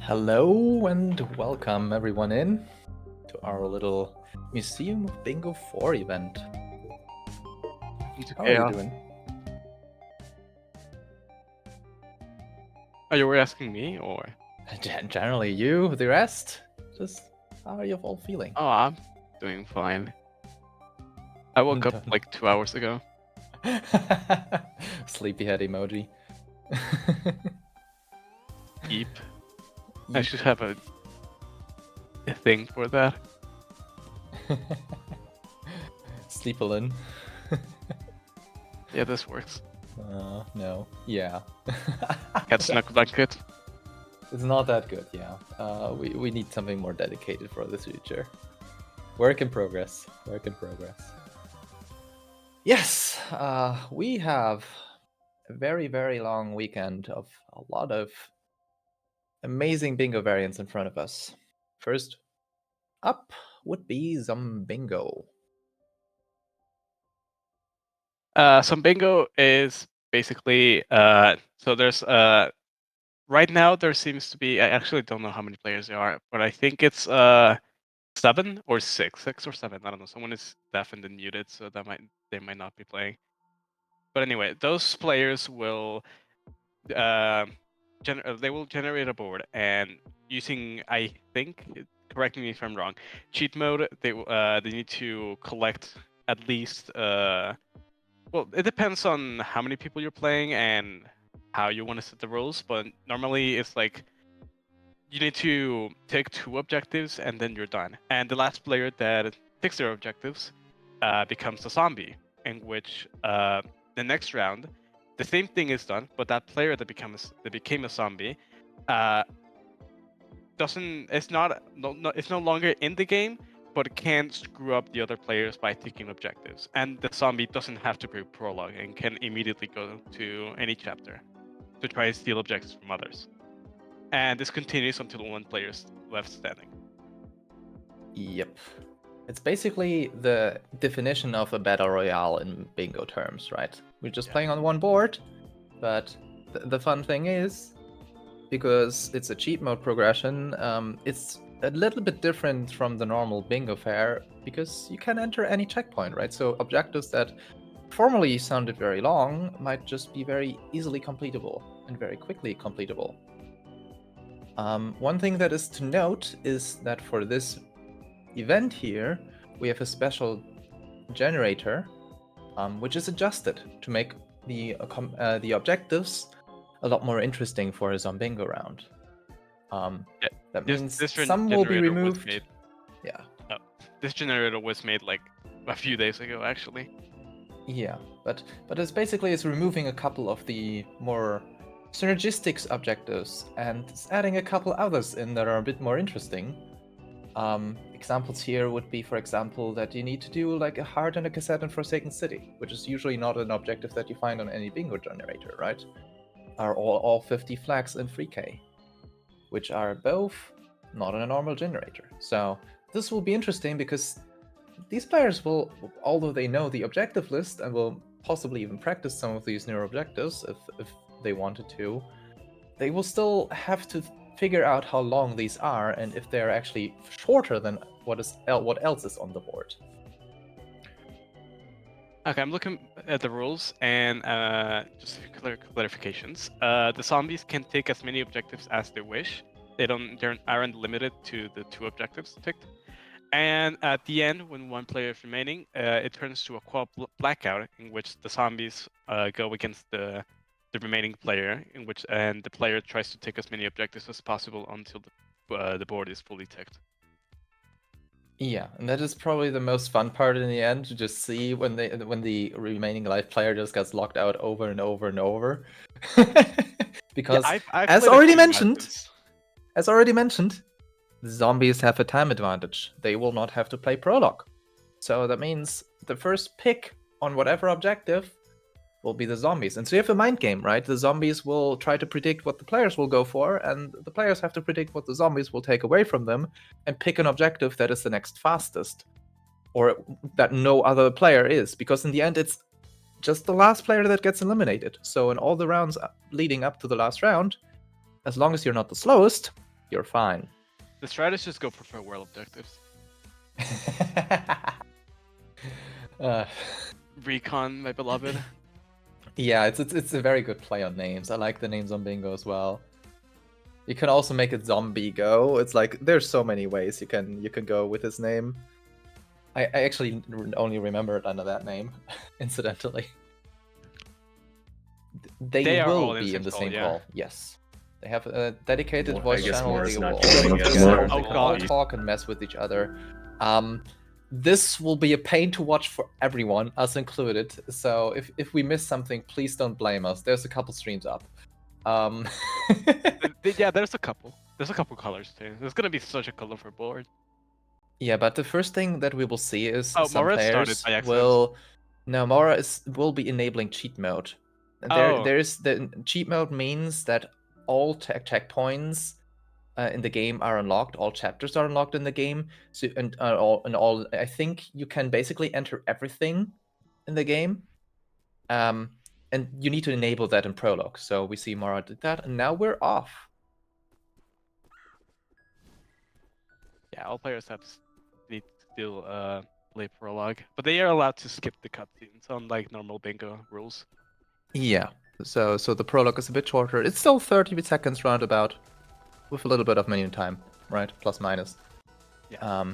Hello and welcome everyone in to our little Museum of Bingo 4 event. How are you doing? Oh, you were asking me, or? Generally, you, the rest, just how are you all feeling? Oh, I'm doing fine. I woke up like 2 hours ago. Sleepyhead emoji. Eep. I Yeep. should have a thing for that. Sleepalin. Yeah, this works. No. Yeah. Cat snuggle blanket. It's not that good, yeah. We need something more dedicated for the future. Work in progress. Work in progress. Yes, we have a very, very long weekend of a lot of amazing bingo variants in front of us. First up would be Zombingo. Zombingo is basically so there's right now there seems to be, I actually don't know how many players there are, but I think it's 7 or 6 or 7, I don't know. Someone is deafened and muted, so they might not be playing. But anyway, those players will they will generate a board, and using, I think, correct me if I'm wrong, cheat mode, they need to collect at least well, it depends on how many people you're playing and how you want to set the rules, but normally it's like you need to take 2 objectives and then you're done. And the last player that takes their objectives becomes a zombie, in which the next round the same thing is done, but that player that became a zombie doesn't it's not no, no it's no longer in the game, but it can screw up the other players by taking objectives. And the zombie doesn't have to be prologue and can immediately go to any chapter to try and steal objectives from others. And this continues until one player is left standing. Yep. It's basically the definition of a battle royale in bingo terms, right? We're just playing on one board, but the fun thing is, because it's a cheat mode progression, it's a little bit different from the normal bingo fare because you can enter any checkpoint, right? So objectives that formerly sounded very long might just be very easily completable and very quickly completable. One thing that is to note is that for this event here, we have a special generator, which is adjusted to make the objectives a lot more interesting for a Zombingo round. That means some will be removed. Yeah. Oh, this generator was made like a few days ago, actually. Yeah, but it's removing a couple of the more synergistic objectives and adding a couple others in that are a bit more interesting. Examples here would be, for example, that you need to do like a heart and a cassette in Forsaken City, which is usually not an objective that you find on any bingo generator, right? Are all 50 flags in 3K, which are both not in a normal generator. So this will be interesting because these players will, although they know the objective list and will possibly even practice some of these new objectives if they wanted to, they will still have to figure out how long these are and if they're actually shorter than what else is on the board. Okay, I'm looking at the rules, and just clarifications. The zombies can take as many objectives as they wish. They aren't limited to the 2 objectives picked. And at the end, when one player is remaining, it turns to a quad blackout, in which the zombies go against the remaining player, and the player tries to take as many objectives as possible until the board is fully ticked. Yeah, and that is probably the most fun part in the end, to just see when the remaining life player just gets locked out over and over and over. Because yeah, I've as already mentioned, the zombies have a time advantage. They will not have to play prologue. So that means the first pick on whatever objective will be the zombies. And so you have a mind game, right? The zombies will try to predict what the players will go for, and the players have to predict what the zombies will take away from them and pick an objective that is the next fastest, or that no other player is. Because in the end, it's just the last player that gets eliminated. So in all the rounds leading up to the last round, as long as you're not the slowest, you're fine. The strategists go prefer world objectives. uh, Recon, my beloved. yeah, it's a very good play on names. I like the name Zombingo as well. You can also make it Zombingo. It's like there's so many ways you can go with his name. I actually only remember it under that name, incidentally. They are will all in be the in the call, same yeah. call. Yes, they have a dedicated Well, I voice guess channel. Mora's They not will joining all us. together. Oh, They can all God. talk and mess with each other. This will be a pain to watch for everyone, us included. So if we miss something, please don't blame us. There's a couple streams up. Yeah, there's a couple. There's a couple colors too. There's gonna be such a colorful board. Yeah, but the first thing that we will see is some Mora started players by accident. will. No, Mora will be enabling cheat mode. Oh. There's the cheat mode means that all checkpoints in the game are unlocked. All chapters are unlocked in the game. So and all. I think you can basically enter everything in the game. And you need to enable that in prologue. So we see Mara did that, and now we're off. Yeah, all players need to still play prologue, but they are allowed to skip the cutscenes, unlike normal bingo rules. Yeah. So the prologue is a bit shorter. It's still 30 seconds roundabout, with a little bit of menu time, right? Plus minus. Yeah.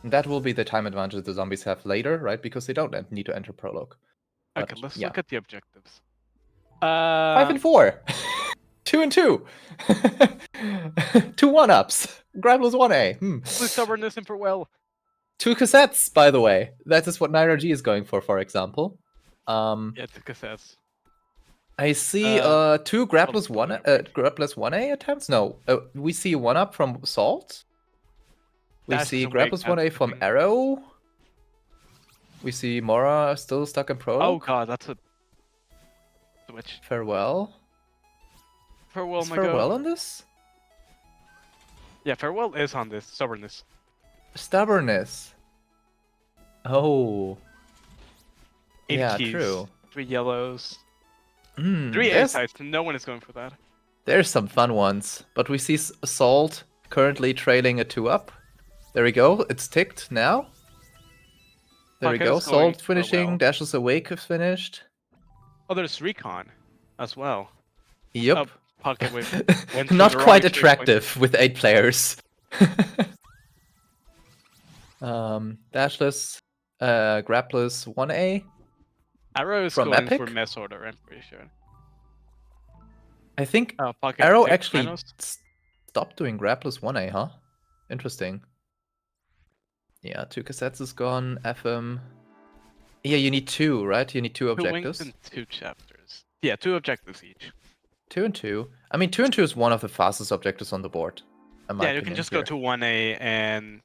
That will be the time advantage the zombies have later, right? Because they don't need to enter prologue. Okay, But, let's yeah. look at the objectives. 5 and 4. 2 and 2. 2 1-ups. Grapples 1A. Blue stubbornness and farewell. 2 cassettes, by the way. That is what Naira G is going for example. Yeah, 2 cassettes. I see 2 grappless 1A attempts. No, we see 1-up from Salt. We see grappless 1A from Arrow. We see Mora still stuck in prologue. Oh god, that's a switch. Farewell. Farewell, is my Farewell god. on this? Yeah, Farewell is on this. Stubbornness. Stubbornness. Oh. 8 yeah, keys, true. 3 yellows. 3 there's, A-sides. No one is going for that. There's some fun ones. But we see Salt currently trailing a 2-up. There we go. It's ticked now. There we go. Salt finishing. Dashes Awake is finished. Oh, there's Recon as well. Yep. Pocket went Not quite attractive with 8 players. Dashless, Grappless 1A. Arrow is from going Epic? for mess order, I'm pretty sure. I think Arrow actually stopped doing Grappless 1A, huh? Interesting. Yeah, 2 cassettes is gone. FM. Yeah, you need 2, right? You need 2 objectives. 2 wings and 2 chapters. Yeah, 2 objectives each. 2 and 2. I mean, 2 and 2 is one of the fastest objectives on the board. Yeah, you can just go to 1A and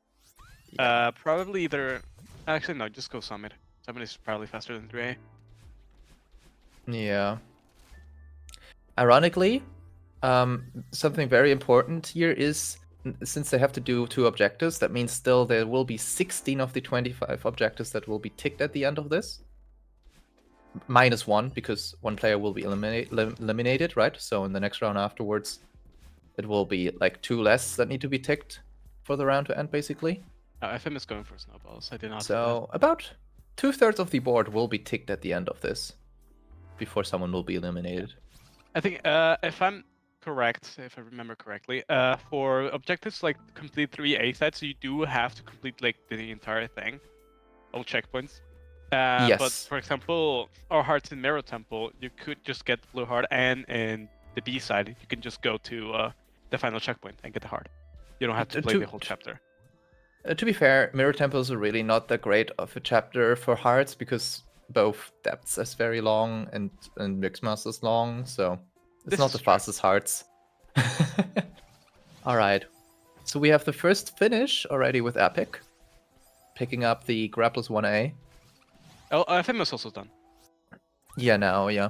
probably either... Actually, no, just go Summit. Summit is probably faster than 3A. Yeah. Ironically, something very important here is, since they have to do 2 objectives, that means still there will be 16 of the 25 objectives that will be ticked at the end of this. -1, because 1 player will be eliminated, right? So in the next round afterwards, it will be like 2 less that need to be ticked for the round to end, basically. FM is going for snowballs. I did not. So about 2/3 of the board will be ticked at the end of this, before someone will be eliminated. I think if I'm correct, if I remember correctly, for objectives like complete 3 A-sides, you do have to complete like the entire thing, all checkpoints. Yes. But for example, our Hearts in Mirror Temple, you could just get Blue Heart, and in the B side, you can just go to the final checkpoint and get the heart. You don't have to play the whole chapter. To be fair, Mirror Temples are really not that great of a chapter for Hearts, because both Depths is very long and Mixmaster is long, so it's not the fastest Hearts. Alright, so we have the first finish already with Epic, picking up the Grapplers 1A. Oh, FM is also done. Yeah, now, yeah.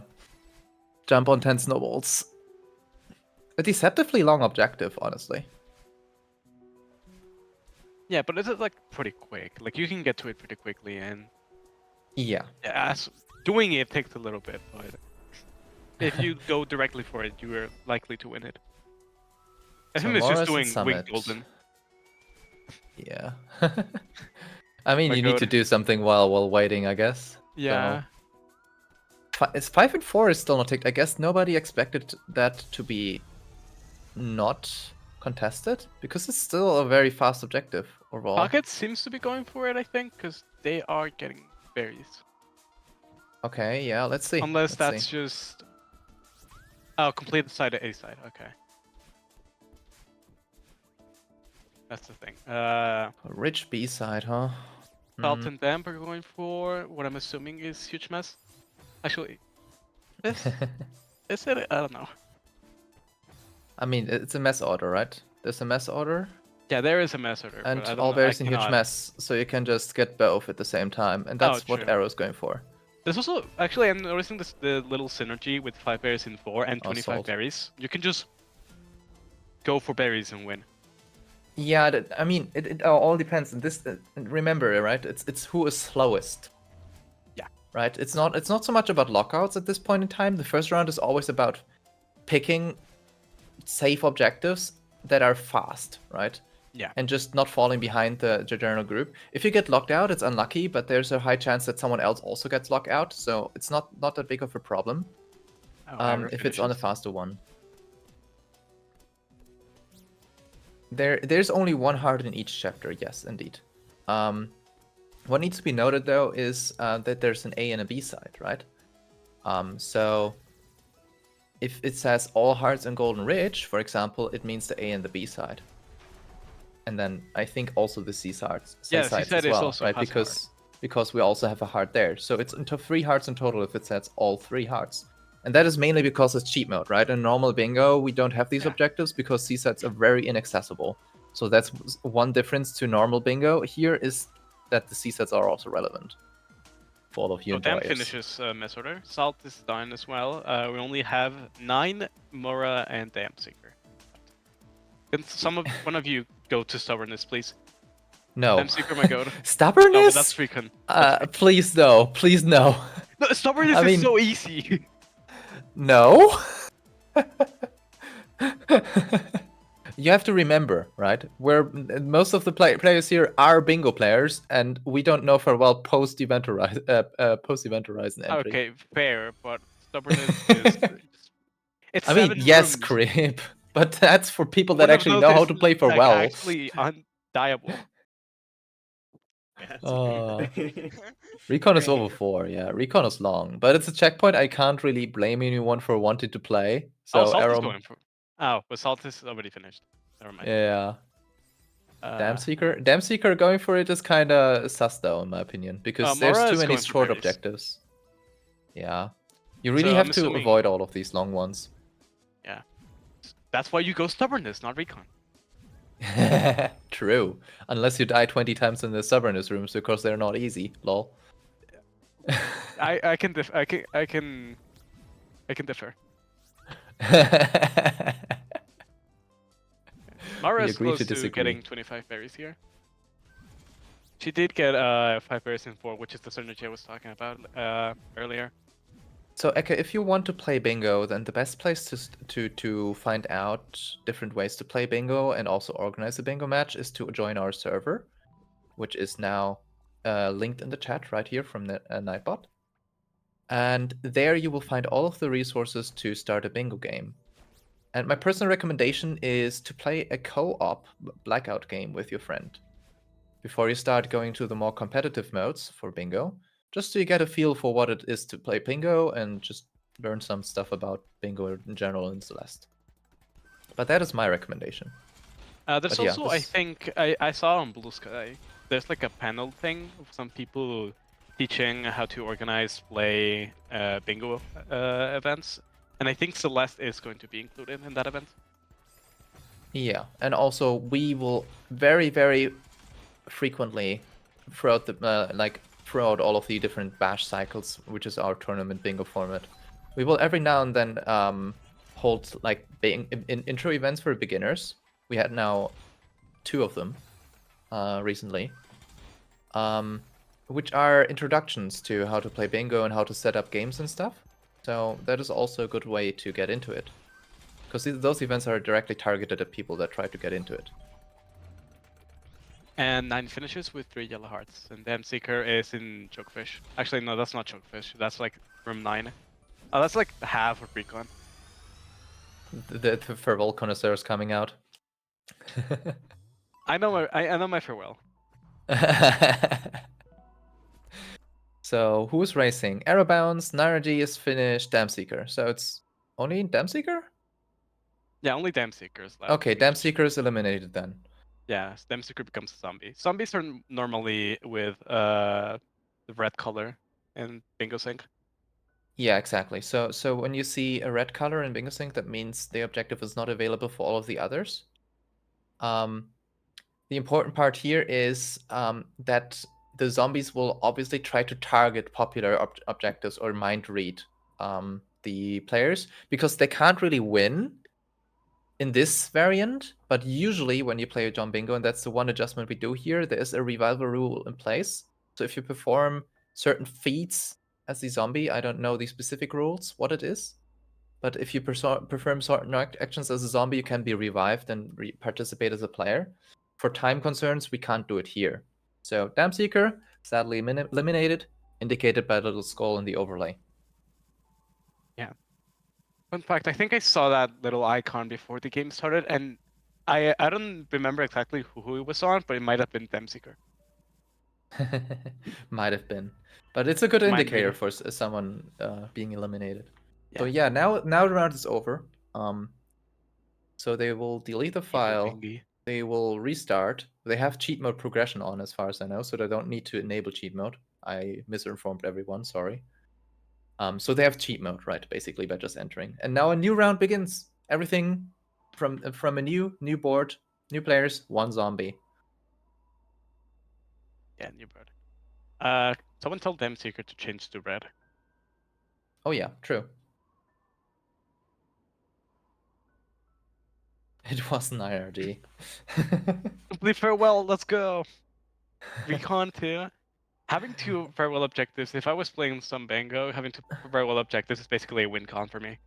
Jump on 10 snowballs. A deceptively long objective, honestly. Yeah, but it's like pretty quick. Like you can get to it pretty quickly, and yeah, doing it takes a little bit, but if you go directly for it, you are likely to win it. I So think it's just Morris and doing Wing Summit. Golden. Yeah. I mean, My you need to god. do something while waiting, I guess. Yeah. So, it's 5 and 4 is still not ticked. I guess nobody expected that to be not contested because it's still a very fast objective overall. Pocket seems to be going for it, I think, because they are getting berries. Okay, yeah, let's see. Unless Let's that's see. just... Oh, complete the side of A side, okay. That's the thing. A rich B side, huh? Salt and Damp are going for what I'm assuming is Huge Mess. Actually, this... Is it? I don't know. I mean, it's a mess order, right? There's a mess order, Yeah, there is a mess order, and but I don't all know. I berries in huge cannot... mess, so you can just get both at the same time, and Oh, that's what true. Arrow's going for. There's also... Actually, I'm noticing this, the little synergy with 5 berries in 4 and 25 Salt. berries. You can just go for berries and win. Yeah, I mean, it all depends. And this, remember, right? It's who is slowest. Yeah. Right. It's not so much about lockouts at this point in time. The first round is always about picking safe objectives that are fast, right? Yeah. And just not falling behind the general group. If you get locked out, it's unlucky, but there's a high chance that someone else also gets locked out. So it's not that big of a problem. Oh, If it's on a faster one. There's only one heart in each chapter, yes, indeed. What needs to be noted, though, is that there's an A and a B side, right? So if it says all hearts in Golden Ridge, for example, it means the A and the B side. And then I think also the C sides, sides as well, right? Because we also have a heart there. So it's into 3 hearts in total if it says all 3 hearts. And that is mainly because it's cheat mode, right? In normal bingo, we don't have these objectives because C-sets are very inaccessible. So that's one difference to normal bingo. Here is that the C-sets are also relevant for all of you enjoyers. Damn finishes mess order. Salt is done as well. We only have 9, Mora, and Damn Seeker. Can one of you go to Stubbornness, please? No. Damn Seeker, my god. Stubbornness? No, that's Recon. Please no. Please no. No, Stubbornness is so easy. No. You have to remember, right? Where most of the players here are bingo players, and we don't know for a while post-event horizon entry. Okay, fair, but Stubbornness is... It's I mean, 7 yes, rooms. creep, but that's for people that actually know how to play for like, well. Actually undiable. Recon is over 4, yeah. Recon is long, but it's a checkpoint. I can't really blame anyone for wanting to play. So Salt is going for... Oh, but Salt is already finished. Never mind. Yeah. Damn Seeker going for it is kind of sus though, in my opinion, because there's too many short objectives. Yeah. You really have to avoid all of these long ones. Yeah. That's why you go Stubbornness, not Recon. True. Unless you die 20 times in the Stubbornness rooms because they're not easy, lol. I can differ. Mara is close to getting 25 berries here. She did get 5 berries in 4, which is the synergy I was talking about earlier. So Eka, if you want to play bingo, then the best place to find out different ways to play bingo and also organize a bingo match is to join our server, which is now linked in the chat right here from the Nightbot. And there you will find all of the resources to start a bingo game. And my personal recommendation is to play a co-op blackout game with your friend before you start going to the more competitive modes for bingo, just so you get a feel for what it is to play bingo and just learn some stuff about bingo in general in Celeste. But that is my recommendation. There's also, I think, I saw on Blue Sky, there's like a panel thing of some people teaching how to organize play bingo events. And I think Celeste is going to be included in that event. Yeah, and also we will very, very frequently throughout the throughout all of the different bash cycles, which is our tournament bingo format, we will every now and then hold like intro events for beginners. We had now 2 of them recently, which are introductions to how to play bingo and how to set up games and stuff. So that is also a good way to get into it. because those events are directly targeted at people that try to get into it. And 9 finishes with 3 yellow hearts. And Dam Seeker is in Chokefish. Actually, no, that's not Chokefish. That's like room 9. Oh, that's like half of Recon. The farewell connoisseurs coming out. I know my farewell. So who's racing? Arrowbounce, Naraji is finished, Damseeker. So it's only Damseeker? Yeah, only Dam Seeker is left. Okay, Damseeker is eliminated then. Yeah, Dam Seeker becomes a zombie. Zombies are normally with the red color in Bingo Sync. Yeah, exactly. So when you see a red color in Bingo Sync, that means the objective is not available for all of the others. The important part here is that the zombies will obviously try to target popular objectives or mind read the players, because they can't really win in this variant, but usually when you play a Zombingo, and that's the one adjustment we do here, there is a revival rule in place. So if you perform certain feats as the zombie, I don't know the specific rules, what it is, but if you perform certain actions as a zombie, you can be revived and participate as a player. For time concerns, we can't do it here. So Damseeker, sadly eliminated, indicated by a little skull in the overlay. Yeah. Fun fact, I think I saw that little icon before the game started, and I don't remember exactly who it was on, but it might have been Dam Seeker. Might have been, but it's a good Mind indicator reader. for someone being eliminated. Yeah. So yeah, now the round is over. So they will delete the Evil file. thingy. They will restart. They have cheat mode progression on, as far as I know, so they don't need to enable cheat mode. I misinformed everyone. Sorry. So they have cheat mode, right? Basically, by just entering. And now a new round begins. Everything from a new board, new players, one zombie. Yeah, new bird. Someone told Dam Seeker to change to red. Oh yeah, true. It was an IRD. Complete farewell, let's go! Recon 2. Having 2 farewell objectives, if I was playing some Bango, having 2 farewell objectives is basically a win con for me.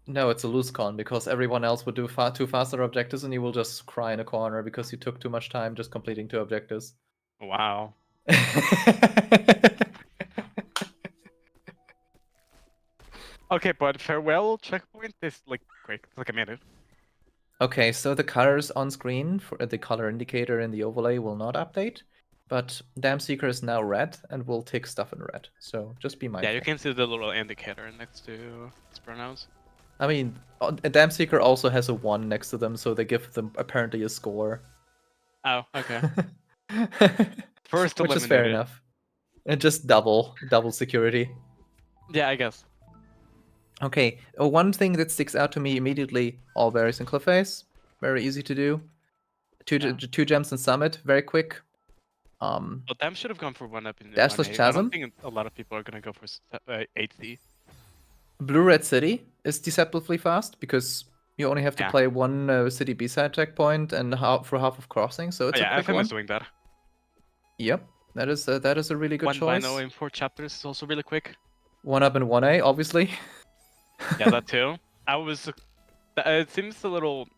No, it's a loose con, because everyone else would do two faster objectives and you will just cry in a corner because you took too much time just completing 2 objectives. Wow. Okay, but farewell checkpoint is like quick, it's like a minute. Okay, so the colors on screen for the color indicator in the overlay will not update, but Damseeker is now red and will tick stuff in red. So just be mindful. Yeah, you can see the little indicator next to its pronouns. I mean, a Damseeker also has a 1 next to them, so they give them apparently a score. Oh, okay. First Which is fair eliminated. enough. And just double security. Yeah, I guess. Okay, one thing that sticks out to me immediately: all berries in cliff face, very easy to do. Two gems in summit, very quick. Well, Dam should have gone for 1 up in Dashless 1A. I Chasm. don't think a lot of people are gonna go for 8C. Blue Red City is deceptively fast because you only have to play one city B-side checkpoint and for half of crossing, so it's a quick FM one. is doing that. Yep, that is a really good 1 choice. Bino in 4 chapters is also really quick. 1 up in 1A, obviously. Yeah, that too. It seems a little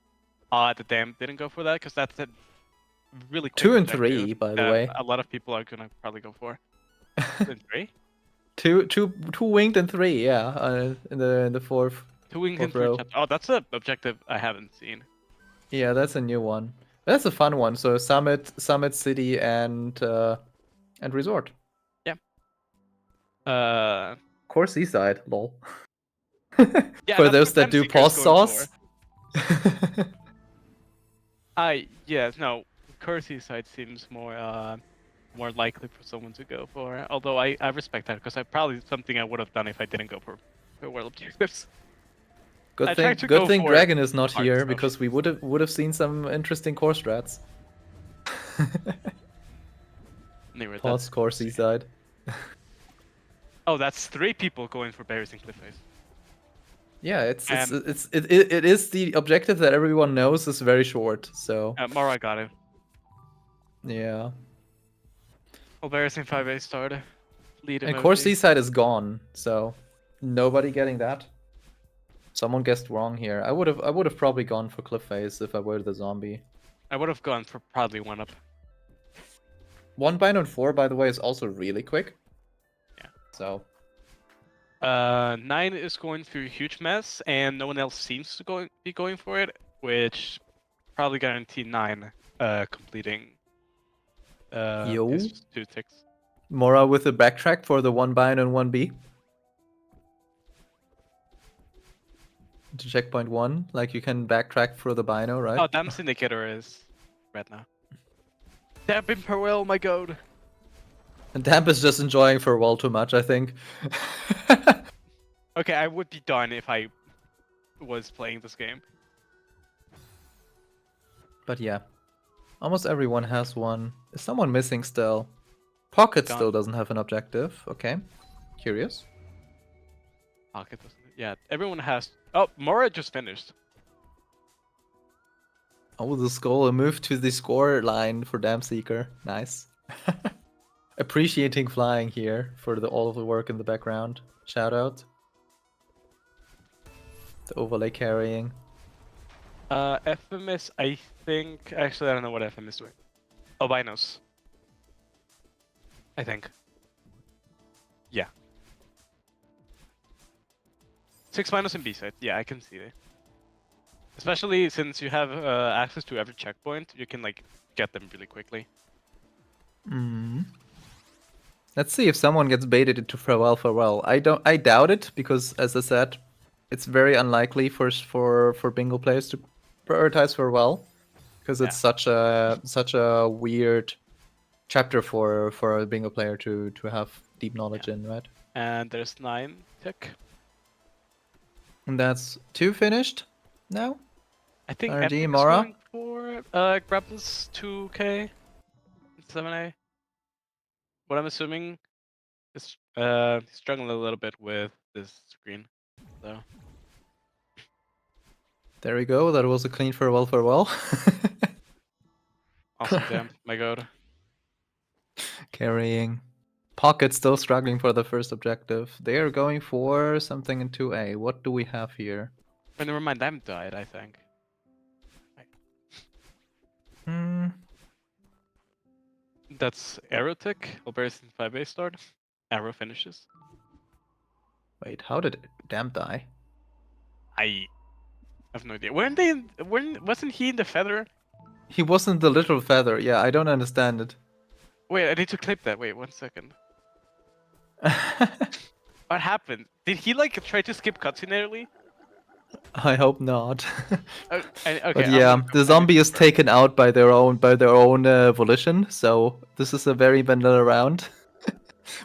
odd that Dam didn't go for that, because that's a really quick 2 and objective 3, by the way. A lot of people are gonna probably go for. 2 and 3? Two winged and 3, yeah, in the fourth. 2 winged and 3 chapters. Oh, that's an objective I haven't seen. Yeah, that's a new one. That's a fun one. So summit, city, and resort. Yeah. Core seaside, lol. Yeah, For that's those what that do Damseeker's pause going sauce. Yes, no. Cursey side seems more likely for someone to go for. Although I respect that, because I probably something I would have done if I didn't go for world objectives. Good tried to thing go for Dragon is not hard here, stuff. because we would have seen some interesting core strats. Anyway, Pause core seaside. Oh, that's 3 people going for berries in cliff face. Yeah, it is the objective that everyone knows is very short. So. Mara got it. Yeah. Well, berries in 5A started. Lead And emoji. core seaside is gone, so nobody getting that. Someone guessed wrong here. I would have probably gone for Cliff Face if I were the zombie. I would have gone for probably 1-up. 1 bind on 4, by the way, is also really quick. Yeah. So 9 is going through a huge mess, and no one else seems to be going for it, which probably guarantee 9 completing yo, his 2 ticks. Mora with a backtrack for the 1 bind and 1B. To checkpoint 1, like you can backtrack for the Bino, right? Oh, damn Syndicator is red now. Damn Imperil, my god. And Damp is just enjoying for a while too much, I think. Okay, I would be done if I was playing this game. But yeah, almost everyone has one. Is someone missing still? Pocket Gone. still doesn't have an objective. Okay, curious. Pocket doesn't. Yeah, everyone has. Oh, Mora just finished. Oh, the skull, a move to the score line for Dam Seeker. Nice. Appreciating flying here for all of the work in the background. Shout out. The overlay carrying. FMS, I think. Actually, I don't know what FM is doing. Albinos. I think. Yeah. 6 minus in B side. Yeah, I can see it. Especially since you have access to every checkpoint, you can like get them really quickly. Let's see if someone gets baited into farewell. I doubt it, because as I said, it's very unlikely for bingo players to prioritize farewell, because it's such a weird chapter for a bingo player to have deep knowledge in, right? And there's 9 tick. And that's 2 finished now. I think RD, Epic is Mora. going for Grapples 2k 7a. What I'm assuming is he's struggling a little bit with this screen. So There we go. That was a clean farewell. awesome, damn, my god. Carrying. Pocket still struggling for the first objective. They are going for something in 2A. What do we have here? Oh, never mind, damn died, I think. That's Arrow tick. Operation 5A start. Arrow finishes. Wait, how did Damn die? I have no idea. Wasn't he in the feather? He wasn't the little feather. Yeah, I don't understand it. Wait, I need to clip that. Wait, 1 second. What happened? Did he like try to skip cutscene early? I hope not. Okay, But yeah, the zombie is taken out by their own volition. So this is a very vanilla round.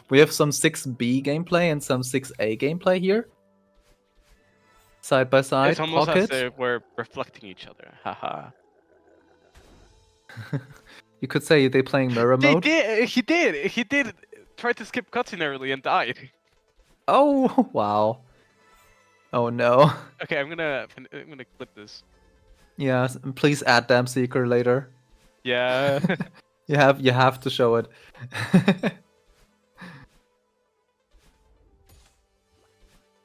We have some 6B gameplay and some 6A gameplay here. Side by side. It's almost Pocket. as they were reflecting each other. Haha. You could say they're playing mirror mode. He did try to skip cutscene early and died. Oh wow. Oh no. Okay, I'm gonna clip this. Yeah, please add Damn Seeker later. Yeah. You have to show it.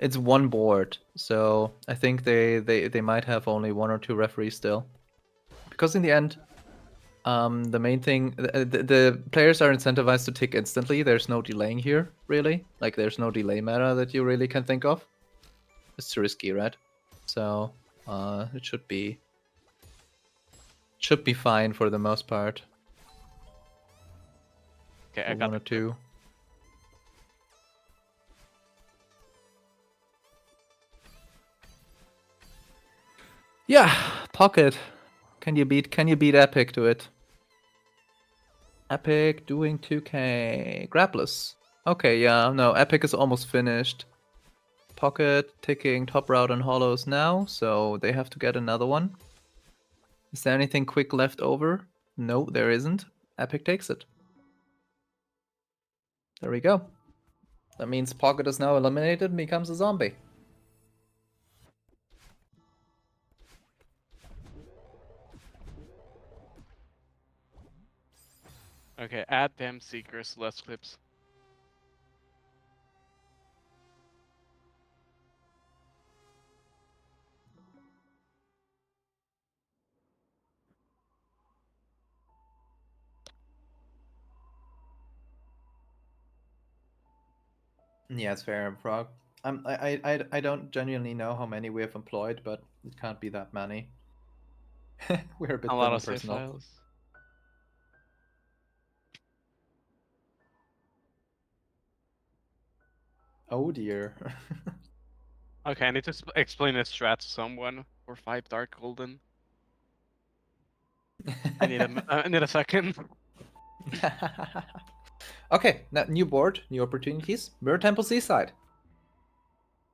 It's one board, so I think they might have only 1 or 2 referees still. Because in the end, the main thing, the players are incentivized to tick instantly. There's no delaying here, really. Like, there's no delay meta that you really can think of. It's too risky, right? So, it should be fine for the most part. Okay, I got 1 or 2. Yeah, Pocket. Can you beat Epic to it? Epic doing 2k. Grappless. Okay, yeah, no, Epic is almost finished. Pocket ticking top route and hollows now, so they have to get another one. Is there anything quick left over? No, there isn't. Epic takes it. There we go. That means Pocket is now eliminated and becomes a zombie. Okay, add damn seekers, less clips. Yeah, it's fair, Frog. I don't genuinely know how many we have employed, but it can't be that many. We're a A bit lot thin on of save personnel. files. Oh dear. Okay, I need to explain this strat to someone for 5 Dark Golden. I need a second. Okay, now new board, new opportunities. Mirror Temple Seaside.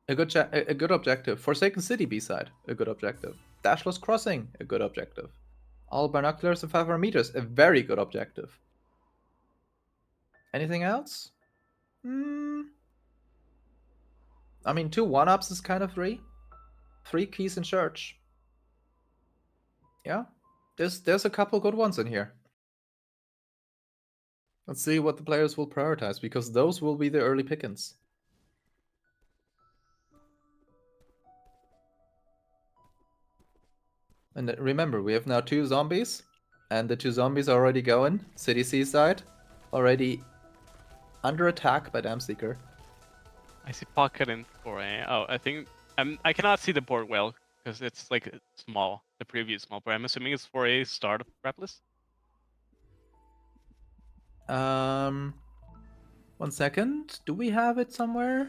A good objective. Forsaken City B-side. A good objective. Dashless Crossing. A good objective. All binoculars and 500 meters. A very good objective. Anything else? I mean, 2 1-ups is kind of free. 3 keys in church. Yeah, there's a couple good ones in here. Let's see what the players will prioritize, because those will be the early pickings. And remember, we have now 2 zombies, and the 2 zombies are already going. City Seaside, already under attack by Damseeker. I see pocket in 4A. Oh, I think I cannot see the board well because it's like small. The preview is small, but I'm assuming it's 4A start of Rapless. 1 second. Do we have it somewhere?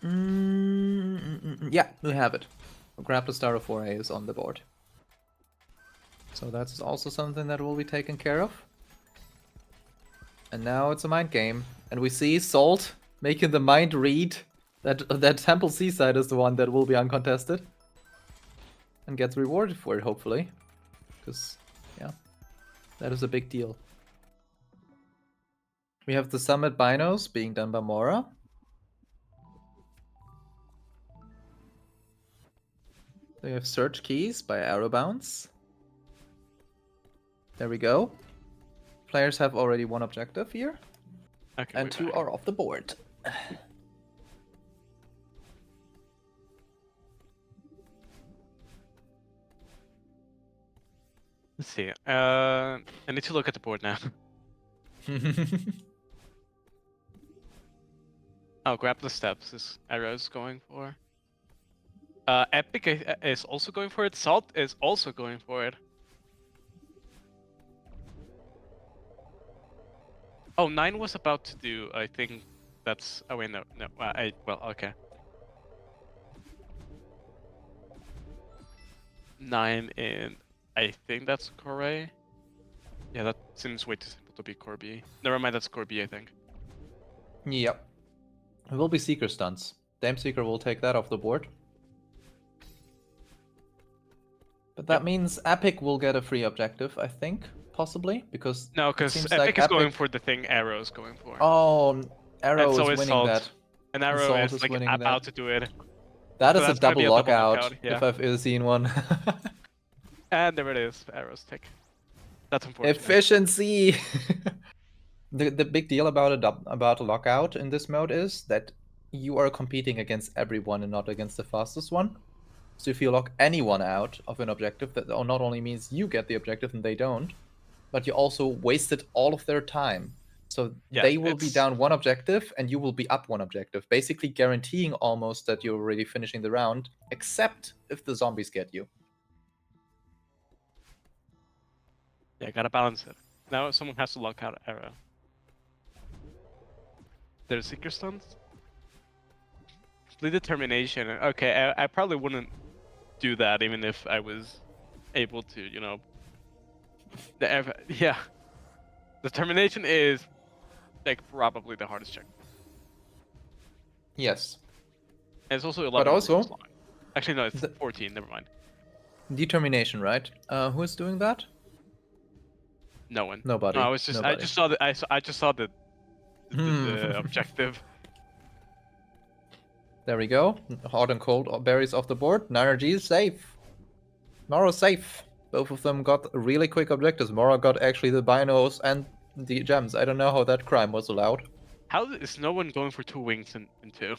Yeah, we have it. Grab the start of 4A is on the board. So that's also something that will be taken care of. And now it's a mind game. And we see Salt making the mind read that Temple Seaside is the one that will be uncontested. And gets rewarded for it, hopefully. Because, yeah, that is a big deal. We have the Summit Binos being done by Mora. We have Search Keys by Arrow Bounce. There we go. Players have already 1 objective here. Okay, And 2 are off the board. Let's see. I need to look at the board now. Oh, grab the steps is Arrow's going for. Epic is also going for it. Salt is also going for it. Oh, 9 was about to do. I think that's. Oh wait, no. Well, okay. 9 in. I think that's Corey. Yeah, that seems way too simple to be Core B. Never mind, that's Core B, I think. Yep. It will be Seeker stunts. Damseeker will take that off the board. But that means Epic will get a free objective, I think, possibly, because No, because Epic like is going for the thing Arrow's going for. Oh, Arrow and so is winning Salt. that. And Arrow Salt is like winning about that. to do it. That So is a that's gonna double be a double lockout, yeah. if I've ever seen one. And there it is, Arrow's tick. That's unfortunate. Efficiency! The big deal about a lockout in this mode is that you are competing against everyone and not against the fastest one. So if you lock anyone out of an objective, that not only means you get the objective and they don't, but you also wasted all of their time. So Yeah, they will be down 1 objective and you will be up 1 objective, basically guaranteeing almost that you're already finishing the round, except if the zombies get you. Yeah, gotta balance it. Now someone has to lock out Arrow. There's Seeker Stuns? Complete Determination. Okay, I probably wouldn't do that even if I was able to, you know. Yeah. Determination is like probably the hardest check. Yes. And it's also 11 But also, long. Actually, no, it's 14. Never mind. Determination, right? Who is doing that? No one. Nobody. No, I was just. Nobody. I just saw the. I just saw the objective. There we go. Hot and cold berries off the board. Narg is safe. Mora safe. Both of them got really quick objectives. Mora got actually the binos and the gems. I don't know how that crime was allowed. How is no one going for 2 wings in 2?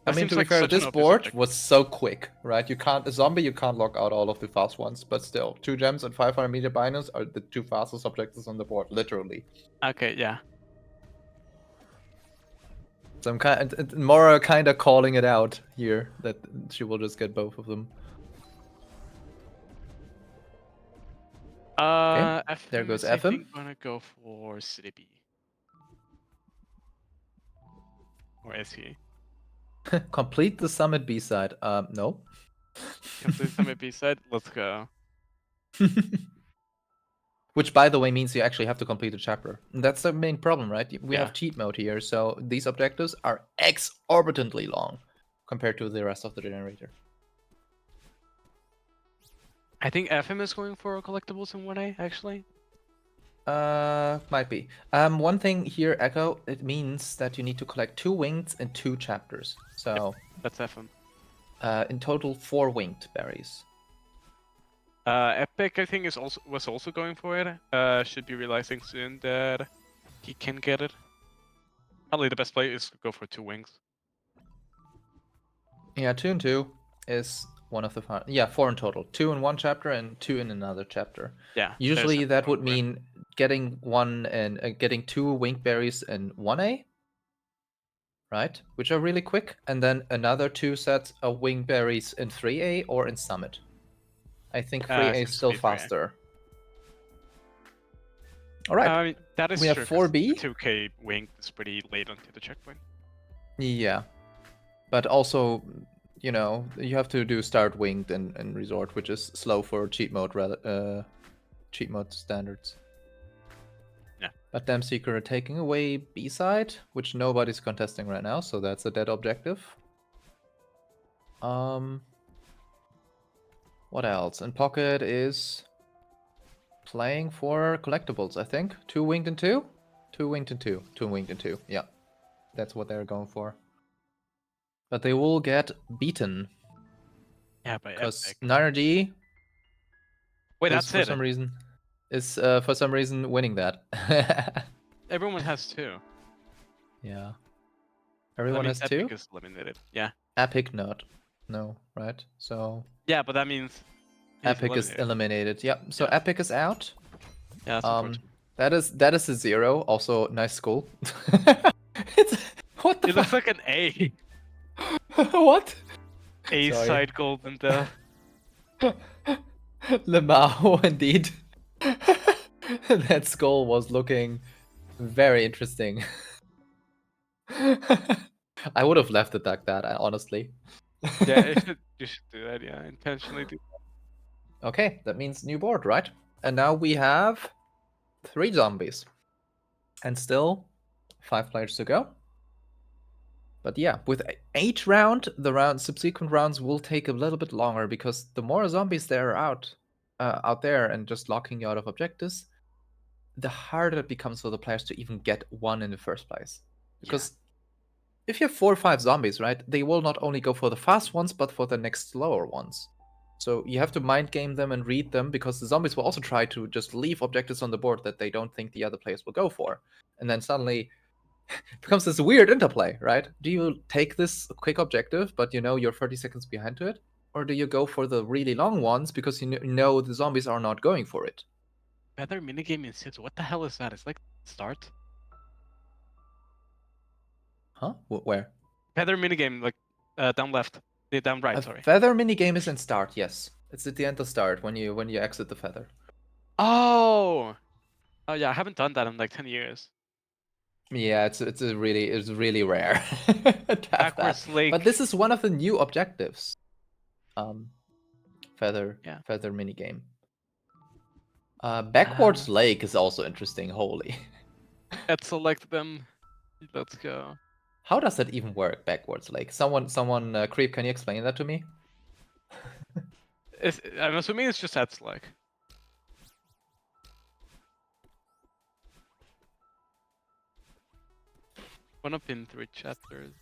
I mean, to be fair, this board was so quick, right? You can't, a zombie, you can't lock out all of the fast ones, but still, 2 gems and 500-meter binos are the 2 fastest objectives on the board, literally. Okay, yeah. So I'm Mora kind of calling it out here that she will just get both of them. Okay, there FM goes is, I FM. think, gonna go for City B. Or SE. Complete the summit B side. No. Complete Summit B side. Let's go. Which, by the way, means you actually have to complete a chapter. And that's the main problem, right? We Yeah. have cheat mode here, so these objectives are exorbitantly long compared to the rest of the generator. I think FM is going for collectibles in 1A, actually. Might be. One thing here, Echo, it means that you need to collect 2 winged in 2 chapters. So, That's FM. in total, 4 winged berries. Epic, I think, was also going for it. Should be realizing soon that he can get it. Probably the best play is to go for 2 wings. Yeah, 2 and 2 is one of the fun. Yeah, 4 in total. 2 in one chapter and 2 in another chapter. Yeah. Usually there's that going would for it. mean getting one and getting 2 winged berries in 1A, right? Which are really quick, and then another 2 sets of winged berries in 3A or in Summit. I think 3A is Seems to still be 3A. faster. All right. I mean, that is We have true, 'cause 4B. the 2K wing is pretty late onto the checkpoint. Yeah, but also, you know, you have to do start winged and resort, which is slow for cheat mode cheat mode standards. Yeah. But Dam Seeker are taking away B side, which nobody's contesting right now, so that's a dead objective. What else? And Pocket is playing for collectibles, I think. 2 winged and 2? 2 winged and 2. 2 winged and 2. Yeah. That's what they're going for. But they will get beaten. Yeah, by Because Epic. Nardi Wait, is that's for it. some reason winning that. Everyone has 2. Yeah. That Everyone means has 2? Epic is eliminated. Yeah. Epic not. No, right? So Yeah, but that means he's Epic is eliminated. Yep. So Yeah. Epic is out. Yeah, that's unfortunate. That is a 0. Also, nice school. What the It looks like an A. What? A Sorry. side gold and Lemao, indeed. That skull was looking very interesting. I would have left it like that, honestly. Yeah, you should do that. Yeah, intentionally do. Okay, that means new board, right? And now we have 3 zombies. And still 5 players to go. But yeah, with each round, the subsequent rounds will take a little bit longer because the more zombies there are out there and just locking you out of objectives, the harder it becomes for the players to even get one in the first place. Because if you have 4 or 5 zombies, right, they will not only go for the fast ones, but for the next slower ones. So you have to mind game them and read them, because the zombies will also try to just leave objectives on the board that they don't think the other players will go for. And then suddenly it becomes this weird interplay, right? Do you take this quick objective, but you know you're 30 seconds behind to it? Or do you go for the really long ones because you know the zombies are not going for it? Feather minigame in Sims. What the hell is that? It's like start. Huh? Where? Feather minigame, like down left, down right. Sorry. Feather minigame is in start. Yes, it's at the end of start when you exit the feather. Oh. Oh yeah, I haven't done that in like 10 years. Yeah, it's really rare to have Backwards that. lake. But this is one of the new objectives. Feather minigame. Backwards lake is also interesting. Holy. Let's select them. Let's go. How does that even work? Backwards lake. Someone, Creep, can you explain that to me? I'm assuming it's just that's like. One up in 3 chapters.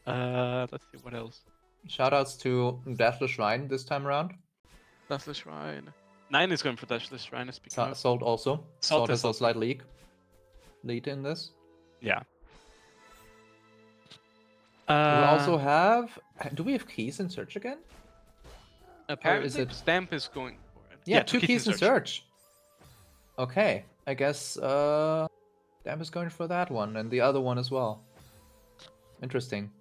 Let's see what else. Shoutouts to Dashless Shrine this time around. Dashless Shrine. 9 is going for Dashless Shrine. Salt also. Salt has a slight lead in this. Yeah. We also have. Do we have keys in search again? Apparently, Stamp is going for it. Yeah, 2 keys in search. Okay, I guess Stamp is going for that one and the other one as well. Interesting.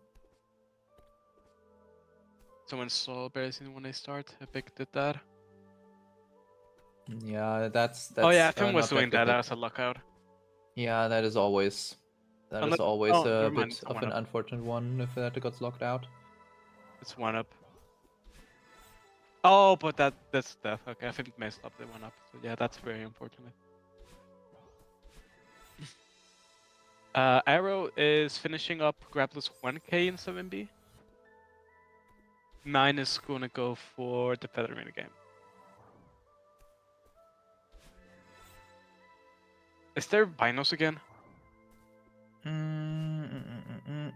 Someone saw berries in when they start. Epic did that. Yeah, that's Oh yeah, FM an was doing objective that pick. as a lockout. Yeah, that is always Oh, a never mind. bit It's a of one an up. unfortunate one if that gets locked out. It's one up. Oh, but that's death. Okay, I think messed up the one up. So yeah, that's very unfortunate. Arrow is finishing up Grappler's 1k in 7B. 9 is gonna go for the feather minigame. Is there Binos again?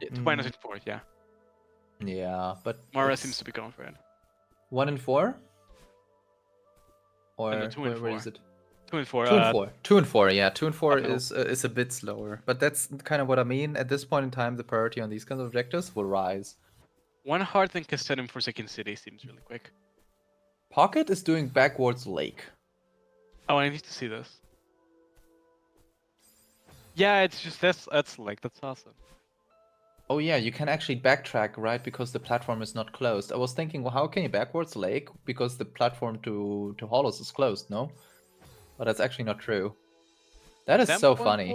It's Binos in 4th, yeah. Yeah, but Mara seems to be going for it. 1 and 4? No, Or 2 and 4. where is it? 2 and 4. 2 and 4. 2 and 4, yeah. 2 and 4 uphill. is a bit slower. But that's kind of what I mean. At this point in time, the priority on these kinds of objectives will rise. One hard thing Castellum for Second City seems really quick. Pocket is doing backwards lake. Oh, I need to see this. Yeah, it's just that's awesome. Oh yeah, you can actually backtrack, right? Because the platform is not closed. I was thinking, well, how can you backwards lake? Because the platform to Hollows is closed, no? But that's actually not true. That is so funny.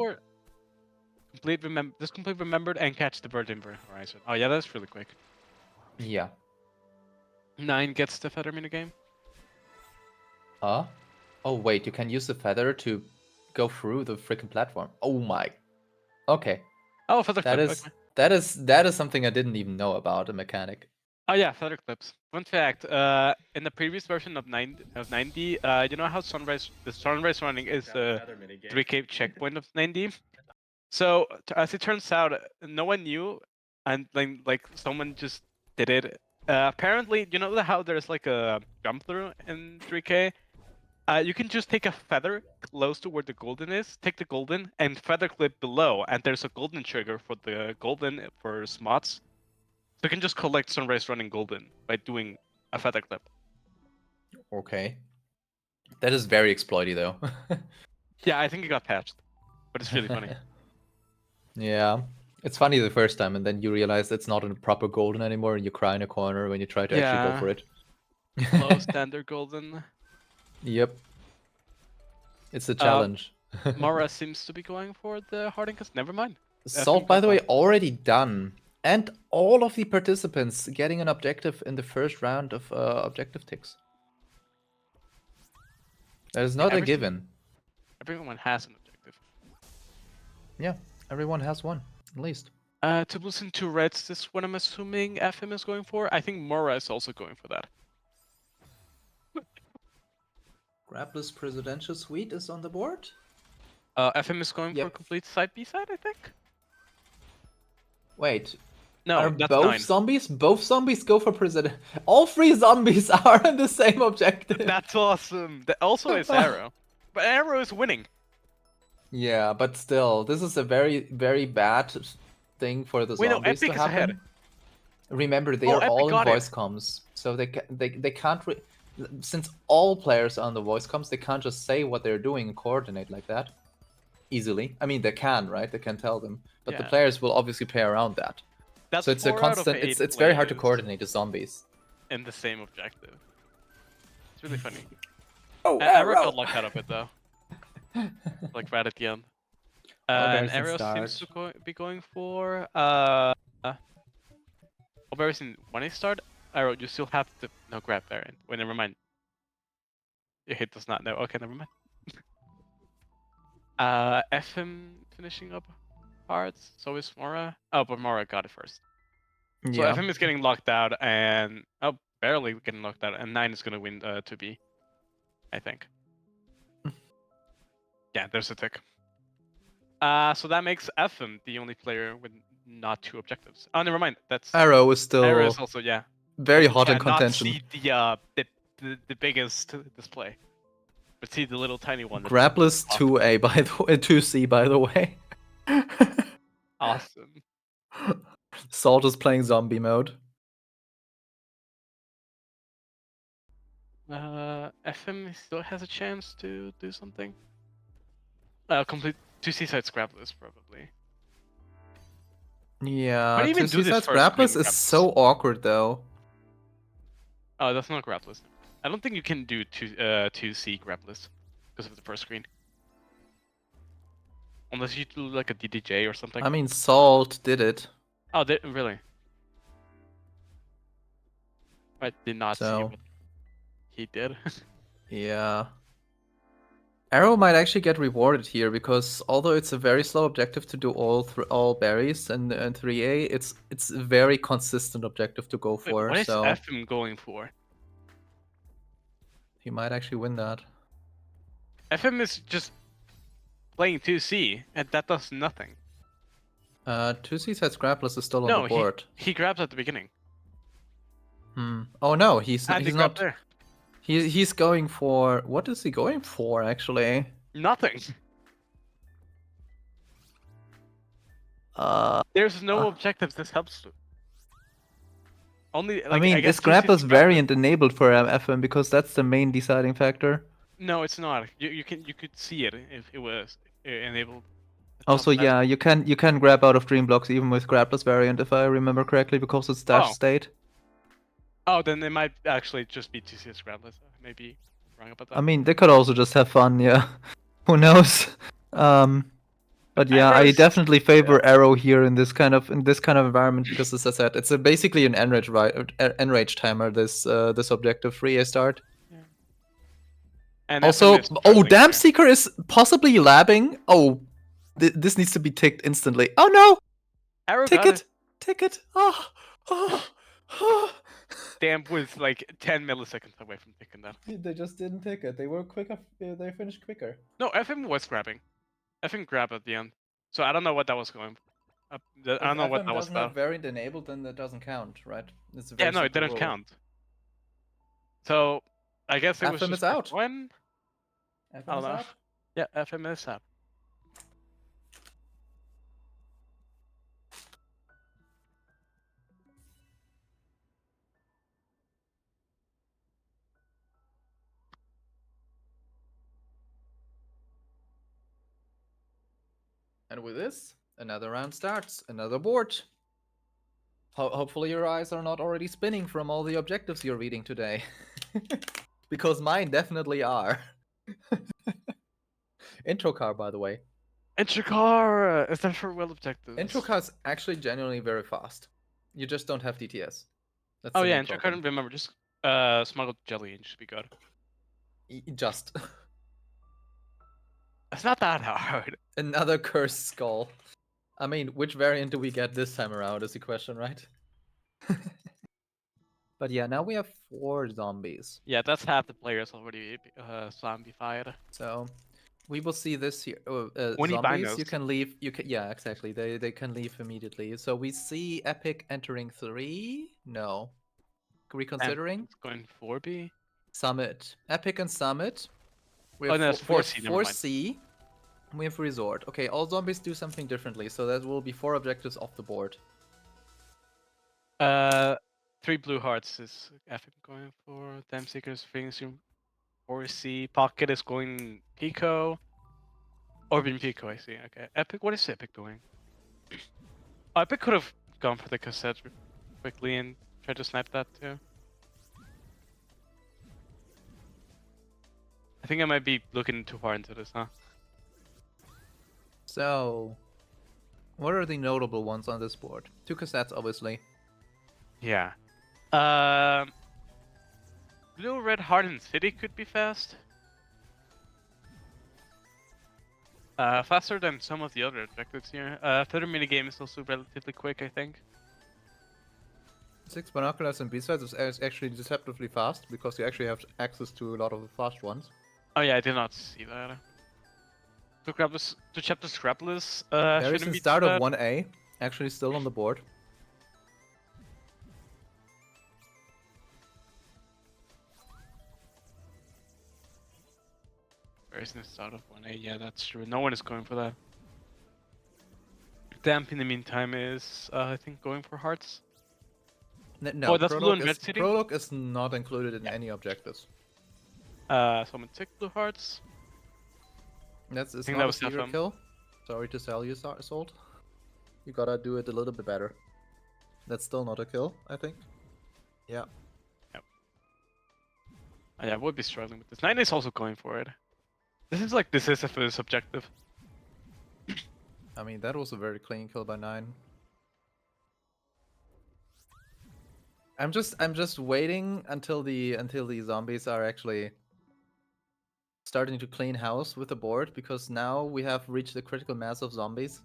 Complete remembered and catch the bird in the horizon. Oh yeah, that's really quick. Yeah. 9 gets the feather minigame. Huh? Oh wait, you can use the feather to go through the freaking platform. Oh my. Okay. Oh, feather That clip. is Okay. that is something I didn't even know about, a mechanic. Oh yeah, feather clips. Fun fact: in the previous version of 90, you know how the sunrise running is the 3K checkpoint of 90. So as it turns out, no one knew, and like someone just did it. Apparently, you know how there's like a jump through in 3K. You can just take a feather close to where the golden is, take the golden, and feather clip below, and there's a golden trigger for the golden for smots. So you can just collect sunrise running golden by doing a feather clip. Okay. That is very exploity though. Yeah, I think it got patched, but it's really funny. Yeah. It's funny the first time, and then you realize it's not a proper golden anymore, and you cry in a corner when you try to actually go Yeah, for it. low standard golden. Yep. It's a challenge. Mara seems to be going for the Hardinkus. Never mind. Salt, by the way, already done. And all of the participants getting an objective in the first round of objective ticks. That is not a given. Everyone has an objective. Yeah, everyone has one, at least. 2 blues and 2 reds, this is what I'm assuming FM is going for. I think Mora is also going for that. Grappler's Presidential Suite is on the board. FM is going for complete side B-side, I think? Wait. No, are that's both 9. zombies? Both zombies go for president. All 3 zombies are in the same objective. That's awesome. That also is Arrow. But Arrow is winning. Yeah, but still, this is a very, very bad thing for the zombies to happen. Ahead. Remember, they are all in voice comms, so they can't. Since all players are on the voice comms, they can't just say what they're doing and coordinate like that easily. I mean, they can, right? They can tell them, but the players will obviously play around that. That's so it's a constant. It's very hard to coordinate the zombies. In the same objective. It's really funny. Oh, Arrow got locked out of it though. Like right at the end. And Arrow seems to be going for berries in when I start. Arrow, you still have to grab Baron. Wait, never mind. Your hit does not know. Okay, never mind. FM finishing up cards. So is Mora. Oh, but Mora got it first. So FM is getting locked out, and barely getting locked out, and 9 is gonna win 2B. I think. Yeah, there's a tick. So that makes FM the only player with not 2 objectives. Oh, never mind. That's Arrow is still. Arrow is also very hot in contention. Not see the biggest display, but see the little tiny one. Grappler's 2A by the way, 2C by the way. Awesome. Salt is playing zombie mode. FM still has a chance to do something. Complete 2 seaside Grapplers probably. Yeah, How do you even to do this Seaside's first Grapplers swing is Grapplers? so awkward though. Oh, that's not Grapplers. I don't think you can do 2C Grapplers because of the first screen. Unless you do like a DDJ or something. I mean, Salt did it. Oh, really? I did not see So, what he did. yeah. Arrow might actually get rewarded here because although it's a very slow objective to do all berries and 3A, it's a very consistent objective to go Wait, for. what is So FM going for? he might actually win that. FM is just playing 2C, and that does nothing. 2C sets Grapplers is still on the No, board. he grabs at the beginning. Oh no, he's And he he's grabbed not. there. He's going for, what is he going for actually? Nothing. Uh, There's no objectives this helps to. Only like I mean, guess is 2C Grappler's grab it. variant enabled for FM because that's the main deciding factor? No, it's not. You could see it if it was enabled. It's not Also, yeah, special. you can grab out of Dream Blocks even with Grappler's variant if I remember correctly because it's dash Oh. state. Oh, then it might actually just be 2C Scramblers. Maybe wrong about that. I mean, they could also just have fun, yeah. Who knows? But yeah, I Arrows- definitely favor Arrow here in this kind of environment because, as I said, it's basically an enrage timer. This objective 3A start. Yeah. And Also, FM is struggling Dam here. Seeker is possibly labbing. Oh, this needs to be ticked instantly. Oh no! Arrow Tick got it! Tick it! Oh. Damn was like 10 milliseconds away from picking that. They just didn't tick it. They were quicker. They finished quicker. No, FM was grabbing. FM grabbed at the end. So I don't know what that was going. I don't know what that was doesn't about. have variant enabled, then that doesn't count, right? It's a Yeah, very no, it simple didn't rule. count. So I guess it was FM just is out. when. FM I don't is know. out. Yeah, FM is out. And with this, another round starts. Another board. Hopefully your eyes are not already spinning from all the objectives you're reading today. Because mine definitely are. Intro car, by the way. Intro car! Is that for will objectives? Intro car is actually genuinely very fast. You just don't have DTS. That's Oh the yeah, main intro car, problem. remember, just smuggle jelly and just be good. Just. It's not that hard. Another cursed skull. I mean, which variant do we get this time around is the question, right? But yeah, now we have 4 zombies. Yeah, that's half the players already zombified. So we will see this here. When he Zombies, binos. you can leave. Yeah, exactly. They can leave immediately. So we see Epic entering 3. No, reconsidering. It's going 4B. Summit. Epic and Summit. We Oh, have no, it's 4C, never mind. 4C. We have Resort. Okay, all zombies do something differently, so that will be 4 objectives off the board. 3 blue hearts is FM going for. Dam Seekers, Phoenix Room, 4C. Pocket is going Pico. Orbin Pico, I see. Okay. Epic, what is Epic doing? Oh, Epic could have gone for the cassette quickly and tried to snipe that too. I think I might be looking too far into this, huh? So, what are the notable ones on this board? 2 cassettes, obviously. Yeah. Blue, red, heart, and city could be fast. Faster than some of the other objectives here. 30 minigame is also relatively quick, I think. 6 binoculars and B-sides is actually deceptively fast because you actually have access to a lot of the fast ones. Oh yeah, I did not see that. To chapter Scrapless, There is shouldn't a be start too of bad. 1A, actually still on the board. Where is the start of 1A? Yeah, that's true. No one is going for that. Damp in the meantime is, I think, going for hearts. No, Oh, that's blue and red city? Prologue is not included in any objectives. Someone took blue hearts. It's think not that a was secret FM. kill. Sorry to sell you, Salt. You gotta do it a little bit better. That's still not a kill, I think. Yeah. Yeah, I would be struggling with this. 9 is also going for it. This is like decisive for this objective. I mean, that was a very clean kill by 9. I'm just waiting until the zombies are actually starting to clean house with the board, because now we have reached the critical mass of zombies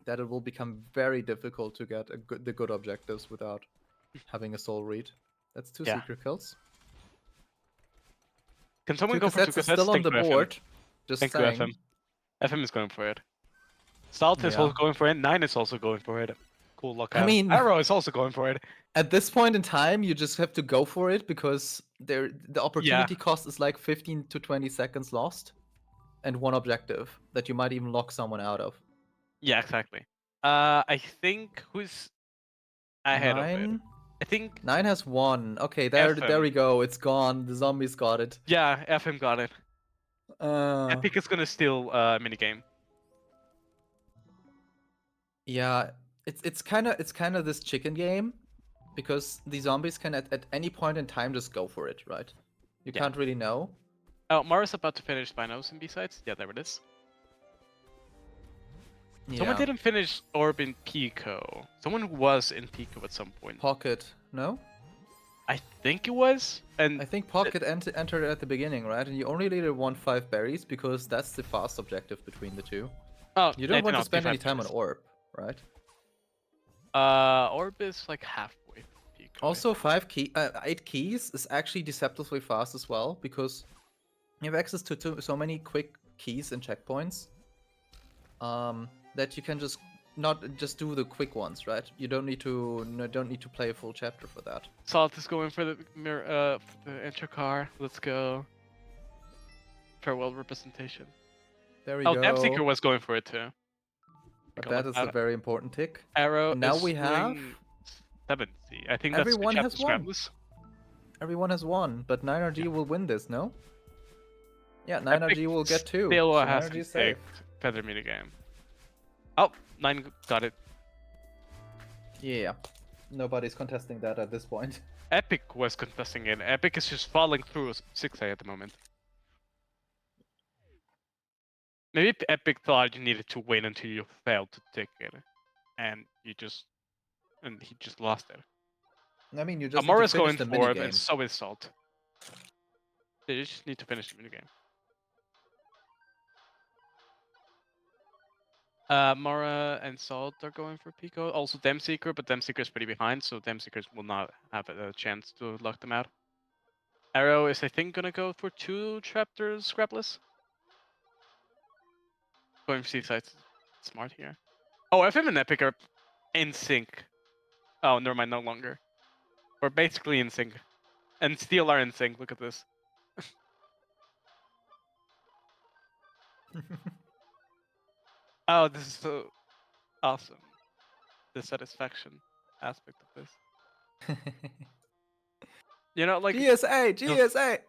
that it will become very difficult to get the good objectives without having a soul read. That's 2 Yeah. secret kills. Can someone 2 go for 2 cassettes is cassettes? still on Thank the you, FM. board. Just Thank you, saying. FM. FM is going for it. Salt is Yeah. also going for it. 9 is also going for it. Cool lockout. I mean, Arrow is also going for it. at this point in time, you just have to go for it, because the opportunity cost is like 15 to 20 seconds lost, and 1 objective that you might even lock someone out of. Yeah, exactly. I think who's ahead of it? 9? I think 9 has 1. Okay, there FM. we go. It's gone. The zombies got it. Yeah, FM got it. Epic is gonna steal minigame. Yeah, it's kind of this chicken game, because the zombies can at any point in time just go for it, right? You Yeah. can't really know. Oh, Mara's about to finish Binos and B-sides. Yeah, there it is. Someone Yeah. didn't finish Orb in Pico. Someone was in Pico at some point. Pocket, no? I think it was. And I think Pocket entered at the beginning, right? And you only needed 1-5 berries, because that's the fast objective between the two. oh, You don't want to no, spend any P5 time on berries. Orb, right? Orb is like halfway through Pico. Also, 8 keys is actually deceptively fast as well, because you have access to so many quick keys and checkpoints, that you can just not just do the quick ones, right? You don't need to play a full chapter for that. Salt is going for the mirror, the enter car. Let's go. Farewell representation. There we Oh, go. Damseeker was going for it too. But that is a very important tick. Arrow. And now is we have doing 70. I think everyone that's has won. Everyone has won, but 9RG will win this, no? Yeah, 9RG will get 2. Still so has 9RG to is safe. take Feather minigame. Oh, 9 got it. Yeah, nobody's contesting that at this point. Epic was contesting it. Epic is just falling through 6A at the moment. Maybe Epic thought you needed to wait until you failed to take it, and he just lost it. I mean, you just Amara's need to going finish the for it, minigame. and so is Salt. You just need to finish the minigame. Mara and Salt are going for Pico. Also Damseeker, but Damseeker is pretty behind, so Damseekers will not have a chance to lock them out. Arrow is, I think, gonna go for 2 chapters scrapless. Going for C-sides. Smart here. Oh, FM and Epic are in sync. Oh, never mind, no longer. We're basically in sync. And Steel are in sync, look at this. Oh, this is so awesome. The satisfaction aspect of this. You know, like GSA! GSA!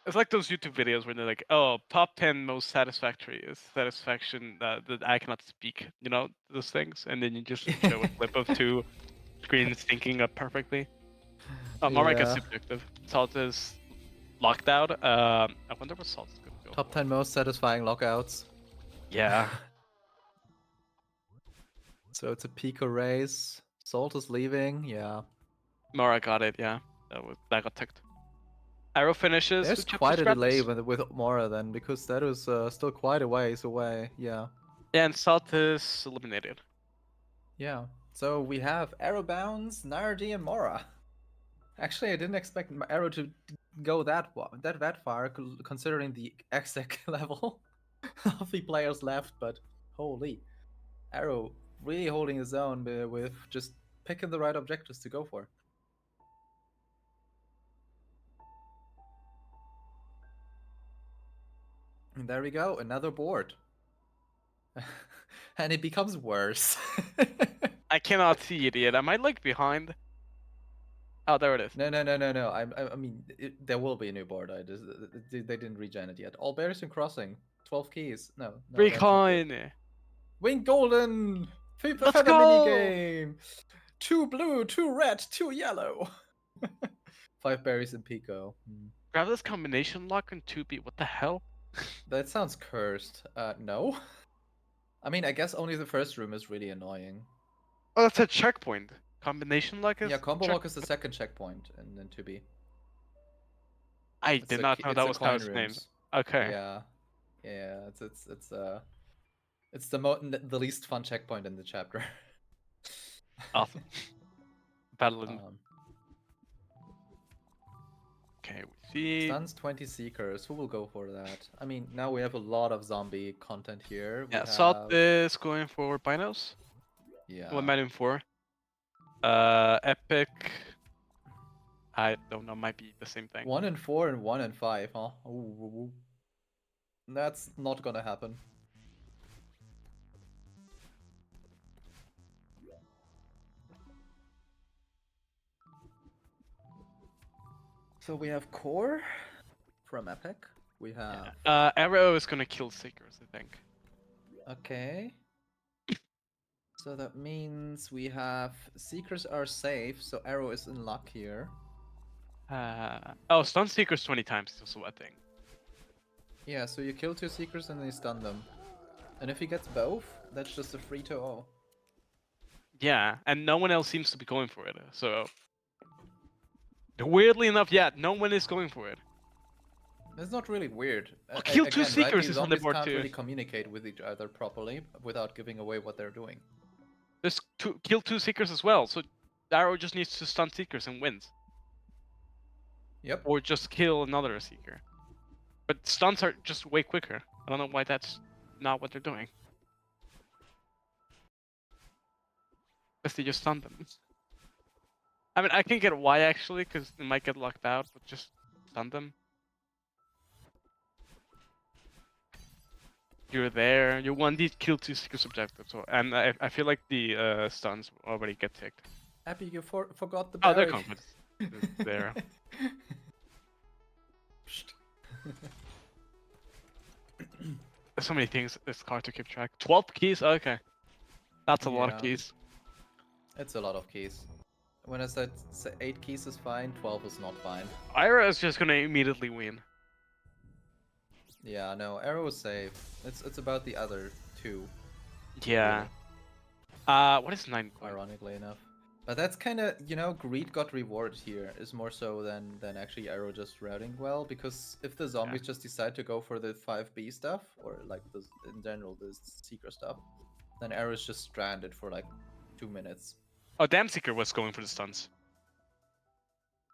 it's like those YouTube videos where they're like, "Oh, top 10 most satisfactory is satisfaction that I cannot speak." You know those things, and then you just show a clip of 2 screens syncing up perfectly. Marek is Yeah. subjective. Salt is locked out. I wonder what Salt is gonna go. Top 10 most satisfying lockouts. Yeah. So it's a Pico race. Salt is leaving, yeah. Mara got it. Yeah, that got ticked. Arrow finishes. There's with quite a chapter delay scrapless. with Mora then, because that is still quite a ways away, yeah. Yeah, and Salt is eliminated. Yeah. So we have Arrow Bounds, Nardi, and Mora. Actually, I didn't expect Arrow to go that far, considering the exec level of the players left, but holy. Arrow really holding his own with just picking the right objectives to go for. And there we go, another board. And it becomes worse. I cannot see it yet. Am I like behind? Oh, there it is. No. I mean, there will be a new board. They didn't regen it yet. All berries and crossing. 12 keys. No. That's not good. Recon. Wing Golden! Feather Let's Feather mini go! game! 2 blue, 2 red, 2 yellow! 5 berries in Pico. Grab this combination lock and 2B. What the hell? That sounds cursed. No. I mean, I guess only the first room is really annoying. Oh, that's a checkpoint. Combination lock is. Yeah, combo lock is the second checkpoint in 2B. I did not know that was how it's named. Okay. Yeah, yeah. It's the least fun checkpoint in the chapter. Awesome. Battling. Um, Okay, we see. Stuns 20 Seekers. Who will go for that? I mean, now we have a lot of zombie content here. We Yeah, have... Salt is going for Binos. Yeah. What Medium 4? Epic. I don't know, might be the same thing. 1 and 4 and 1 and 5, huh? Ooh. That's not gonna happen. So we have Core from Epic. We have... Yeah. Arrow is gonna kill Seekers, I think. Okay. So that means we have Seekers are safe, so Arrow is in luck here. Oh, stun Seekers 20 times is also a thing. Yeah, so you kill 2 Seekers and then you stun them. And if he gets both, that's just a free to all. Yeah, and no one else seems to be going for it. So weirdly enough, yeah, no one is going for it. It's not really weird. Kill 2 Seekers is on the board can't too. really communicate with each other properly without giving away what they're doing. There's kill 2 Seekers as well, so Arrow just needs to stun Seekers and wins. Yep. Or just kill another Seeker. But stuns are just way quicker. I don't know why that's not what they're doing. Because they just stun them. I mean, I can get why actually, because they might get locked out, but just stun them. You're there. You want these kill 2 Seekers objectives, so, and I feel like the stuns already get ticked. Happy you forgot the Oh, berry. they're confident. There. There's so many things, it's hard to keep track. 12 keys? Okay. That's a lot of Yeah. keys. It's a lot of keys. When I said 8 keys is fine, 12 is not fine. Ira is just gonna immediately win. Yeah, no, Arrow is safe. It's about the other 2. Yeah. What is 9 coin? Ironically enough. But that's kind of, you know, greed got rewarded here, is more so than actually Arrow just routing well, because if the zombies just decide to go for the 5B stuff, or like in general the Seeker stuff, then Arrow is just stranded for like 2 minutes. Oh, Damn Seeker was going for the stuns.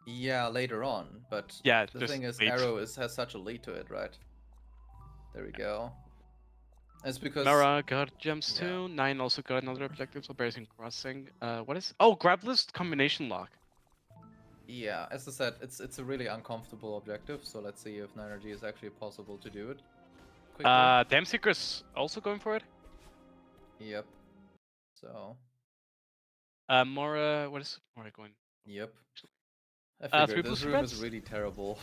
Yeah, later on, but yeah, the thing is, late. Arrow has such a lead to it, right? There we go. It's because... Mara got gems too. 9 also got another objective, so Bears in Crossing. What is... Oh, grab list combination lock. Yeah, as I said, it's a really uncomfortable objective, so let's see if Energy is actually possible to do it quickly. Damn Seeker's also going for it? Yep. So... Mora... What is Mora going? Yep. I figured 3 this room is really terrible.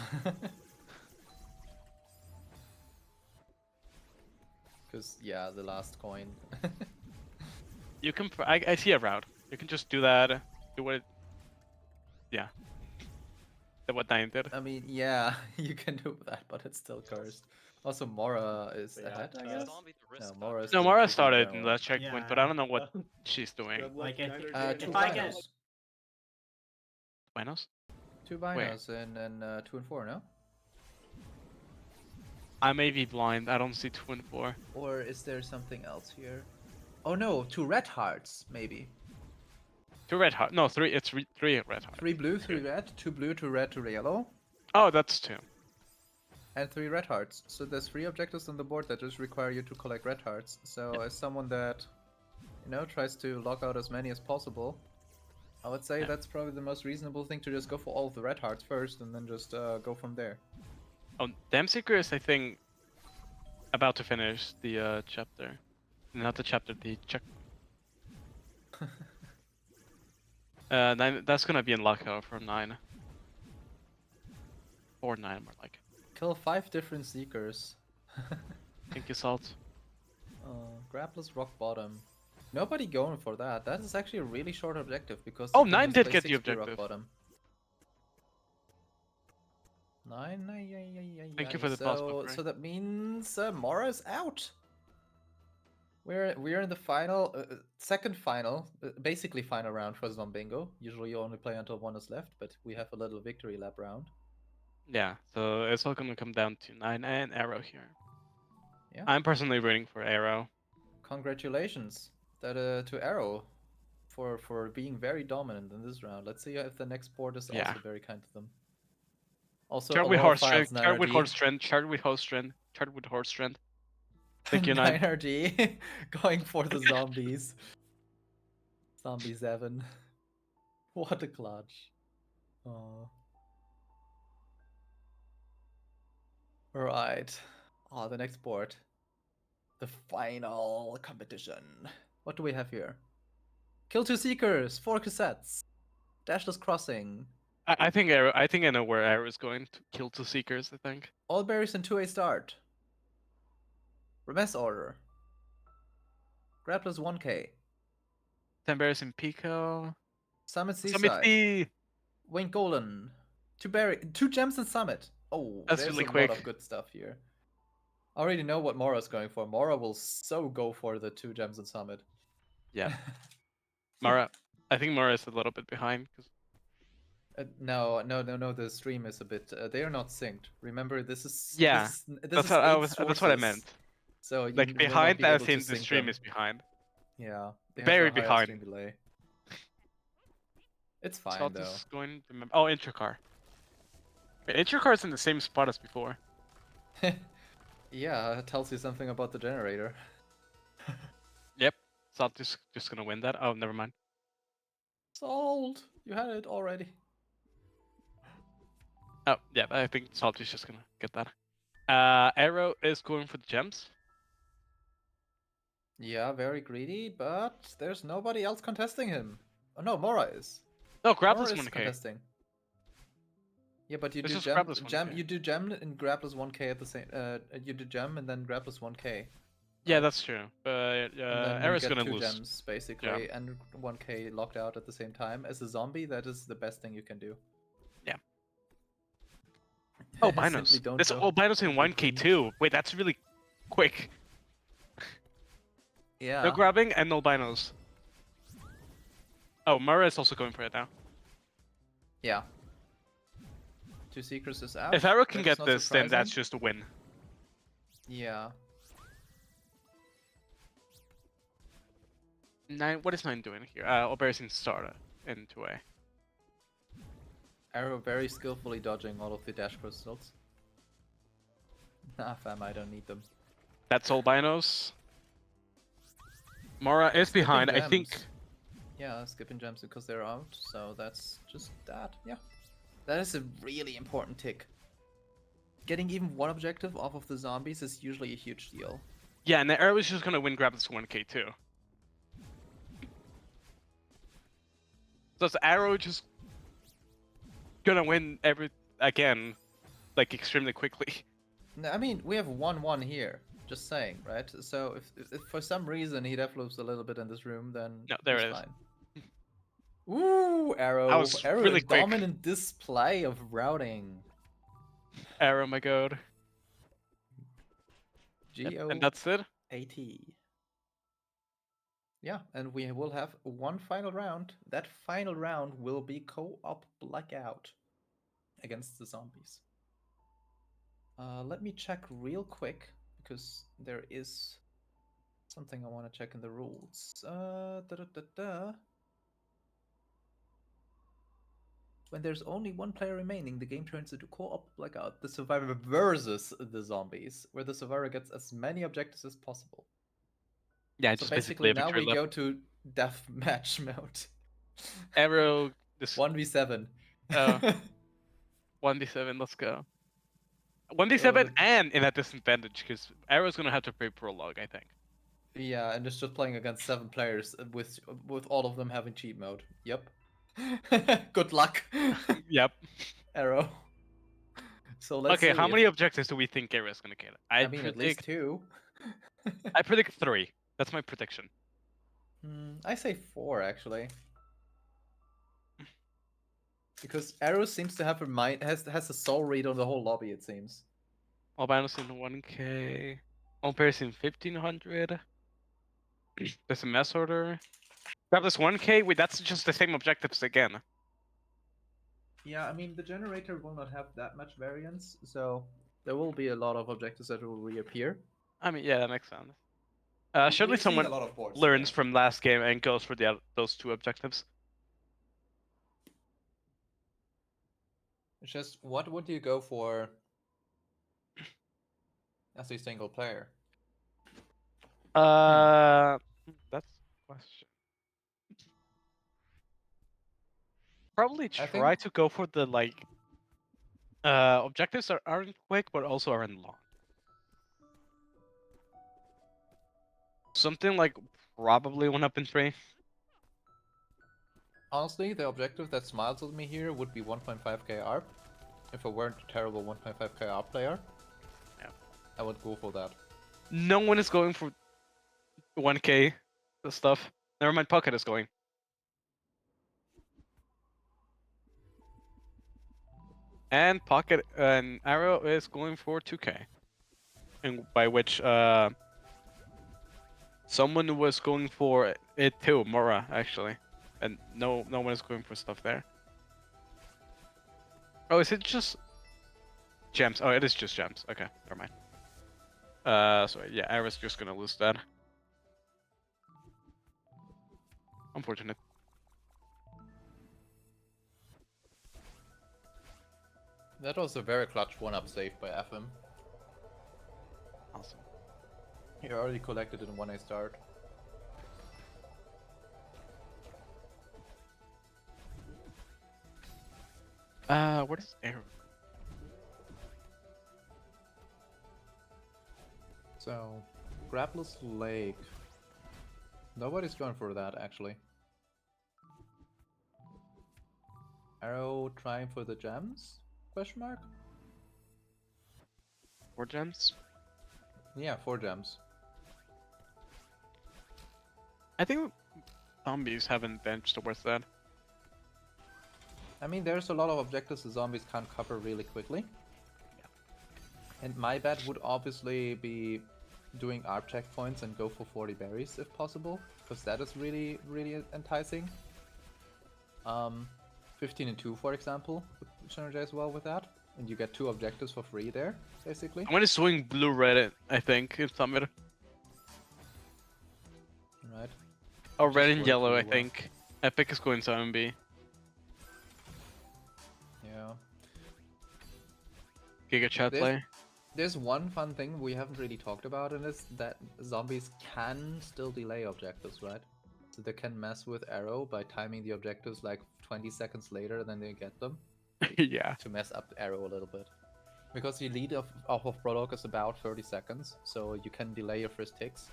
Because, yeah, the last coin. You can... I see a route. You can just do that. Do what it... Yeah. What 9 did. I mean, yeah, you can do that, but it's still cursed. Also, Mora is ahead, I guess? No, Mora is No, still Mara kicking started in around. the checkpoint, but I don't know what she's doing. Like, 2 if I get... binos. Binos? 2 binos in 2 and 4, no? I may be blind. I don't see 2 and 4. Or is there something else here? Oh no, 2 red hearts, maybe. 2 red heart. No, 3. It's 3 red heart. 3 blue, 3 red, 2 blue, 2 red, 2 yellow. Oh, that's 2. And 3 red hearts. So there's 3 objectives on the board that just require you to collect red hearts. So as someone that, you know, tries to lock out as many as possible, I would say that's probably the most reasonable thing, to just go for all of the red hearts first and then just go from there. Oh, Damn Seeker is, I think, about to finish the chapter. Not the chapter, the check. 9, that's gonna be in lockout for 9. Or 9, more like. Kill 5 different Seekers. Thank you, Salt. Grappler's rock bottom. Nobody going for that. That is actually a really short objective because Oh, you can 9 just did play get the 6 rock objective. bottom. 9, Thank you for the plasma so break. so that means Mora is out. We're in the final, second final, basically final round for Zombingo. Usually you only play until one is left, but we have a little victory lap round. Yeah, so it's all gonna come down to 9 and Arrow here. Yeah. I'm personally rooting for Arrow. Congratulations to Arrow for being very dominant in this round. Let's see if the next board is Yeah. also very kind to them. Also, Chart a with lot of horse files, strength, chart with 9RG. horse strength, chart with horse strength, chart with horse strength. Thank you, 9. 9RG going for the zombies. Zombie 7. What a clutch. Oh. Alright. Oh, the next board. The final competition. What do we have here? Kill 2 Seekers, 4 cassettes. Dashless Crossing. I think Arrow. I think I know where Arrow is going to kill 2 Seekers. I think. All berries and 2A start. Remes order. Grapplers 1K. 10 Bears in Pico. Summit Summit Seaside. C. Wayne Golan. 2 gems and Summit. Oh, That's there's really a lot of quick. good stuff here. I already know what Mora's going for. Mora will so go for the 2 gems and Summit. Yeah. Mara. I think Mara is a little bit behind. No. The stream is a bit. They are not synced. Remember, this is Yeah, this is what I 8 was. sources. That's what I meant. So you Like will not behind, be I able to think the sync stream them. is behind. Yeah, they have Very a higher behind. stream delay. It's So fine though. going. Oh, Intracar. Intracar is in the same spot as before. Yeah, it tells you something about the generator. Yep. Salt just gonna win that. Oh, never mind. Sold. You had it already. Oh, yeah. I think Salt is just gonna get that. Arrow is going for the gems. Yeah, very greedy, but there's nobody else contesting him. Oh no, Mora is. No, grab Mora this is 1K. contesting. Yeah, but you Let's do just grab gem, this gem. 1K. You do gem and grab plus 1K at the same. You do gem and then grab plus 1K. Yeah, right? that's true. But And then you Arrow's get gonna 2 lose. gems basically, and 1K locked out at the same time. As a zombie, that is the best thing you can do. Yeah. Oh, Simply binos. don't This go binos in 1K between. too. Wait, that's really quick. Yeah. No grabbing and no binos. Oh, Mara is also going for it now. Yeah. 2 Seekers is out. If Arrow can That's get not this, then that's surprising. just a win. Yeah. 9. What is 9 doing here? Obersing starter into a. Arrow very skillfully dodging all of the dash crystals. Nah, fam, I don't need them. That's all binos. Mara is Skipping behind. I gems. think. Yeah, skipping gems because they're out, so that's just that. Yeah. That is a really important tick. Getting even one objective off of the zombies is usually a huge deal. Yeah, and the Arrow is just gonna win grab this 1K too. So is Arrow just gonna win again, like extremely quickly? No, I mean, we have 1-1 here. Just saying, right? So if for some reason he develops a little bit in this room, then No, there it's it is. fine. Ooh, Arrow. That was Arrow really is quick. dominant display of routing. Arrow, my god. Yep, Geo and that's it. AT. Yeah, and we will have one final round. That final round will be co-op blackout against the zombies. Let me check real quick because there is something I want to check in the rules. When there's only one player remaining, the game turns into co-op blackout. The survivor versus the zombies, where the survivor gets as many objectives as possible. Yeah, So just basically a now victory we lap. go to deathmatch mode. Arrow. This 1v7. 1d7. Let's go. 1d7 and in a disadvantage because Arrow's gonna have to play prologue, I think. Yeah, and it's just playing against 7 players with all of them having cheat mode. Yep. Good luck. Yep. Arrow. So let's Okay, see how many objectives do we think Arrow's gonna get? I mean, at least 2. I predict 3. That's my prediction. I say 4 actually. Because Arrow seems to have a mind has a soul read on the whole lobby, it seems. Albinos in 1k. All pairs in 1500. There's a mess order. Grab this 1k. Wait, that's just the same objectives again. Yeah, I mean the generator will not have that much variance, so there will be a lot of objectives that will reappear. I mean, yeah, that makes sense. Surely We're seeing someone a lot of boards learns today. from last game and goes for those 2 objectives. It's just what would you go for as a single player? That's a question. Probably I think try to go for the objectives that aren't quick but also aren't long. Something like probably 1 up in 3. honestly the objective that smiles at me here would be 1.5k ARP. If I weren't a terrible 1.5k ARP player, Yeah. I would go for that. No one is going for 1k stuff. Never mind, Pocket is going. And Pocket and Arrow is going for 2k. And by which someone was going for it too, Mora actually. And no one is going for stuff there. Oh, is it just gems? Oh, it is just gems. Okay, never mind. So yeah, Arrow's just gonna lose that. Unfortunate. That was a very clutch 1-up save by FM. Awesome. He already collected it in 1A start. What is Arrow? So, Grapless Lake. Nobody's going for that, actually. Arrow trying for the gems? Question mark? 4 gems? Yeah, 4 gems. I think zombies haven't benched towards that. I mean, there's a lot of objectives the zombies can't cover really quickly. Yeah. And my bet would obviously be doing ARP checkpoints and go for 40 berries if possible, because that is really, really enticing. 15 and 2, for example, would synergize well with that. And you get 2 objectives for free there, basically. Someone is doing blue-red, I think, in Summit. Right. Oh, Just red and works yellow, really I well. think. Epic is going to MB. Yeah. Giga chat play. There's one fun thing we haven't really talked about in this, that zombies can still delay objectives, right? So they can mess with Arrow by timing the objectives like 20 seconds later than they get them. Yeah. To mess up Arrow a little bit. Because the lead off of Prologue is about 30 seconds, so you can delay your first ticks.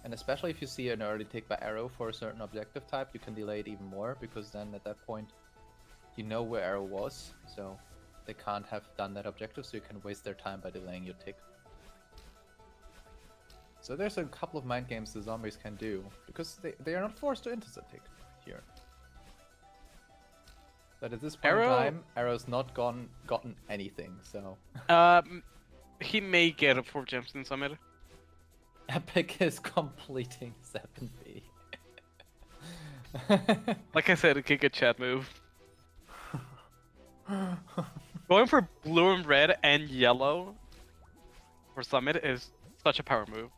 And especially if you see an early tick by Arrow for a certain objective type, you can delay it even more, because then at that point you know where Arrow was, so they can't have done that objective, so you can waste their time by delaying your tick. So there's a couple of mind games the zombies can do, because they are not forced to intercept tick here. But at this point in time, Arrow's not gotten anything, so... He may get 4 gems in Summit. Epic is completing 7B. Like I said, a Giga chat move. Going for blue and red and yellow for Summit is such a power move.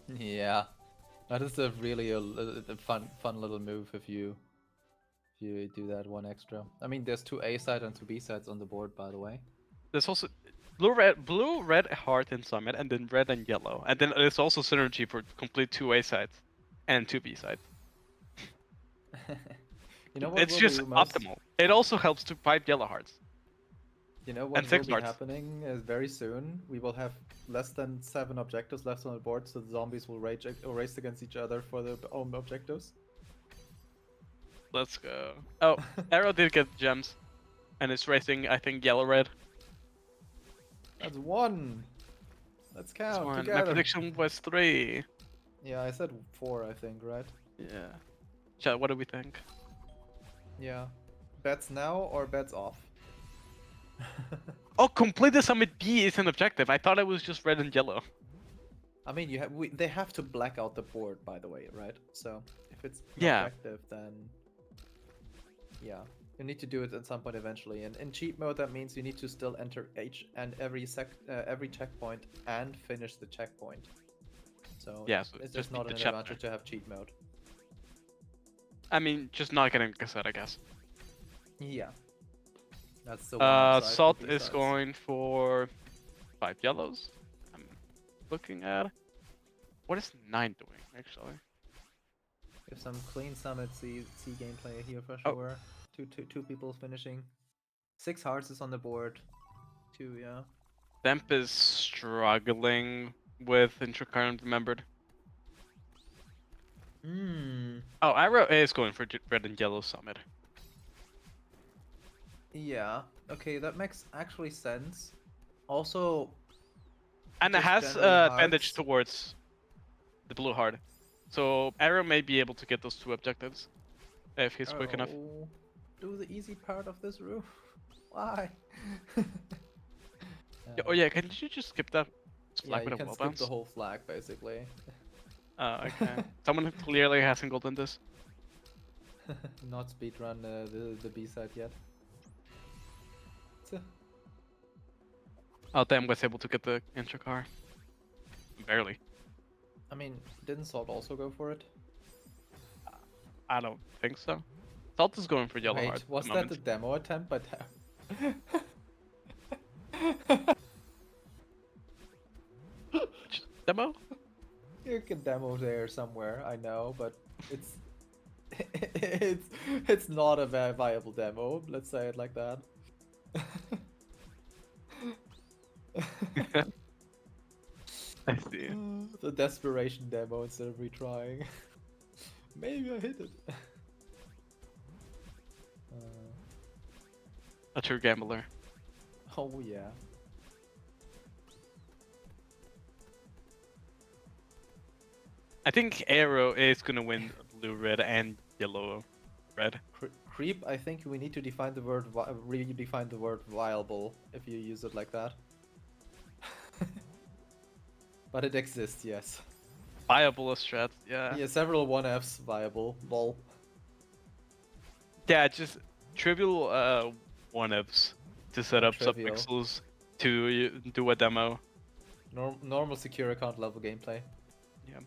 Yeah, that is a really a fun little move if you do that 1 extra. I mean, there's 2 A sides and 2 B sides on the board, by the way. There's also blue, red, heart in Summit, and then red and yellow. And then there's also synergy for complete 2 A sides and 2 B sides. You know what It's will just be most... optimal. It also helps to fight yellow hearts. You know what And will 6 be hearts. happening is very soon. We will have less than 7 objectives left on the board, so the zombies will race against each other for their own objectives. Let's go. Oh, Arrow did get gems. And it's racing, I think, yellow-red. That's 1! Let's This count one. My together. prediction was 3. Yeah, I said 4, I think, right? Yeah. Chat, what do we think? Yeah. Bets now or bets off? Oh, complete the summit B is an objective. I thought it was just red and yellow. I mean, they have to black out the board, by the way, right? So if it's an Yeah. objective, then yeah, you need to do it at some point eventually. And in cheat mode, that means you need to still enter every checkpoint and finish the checkpoint. So Yeah, so it's just just beat not the an chapter. advantage to have cheat mode. I mean, just not getting cassette, I guess. Yeah, that's the one upside. Salt is going for 5 yellows. I'm looking at. What is 9 doing, actually? If some clean summit C gameplay here for Oh. sure. Two people finishing. 6 hearts is on the board. 2, yeah. Demp is struggling with Intracurrent remembered. Hmm. Oh, Arrow is going for red and yellow summit. Yeah. Okay, that makes actually sense. Also, And it just has generally advantage hearts. towards the blue heart. So Arrow may be able to get those 2 objectives if he's quick enough. Oh, do the easy part of this roof. Why? Oh yeah, can you just skip that flag Yeah, with you a can wall skip bounce? the whole flag basically. Oh, okay. Someone clearly has gold in this. Not speedrun the B side yet. Oh, damn, was able to get the intro car. Barely. I mean, didn't Salt also go for it? I don't think so. Salt is going for yellow Wait, heart. was that the demo attempt by Demo? You can demo there somewhere, I know, but it's it's not a very viable demo. Let's say it like that. I see. The desperation demo instead of retrying. Maybe I hit it. A true gambler. Oh yeah. I think Arrow is gonna win blue, red, and yellow, red. Creep. I think we need to define the word redefine the word viable if you use it like that. But it exists, yes. Viable strat, yeah. Yeah, several 1Fs viable. Lol. Yeah, just trivial 1Fs to set up trivial. subpixels to do a demo. Normal secure account level gameplay. Yeah.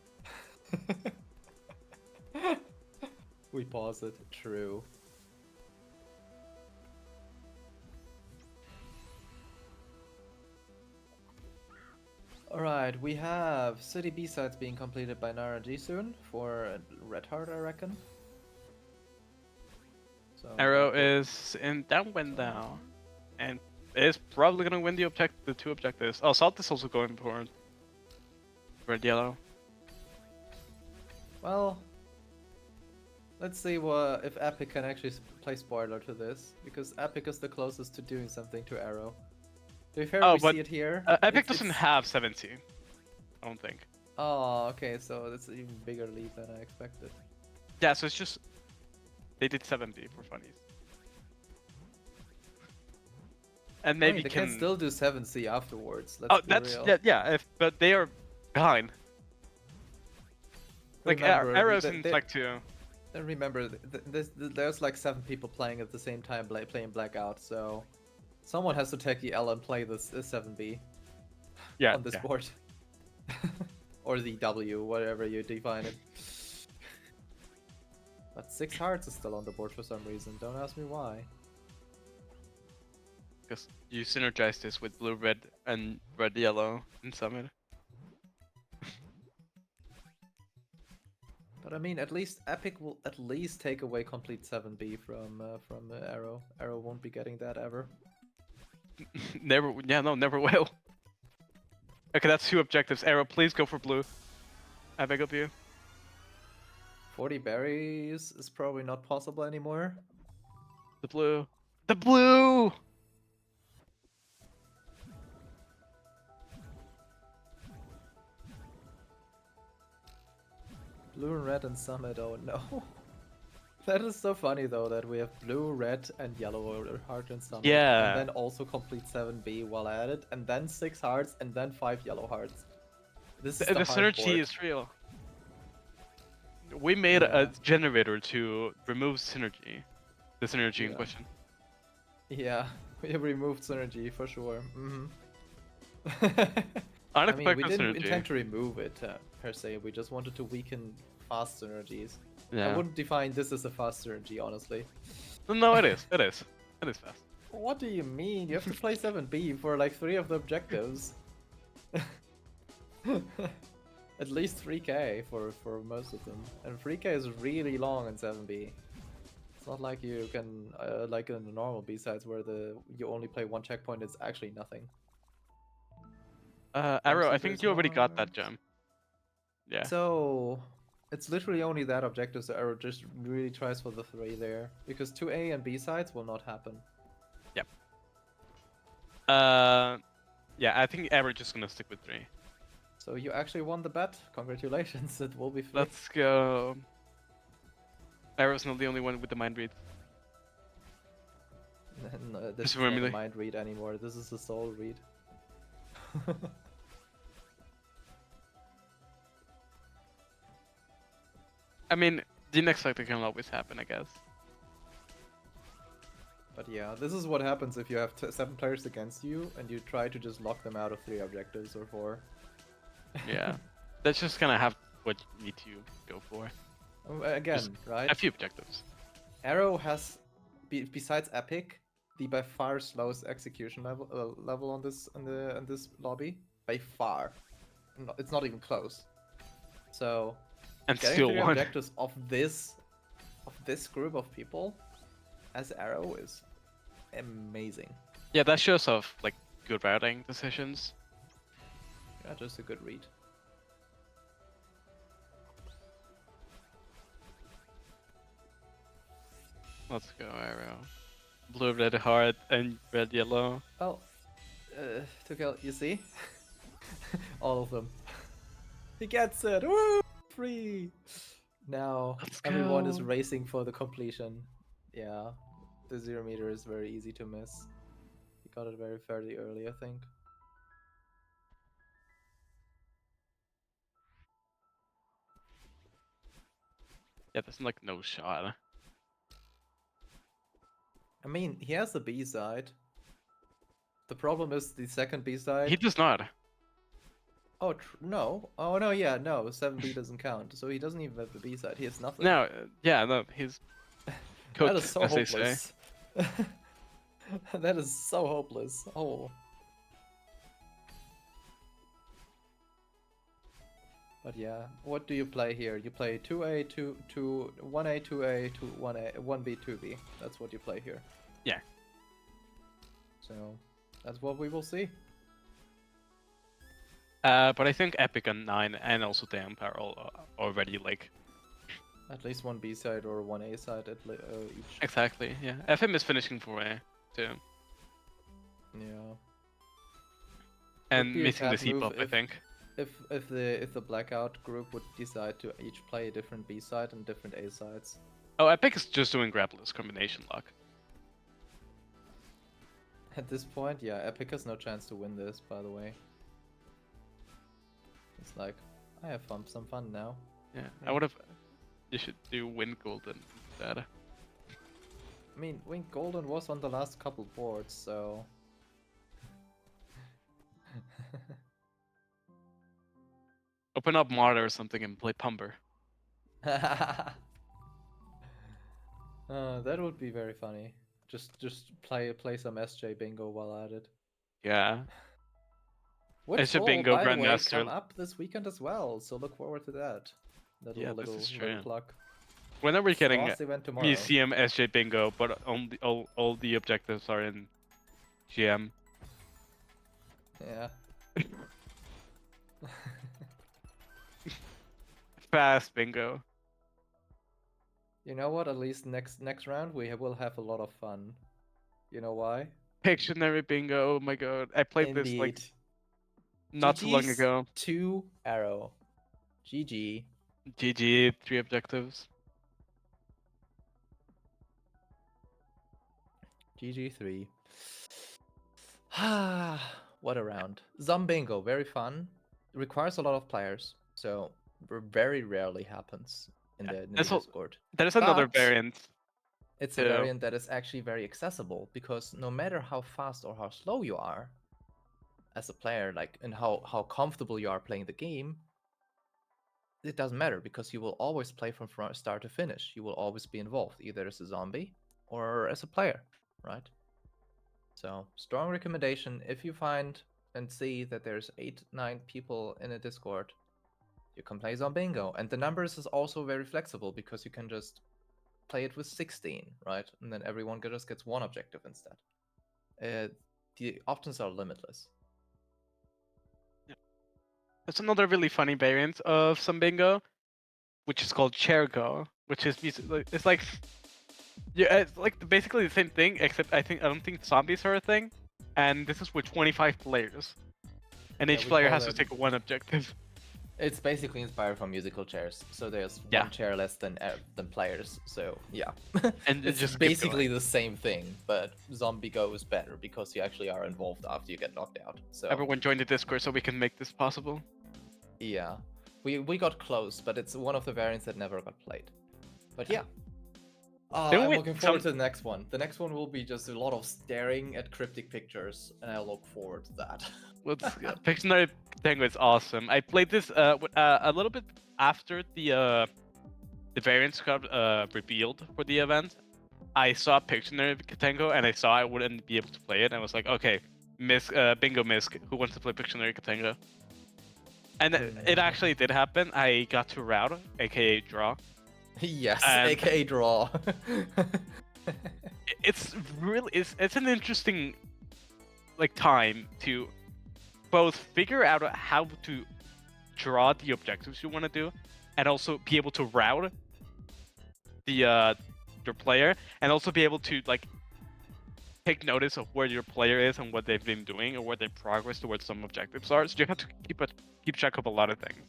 We pause it. True. Alright, we have City B-sides being completed by Nara G soon for Red Heart, I reckon. So Arrow is in downwind now, and is probably gonna win the 2 objectives. Oh, Salt is also going for red yellow. Well, let's see if Epic can actually play spoiler to this, because Epic is the closest to doing something to Arrow. To be fair, we see it here. Epic doesn't have 70, I don't think. Oh, okay, so that's an even bigger lead than I expected. Yeah, so it's just they did 70 for funnies. And maybe I mean, they can still do 7C afterwards. Let's be real. but they are behind. Like Remember, Arrow's in like 2. And remember, there's like 7 people playing at the same time, playing Blackout, so someone has to take the L and play this 7B. Yeah. On this board. Or the W, whatever you define it. But 6 hearts is still on the board for some reason. Don't ask me why. Because you synergize this with blue, red, and red, yellow in Summit. But I mean, at least Epic will at least take away complete 7B from Arrow. Arrow won't be getting that ever. Never will. Okay, that's 2 objectives. Arrow, please go for blue. I beg of you. 40 berries is probably not possible anymore. The blue. The blue! Blue and red and summit. Oh no. That is so funny though that we have blue, red, and yellow heart and summit, Yeah. and then also complete 7B while at it, and then 6 hearts, and then 5 yellow hearts. This is The the hard synergy board. is real. We made Yeah. a generator to remove synergy. The synergy in Yeah. question. Yeah, we removed synergy for sure. Mm-hmm. I mean, Unexpected we didn't synergy. intend to remove it per se. We just wanted to weaken fast synergies. Yeah. I wouldn't define this as a fast synergy, honestly. No, it is. It is. It is fast. What do you mean? You have to play 7B for like 3 of the objectives. At least 3k for most of them. And 3k is really long in 7B. It's not like you can, like in the normal B-sides where you only play 1 checkpoint, it's actually nothing. Arrow, I think you already got that gem. Yeah. So, it's literally only that objective, so Arrow just really tries for the 3 there. Because 2A and B-sides will not happen. Yep. Yeah, I think Arrow just gonna stick with 3. So you actually won the bet. Congratulations, it will be 3. Let's go. Arrow's not the only one with the mind read. No, this is not a mind read anymore, this is a soul read. I mean, the unexpected can always happen, I guess. But yeah, this is what happens if you have 7 players against you and you try to just lock them out of 3 objectives or 4. Yeah. That's just gonna have what you need to go for. Again, Just right? a few objectives. Arrow has, besides Epic, the by far slowest execution level on this lobby. By far. No, it's not even close. So, And getting still 3 won. objectives of this group of people as Arrow is amazing. Yeah, that shows off like good routing decisions. Yeah, just a good read. Let's go, Arrow. Blue, red, heart, and red, yellow. Well, you see? All of them. He gets it! Woo! Free! Now, everyone is racing for the completion. Yeah, the 0 meter is very easy to miss. He got it fairly early, I think. Yeah, there's like no shot. I mean, he has the B side. The problem is the second B side. He does not. Oh, no. Oh, no, yeah, no. 7B doesn't count. So he doesn't even have the B side. He has nothing. No, yeah, no, he's cooked, that is so as they say. hopeless. That is so hopeless. Oh. But yeah, what do you play here? You play 2A, 1A, 2A, 1A, 1B, 2B. That's what you play here. Yeah. So, that's what we will see. But I think Epic and 9 and also Damp are all already like... At least one B side or one A side at each. Exactly, yeah. FM is finishing 4A too. Yeah. And missing the C-pop, I think. If the blackout group would decide to each play a different B side and different A sides. Oh, Epic is just doing grappler's combination lock. At this point, yeah, Epic has no chance to win this, by the way. It's like, I have some fun now. Yeah, I would have... You should do Win Golden instead. I mean, Wing Golden was on the last couple boards, so... Open up Martyr or something and play Pumper. That would be very funny. Just play some SJ Bingo while at it. Yeah. Which SJ will, Bingo by the way, Grandmaster. come up this weekend as well, so look forward to that. Yeah, Little plug. When are we getting event tomorrow. Museum SJ Bingo, but all the objectives are in GM? Yeah. Fast Bingo. You know what? At least next round we will have a lot of fun. You know why? Pictionary Bingo. Oh my god, I played this like not too long ago. 2 Arrow. GG. GG, 3 objectives. GG3. What a round. Zombingo, very fun. Requires a lot of players, so very rarely happens in Yeah. the Discord. There's another But variant it's a too. variant that is actually very accessible because no matter how fast or how slow you are as a player, like and how comfortable you are playing the game, it doesn't matter because you will always play from start to finish. You will always be involved, either as a zombie or as a player, right? So strong recommendation if you find and see that there's 8-9 people in a Discord, you can play Zombingo. And the numbers is also very flexible because you can just play it with 16, right? And then everyone just gets one objective instead. The options are limitless. Yeah. There's another really funny variant of Zombingo, which is called Chairgo, which is it's like yeah, it's like basically the same thing, except I don't think zombies are a thing, and this is with 25 players, and Yeah, each we player call has to them. take one objective. It's basically inspired from musical chairs, so there's Yeah, one chair less than players. So yeah, and you it's just keep basically going. the same thing, but Zombie Go is better because you actually are involved after you get knocked out. So Everyone join the Discord so we can make this possible. yeah, we got close, but it's one of the variants that never got played. But yeah, Then I'm we looking forward to the next one. The next one will be just a lot of staring at cryptic pictures, and I look forward to that. Pictionary Ktango is awesome. I played this a little bit after the variants got revealed for the event. I saw Pictionary Ktango and I saw I wouldn't be able to play it. And I was like, okay, Bingo Misk, who wants to play Pictionary Ktango? And it actually did happen. I got to route, aka draw. Yes, And aka draw. it's really it's an interesting like time to both figure out how to draw the objectives you want to do, and also be able to route the your player, and also be able to like take notice of where your player is and what they've been doing or what their progress towards some objectives are. So you have to keep track of a lot of things,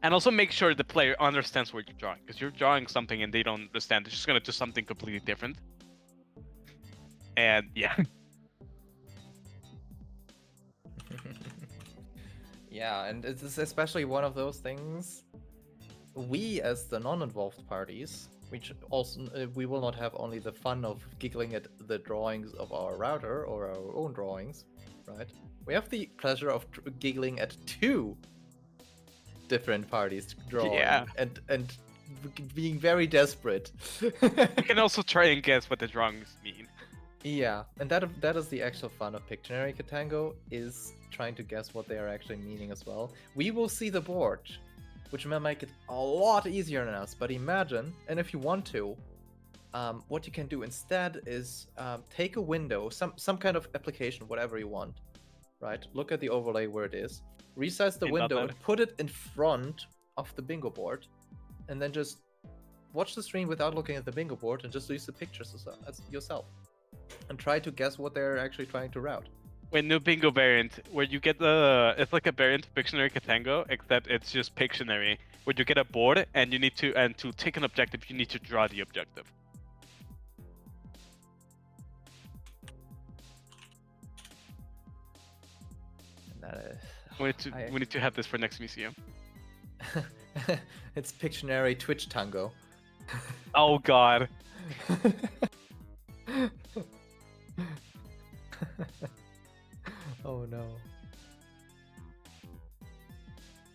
and also make sure the player understands what you're drawing, because you're drawing something and they don't understand. They're just gonna do something completely different. And yeah. Yeah, and it's especially one of those things. We, as the non-involved parties, which also we will not have only the fun of giggling at the drawings of our router or our own drawings, right? We have the pleasure of giggling at two different parties drawing Yeah. and being very desperate. You can also try and guess what the drawings mean. Yeah, and that is the actual fun of Pictionary Ktango, is trying to guess what they are actually meaning as well. We will see the board, which may make it a lot easier than us. But imagine, and if you want to, what you can do instead is take a window, some kind of application, whatever you want, right? Look at the overlay where it is, resize the In window, .NET. and put it in front of the bingo board, and then just watch the stream without looking at the bingo board and just use the pictures as yourself and try to guess what they're actually trying to route. Wait, new bingo variant where you get the it's like a variant of Pictionary Ktango, except it's just Pictionary, where you get a board and you need to take an objective, you need to draw the objective. We need to have this for next museum. It's Pictionary Twitch Tango. Oh god. Oh no.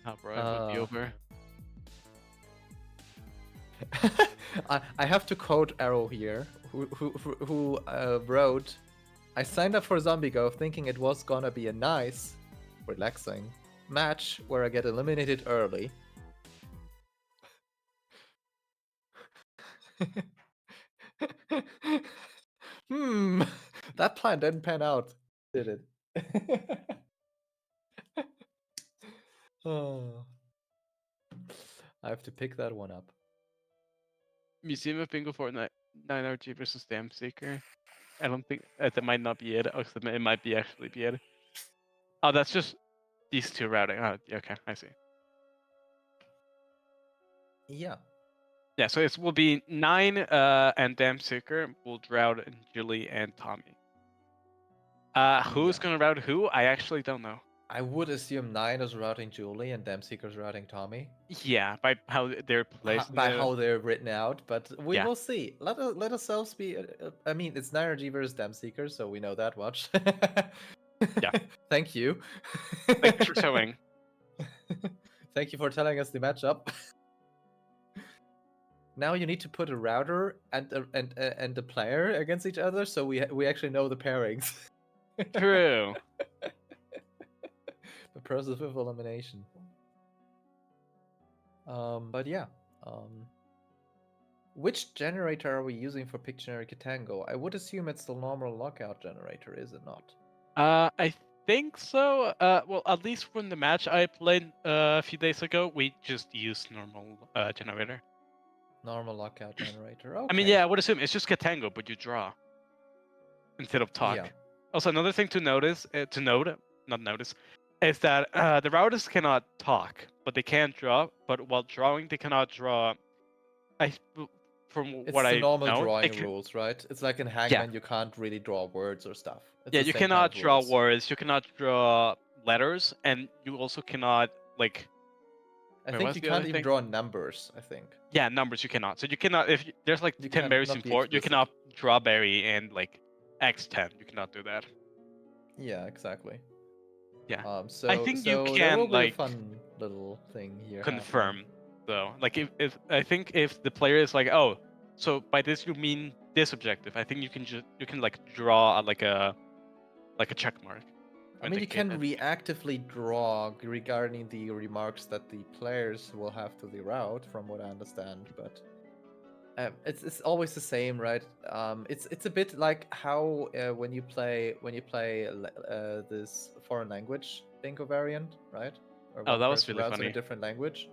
Oh bro, it would be over. I have to quote Arrow here, who wrote, "I signed up for Zombingo thinking it was gonna be a nice, relaxing match where I get eliminated early." That plan didn't pan out, did it? Oh. I have to pick that one up. Museum of Bingo Fortnite 9RG versus Damn Seeker. I don't think that might not be it. It might be actually be it. Oh, that's just these two routing. Oh, okay, I see. Yeah. Yeah, so it will be 9 and Damseeker will drought Julie and Tommy. Who's Yeah. gonna route who? I actually don't know. I would assume 9 is routing Julie and Damseeker's routing Tommy. Yeah, by how they're placed in By the. how they're written out, but we Yeah. will see. Let ourselves be. I mean, it's Nairg versus Damseeker, so we know that much. Yeah. Thank you. Thanks for showing. Thank you for telling us the matchup. Now you need to put a router and the player against each other, so we actually know the pairings. True. The process of elimination. But yeah. Which generator are we using for Pictionary Ktango? I would assume it's the normal lockout generator, is it not? I think so. Well, at least from the match I played a few days ago, we just used normal generator. Normal lockout generator. I mean, Okay. yeah, I would assume it's just Ktango, but you draw instead of Yeah. talk. Also, another thing to notice, not notice, is that the routers cannot talk, but they can draw. But while drawing, they cannot draw. I, from It's what the I normal know, drawing rules, right? It's like in yeah, Hangman, you can't really draw words or stuff. It's yeah, the you same kind cannot of draw rules. words, you cannot draw letters, and you also cannot like. I Wait, think what's you the other can't even thing? draw numbers, I think. Yeah, numbers you cannot. So you cannot if there's like You 10 berries in cannot be floor, you explicit. cannot draw berry and like X10. You cannot do that. Yeah, exactly. Yeah. I So think you there will can be a like fun little thing here happening. confirm though. Like if I think if the player is like, oh, so by this you mean this objective, I think you can like draw like a check mark to I mean, you indicate can that. reactively draw regarding the remarks that the players will have to the route, from what I understand, but it's always the same, right? It's a bit like how when you play this foreign language bingo variant, right? Where Oh, one that was person really routes in a funny. different language.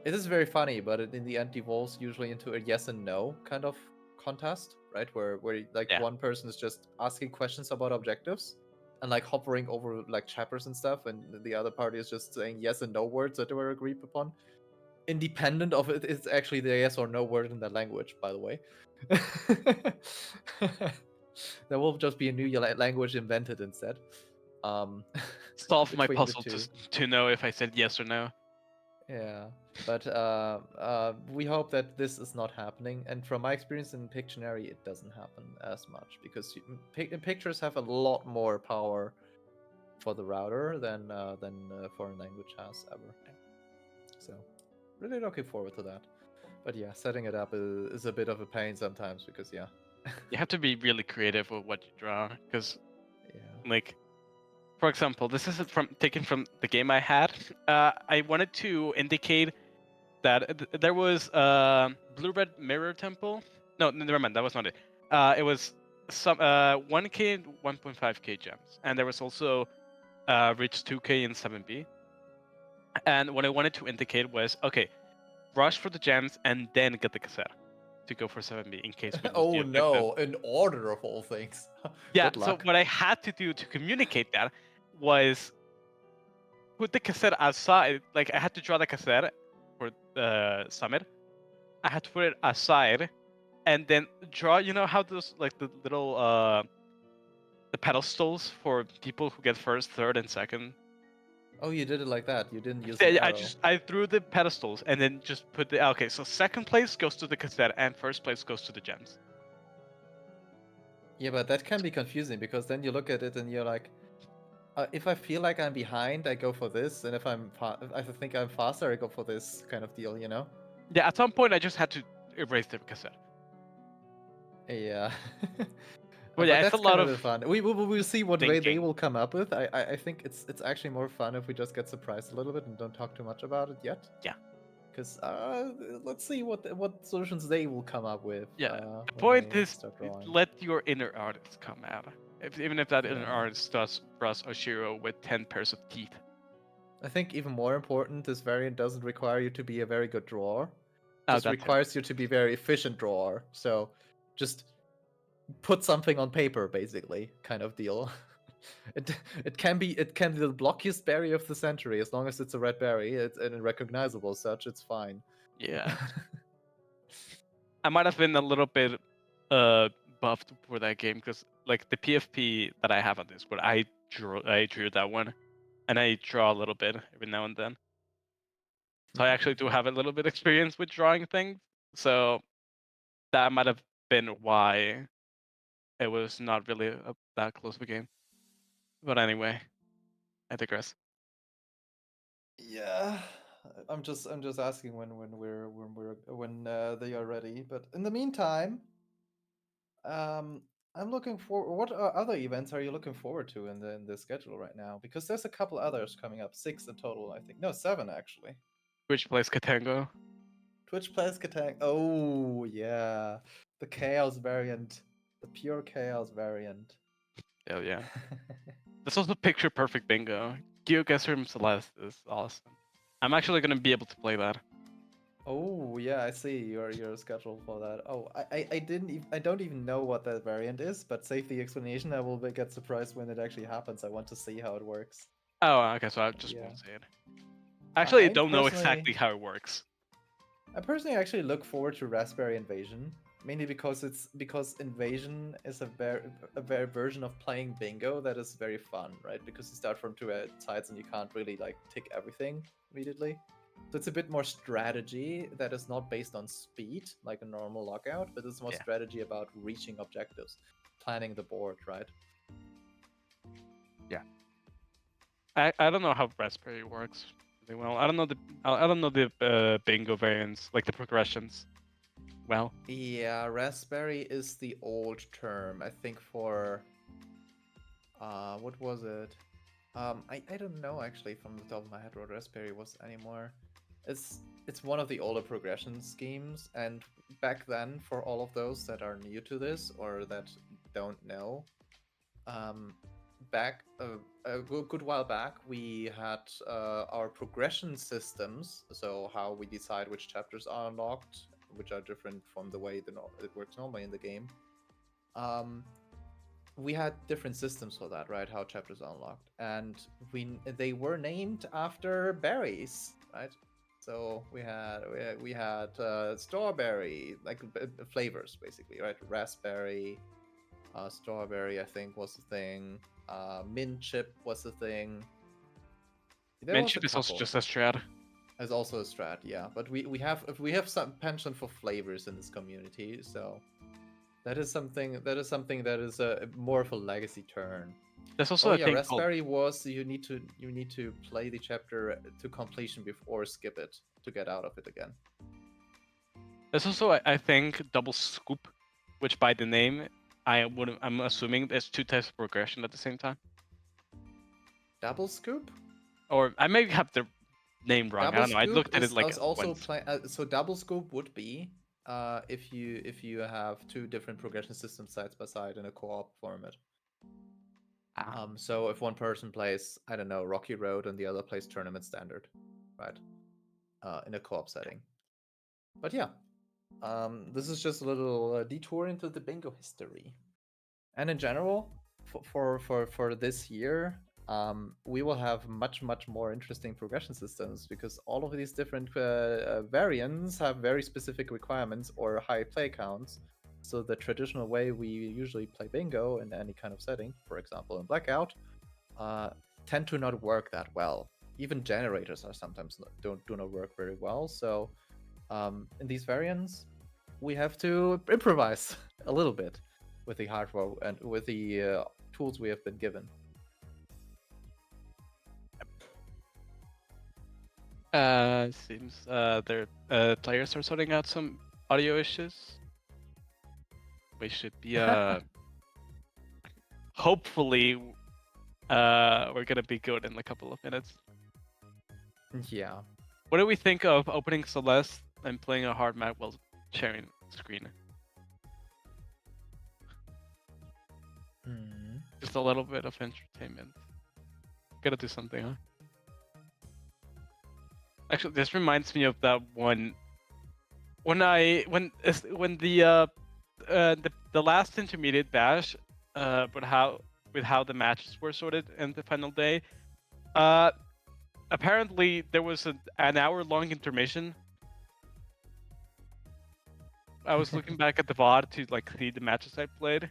It is very funny, but it in the end devolves usually into a yes and no kind of contest, right? Where like Yeah. one person is just asking questions about objectives and like hovering over like chapters and stuff, and the other party is just saying yes and no words that were agreed upon. Independent of it, it's actually the yes or no word in that language, by the way. There will just be a new language invented instead. Um, Solve my between the puzzle two. to know if I said yes or no. Yeah, but we hope that this is not happening. And from my experience in Pictionary, it doesn't happen as much because pictures have a lot more power for the router than foreign language has ever. So, really looking forward to that. But yeah, setting it up is a bit of a pain sometimes because yeah, You have to be really creative with what you draw because yeah. like for example, this is taken from the game I had. I wanted to indicate that there was blue red mirror temple. No, never mind. That was not it. It was some 1k, 1.5k gems, and there was also reach 2k and 7b. And what I wanted to indicate was okay, rush for the gems and then get the cassette to go for 7b in case we lose the Oh objective. no, in order of all things. Yeah. Good So luck. what I had to do to communicate that was put the cassette aside. Like I had to draw the cassette for the summit. I had to put it aside and then draw. You know how those like the little the pedestals for people who get first, third, and second. Oh, you did it like that. You didn't use an Yeah, arrow. I threw the pedestals and then just put the okay. So second place goes to the cassette and first place goes to the gems. Yeah, but that can be confusing because then you look at it and you're like, if I feel like I'm behind, I go for this, and if I think I'm faster, I go for this kind of deal, you know? Yeah, at some point I just had to erase the cassette. Yeah. But yeah, But it's a that's lot kind of of the fun. We'll see what way they thinking. will come up with. I think it's actually more fun if we just get surprised a little bit and don't talk too much about it yet. Yeah. Because let's see what solutions they will come up with Yeah, the when point they is start drawing. let your inner artist come out. Even if that inner Yeah. artist does draws Oshiro with 10 pairs of teeth. I think even more important, this variant doesn't require you to be a very good drawer. Oh, Just that's it. requires you to be very efficient drawer. So just put something on paper, basically, kind of deal. It can be the blockiest berry of the century as long as it's a red berry. It's and recognizable such. It's fine. Yeah. I might have been a little bit buffed for that game because like the PFP that I have on Discord, I drew that one, and I draw a little bit every now and then. So I actually do have a little bit experience with drawing things. So that might have been why it was not really that close of a game. But anyway, I digress. Yeah, I'm just asking when they are ready. But in the meantime, um, I'm looking for what other events are you looking forward to in the schedule right now? Because there's a couple others coming up, 6 in total, I think. No, 7 actually. Which plays Ktango? Twitch plays Ktango. Oh yeah, the chaos variant, the pure chaos variant. Hell yeah. There's also picture perfect bingo. GeoGuessr and Celeste is awesome. I'm actually gonna be able to play that. Oh yeah, I see your schedule for that. Oh, I didn't I don't even know what that variant is, but save the explanation. I will get surprised when it actually happens. I want to see how it works. Oh, okay, so I just Yeah, won't say it. Actually, I I don't know personally exactly how it works. I personally actually look forward to Raspberry Invasion, mainly because Invasion is a very version of playing bingo that is very fun, right? Because you start from two sides and you can't really like tick everything immediately. So it's a bit more strategy that is not based on speed like a normal lockout, but it's more Yeah. strategy about reaching objectives, planning the board, right? Yeah. I don't know how Raspberry works really well. I don't know the bingo variants, like the progressions. Well, Yeah, Raspberry is the old term, I think for what was it? I don't know actually from the top of my head what Raspberry was anymore. It's one of the older progression schemes, and back then, for all of those that are new to this or that don't know, um, back a good while back, we had our progression systems. So how we decide which chapters are unlocked, which are different from the way it works normally in the game. Um, we had different systems for that, right? How chapters are unlocked, and they were named after berries, right? So we had strawberry, like flavors basically, right? Raspberry, strawberry, I think was the thing. Mint chip was the thing. There was a Manship is also couple. just a strat. There's also a strat, yeah. But we have some penchant for flavors in this community, so that is more of a legacy turn. There's also Oh a yeah, thing called. Raspberry was you need to play the chapter to completion before skip it to get out of it again. There's also I think double scoop, which by the name I'm assuming there's two types of progression at the same time. Double scoop? Or I may have the name wrong. I Double don't know. I scoop looked at it like is also once. play. So double scoop would be if you have two different progression systems side by side in a co-op format. Ah. So if one person plays, I don't know, Rocky Road and the other plays Tournament Standard, right? In a co-op setting. But yeah, this is just a little detour into the bingo history. And in general, for this year, we will have much more interesting progression systems because all of these different variants have very specific requirements or high play counts. So the traditional way we usually play bingo in any kind of setting, for example in Blackout, uh, tend to not work that well. Even generators are sometimes do not work very well. So in these variants, we have to improvise a little bit with the hardware and with the tools we have been given. Seems their players are sorting out some audio issues. We should be hopefully we're gonna be good in a couple of minutes. Yeah. What do we think of opening Celeste and playing a hard map while sharing screen? Hmm. Just a little bit of entertainment. Gotta do something, huh? Actually, this reminds me of that one when the last intermediate bash, with how the matches were sorted in the final day. Uh, Apparently there was an hour long intermission I was looking back at the VOD to like see the matches I played,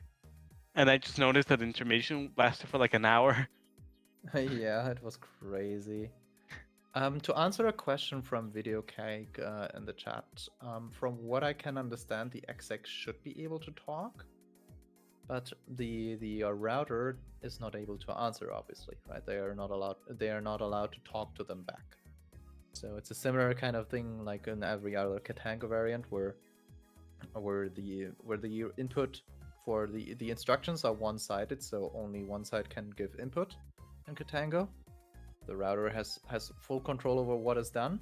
and I just noticed that intermission lasted for like an hour. Yeah, it was crazy. To answer a question from Video Cake in the chat, from what I can understand, the exec should be able to talk, but the router is not able to answer. Obviously, right? They are not allowed. They are not allowed to talk to them back. So it's a similar kind of thing like in every other Ktango variant, where the input for the instructions are one-sided, so only one side can give input in Ktango. The router has full control over what is done,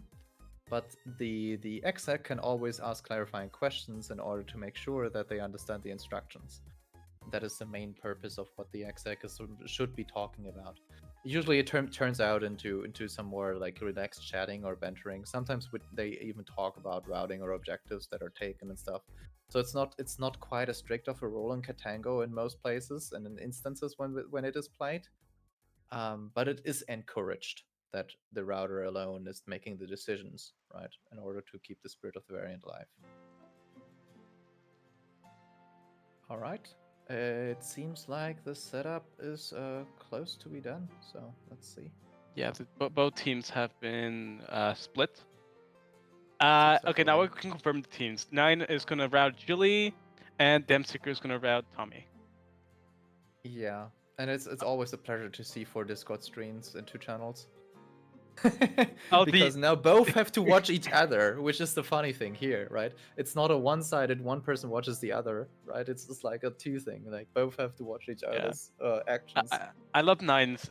but the exec can always ask clarifying questions in order to make sure that they understand the instructions. That is the main purpose of what the exec should be talking about. Usually it turns out into some more like relaxed chatting or bantering. Sometimes they even talk about routing or objectives that are taken and stuff. So it's not quite as strict of a role in Ktango in most places and in instances when it is played. But it is encouraged that the router alone is making the decisions, right, in order to keep the spirit of the variant alive. All right. It seems like the setup is close to be done, so let's see. Yeah, both teams have been split. Okay, now Successfully. we can confirm the teams. 9 is gonna route Julie, and Demseeker is gonna route Tommy. Yeah, and it's always a pleasure to see 4 Discord streams in 2 channels. Oh, Because now both have to watch each other, which is the funny thing here, right? It's not a one-sided one person watches the other, right? It's just like a 2 thing. Like both have to watch each yeah. other's actions. I love Nine's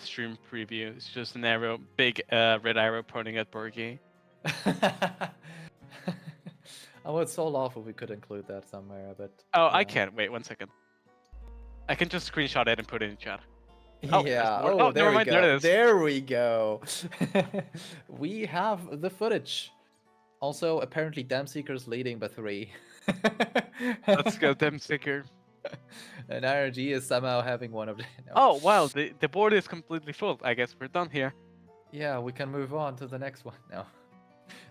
stream preview. It's just an arrow, big red arrow pointing at Borgie. I would so love if we could include that somewhere, but Oh, you I know. can't. Wait 1 second. I can just screenshot it and put it in chat. Oh, there's Yeah. more. Oh, Oh, there never we mind. There go. it is. There we go. We have the footage. Also, apparently, Damseeker's leading by 3. Let's go, Demseeker. And IRG is somehow having one of the. No. Oh, wow. The board is completely full. I guess we're done here. Yeah, we can move on to the next one now.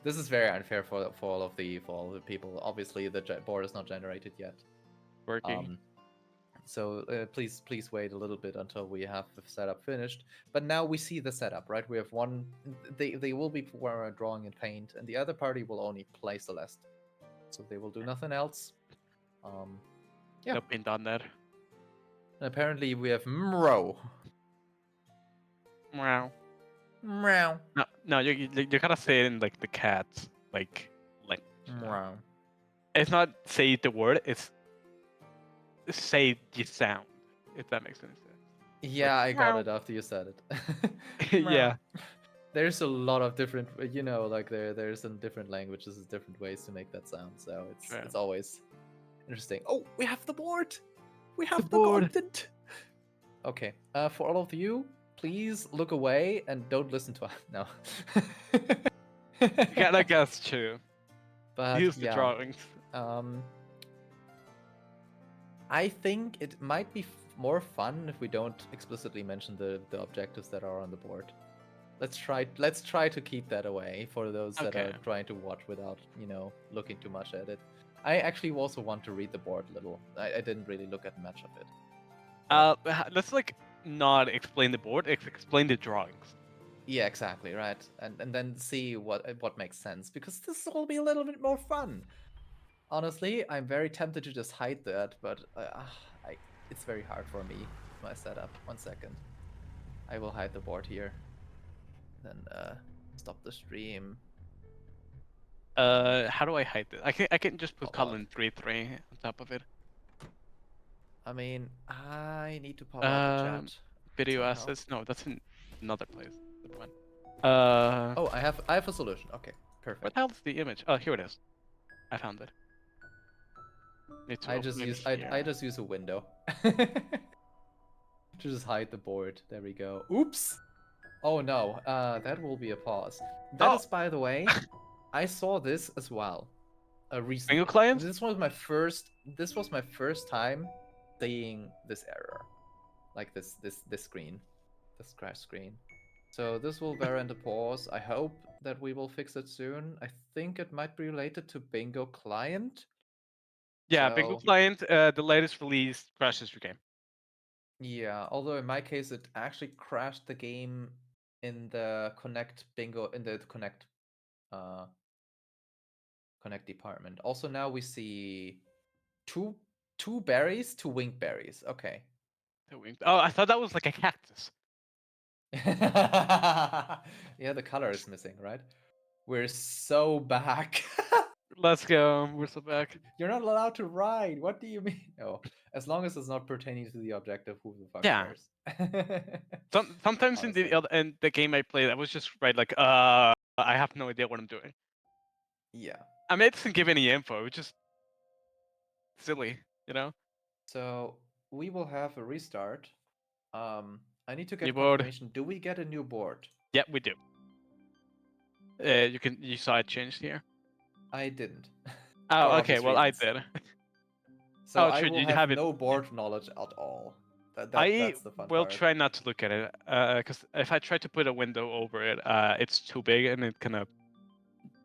This is very unfair for all of the people. Obviously, the board is not generated yet. Working. So please wait a little bit until we have the setup finished. But now we see the setup, right? We have one. They will be drawing in Paint, and the other party will only play Celeste. So they will do nothing else. Yeah. No paint on that. And apparently we have Mro. Meow. Mro. No, you gotta say it in like the cat like language. Mro. It's not say the word. It's say the sound. If that makes any sense. Yeah, Like, I got meow. it after you said it. Yeah. There's a lot of different, like there's in different languages, different ways to make that sound. So it's always interesting. Oh, we have the board. We have the board. content. Okay. For all of you, please look away and don't listen to us. No. You gotta guess too. But Use the yeah. drawings. I think it might be more fun if we don't explicitly mention the objectives that are on the board. Let's try to keep that away for those that are trying to watch without, looking too much at it. I actually also want to read the board a little. I didn't really look at much of it. Let's like not explain the board. Explain the drawings. Yeah, exactly, right. And then see what makes sense, because this will be a little bit more fun. Honestly, I'm very tempted to just hide that, but it's very hard for me, my setup. 1 second. I will hide the board here. Then stop the stream. How do I hide this? I can just put colon 3-3 on top of it. I mean, I need to pop out the chat. Video assets. No, that's in another place. One. Oh, I have a solution. Okay, perfect. What the hell is the image? Oh, here it is. I found it. I just use a window to just hide the board. There we go. Oops. Oh no. That will be a pause. That is, by the way, I saw this as well. Recently. Single client? This was my first time seeing this error, like this screen, this crash screen. So this will warrant a pause. I hope that we will fix it soon. I think it might be related to Bingo client. Yeah, Bingo So Client, the latest release crashes your game. yeah, although in my case it actually crashed the game in the uh connect department. Also now we see two berries, two winged berries. Okay. Oh, I thought that was like a cactus. Yeah, the color is missing, right? We're so back. Let's go. We're so back. You're not allowed to ride. What do you mean? Oh, as long as it's not pertaining to the objective, who the fuck Yeah. cares? Sometimes Honestly. in the game I played, I was just right like I have no idea what I'm doing. Yeah. I mean, it doesn't give any info. It was just silly, you know. So we will have a restart. I need to New get board. confirmation. Do we get a new board? Yeah, we do. You saw it changed here. I didn't. For Oh, okay. obvious Well, I reasons. did. So Oh, I true. will You have have it. no board knowledge at all. I That's the fun will part. try not to look at it, because if I try to put a window over it, it's too big and it kind of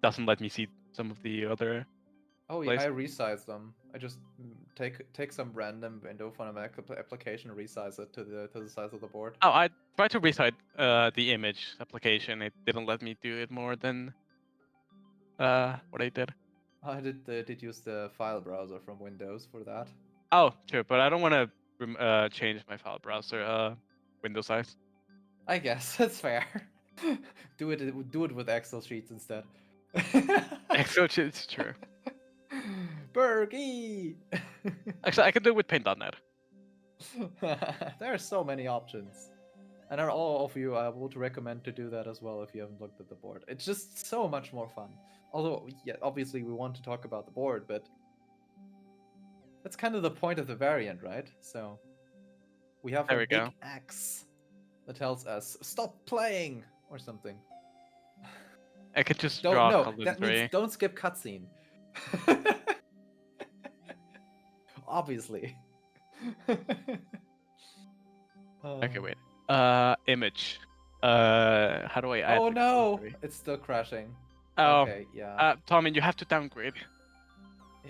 doesn't let me see some of the other Oh yeah, I places. resize them. I just take some random window from an application, resize it to the size of the board. Oh, I tried to resize the image application. It didn't let me do it more than what I did. I did use the file browser from Windows for that. Oh, sure, but I don't want to change my file browser window size. I guess that's fair. Do it with Excel sheets instead. Excel it's true. Bergie! Actually, I can do it with Paint.net. There are so many options. And all of you, I would recommend to do that as well if you haven't looked at the board. It's just so much more fun. Although, yeah, obviously we want to talk about the board, but that's kind of the point of the variant, right? So we have a There we big go. X that tells us stop playing or something. I could just Don't draw no, column that means 3. don't skip cutscene. Obviously. Okay, wait. Image. How do I add Oh pixel no! 3? It's still crashing. Oh, Okay, yeah. Tommy, you have to downgrade.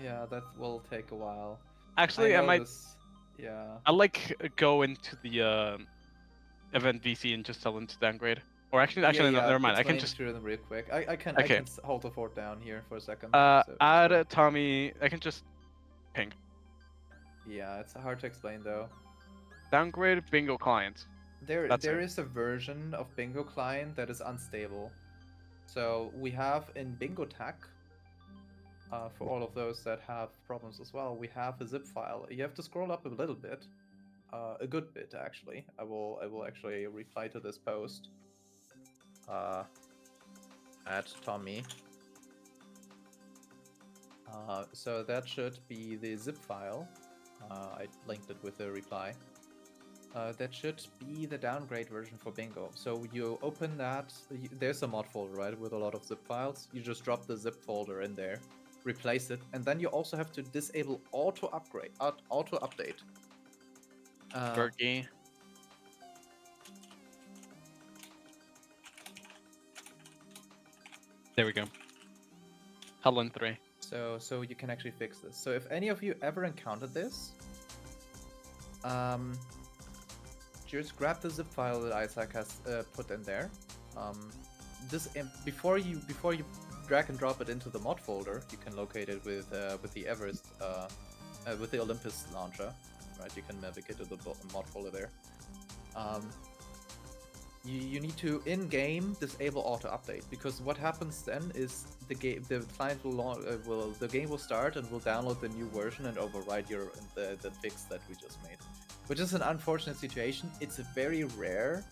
Yeah, that will take a while. I Actually, I know might. this. Yeah. I like go into the event VC and just tell them to downgrade. Or actually, no, Yeah. never mind. I can Explain just to them real quick. I okay. can hold the fort down here for a second. So just Add wait. Tommy. I can just ping Yeah, it's hard to explain though. downgrade bingo client. That's There it. is a version of Bingo Client that is unstable. So we have in Bingo Tech, for all of those that have problems as well, we have a zip file. You have to scroll up a little bit, a good bit actually. I will actually reply to this post. At Tommy. So that should be the zip file. I linked it with a reply. That should be the downgrade version for Bingo. So you open that, there's a mod folder, right, with a lot of zip files. You just drop the zip folder in there, replace it, and then you also have to disable auto update. Bergie. There we go. Helen 3. So you can actually fix this. So if any of you ever encountered this, just grab the zip file that Isaac has put in there. Before you drag and drop it into the mod folder, you can locate it with the Everest with the Olympus launcher, right? You can navigate to the mod folder there. You need to in-game disable auto update, because what happens then is the client will the game will start and will download the new version and override the fix that we just made, which is an unfortunate situation. It's a very rare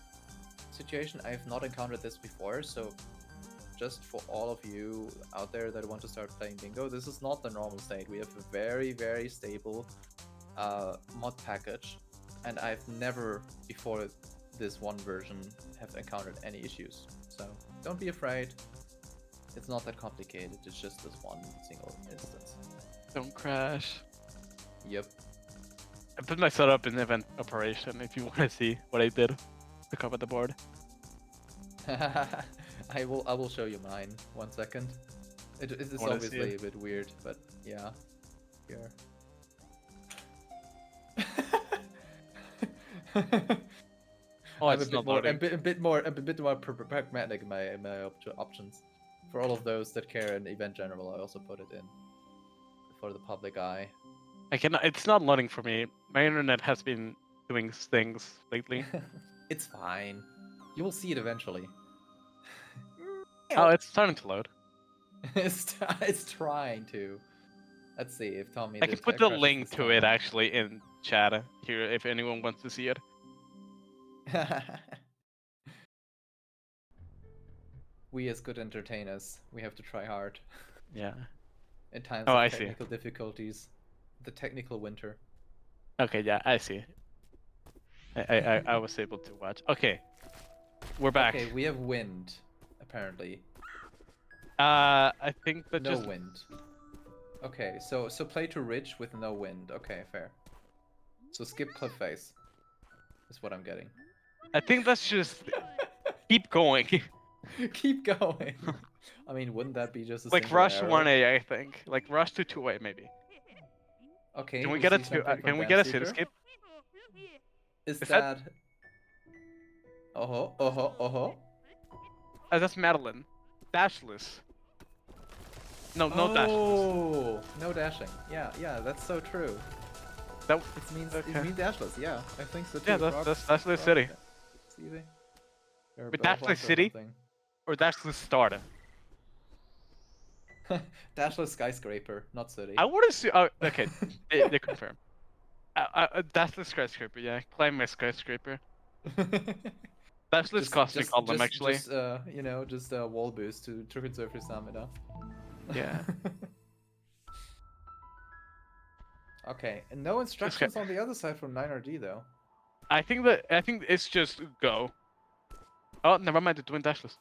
situation. I have not encountered this before, so just for all of you out there that want to start playing Bingo, this is not the normal state. We have a very stable mod package, and I've never before this one version have encountered any issues. So don't be afraid. It's not that complicated. It's just this one single instance. Don't crash. Yep. I put my setup in event operation if you want to see what I did to cover the board. I will show you mine. 1 second. It is obviously a bit weird, but yeah. Here. Oh, I'm it's not loading. a bit more pragmatic in my options. For all of those that care in event general, I also put it in for the public eye. I cannot. It's not loading for me. My internet has been doing things lately. It's fine. You will see it eventually. Oh, it's starting to load. It's trying to. Let's see if Tommy I the can put tech the crashes link this to it time. actually in chat here if anyone wants to see it. We as good entertainers, we have to try hard. Yeah. In times Oh, of I see. technical difficulties. The technical winter. Okay, yeah, I see. I was able to watch. Okay, we're back. Okay, we have wind, apparently. I think that No just wind. Okay, so play to ridge with no wind. Okay, fair. So skip cliff face. Is what I'm getting. I think that's just keep going. Keep going. I mean, wouldn't that be just a Like single rush arrow? 1A, I think. Like rush to 2A maybe. Okay, Can we we get see a something from can we get a Dance city Seeker. skip? Is Is that that... Oh ho. that's Madeline. Dashless. No, no dashless. Oh, no dashing. Yeah, that's so true. That It means dashless. Yeah, I think so too. yeah, that's Dashless City. Yeah. It's easy. Or But Belfast Dashless or City something. or Dashless Starter. Dashless skyscraper, not city. I would assume. Oh, okay, they confirm. Dashless skyscraper. Yeah, climb my skyscraper. Dashless cosmic column actually. Just just wall boost to conserve your stamina. Yeah. Okay, and no instructions on the other side from 9RD though. I think it's just go. Oh, never mind. They're doing dashless.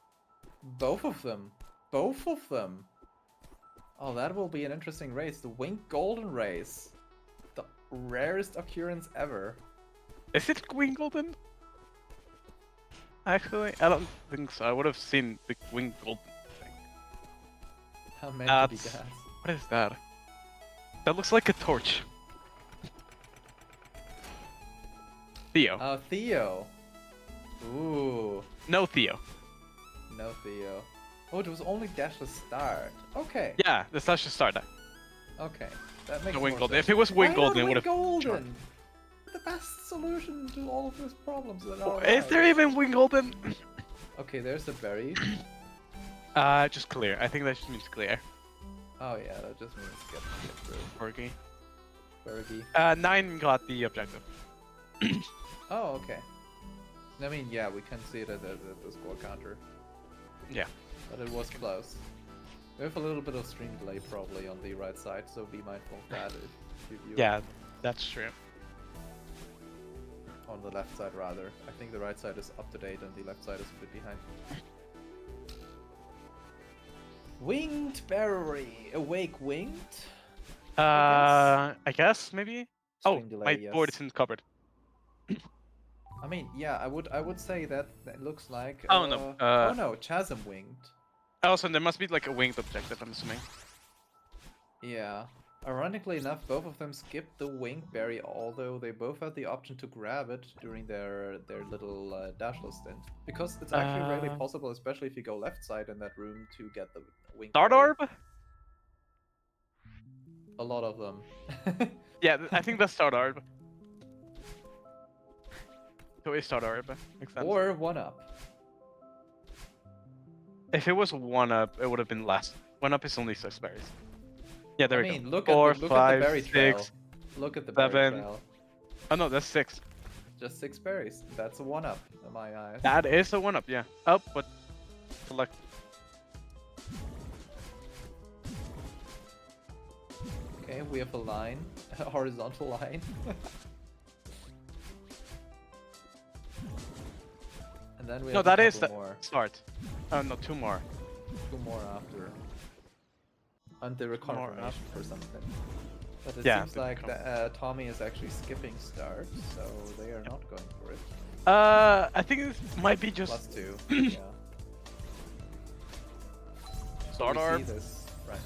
Both of them. Both of them. Oh, that will be an interesting race. The Winged Golden race. The rarest occurrence ever. Is it Wing Golden? Actually, I don't think so. I would have seen the Wing Golden thing. How meant to be that? What is that? That looks like a torch. Theo. Oh, Theo. Ooh. No Theo. No Theo. Oh, it was only dashless start. Okay. Yeah, the slash should start that. Okay. That makes No more Wing Golden. sense. If it was Wing Why Golden, not it would have. Golden? The best solution to all of these problems that are Is there even Wing Golden? Okay, there's the berry. Just clear. I think that just means clear. Oh yeah, that just means get through. Fergie. Bergy. 9 got the objective. Oh, okay. I mean, yeah, we can see it at the score counter. Yeah. But it was close. We have a little bit of stream delay probably on the right side, so be mindful of that if you view it. Yeah, that's true. On the left side, rather. I think the right side is up to date and the left side is a bit behind. Winged berry. Awake winged? I guess maybe. Stream delay, my yes. board isn't covered. I mean, yeah, I would say that it looks like. Oh, no, oh no, chasm winged. Also, there must be like a winged objective, I'm assuming. Yeah. Ironically enough, both of them skipped the winged berry, although they both had the option to grab it during their little dashless stint. Because it's actually really possible, especially if you go left side in that room, to get the winged Start berry. orb? A lot of them. Yeah, I think that's start orb. So it's start orb. Makes sense. Or 1-up. If it was 1-up, it would have been less. 1-up is only 6 berries. Yeah, there we go. Look 4, at the 5, berry trail. 6, Look at the berry 7. trail. Oh no, that's 6. Just 6 berries. That's a 1-up in my eyes. That is a 1-up, yeah. Oh, but select. Okay, we have a line, a horizontal line. And then we have No, that a is couple the more. start. Oh no, 2 more. 2 more after. Until a More confirmation for something. But it Yeah, seems the like Tommy is actually skipping start, so they are not going for it. I think it might be just +2, yeah. start We orb. see this right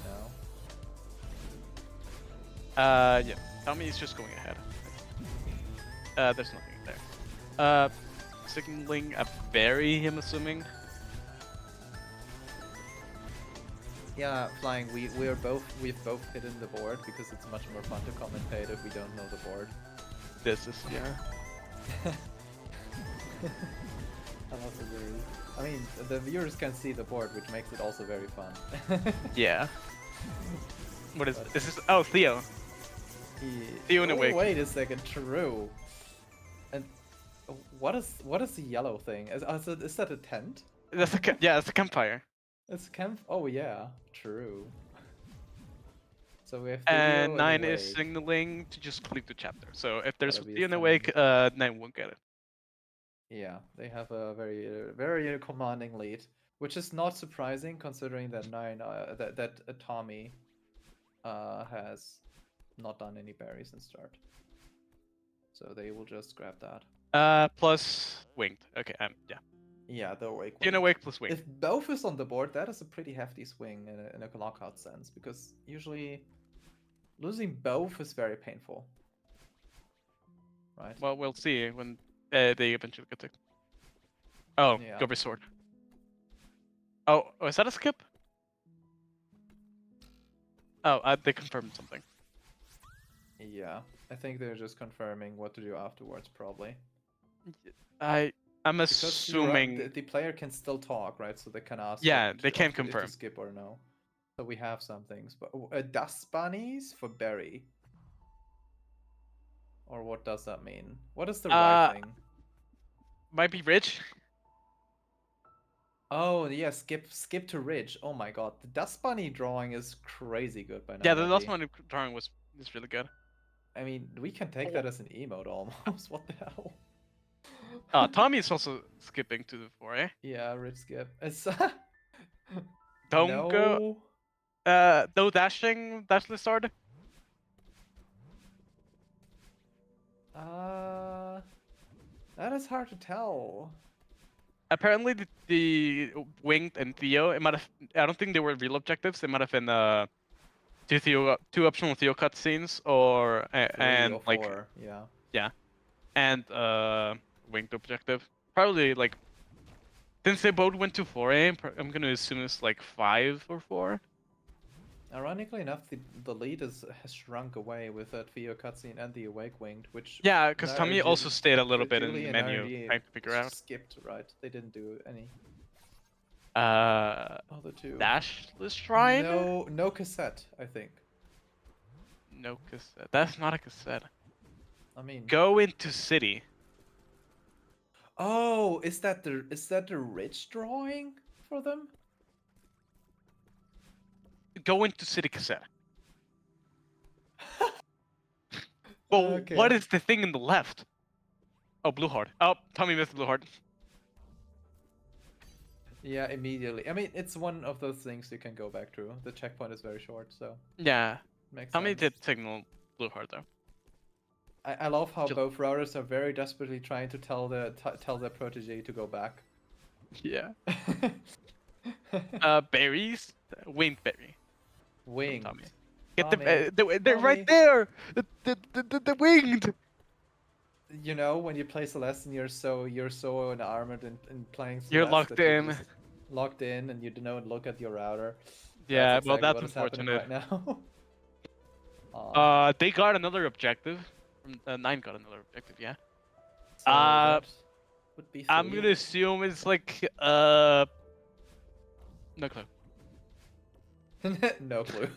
now. Yeah. Tommy is just going ahead. There's nothing there. Signaling a berry, I'm assuming. Yeah, flying. We've both hidden the board because it's much more fun to commentate if we don't know the board. This is yeah. I love the berries. I mean, the viewers can see the board, which makes it also very fun. Yeah. What is But- this? Is oh Theo. Theo in oh, awake. wait a second, true. And what is the yellow thing? Is that a tent? That's a yeah, that's a campfire. It's camp. Oh yeah, true. So we have And Theo 9 and is awake. signaling to just complete the chapter. So if there's That'll be Theo in fun. awake, 9 won't get it. Yeah, they have a very commanding lead, which is not surprising considering that Tommy has not done any berries in start. So they will just grab that. Plus winged. Okay, yeah. Yeah, the awake. Theo in awake plus winged. If both is on the board, that is a pretty hefty swing in a lockout sense, because usually losing both is very painful. Right? Well, we'll see when they eventually get to. Oh, Yeah. go sword. Oh, is that a skip? Oh, they confirmed something. Yeah, I think they're just confirming what to do afterwards, probably. I'm Because assuming the player can still talk, right? So they can ask. Yeah, they can if confirm. to skip or no. So we have some things, but dust bunnies for berry. Or what does that mean? What is the right thing? might be rich. Oh yeah, skip to ridge. Oh my god, the dust bunny drawing is crazy good by now. Yeah, the last one drawing was really good. I mean, we can take that as an emote almost. What the hell? Tommy is also skipping to the 4A. Yeah, ridge skip. It's Don't no. go. No dashing. Dash Lizard. That is hard to tell. Apparently, the winged and Theo. It might have. I don't think they were real objectives. They might have been two optional Theo cutscenes or and or like four, yeah. and winged objective. Probably like since they both went to 4A, I'm gonna assume it's like 5 or 4. Ironically enough, the lead has shrunk away with that Theo cutscene and the awake winged, which Yeah, because Tommy also stayed a little bit in Julie the and menu RG trying to figure out. skipped, right? They didn't do any. Other two. Dashless Shrine? No cassette, I think. No cassette. That's not a cassette. I mean, Go into city. oh, is that the rich drawing for them? Go into city cassette. Well, Okay. what is the thing in the left? Oh, blue heart. Oh, Tommy missed blue heart. Yeah, immediately. I mean, it's one of those things you can go back to. The checkpoint is very short, so Yeah. makes Tommy sense. did signal blue heart though. I love how both routers are very desperately trying to tell their protege to go back. Yeah. Berries. Winged berry. Winged. Tommy. Get they're right there. The winged. You know, when you play Celeste and you're so enarmored in playing Celeste, You're locked in. Locked in, and you don't look at your router. Yeah, that's well, exactly that's what is happening unfortunate. right now. They got another objective. 9 got another objective, yeah. So that would be 3. I'm gonna assume it's like no clue. No clue.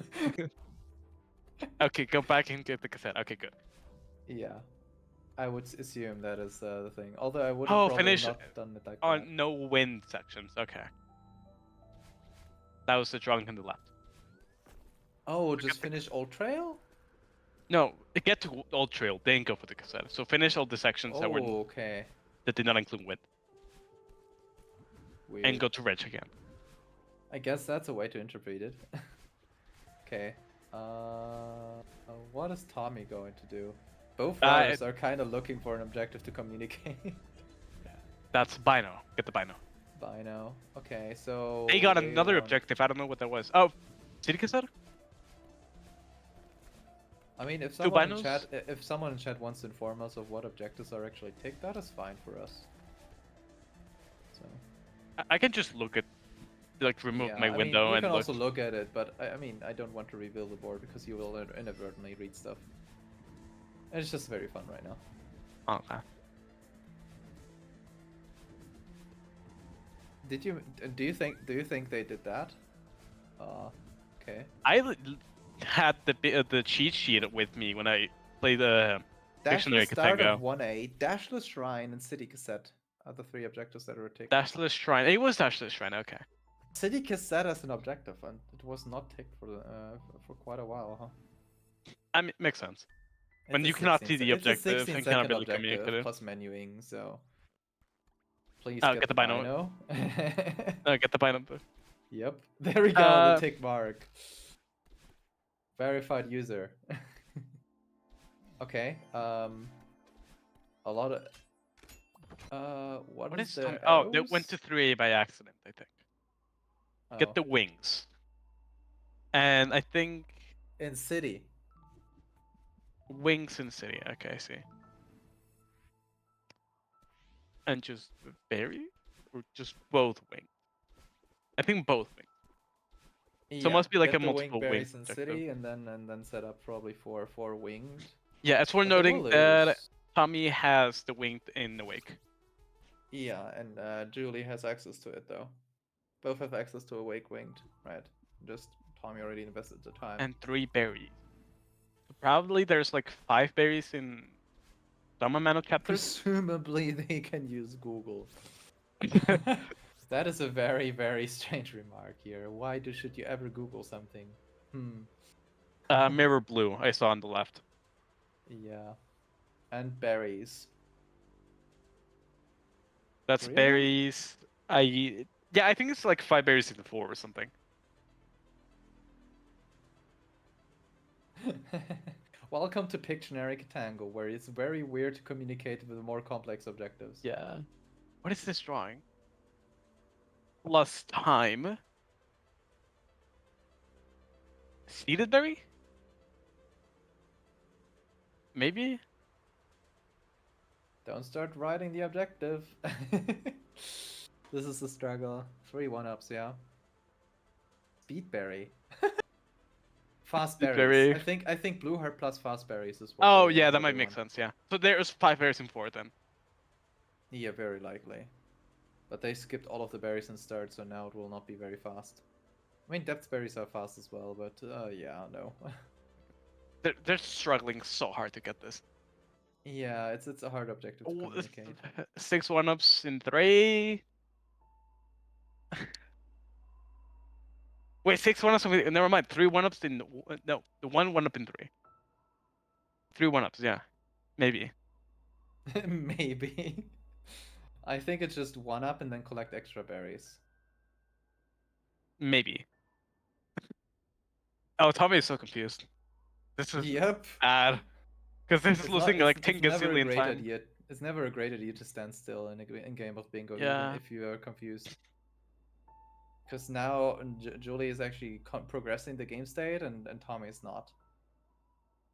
Okay, go back and get the cassette. Okay, good. Yeah, I would assume that is the thing. Although I would Oh, probably finish not done it like on that. no wind sections. Okay. That was the drawing on the left. Oh, just finish Old Trail? No, get to Old Trail, then go for the cassette. So finish all the sections that okay. that did not include wind. Weird. And go to Reg again. I guess that's a way to interpret it. Okay. What is Tommy going to do? Both routers are kind of looking for an objective to communicate. That's Bino. Get the Bino. Bino. Okay, so... They got another objective. I don't know what that was. Oh, city cassette? I mean, Two binos? if someone in chat wants to inform us of what objectives are actually ticked, that is fine for us. So I can just look at, like, remove yeah, my I mean, window you and can look. also look at it, but I mean, I don't want to reveal the board because you will inadvertently read stuff. And it's just very fun right now. Okay. Do you think they did that? Okay. Had the cheat sheet with me when I played the Dashless Pictionary Start of Ktango. 1A, Dashless Shrine, and City Cassette are the 3 objectives that were ticked. Dashless Shrine. It was Dashless Shrine. Okay. City Cassette as an objective, and it was not ticked for quite a while, huh? I mean, makes sense. When It's a you cannot 16 see the it's a objective 16 and cannot second really objective communicate it. plus menuing, so please Oh, get get the the bino. bino. Get the bino. Yep, there we go, the tick mark. Verified user. Okay, a lot of what is the Tommy? Oh, they arrows? went to 3A by accident, I think. Get Oh, the wings. And I think in city. wings in city. Okay, I see. And just berry? Or just both wings? I think both wings. So it Yeah, must be like get a the wing multiple wing berries in objective. city, and then set up probably for winged. Yeah, it's worth But they will noting that lose. Tommy has the winged in the wake. Yeah, and Julie has access to it though. Both have access to Awake Winged, right? Just Tommy already invested the time. And 3 berries. So probably there's like 5 berries in some amount of chapters. Presumably they can use Google. That is a very, very strange remark here. Why should you ever Google something? Mirror blue, I saw on the left. Yeah. And berries. That's 3 of them? berries. I think it's like 5 berries in the 4 or something. Welcome to Pictionary Ktango, where it's very weird to communicate with more complex objectives. Yeah. What is this drawing? Plus time. Seeded berry? Maybe? Don't start writing the objective. This is the struggle. 3 1-ups, yeah. Speedberry. Fast Seed berries. berry. I think blue heart plus fast berries is what Oh, they yeah, that what they might make want. sense, yeah. So there's 5 berries in 4 then. Yeah, very likely. But they skipped all of the berries in start, so now it will not be very fast. I mean, depth berries are fast as well, but yeah, no. They're struggling so hard to get this. Yeah, it's a hard objective to communicate. 6 1-ups in 3. Wait, 6 1-ups in... Never mind, 3 1-ups in... No, the 1-1-up in 3. 3 1-ups, yeah. Maybe. Maybe. I think it's just 1-up and then collect extra berries. Maybe. Oh, Tommy is so confused. This is Yep. bad. Because this is losing like 10 It's never a gazillion great times. idea. It's never a great idea to stand still in a game of bingo, even Yeah. if you are confused. Because now Julie is actually progressing the game state, and Tommy is not.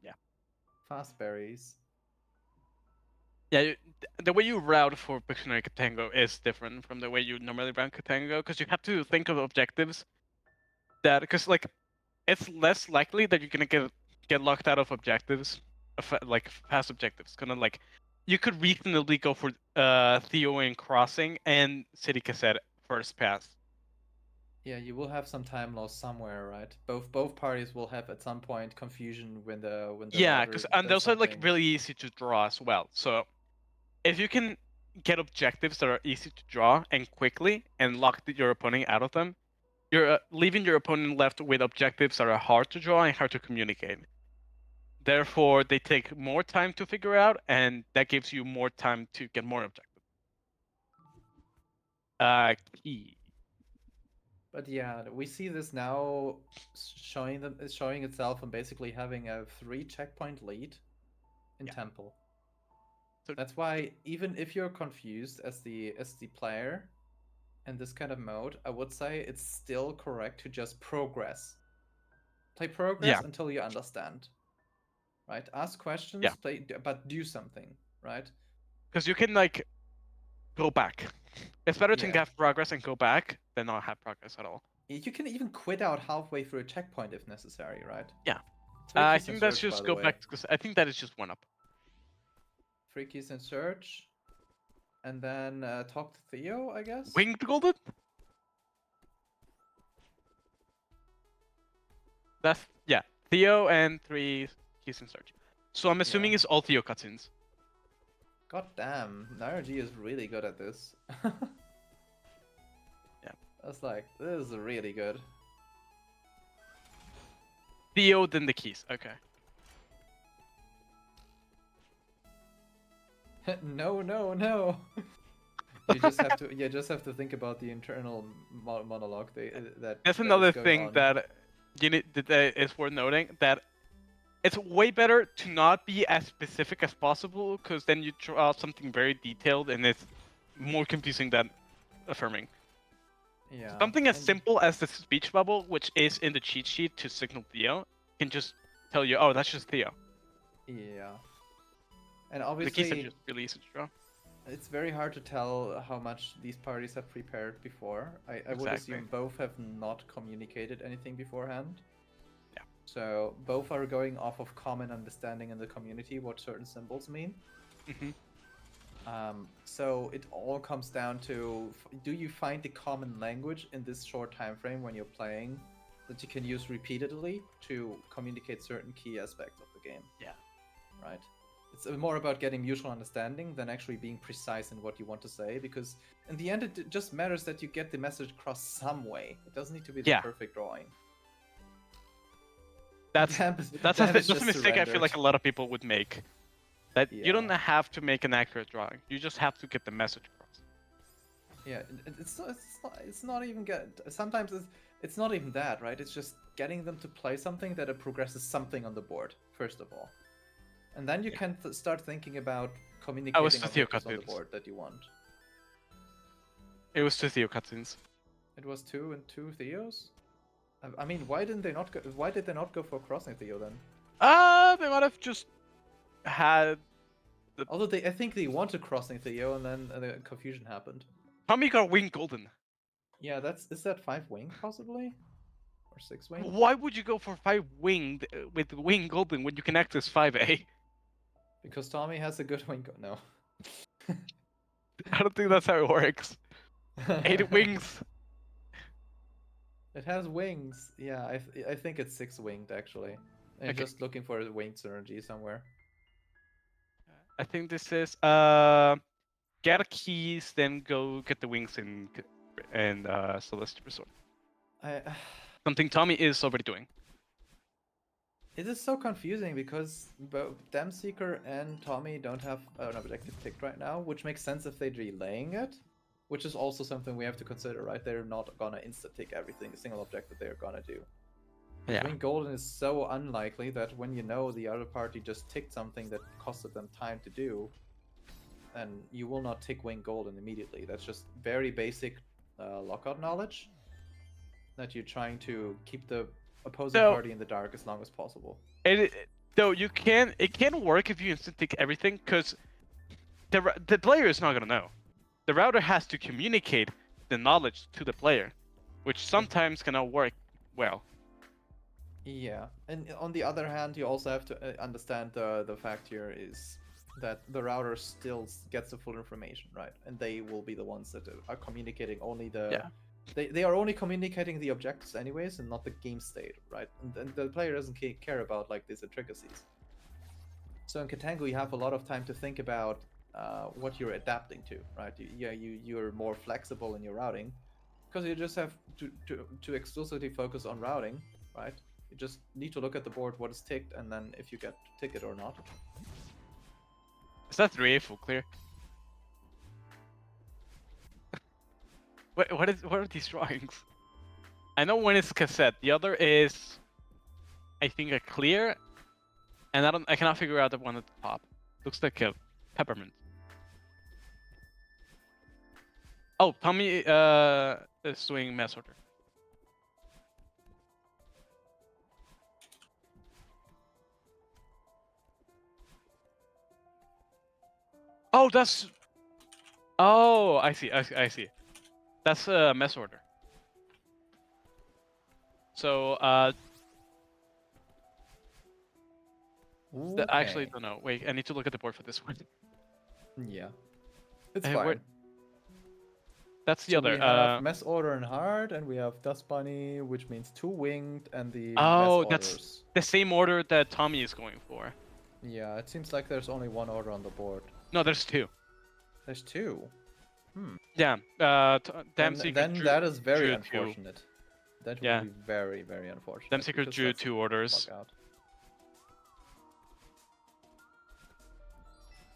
Yeah. Fast berries. Yeah, the way you route for Pictionary Ktango is different from the way you normally route Ktango, because you have to think of objectives that, because like, it's less likely that you're gonna get locked out of objectives, like fast objectives. Kind of like, you could reasonably go for Theo and Crossing and City Cassette first pass. Yeah, you will have some time loss somewhere, right? Both parties will have at some point confusion when the Yeah, router and does those are like something. really easy to draw as well. So if you can get objectives that are easy to draw and quickly and lock your opponent out of them, you're leaving your opponent left with objectives that are hard to draw and hard to communicate. Therefore, they take more time to figure out, and that gives you more time to get more objectives. Key. But yeah, we see this now showing itself and basically having a 3 checkpoint lead in Temple. So that's why even if you're confused as the player in this kind of mode, I would say it's still correct to just progress. Play progress until you understand. right? Ask questions, Yeah. play, but do something, right? Because you can like go back. It's better to Yeah. have progress and go back than not have progress at all. You can even quit out halfway through a checkpoint if necessary, right? Yeah. 3 I keys in think that's search, by just the go way. back because I think that is just 1-up. 3 keys in search. And then talk to Theo, I guess? Winged golden? That's yeah. Theo and 3 keys in search. So I'm assuming Yeah. it's all Theo cutscenes. God damn, Naruji is really good at this. Yeah. That's like, this is really good. Theo then the keys. Okay. No, no, no. You just have to think about the internal monologue that That's that is another going thing on. that that is worth noting, that it's way better to not be as specific as possible, because then you draw something very detailed and it's more confusing than affirming. Yeah. Something as And simple as the speech bubble, which is in the cheat sheet to signal Theo, can just tell you, oh, that's just Theo. yeah. And The keys are obviously just really easy to draw. it's very hard to tell how much these parties have prepared before. I would Exactly. assume both have not communicated anything beforehand. Yeah. So both are going off of common understanding in the community what certain symbols mean. Hmm. So it all comes down to, do you find the common language in this short time frame when you're playing that you can use repeatedly to communicate certain key aspects of the game? Yeah. Right? It's more about getting mutual understanding than actually being precise in what you want to say, because in the end it just matters that you get the message across some way. It doesn't need to be the Yeah. perfect drawing. That's Damn, that's Damn a is that's a just mistake I feel surrendered. like a lot of people would make. That you don't Yeah. have to make an accurate drawing. You just have to get the message across. Yeah, it's not even sometimes it's not even that, right? It's just getting them to play something that it progresses something on the board, first of all. And then you Yeah. can start thinking about I was communicating to Theo objectives on the cutscenes. board that you want. It was to Theo cutscenes. It was 2 and 2 Theos? I mean, why did they not go for crossing Theo then? They might have just had Although I think they wanted crossing Theo and then the confusion happened. Tommy got winged golden. Yeah, is that 5 wing possibly? Or 6 wing? Why would you go for 5 winged with winged golden when you can access 5A? Because Tommy has a good wing. No. I don't think that's how it works. 8 wings. It has wings. Yeah, I think it's 6 winged actually. I'm Okay. just looking for a winged synergy somewhere. I think this is get keys, then go get the wings in and Celeste resort. I Something Tommy is already doing. It is so confusing because both Damseeker and Tommy don't have an objective picked right now, which makes sense if they're delaying it, which is also something we have to consider, right? They're not gonna insta-tick everything, a single objective they're gonna do. Yeah. Wing Golden is so unlikely that when you know the other party just ticked something that costed them time to do, then you will not tick Wing Golden immediately. That's just very basic lockout knowledge that you're trying to keep the opposing So party in the dark as long as possible. though it can work if you instant tick everything, because the player is not gonna know. The router has to communicate the knowledge to the player, which sometimes cannot work well. Yeah, and on the other hand, you also have to understand the fact here is that the router still gets the full information, right? And they will be the ones that are communicating only Yeah. They are only communicating the objectives anyways, and not the game state, right? And the player doesn't care about like these intricacies. So in Ktango, you have a lot of time to think about what you're adapting to, right? You're more flexible in your routing because you just have to exclusively focus on routing, right? You just need to look at the board, what is ticked, and then if you get to tick it or not. Is that 3A full clear? What are these drawings? I know one is cassette. The other is, I think, a clear, and I cannot figure out the one at the top. Looks like a peppermint. Oh, Tommy is doing mass order. Oh, that's. Oh, I see. I see. That's a mess order. So, I actually Okay. don't know. Wait, I need to look at the board for this one. Yeah. It's Where, fine. that's the So other. we have Mess Order and Hard, and we have Dust Bunny, which means 2 winged, and the Mess Oh, that's Orders. the same order that Tommy is going for. Yeah, it seems like there's only 1 order on the board. No, there's 2. There's 2. Yeah. Damn Then, Secret drew, that is very drew 2. unfortunate. That will Yeah. be very, very unfortunate. Damn Secret because drew that's a 2 orders. lockout.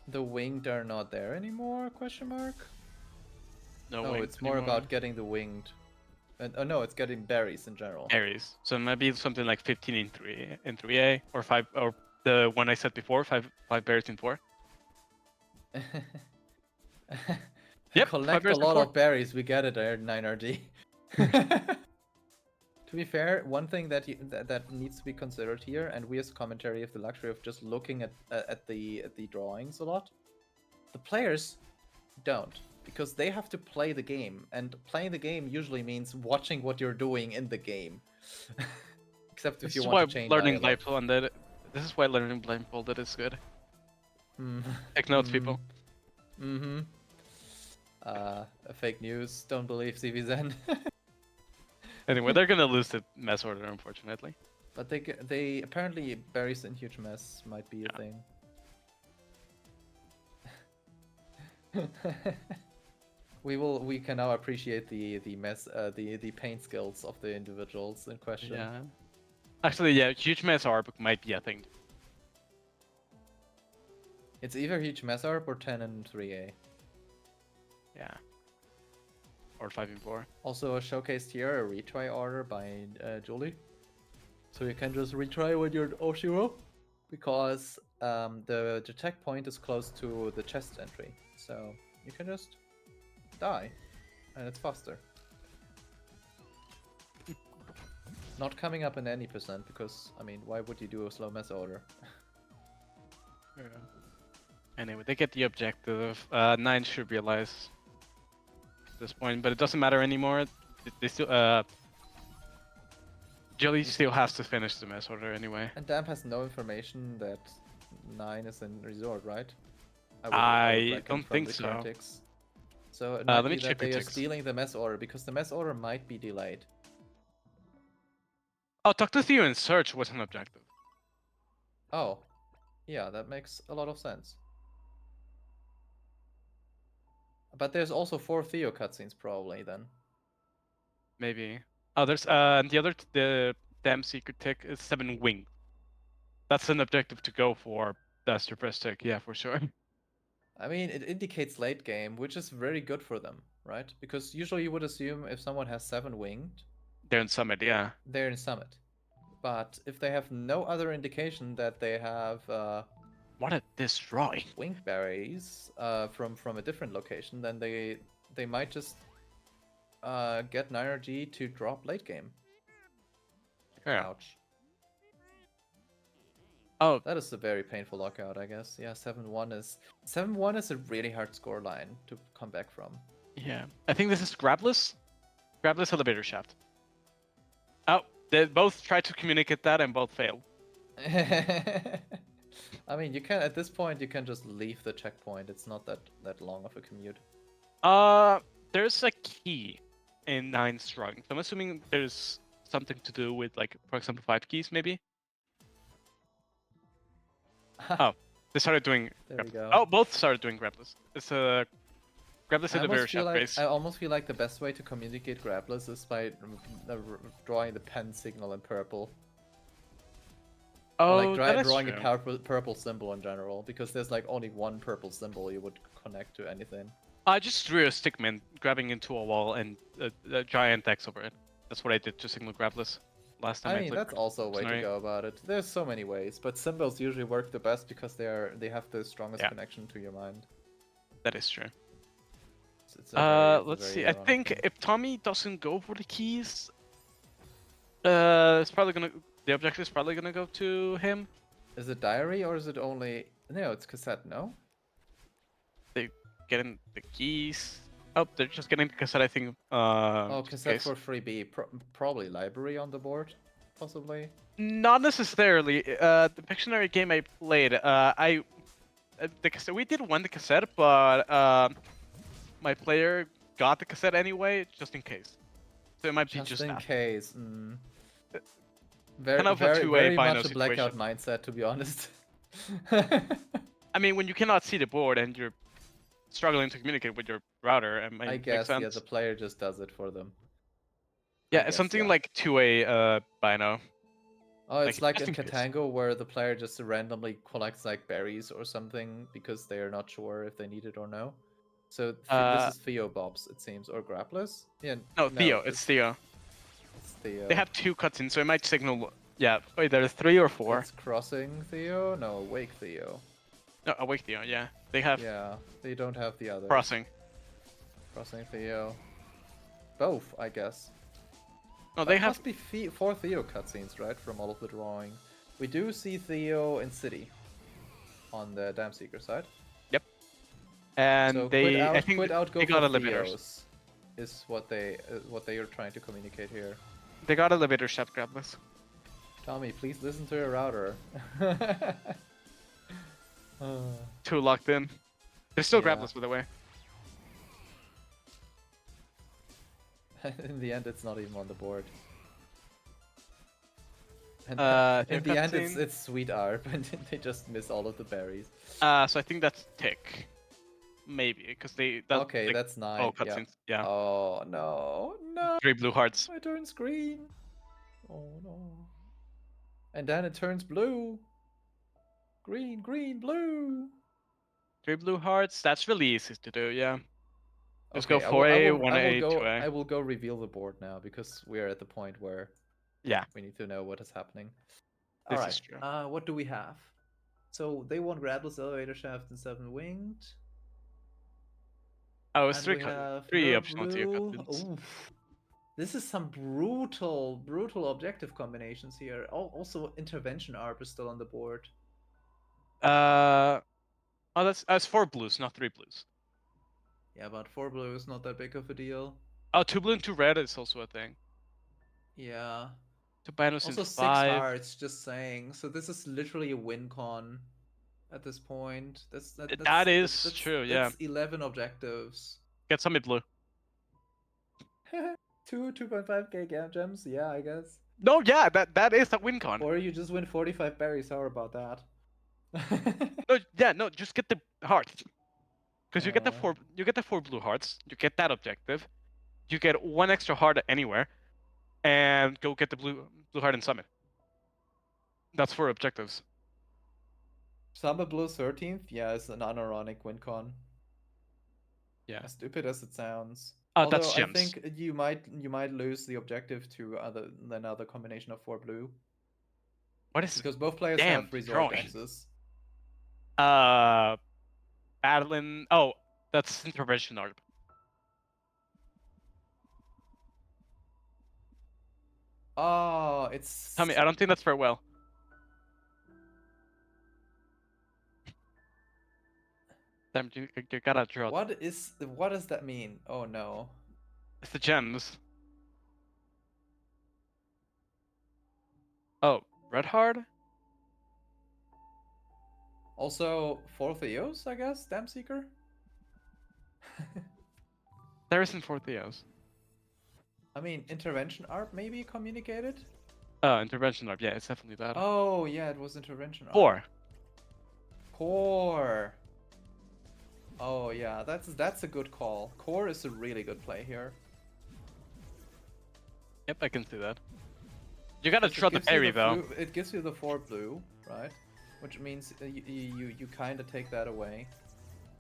The winged are not there anymore? Question mark. No, Oh, wait, it's more anymore. about getting the winged. And oh no, it's getting berries in general. Aries. So maybe something like 15 in 3A or 5 or the one I said before, 5 berries in 4. Yep, 5 Collect a berries in lot 4. of berries. We get it, 9RD. To be fair, one thing that that needs to be considered here, and we as commentary have the luxury of just looking at the drawings a lot. The players don't, because they have to play the game, and playing the game usually means watching what you're doing in the game. Except if This you is want why to change learning dialogue. blindfolded. This is why learning blindfolded is good. Take notes, people. Mm-hmm. Fake news. Don't believe CVZen. Anyway, they're gonna lose the mess order, unfortunately. But they apparently berries in huge mess might be a thing. We can now appreciate the paint skills of the individuals in question. Yeah. Actually, yeah, huge mess orb might be a thing. It's either huge mess orb or 10 and 3A. Yeah. Or 5 and 4. Also showcased here a retry order by Julie. So you can just retry when you're Oshiro, because the checkpoint is close to the chest entry. So you can just die, and it's faster. Not coming up in any percent, because, I mean, why would you do a slow mess order? Yeah. Anyway, they get the objective. 9 should realize at this point, but it doesn't matter anymore. They still, Jelly still has to finish the mess order anyway. And Damp has no information that 9 is in resort, right? I don't think so. Critics. So it might let me be check that they are critics. stealing the mess order, because the mess order might be delayed. Oh, talk to Theo and search was an objective. Oh, yeah, that makes a lot of sense. But there's also 4 Theo cutscenes probably then. Maybe. Oh, there's the damn secret tick is 7 wing. That's an objective to go for. That's your press tick, yeah, for sure. I mean, it indicates late game, which is very good for them, right? Because usually you would assume if someone has 7 winged, They're in Summit, yeah. they're in Summit. But if they have no other indication that they have What a destroy. winged berries from a different location, then they might just get 9RG to drop late game. Yeah. Ouch. Oh, That is a very painful lockout, I guess. Yeah, 7-1 is a really hard score line to come back from. yeah. I think this is Grabless. Grabless elevator shaft. Oh, they both tried to communicate that and both failed. I mean, you can at this point you can just leave the checkpoint. It's not that long of a commute. There's a key in 9 strung. So I'm assuming there's something to do with, like, for example, 5 keys, maybe. Oh, they started doing. There we go. Oh, both started doing grabless. It's a grabless elevator shaft base. I almost feel like the best way to communicate grabless is by drawing the pen signal in purple. Oh, Or like that is drawing true. a purple symbol in general, because there's like only one purple symbol you would connect to anything. I just drew a stickman grabbing into a wall and a giant X over it. That's what I did to signal grabless last time. I mean, that's also a way to Pictionary. go about it. There's so many ways, but symbols usually work the best because they have the strongest Yeah. connection to your mind. That is true. It's a Let's very see. I ironic think thing. if Tommy doesn't go for the keys, it's probably gonna. The objective is probably gonna go to him. Is it diary or is it only? No, it's cassette. No. They getting the keys. Oh, they're just getting the cassette, I think. Oh, Just in cassette case. for freebie. Probably library on the board, possibly. Not necessarily. The Pictionary game I played, the cassette, we did win the cassette, but my player got the cassette anyway, just in case. So it might be Just just in that. case. Kind Very, of a very, two-way very Bino much a blackout situation. mindset, to be honest. I mean, when you cannot see the board and you're struggling to communicate with your router, it I might make guess, yeah, sense. the player just does it for them. Yeah, I it's guess, something yeah. like two-way Bino. Oh, it's like Just in in case. Ktango where the player just randomly collects like berries or something because they are not sure if they need it or no. So this is Theo Bob's, it seems, or Grappless. Yeah, No, no, Theo. It's Theo. it's They Theo. have two cutscenes, so it might signal. Yeah, wait, there's 3 or 4. It's Crossing Theo. No, Wake Theo. No, Awake Theo. Yeah, they have Yeah, they don't have the others. Crossing. Crossing Theo. Both, I guess. No, But they it have. must be 4 Theo cutscenes, right? From all of the drawing. We do see Theo in City on the Dam Seeker side. Yep. And So they, I think quit out, go they for got elevators. Theos, is what they are trying to communicate here. They got elevator shot grabless. Tommy, please listen to your router. Too locked in. They're still Yeah. grabless, by the way. In the end, it's not even on the board. And Their in the end, cutscene. it's Sweet Arp, and they just miss all of the berries. So I think that's tick. Maybe, because they. That, Okay, like, that's 9. oh, Yeah. cutscenes. Yeah. Oh no, no! 3 blue hearts. My turn's green. Oh no. And then it turns blue. Green, green, blue. 3 blue hearts. That's really easy to do. Yeah. Just Okay, go 4A, I will 1A, go 2A. I will go reveal the board now because we're at the point where Yeah, we need to know what is happening. this Alright. is true. What do we have? So they want Grabless, Elevator Shaft, and 7 Winged. Oh, it's And 3, we have 3 Nerve optional to your Blue. cutscenes. Oof. This is some brutal objective combinations here. Also, Intervention Arp is still on the board. Oh, that's 4 blues, not 3 blues. Yeah, but 4 blue is not that big of a deal. Oh, 2 blue and 2 red is also a thing. Yeah. 2 binos Also and 6 5. hearts, just saying. So this is literally a win con at this point. That is true, yeah. That's 11 objectives. Get some blue. 2.5k gems, yeah, I guess. No, yeah, that is a win con. Or you just win 45 berries, how about that? No, just get the hearts. Because you get the 4 blue hearts, you get that objective, you get 1 extra heart anywhere, and go get the blue heart in summit. That's 4 objectives. Summit Blue 13th, yeah, it's an unironic win con. Yeah. As stupid as it sounds. Oh, Although that's I gems. think you might lose the objective to another combination of 4 blue. What is Because both players damn have resort drawing? axes. Battling. Oh, that's intervention art. Oh, it's... Tell me, I don't think that's very well. Damn, you gotta draw. What does that mean? Oh no. It's the gems. Oh, red hard? Also, 4 Theos, I guess? Dam Seeker? There isn't 4 Theos. I mean, Intervention Art maybe communicated? Oh, intervention art. Yeah, it's definitely that. Oh, yeah, it was Intervention Art. 4. Core. Oh, yeah, that's a good call. Core is a really good play here. Yep, I can see that. You gotta Because draw the berry, though. It gives you the 4 blue, right? Which means you kind of take that away.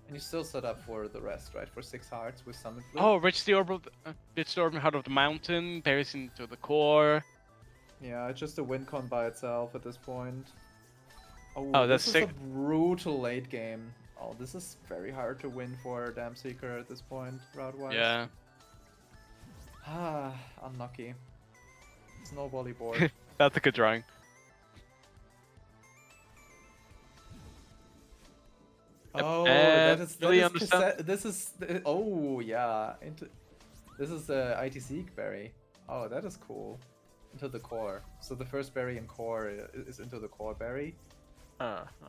And you still set up for the rest, right? For 6 hearts with Summit Blue. Oh, reach the orb out of the mountain, berries into the core. Yeah, it's just a win con by itself at this point. Oh, that's this sick. is a brutal late game. Oh, this is very hard to win for Dam Seeker at this point, route-wise. Yeah. Ah, unlucky. Snowbally board. That's a good drawing. Oh, And really understand. This is oh yeah. This is the ITC berry. Oh, that is cool. Into the core. So the first berry in core is into the core berry.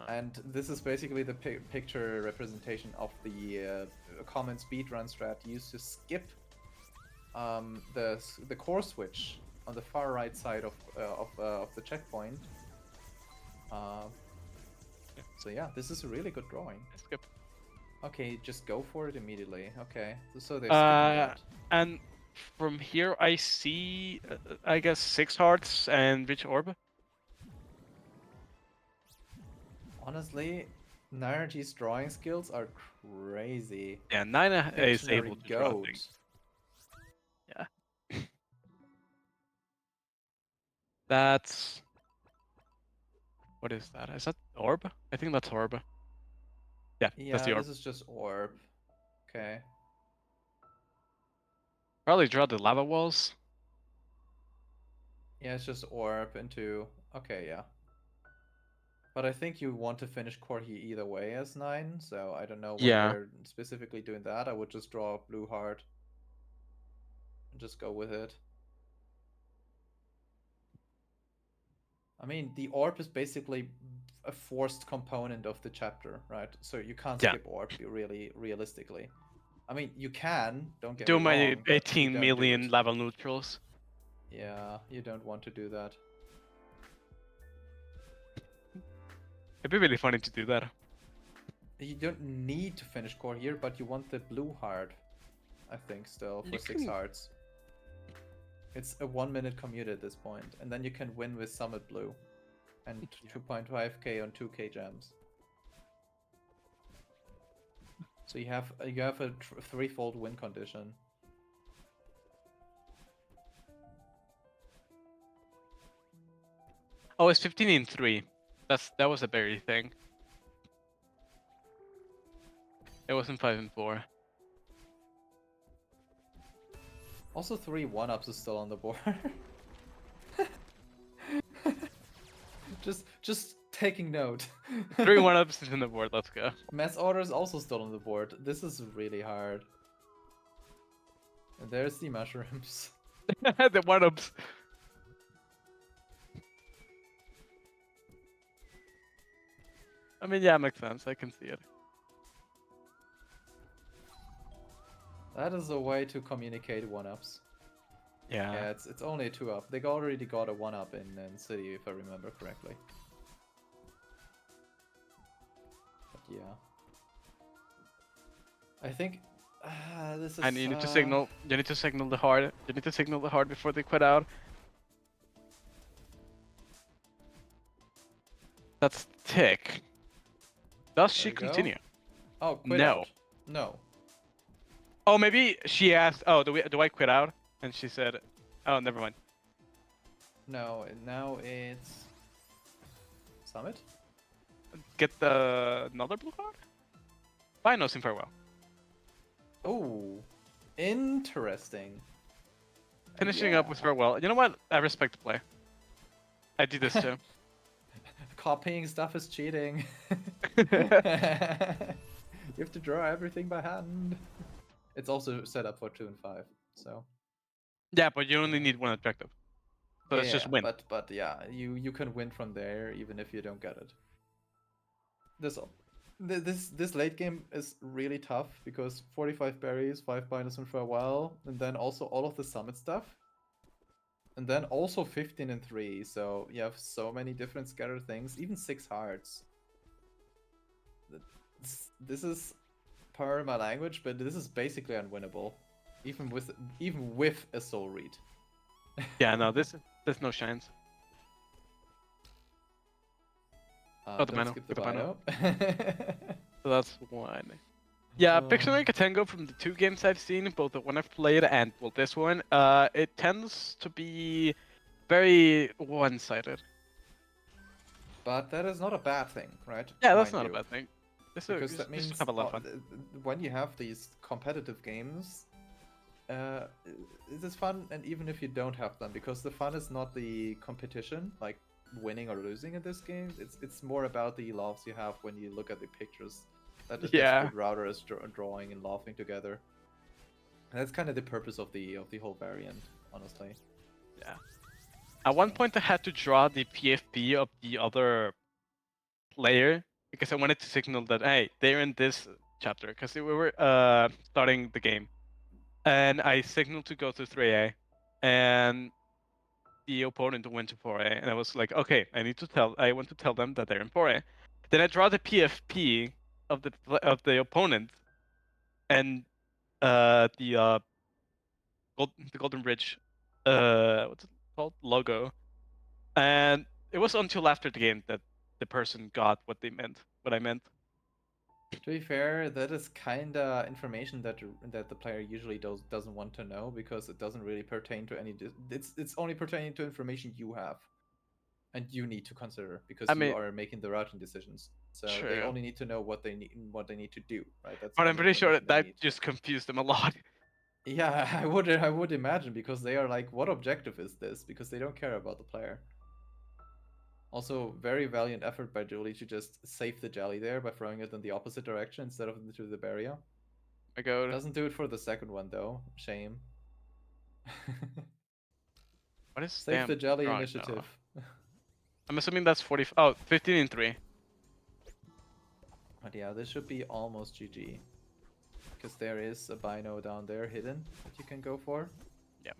And this is basically the picture representation of the common speedrun strat used to skip the core switch on the far right side of the checkpoint. So yeah, this is a really good drawing. Skip. Okay, just go for it immediately. Okay, so they're skipping that. And from here I see, I guess 6 hearts and which orb? Honestly, Nairji's drawing skills are crazy. Yeah, Nina is Pictionary able to draw goat. things. Yeah. That's... What is that? Is that orb? I think that's orb. Yeah, that's the Yeah, orb. this is just orb. Okay. Probably draw the lava walls. Yeah, it's just orb into... Okay, yeah. But I think you want to finish Korhi either way as 9, so I don't know why Yeah. they're specifically doing that. I would just draw a blue heart and just go with it. I mean, the orb is basically a forced component of the chapter, right? So you can't skip orb really realistically. I mean, you can, don't get me Do my wrong, but you 18 don't million do it. lava neutrals. Yeah, you don't want to do that. It'd be really funny to do that. You don't need to finish core here, but you want the blue heart, I think, still, for 6 hearts. It's a 1-minute commute at this point, and then you can win with Summit Blue and 2.5k on 2k gems. So you have a threefold win condition. Oh, it's 15 in 3. That was a berry thing. It wasn't 5 and 4. Also, 3 1-ups is still on the board. just taking note. 3 1-ups is on the board. Let's go. Mass order is also still on the board. This is really hard. And there's the mushrooms. The 1-ups. I mean, yeah, makes sense. I can see it. That is a way to communicate 1-ups. Yeah. Yeah, it's only a 2-up. They already got a 1-up in City, if I remember correctly. But yeah. I think this is... And you need to signal. You need to signal the hard. You need to signal the hard before they quit out. That's tick. Does she continue? Oh, quit No. out. No. Oh, maybe she asked, "Oh, do I quit out?" And she said, "Oh, never mind." No, now it's Summit. Get the another blue card. Bye, no, sim farewell. Oh, interesting. Finishing up with farewell. You know what? I respect the play. I do this too. Copying stuff is cheating. You have to draw everything by hand. It's also set up for 2 and 5, so. Yeah, but you only need one objective. So it's just win. But yeah, you can win from there even if you don't get it. This late game is really tough because 45 berries, 5 binders and farewell, and then also all of the summit stuff. And then also 15 and 3, so you have so many different scattered things, even 6 hearts. This is, pardon my language, but this is basically unwinnable, even with a soul read. Yeah, no, there's no shines. Don't skip the Bino. So that's one. Yeah, Pictionary Ktango from the 2 games I've seen, both the one I've played and well this one, it tends to be very one-sided. But that is not a bad thing, right? Yeah, that's not a bad thing. Because that means have a lot of fun. When you have these competitive games, it is fun, and even if you don't have them, because the fun is not the competition, like winning or losing in this game. It's more about the laughs you have when you look at the pictures That's Yeah. good routers drawing and laughing together. And that's kind of the purpose of the whole variant, honestly. Yeah. At one point, I had to draw the PFP of the other player because I wanted to signal that hey, they're in this chapter because we were starting the game, and I signaled to go to 3A, and the opponent went to 4A, and I was like, okay, I want to tell them that they're in 4A. Then I draw the PFP of the opponent, and the Golden Bridge, what's it called, logo, and it was until after the game that the person got what I meant. To be fair, that is kinda information that the player usually doesn't want to know because it doesn't really pertain to any. It's only pertaining to information you have, and you need to consider because I you mean, are making the routing decisions. So they sure, only need to know what they need to do, right? That's the but I'm only pretty sure information they that need. just confused them a lot. Yeah, I would imagine because they are like, what objective is this? Because they don't care about the player. Also, very valiant effort by Julie to just save the jelly there by throwing it in the opposite direction instead of into the barrier. My God, Doesn't do it for the second one though. Shame. what is Save damn the jelly drawing now? initiative. I'm assuming that's 40. Oh, 15 and 3. But yeah, this should be almost GG. Because there is a Bino down there hidden that you can go for. Yeah,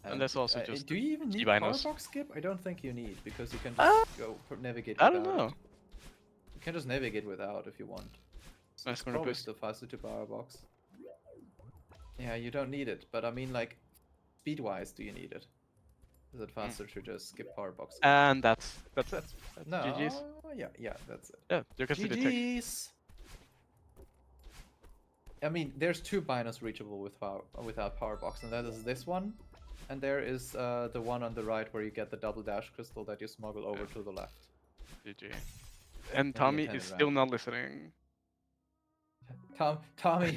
and that's also just do you even need Binos. Powerbox skip? I don't think you need because you can Uh, just go navigate I without don't know. it. You can just navigate without if you want. That's It's gonna probably boost. still faster to Powerbox. Yeah, you don't need it, but I mean, like, speed-wise, do you need it? Is it faster to just skip Powerbox? And that's it. That's No, GG's. yeah, that's it. Yeah, you can see the tick. GG's. I mean, there's two Binos reachable without Powerbox, and that is this one, and there is the one on the right where you get the double dash crystal that you smuggle over to the left. GG. And in the Tommy intended is still round. not listening. Tommy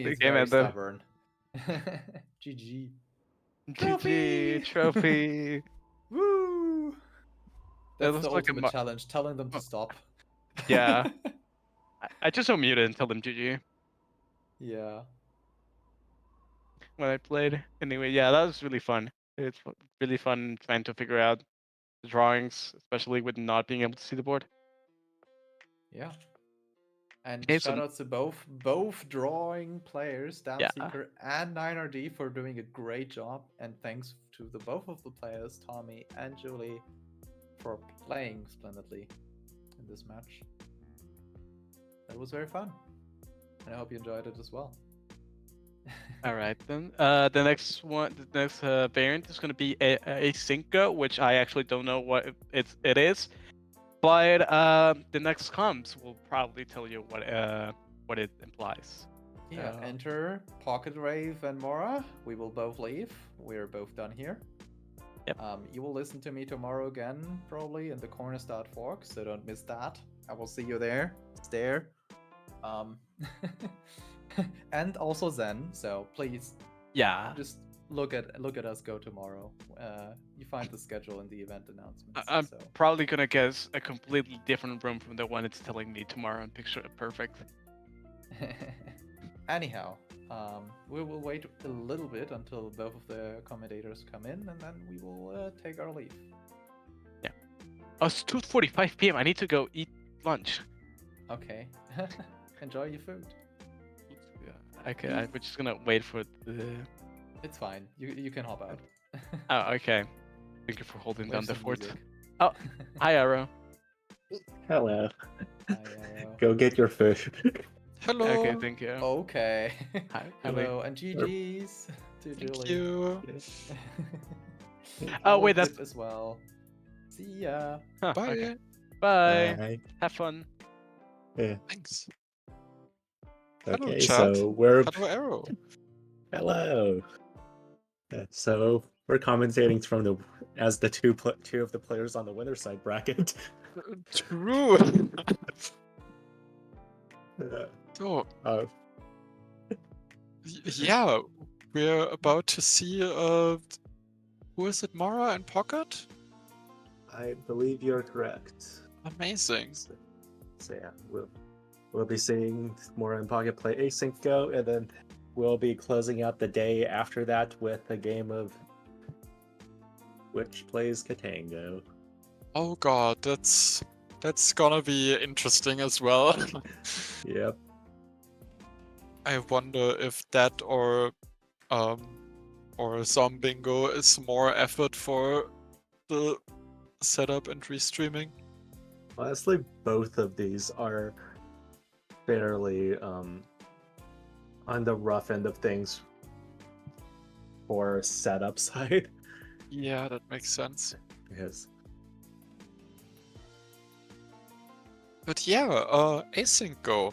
The is game very ended. stubborn. GG. GG trophy. Woo! That That's was the like ultimate challenge, telling them to stop. Yeah. I just unmuted and tell them GG Yeah. when I played. Anyway, yeah, that was really fun. It's really fun trying to figure out the drawings, especially with not being able to see the board. Yeah. And Okay, so shoutouts to both drawing players, yeah, Damseeker and 9RD, for doing a great job. And thanks to the both of the players, Tommy and Julie, for playing splendidly in this match. That was very fun. And I hope you enjoyed it as well. all right then. The next variant is going to be Asyncgo, which I actually don't know what it is, but the next comps will probably tell you what it implies. Yeah, enter Pocket Rave and Mora. We will both leave. We're both done here. Yep. You will listen to me tomorrow again, probably in the Cornerstad Fork, so don't miss that. I will see you there. It's there. And also Zen. So please, Yeah, just look at us go tomorrow. You find the schedule in the event announcements. I'm So probably gonna guess a completely different room from the one it's telling me tomorrow and picture it perfect. anyhow, we will wait a little bit until both of the commentators come in, and then we will take our leave. Yeah. Oh, it's 2:45 p.m. I need to go eat lunch. Okay. Enjoy your food. Yeah. Okay, we're just gonna wait for the. It's fine. You can hop out. Oh, okay. Thank you for holding down Where's the the fort. music? Oh, hi, Arrow. Hello. Hi, Arrow. Go get your fish. Hello. Okay, thank you. Okay. Hi, Hello, and GG's to Thank Julie. you. Oh, I'll wait, that's- dip as well. See ya. Huh, Bye. okay. Bye. Bye. Have fun. Yeah. Thanks. Hello, Okay, chat. so we're Hello, Arrow. hello. So we're commentating from the as the two of the players on the winner side bracket. True. Uh, So, uh, yeah, we're about to see, who is it, Mara and Pocket? I believe you're correct. Amazing. So yeah, we'll be seeing more in Pocket play Asyncgo, and then we'll be closing out the day after that with a game of which plays Ktango. Oh god, that's gonna be interesting as well. Yep. I wonder if that or Zombingo is more effort for the setup and restreaming. Honestly, both of these are fairly on the rough end of things for setup side. Yeah, that makes sense. Yes. But yeah, Asyncgo.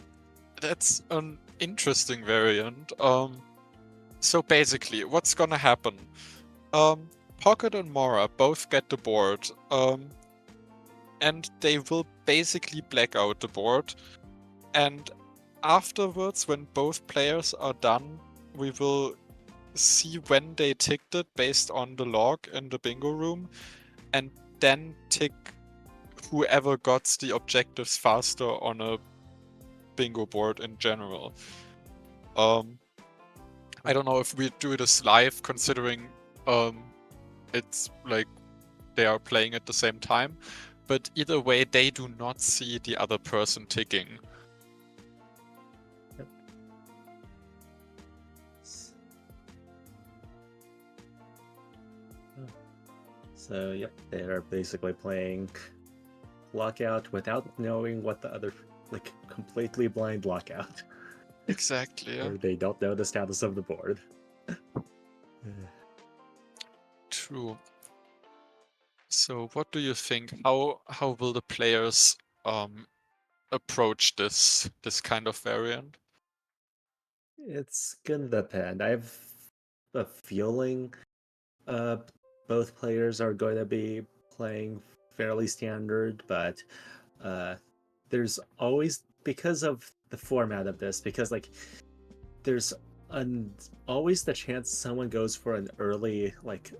That's an interesting variant. So basically, what's gonna happen? Pocket and Mora both get the board, and they will basically black out the board. And afterwards, when both players are done, we will see when they ticked it based on the log in the bingo room, and then tick whoever got the objectives faster on a bingo board in general. I don't know if we do this live, considering it's like they are playing at the same time, but either way, they do not see the other person ticking. So yep, they are basically playing lockout without knowing what the other, like, completely blind lockout. Exactly. Yeah. Or they don't know the status of the board. True. So, what do you think? How will the players approach this kind of variant? It's gonna depend. I have a feeling uh, both players are going to be playing fairly standard, but there's always, because of the format of this, because like there's always the chance someone goes for an early like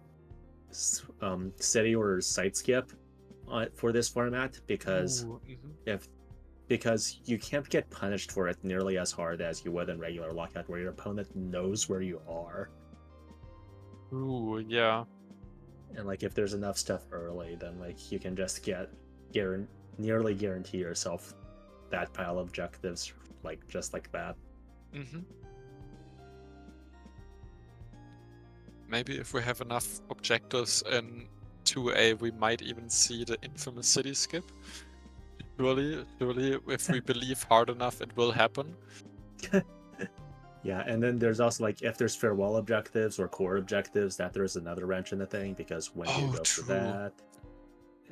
city or site skip for this format, because Ooh, because you can't get punished for it nearly as hard as you would in regular lockout, where your opponent knows where you are. Ooh, yeah. And like if there's enough stuff early, then like you can just nearly guarantee yourself that pile of objectives, like just like that. Maybe if we have enough objectives in 2A, we might even see the infamous city skip. Surely, if we believe hard enough, it will happen. Yeah, and then there's also like if there's farewell objectives or core objectives, that there's another wrench in the thing, because when do you go for that?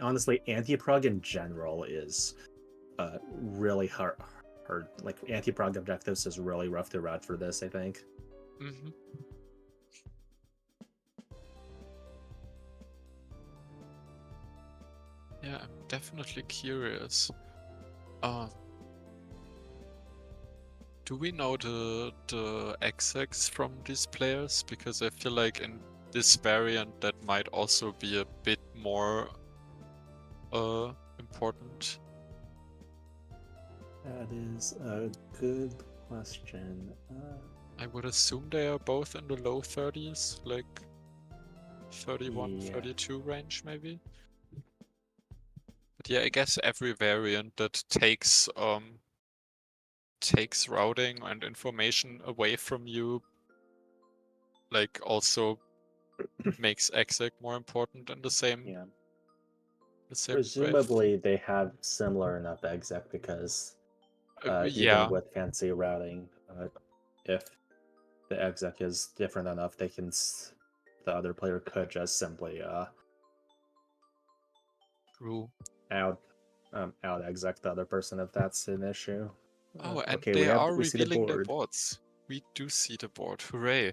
Honestly, anti-prog in general is really hard. Like anti-prog objectives is really rough to route for this, I think. Yeah, I'm definitely curious. Do we know the execs from these players? Because I feel like in this variant that might also be a bit more important. That is a good question. I would assume they are both in the low 30s, like 31, 32 range maybe. But yeah, I guess every variant that takes routing and information away from you, like, also makes exec more important in the same. Yeah. The same Presumably they have similar enough exec, because even with fancy routing, if the exec is different enough, they can the other player could just simply out exec the other person if that's an issue. Oh, and okay, they are we see the revealing their board. boards. We do see the board. Hooray!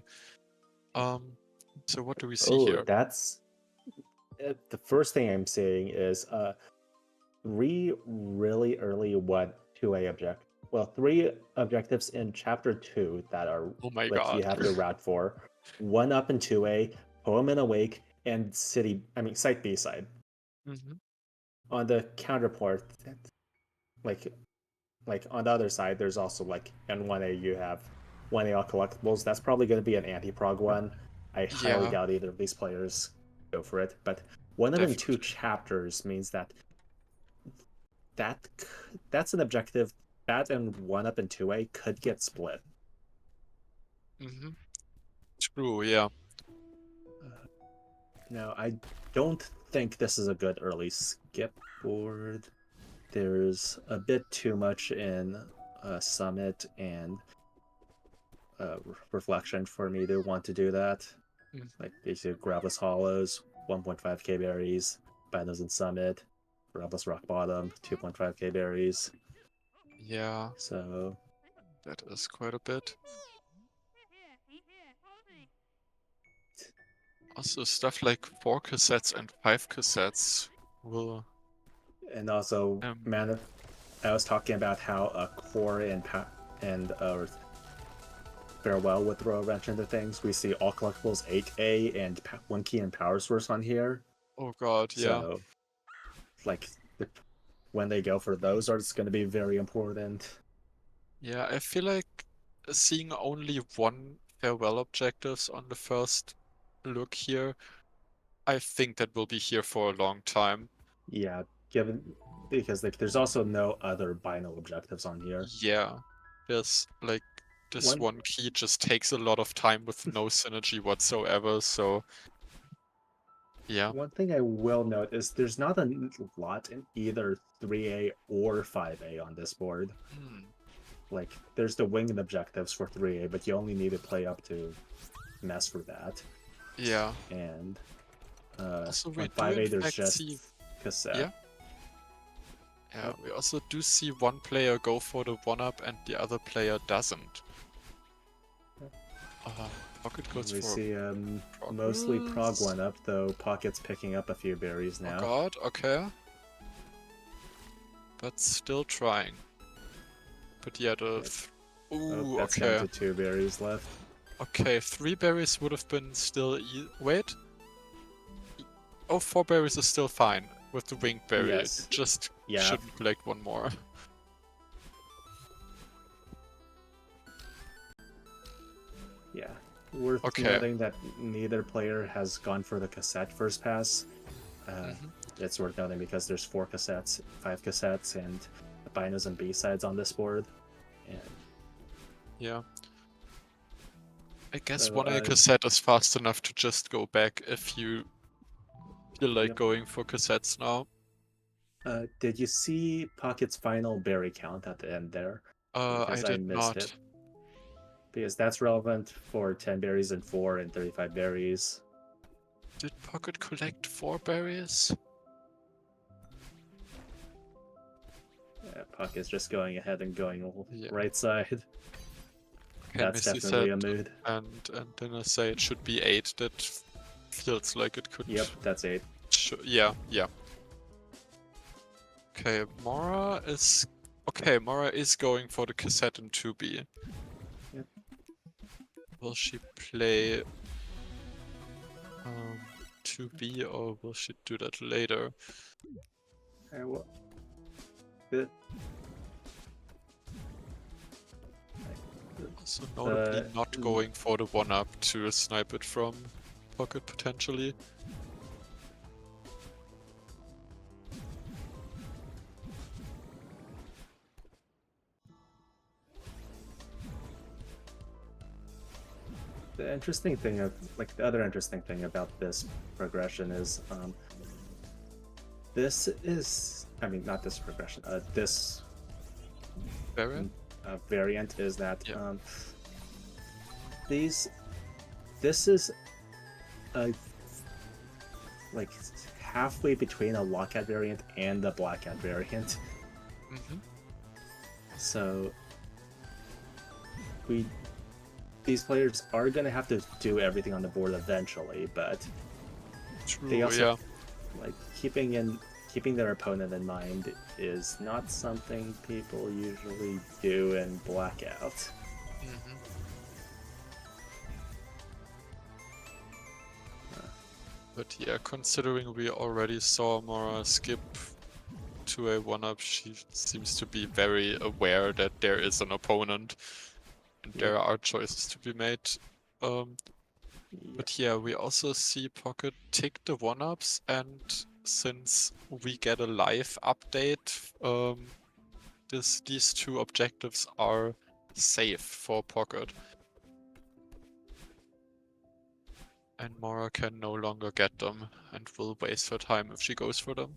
So what do we see Oh, here? that's the first thing I'm seeing is 3 really early 2A three objectives in chapter 2 that are you have to route for. 1 up in 2A, Poem and Awake, and Site B side. On the counterpart, like like on the other side, there's also like in 1A you have 1A all collectibles. That's probably going to be an anti-prog one. I highly Yeah, doubt either of these players go for it. But 1 up and 2 definitely. chapters means that that's an objective. That and 1 up and 2A could get split. Mm-hmm. True, yeah. Now, I don't think this is a good early skip board. There's a bit too much in Summit and Reflection for me to want to do that. Mm. Like, basically, Grabless Hollows, 1.5k berries, Binos and Summit, Grabless Rock Bottom, 2.5k berries. Yeah, So, that is quite a bit. Also, stuff like 4 cassettes and 5 cassettes will. and also, Um, man, I was talking about how a core and Farewell would throw a wrench into things. We see all collectibles 8A and 1 key and power source on here. oh god, yeah. So, like, when they go for those, are going to be very important. Yeah, I feel like seeing only one farewell objectives on the first look here, I think that will be here for a long time. Yeah, given because like there's also no other Bino objectives on here. Yeah, there's like this One one key just takes a lot of time with no synergy whatsoever, so yeah. one thing I will note is there's not a lot in either 3A or 5A on this board. Hmm. Like there's the winged objectives for 3A, but you only need to play up to mess for that. Yeah. And Also, on we do 5A in there's fact just see. cassette. Yeah. Yeah, we also do see one player go for the 1-up and the other player doesn't. Pocket goes We for see mostly Prog progress. 1-up, though Pocket's picking up a few berries Oh now. god, okay. But still trying. But yeah, the... Ooh, That's okay. down to 2 berries left. Okay, 3 berries would have been still... Wait. Oh, 4 berries is still fine with the winged berry. Yes. Just Yeah. shouldn't collect one more. Yeah. Worth Okay. noting that neither player has gone for the cassette first pass. It's worth noting because there's 4 cassettes, 5 cassettes, and binos and B-sides on this board. And Yeah. I guess So, 1A cassette is fast enough to just go back if you feel like Yep. going for cassettes now. did you see Pocket's final berry count at the end there? I Because did missed not. it. Because that's relevant for 10 berries and 4 and 35 berries. Did Pocket collect 4 berries? Pocket's just going ahead and going Yeah. right side. Okay, That's Misty definitely said, a mood. and then I say it should be 8. That feels like it could. Yep, that's 8. Yeah, yeah. Okay, Mora is. Okay, Mora is going for the cassette in 2B. Yep. Will she play 2B or will she do that later? Well, So notably not going for the 1-up to snipe it from Pocket potentially. the interesting thing the other interesting thing about this progression is this is, I mean, not this progression, this Variant? variant is that Yeah. this is like halfway between a lockout variant and a blackout variant. So these players are gonna have to do everything on the board eventually, but True, they also yeah. like keeping their opponent in mind is not something people usually do in blackout. But yeah, considering we already saw Mora skip 2A 1-up, she seems to be very aware that there is an opponent and there are choices to be made. But yeah, we also see Pocket take the 1-ups, and since we get a live update, these two objectives are safe for Pocket. And Mora can no longer get them and will waste her time if she goes for them.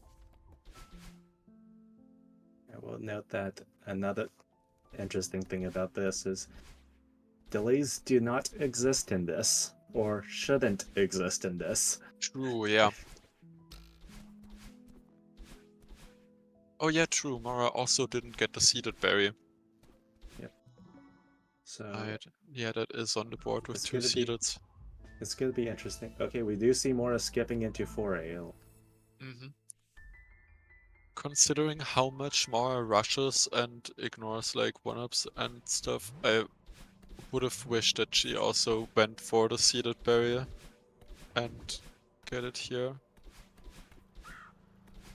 I will note that another interesting thing about this is delays do not exist in this, or shouldn't exist in this. True, yeah. Oh yeah, true. Mora also didn't get the seeded berry. So Right. Yeah, that is on the board with It's 2 gonna be- seeded. it's going to be interesting. Okay, we do see Mora skipping into 4A. Considering how much Mora rushes and ignores like 1-ups and stuff, I would have wished that she also went for the seeded barrier and get it here.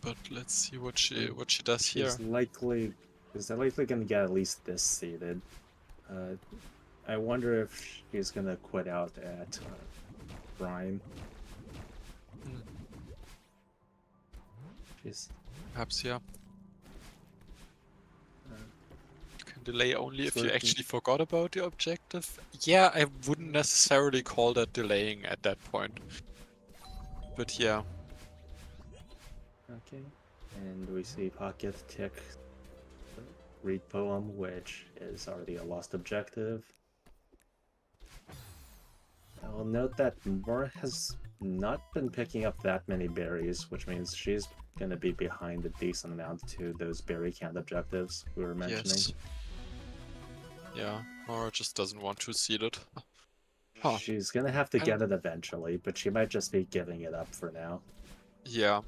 But let's see what she does here. She's likely going to get at least this seeded. I wonder if she's going to quit out at Prime. She's Perhaps, yeah. You can delay only if you Certain- actually forgot about the objective. Yeah, I wouldn't necessarily call that delaying at that point. But yeah. okay. And we see Pocket tick read poem, which is already a lost objective. I will note that Mora has not been picking up that many berries, which means she's going to be behind a decent amount to those berry count objectives we were mentioning. Yes. Yeah, Mora just doesn't want to seed it. Huh. She's going to have to get it eventually, but she might just be giving it up for now. Yeah.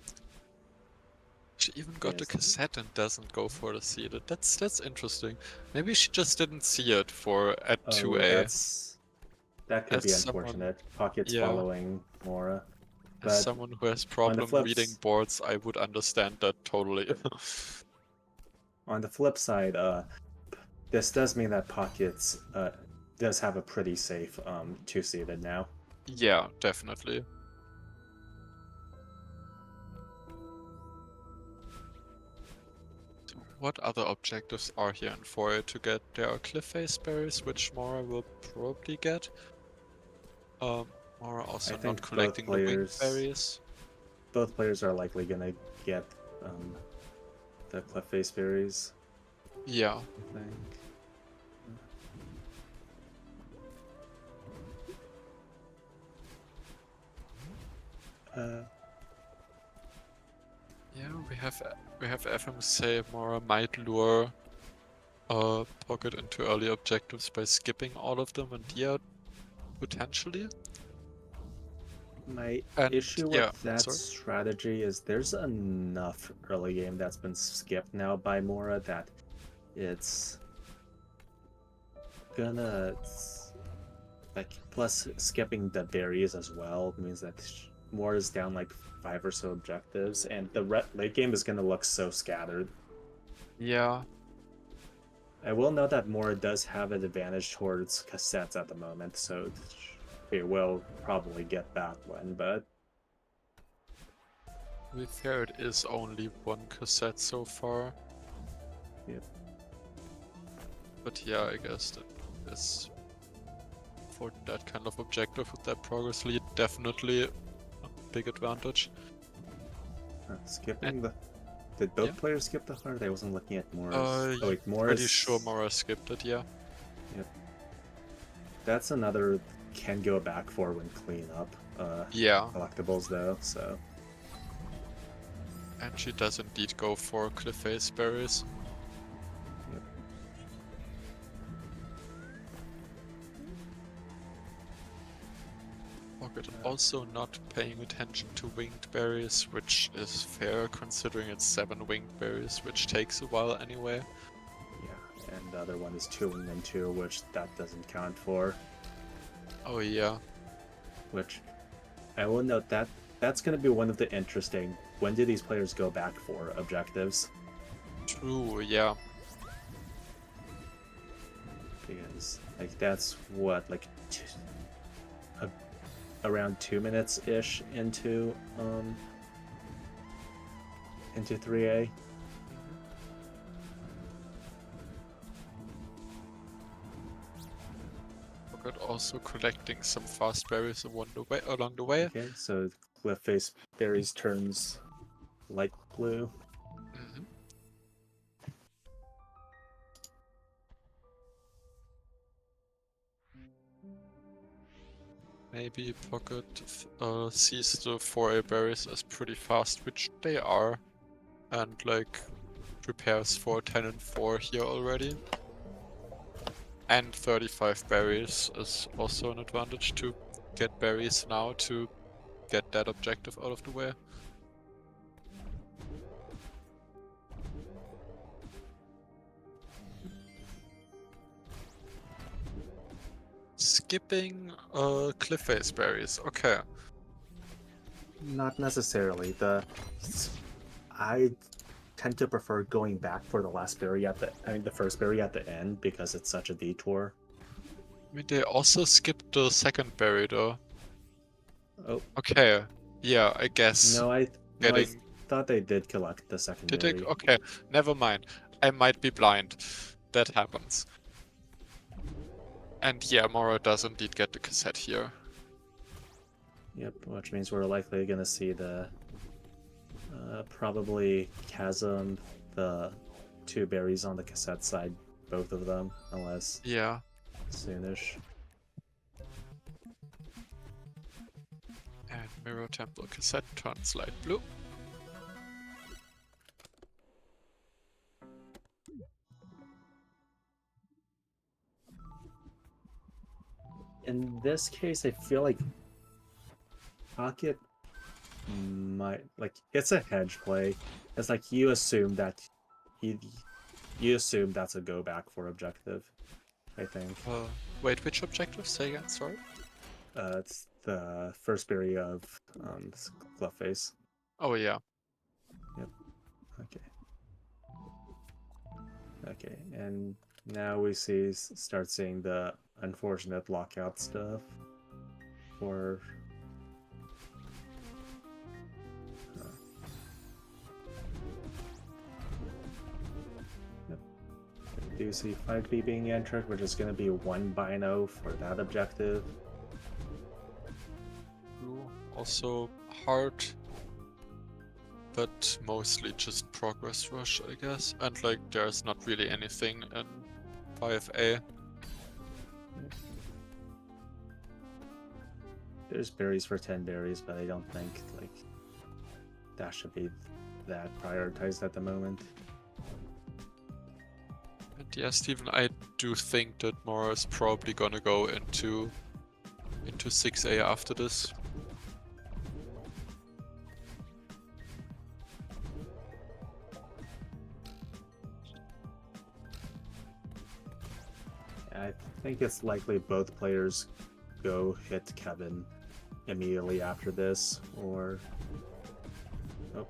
She even got the Yes. cassette and doesn't go for the seeded. That's interesting. Maybe she just didn't see it at Oh, 2A. that could be As someone- unfortunate. Pocket's yeah. following Mora. As But someone who has problem flips- reading boards, I would understand that totally. On the flip side, this does mean that Pockets does have a pretty safe 2-seeded now. Yeah, definitely. So what other objectives are here in 4A to get? There are cliff face berries, which Mora will probably get. Mora also I think not both collecting the wing players- berries. Both players are likely gonna get the cliff face berries, Yeah. I think. Yeah, we have FM say Mora might lure Pocket into early objectives by skipping all of them, and yeah, potentially. My And issue yeah, with that sorry. strategy is there's enough early game that's been skipped now by Mora that it's gonna plus skipping the berries as well means that Mora's down like 5 or so objectives, and the late game is gonna look so scattered. Yeah. I will note that Mora does have an advantage towards cassettes at the moment, so we will probably get that one, but To be fair, it is only one cassette so far. Yep. But yeah, I guess that is for that kind of objective with that progress lead definitely a big advantage. skipping Did both yeah. players skip the heart? I wasn't looking at Mora's. Oh wait, Mora's. Pretty sure Mora skipped it, yeah. That's another can go back for when clean up. Yeah, Collectibles though, so and she does indeed go for cliff face berries. Pocket also not paying attention to winged berries, which is fair considering it's 7 winged berries, which takes a while anyway. yeah. And the other one is 2 and then 2, which that doesn't count for. Oh yeah. Which I will note that that's going to be one of the interesting when do these players go back for objectives? True, yeah. Because like that's what like around 2 minutes ish into 3A. But also collecting some fast berries along the way. Okay, so cliff face berries turns light blue. Mhm. Maybe Pocket sees the 4A berries as pretty fast, which they are, and like prepares for 10 and 4 here already. And 35 berries is also an advantage to get berries now to get that objective out of the way. Skipping cliff face berries, okay. Not necessarily. I tend to prefer going back for the last berry the first berry at the end because it's such a detour. I mean, they also skipped the second berry though. Oh. Okay, yeah, I guess. I Getting... thought they did collect the second Did berry. they? Okay, never mind. I might be blind. That happens. And yeah, Mora does indeed get the cassette here. Yep, which means we're likely going to see the probably Chasm, the 2 berries on the cassette side, both of them, unless Yeah. soonish. And Mirror Temple cassette turns light blue. In this case, I feel like Pocket might it's a hedge play. It's like you assume that's a go back for objective. I think. Wait, which objective? Say again, sorry. It's the first berry of Clubface. Oh yeah. Yep. Okay. Okay, and now we start seeing the unfortunate lockout stuff for yep. We do see 5B being entered, which is going to be 1 Bino for that objective. Also hard, but mostly just progress rush, I guess. And like there's not really anything in 5A. There's berries for 10 berries, but I don't think like that should be that prioritized at the moment. And yeah, Steven, I do think that Mora is probably gonna go into 6A after this. I think it's likely both players go hit Kevin immediately after this, or oh.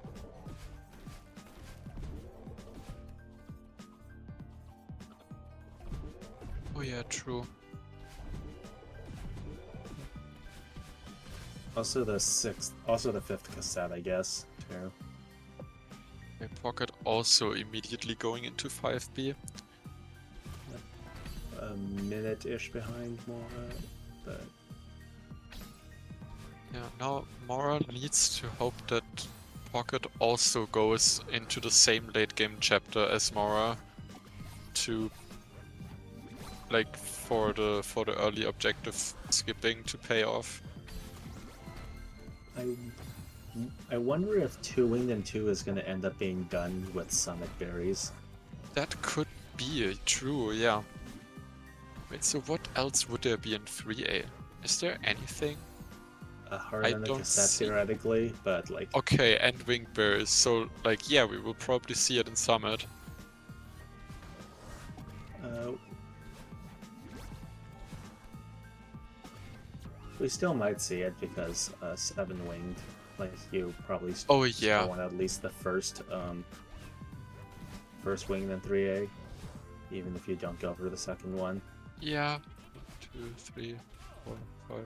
Oh yeah, true. Also the 5th cassette, I guess, too. My Pocket also immediately going into 5B. A minute-ish behind Mora, but Yeah, now Mora needs to hope that Pocket also goes into the same late game chapter as Mora to like for the early objective skipping to pay off. I wonder if 2 Winged and 2 is going to end up being done with Summit Berries. That could be true, yeah. Wait, so what else would there be in 3A? Is there anything? A heart and a cassette see. theoretically, but like Okay, and winged berries. So like yeah, we will probably see it in Summit. we still might see it because 7 Winged Like you probably Oh still yeah, want at least the first wing in 3A, even if you don't go for the second one. yeah. 2, 3, 4, 5.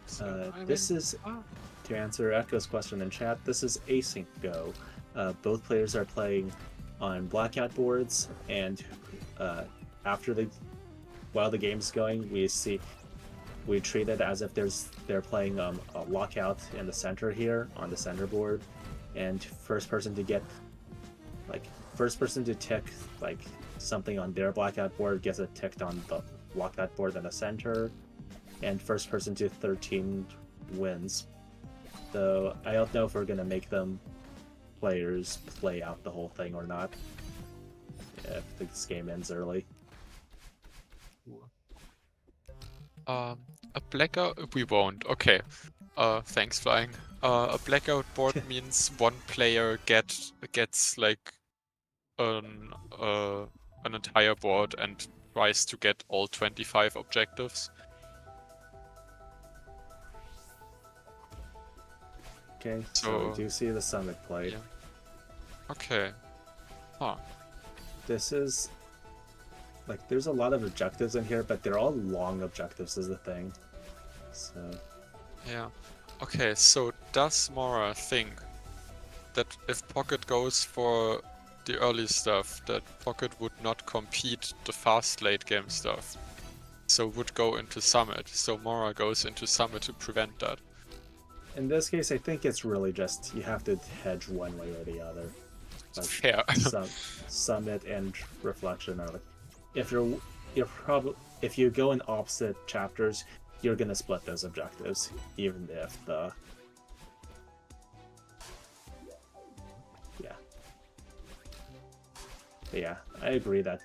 So, This is, to answer Echo's question in chat, this is Asyncgo. Both players are playing on blackout boards, and while the game's going, we treat it as if they're playing a lockout in the center here on the center board, and first person to tick like something on their blackout board gets it ticked on the lockout board in the center, and first person to 13 wins. So I don't know if we're gonna make them players play out the whole thing or not if this game ends early. A blackout, we won't. Okay. Thanks, Flying. A blackout board means one player gets like an entire board and tries to get all 25 objectives. Okay, so we So- do see the summit plate. Yeah. Okay. Huh. This is like there's a lot of objectives in here, but they're all long objectives is the thing. So Yeah. Okay, so does Mora think that if Pocket goes for the early stuff, that Pocket would not compete the fast late game stuff? So would go into Summit. So Mora goes into Summit to prevent that. in this case, I think it's really just you have to hedge one way or the other. Like Fair. Summit and Reflection are like if you go in opposite chapters, you're gonna split those objectives, even if the yeah, I agree that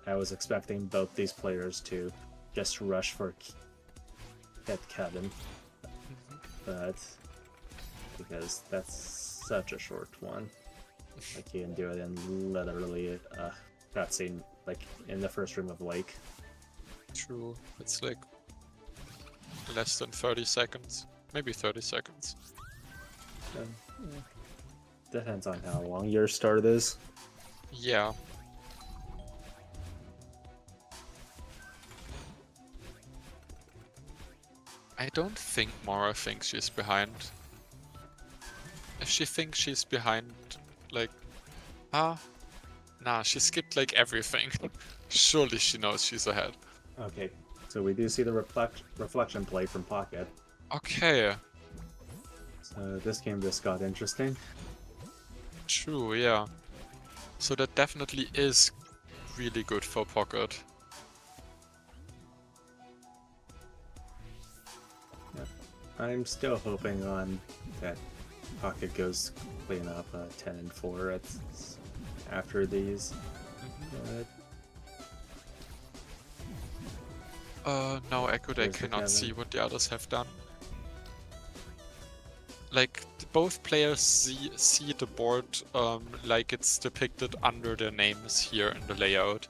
I was expecting both these players to just rush for hit Kevin, but because that's such a short one, like you can do it in literally cutscene like in the first room of Lake. True. It's like less than 30 seconds. Maybe 30 seconds. Depends on how long your start is. Yeah. I don't think Mora thinks she's behind. If she thinks she's behind, like... Nah, she skipped like everything. Surely she knows she's ahead. Okay, so we do see the reflection play from Pocket. Okay, So this game just got interesting. true, yeah. So that definitely is really good for Pocket. I'm still hoping on that Pocket goes clean up 10 and 4 after these. But No, Echo, I There's the cannot see Kevin. what the others have done. Like, both players see the board like it's depicted under their names here in the layout.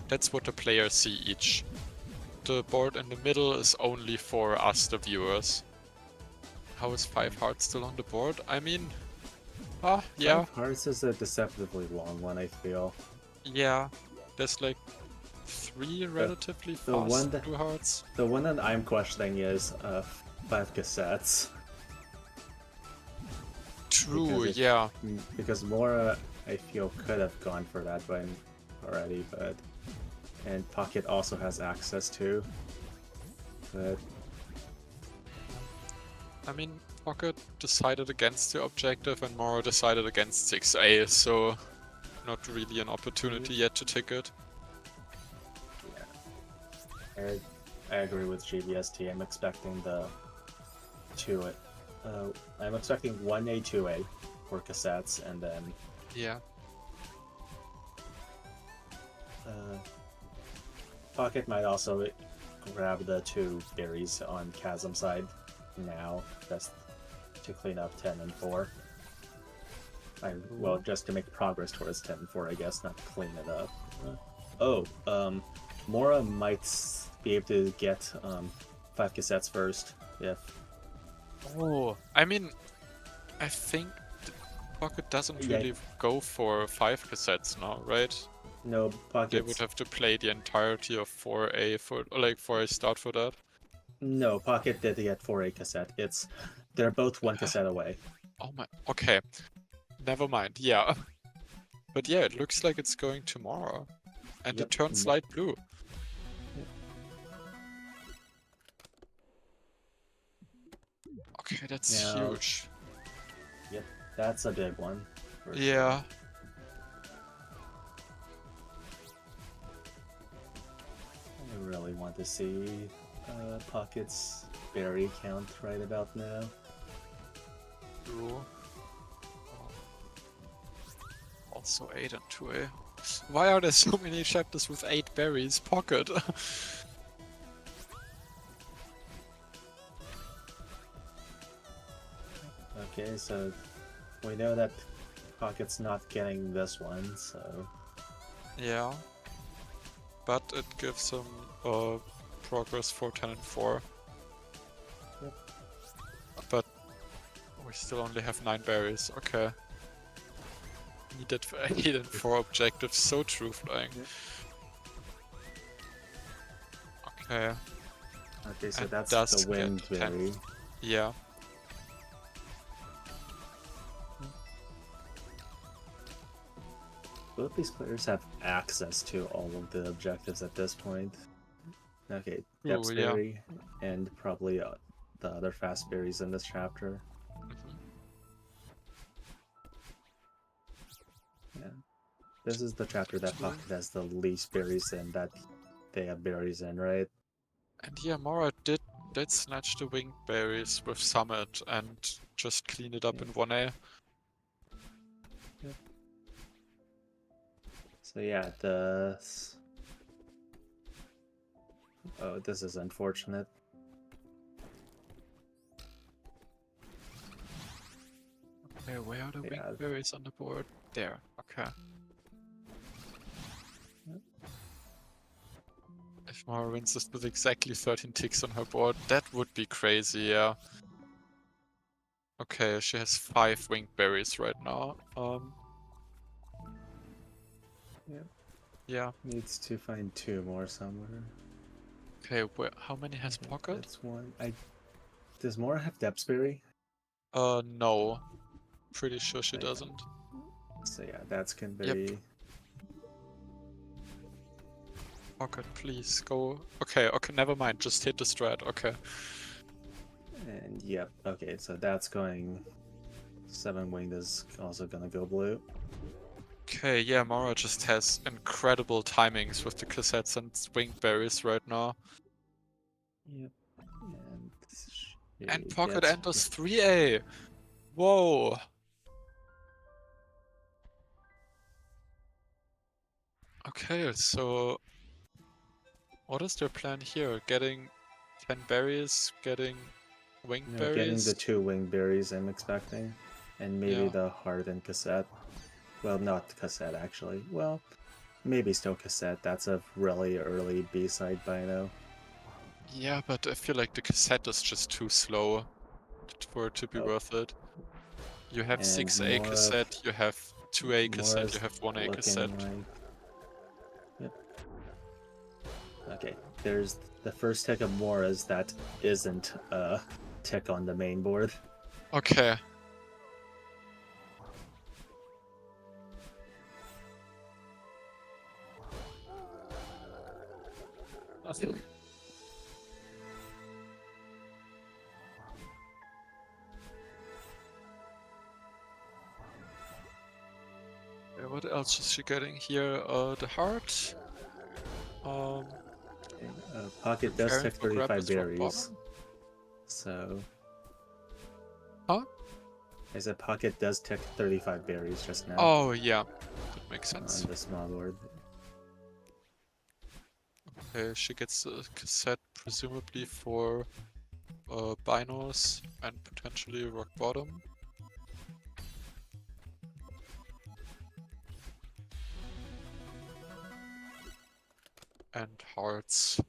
That's what the players see each. The board in the middle is only for us, the viewers. How is 5 hearts still on the board? I mean... yeah, 5 hearts is a deceptively long one, I feel. yeah. There's like 3 relatively the fast one that- 2 hearts. The one that I'm questioning is 5 cassettes. True, Because it- yeah. Because Mora, I feel, could have gone for that one already, but... And Pocket also has access to. But I mean, Pocket decided against the objective and Mora decided against 6A, so not really an opportunity yet to take it. I agree with GBST. I'm expecting I'm expecting 1A, 2A for cassettes, and then Yeah. Pocket might also grab the 2 berries on Chasm side now, just to clean up 10 and 4. Well, just to make progress towards 10 and 4, I guess, not to clean it up. Mora might be able to get 5 cassettes first if Oh, I mean, I think the Pocket doesn't Yeah. really go for 5 cassettes now, right? No, They Pocket's would have to play the entirety of 4A for, like, 4A start for that. no Pocket did get 4A cassette. They're both one cassette away. Oh my, okay. Never mind, yeah. But yeah, it looks like it's going tomorrow. And Yep. it turns light blue. Okay, that's Now- huge. Yep, that's a big one. For Yeah. Sure. I really want to see Pocket's berry count right about now. True. Also 8 and 2A. Why are there so many chapters with 8 berries? Pocket. Okay, so we know that Pocket's not getting this one, so Yeah. But it gives him progress for 10 and 4. Yep. But we still only have 9 berries. Okay. Needed for 8 and 4 objectives. So true, flying. Yep. Okay. okay, so And that's does the get wind 10. berry. Yeah. Both these players have access to all of the objectives at this point. Okay, Ooh, Depth's yeah. berry and probably the other fast berries in this chapter. Mhm. Yeah, this is the chapter that True. Pocket has the least berries in that they have berries in, right? And yeah, Mora did snatch the winged berries with Summit and just clean it up Yeah. in 1A. So yeah, oh, this is unfortunate. Okay, where are the Yeah. winged berries on the board? There, okay. Yep. If Mara wins this with exactly 13 ticks on her board, that would be crazy, yeah. Okay, she has 5 winged berries right now. Yep. Yeah. Needs to find 2 more somewhere. Okay, how many has Okay, Pocket? that's one. Does Mora have Depth's berry? No. Pretty sure she Yeah. doesn't. So yeah, that's can be. Pocket, please go. Okay, never mind. Just hit the strat. Okay. And yep, okay, so that's going. 7 winged is also gonna go blue. Okay, yeah, Mara just has incredible timings with the cassettes and winged berries right now. Yep. And she Pocket gets- enters 3A. Whoa. Okay, so what is their plan here? Getting 10 berries, getting winged No, berries? getting the 2 winged berries I'm expecting. And maybe Yeah. the hardened cassette. Well, not cassette actually. Well, maybe still cassette. That's a really early B-side bino. Yeah, but I feel like the cassette is just too slow for it to be Oh. worth it. You have And 6A more of- cassette, you have 2A cassette, Mora's you have 1A looking cassette. like. Yep. Okay, there's the first tick of Mora's that isn't a tick on the main board. Okay. What else is she getting here? The heart. Pocket does Preparing tick for 35 grapplers from berries. bottom? So. Huh? I said Pocket does tick 35 berries just now. Oh yeah, that makes sense. On the small board. Okay, she gets a cassette presumably for binos and potentially rock bottom. And hearts.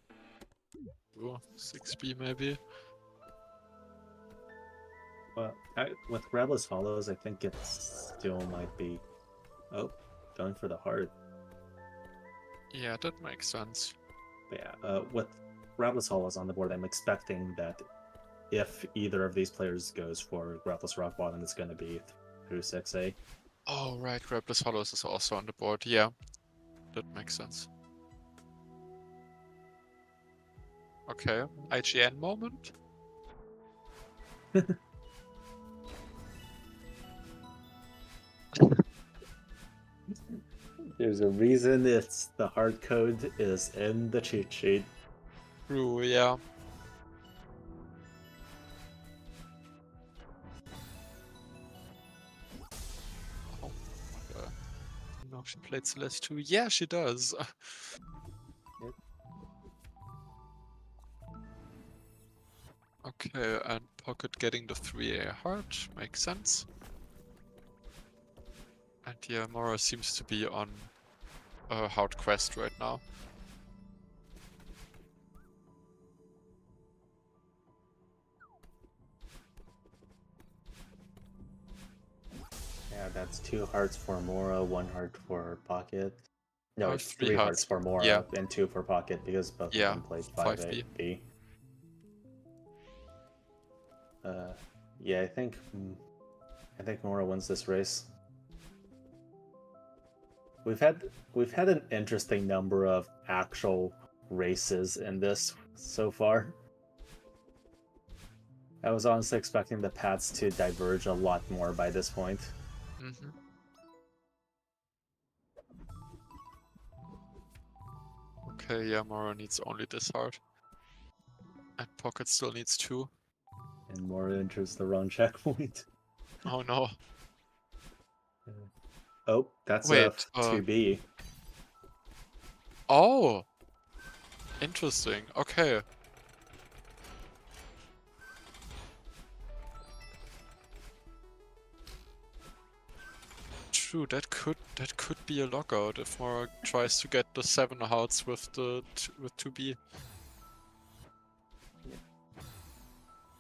Ooh, 6B maybe. Well, with Grabless Hollows, I think it still might be. Oh, going for the heart. Yeah, that makes sense. But yeah, with Grabless Hollows on the board, I'm expecting that if either of these players goes for Grabless Rock Bottom, it's going to be through 6A. Oh, right, Grabless Hollows is also on the board. Yeah, that makes sense. Okay, IGN moment. There's a reason it's the hard code is in the cheat sheet. True, yeah. Oh, no, she played Celeste too. Yeah, she does. Okay, and Pocket getting the 3A heart makes sense. And yeah, Mora seems to be on a hard quest right now. Yeah, that's 2 hearts for Mora, 1 heart for Pocket. No, Oh, it's 3 3 hearts for Mora Yeah, and 2 for Pocket because both Yeah, of them played 5B. 5B. Yeah, I think Mora wins this race. We've had an interesting number of actual races in this so far. I was honestly expecting the paths to diverge a lot more by this point. Mm-hmm. Okay, yeah, Mora needs only this heart. And Pocket still needs 2. And Mora enters the wrong checkpoint. Oh no. Oh, that's Wait, a 2B. Oh! Interesting. Okay. True, that could be a lockout if Mora tries to get the 7 hearts with the with 2B.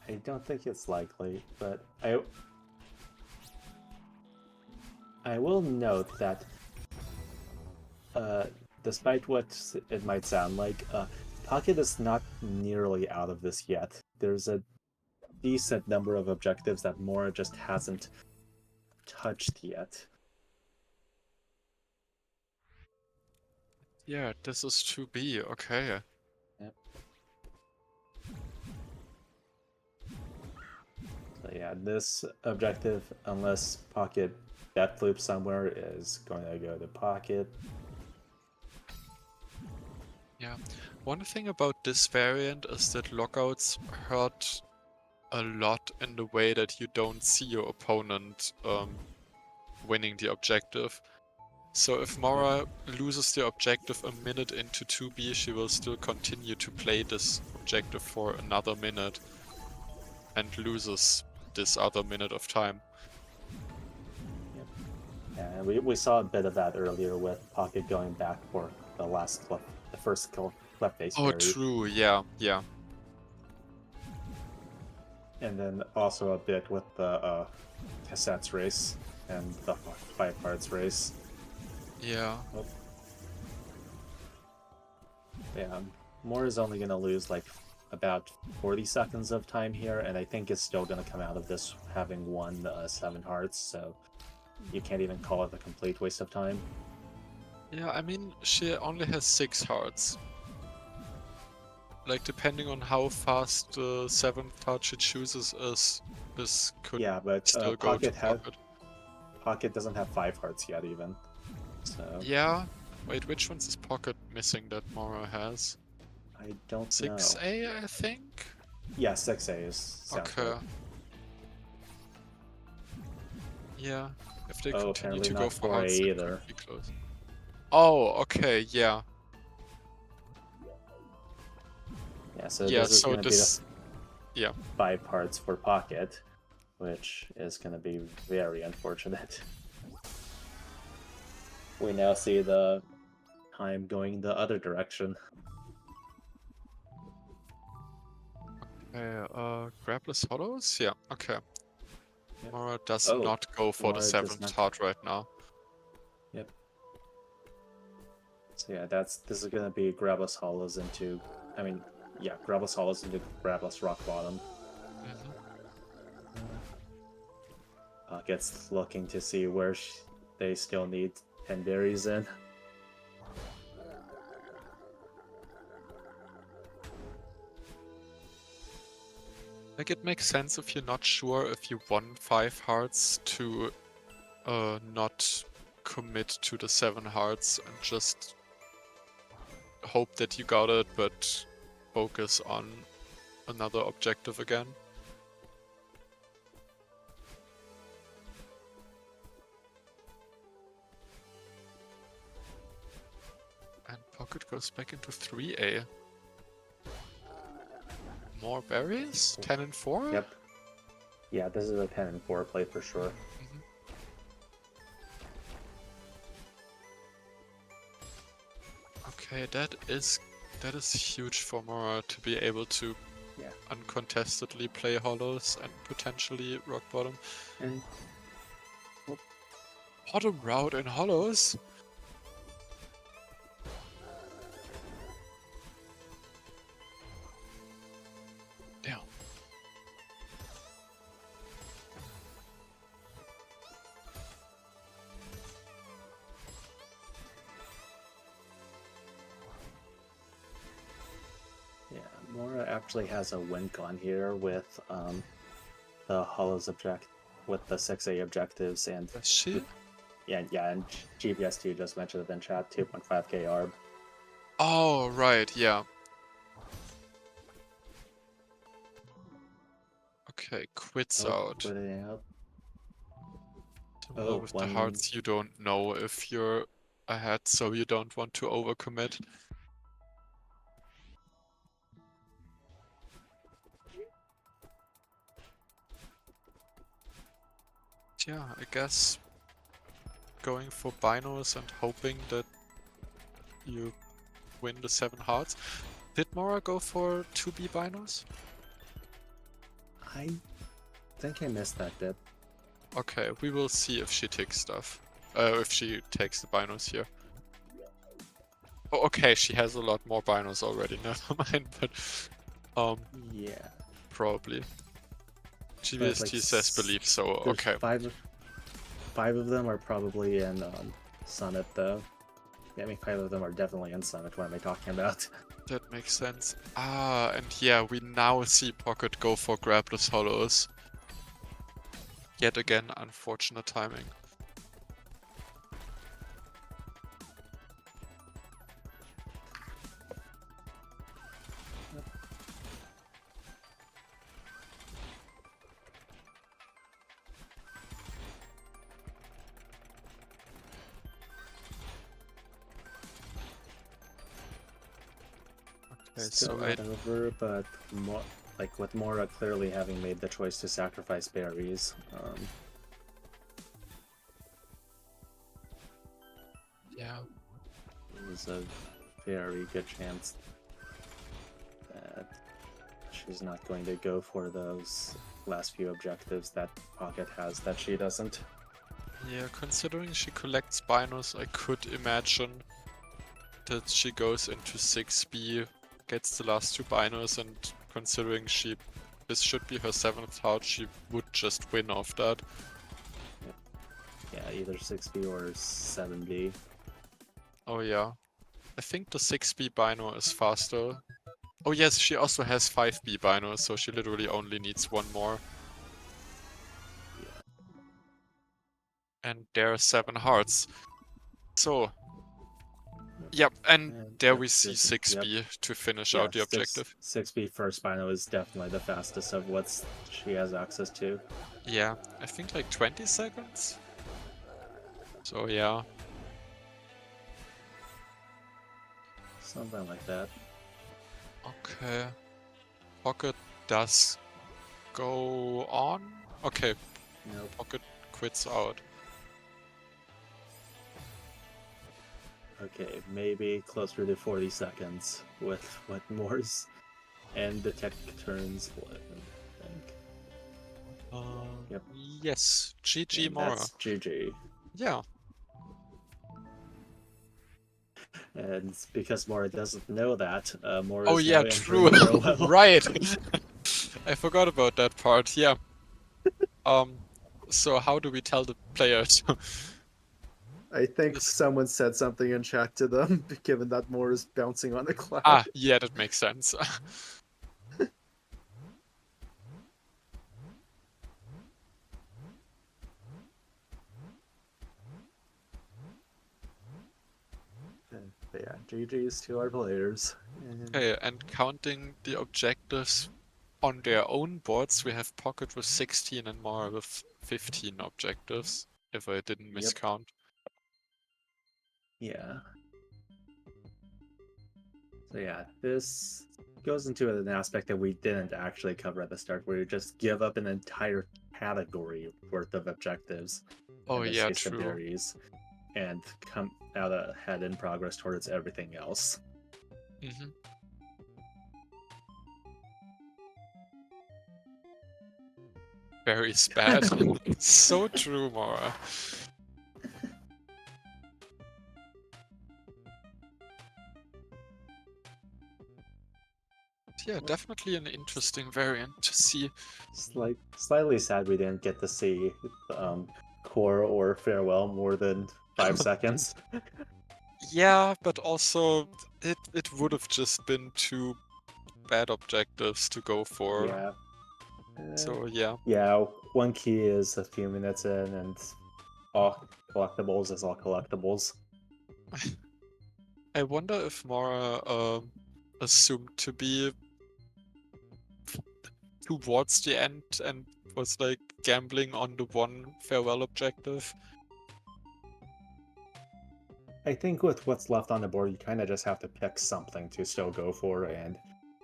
I don't think it's likely, but I will note that despite what it might sound like, Pocket is not nearly out of this yet. There's a decent number of objectives that Mora just hasn't touched yet. Yeah, this is 2B, okay. Yep. So yeah, this objective, unless Pocket Deathloop somewhere, is going to go to Pocket. Yeah. One thing about this variant is that lockouts hurt a lot in the way that you don't see your opponent winning the objective. So if Mora loses the objective a minute into 2B, she will still continue to play this objective for another minute and loses this other minute of time. Yep. Yeah, we saw a bit of that earlier with Pocket going back for the first cleft face Oh, parry. true, yeah. And then also a bit with the cassettes race and the 5 parts race. Yeah. Oh. Yeah, Moore is only going to lose like about 40 seconds of time here, and I think it's still going to come out of this having won 7 hearts, so you can't even call it a complete waste of time. Yeah, I mean, she only has 6 hearts. Like, depending on how fast the 7th heart she chooses is, this could but still go to Pocket. Pocket doesn't have 5 hearts yet even. So Yeah. Wait, which ones is Pocket missing that Mora has? I don't know. 6A, I think? Yeah, 6A is sounds Okay. right. Yeah. If they Oh, continue apparently to not go for 4A hearts, it either. could be close. Oh, okay, yeah. Yeah, so Yeah, this is so going to be this... Yeah. 5 parts for Pocket, which is going to be very unfortunate. We now see the time going the other direction. Okay, Grabless Hollows? Yeah, okay. Mora does Oh, not go for the Mora does 7th not. heart right now. Yep. So yeah, this is gonna be Grabless Hollows into, I mean, yeah, Grabless Hollows into Grabless Rock Bottom. Mhm. Pocket's looking to see where they still need 10 berries in. Like, it makes sense if you're not sure if you won 5 hearts to not commit to the 7 hearts and just hope that you got it, but focus on another objective again. And Pocket goes back into 3A. More berries? 10 and 4? Yep. Yeah, this is a 10 and 4 play for sure. Mhm. Okay, that is huge for Mora to be able to Yeah. uncontestedly play Hollows and potentially Rock Bottom. And Bottom route in Hollows? Damn. yeah, Mora actually has a win gun here with the Hollows object with the 6A objectives and Does she? yeah, and GBS2 just mentioned it in chat, 2.5k ARB. Oh, right, yeah. Okay, quits out. Quitting out. Similar with the hearts, you don't know if you're ahead, so you don't want to overcommit. Yeah, I guess going for binos and hoping that you win the 7 hearts. Did Mora go for 2B binos? I think I missed that bit. Okay, we will see if she takes stuff. If she takes the binos here. Oh, okay, she has a lot more binos already, never mind, but Yeah. probably. But, GBST says believe so, there's okay. Five of them are probably in Summit though. Yeah, I mean 5 of them are definitely in Summit. What am I talking about? That makes sense. Ah, and yeah, we now see Pocket go for Grabless Hollows. Yet again, unfortunate timing. Okay, Still so not over, but more like with Mora clearly having made the choice to sacrifice berries. yeah. There's a very good chance that she's not going to go for those last few objectives that Pocket has that she doesn't. Yeah, considering she collects binos, I could imagine that she goes into 6B, gets the last 2 binos, and considering this should be her 7th heart, she would just win off that. Yeah, either 6B or 7B. Oh yeah. I think the 6B bino is faster. Oh yes, she also has 5B bino, so she literally only needs 1 more. And there are 7 hearts. So, yep, and there we see 6B to finish out the objective. 6B first bino is definitely the fastest of what she has access to. Yeah, I think like 20 seconds. So yeah. Something like that. Okay. Pocket does go on. Okay, Nope. Pocket quits out. Okay, maybe closer to 40 seconds with Morse and the tech turns split, I think. Yep. Yes, GG And Mora. that's GG. Yeah. And because Mora doesn't know that, Mora Oh is yeah, now true. entering farewell. Right. I forgot about that part. Yeah. So how do we tell the players? I think This- someone said something in chat to them, given that Mora is bouncing on the cloud. Yeah, that makes sense. But yeah, GG's to our players. And Okay, and counting the objectives on their own boards, we have Pocket with 16 and Mara with 15 objectives, if I didn't Yep. miscount. yeah. So yeah, this goes into an aspect that we didn't actually cover at the start, where you just give up an entire category worth of objectives. Oh in this yeah, case, the true. berries, and come out ahead in progress towards everything else. Mm-hmm. Very bad. So true, Mara. Yeah, definitely an interesting variant to see. Slightly sad we didn't get to see Core or Farewell more than 5 seconds. Yeah, but also it would have just been too bad objectives to go for. Yeah. So yeah. Yeah, one key is a few minutes in, and all collectibles is all collectibles. I wonder if Mara assumed to be towards the end and was like gambling on the one farewell objective. I think with what's left on the board, you kind of just have to pick something to still go for, and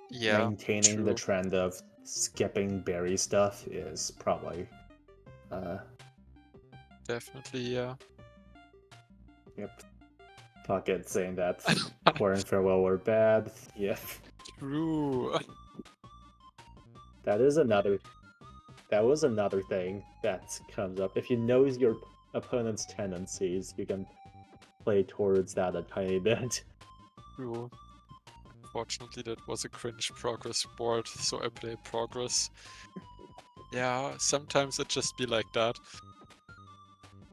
Yeah, maintaining the true. trend of skipping berry stuff is probably Definitely, yeah. yep. Pocket saying that Core and Farewell were bad. Yeah. True. That was another thing that comes up. If you know your opponent's tendencies, you can play towards that a tiny bit. True. Fortunately, that was a cringe progress board, so I play progress. Yeah, sometimes it just be like that.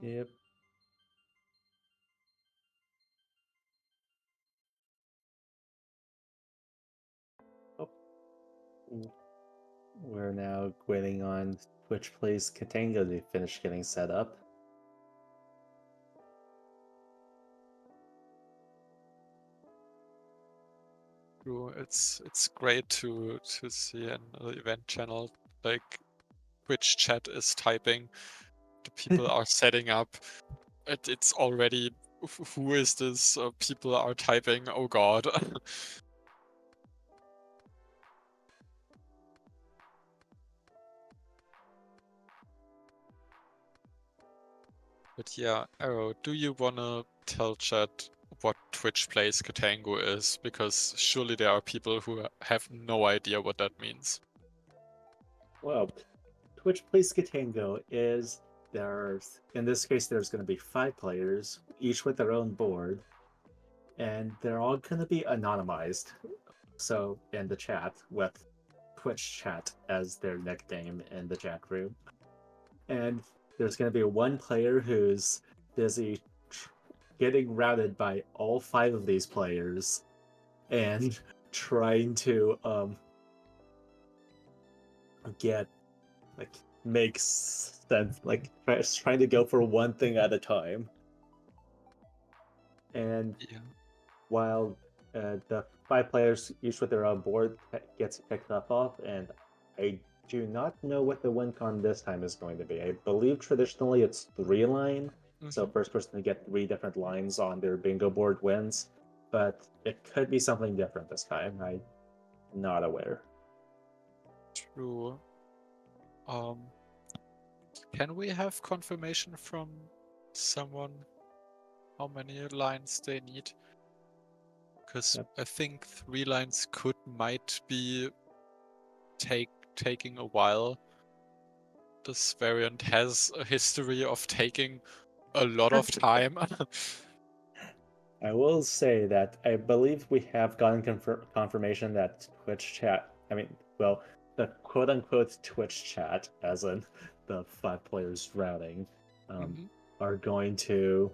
Yep. Oh. We're now waiting on Twitch Plays Ktango to finish getting set up. True. It's great to see an event channel like Twitch chat is typing. The people are setting up. It's already who is this? People are typing. Oh god. But yeah, Arrow, do you wanna tell chat what Twitch Plays Ktango is? Because surely there are people who have no idea what that means. Well, Twitch Plays Ktango is in this case, there's going to be 5 players, each with their own board, and they're all going to be anonymized. So, in the chat, with Twitch chat as their nickname in the chat room. And there's going to be one player who's busy getting routed by all 5 of these players and trying to get makes sense, trying to go for one thing at a time. And Yeah. while the 5 players each with their own board gets picked up off, and I do not know what the win con this time is going to be. I believe traditionally it's 3 line, so first person to get 3 different lines on their bingo board wins, but it could be something different this time. I'm not aware. True. Can we have confirmation from someone how many lines they need? Because Yep. I think 3 lines might be taking a while. this variant has a history of taking a lot of time. I will say that I believe we have gotten confirmation that Twitch chat, well, the quote unquote Twitch chat, as in the 5 players routing, are going to,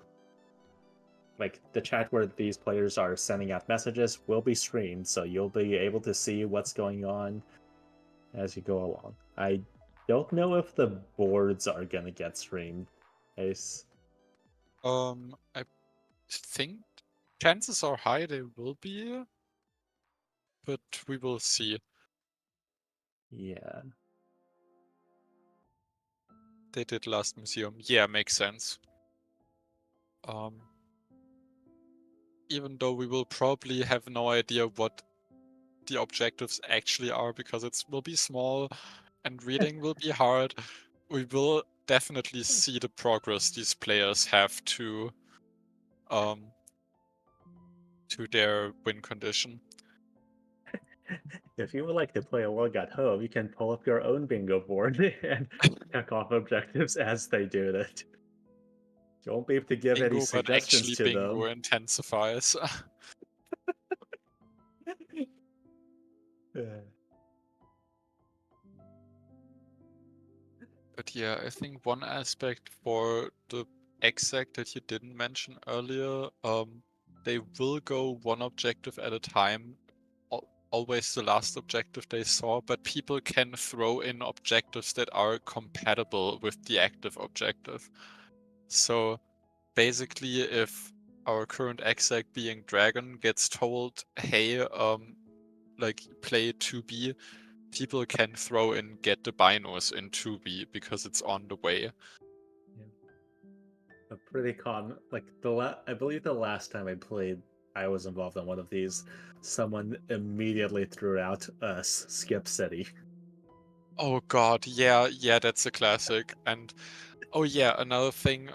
like, the chat where these players are sending out messages will be streamed, so you'll be able to see what's going on as you go along. I don't know if the boards are gonna get streamed. Ace. I think chances are high they will be, but we will see. Yeah. They did last museum. Yeah, makes sense. Even though we will probably have no idea what the objectives actually are because it will be small and reading will be hard, we will definitely see the progress these players have to their win condition. If you would like to play a World at Home, you can pull up your own bingo board and check off objectives as they do that. You won't be able to give any Bingo, but suggestions actually to bingo them. intensifies. But yeah, I think one aspect for the exec that you didn't mention earlier, they will go one objective at a time, always the last objective they saw, but people can throw in objectives that are compatible with the active objective. So basically, if our current exec being Dragon gets told, hey, like play 2B, people can throw in get the binos in 2B because it's on the way. A pretty common, like I believe the last time I played, I was involved in one of these. Someone immediately threw out Skip City. Oh god, yeah, that's a classic. And oh yeah, another thing,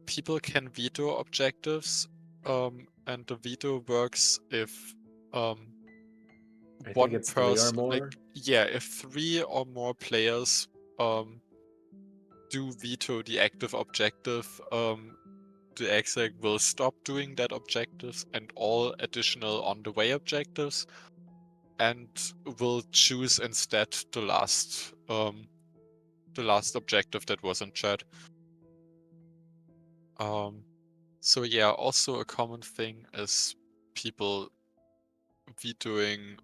people can veto objectives, and the veto works if I think one it's 3 or person, more. like, yeah, if 3 or more players do veto the active objective, the exec will stop doing that objectives and all additional on the way objectives, and will choose instead the last objective that was in chat. So yeah, also a common thing is people vetoing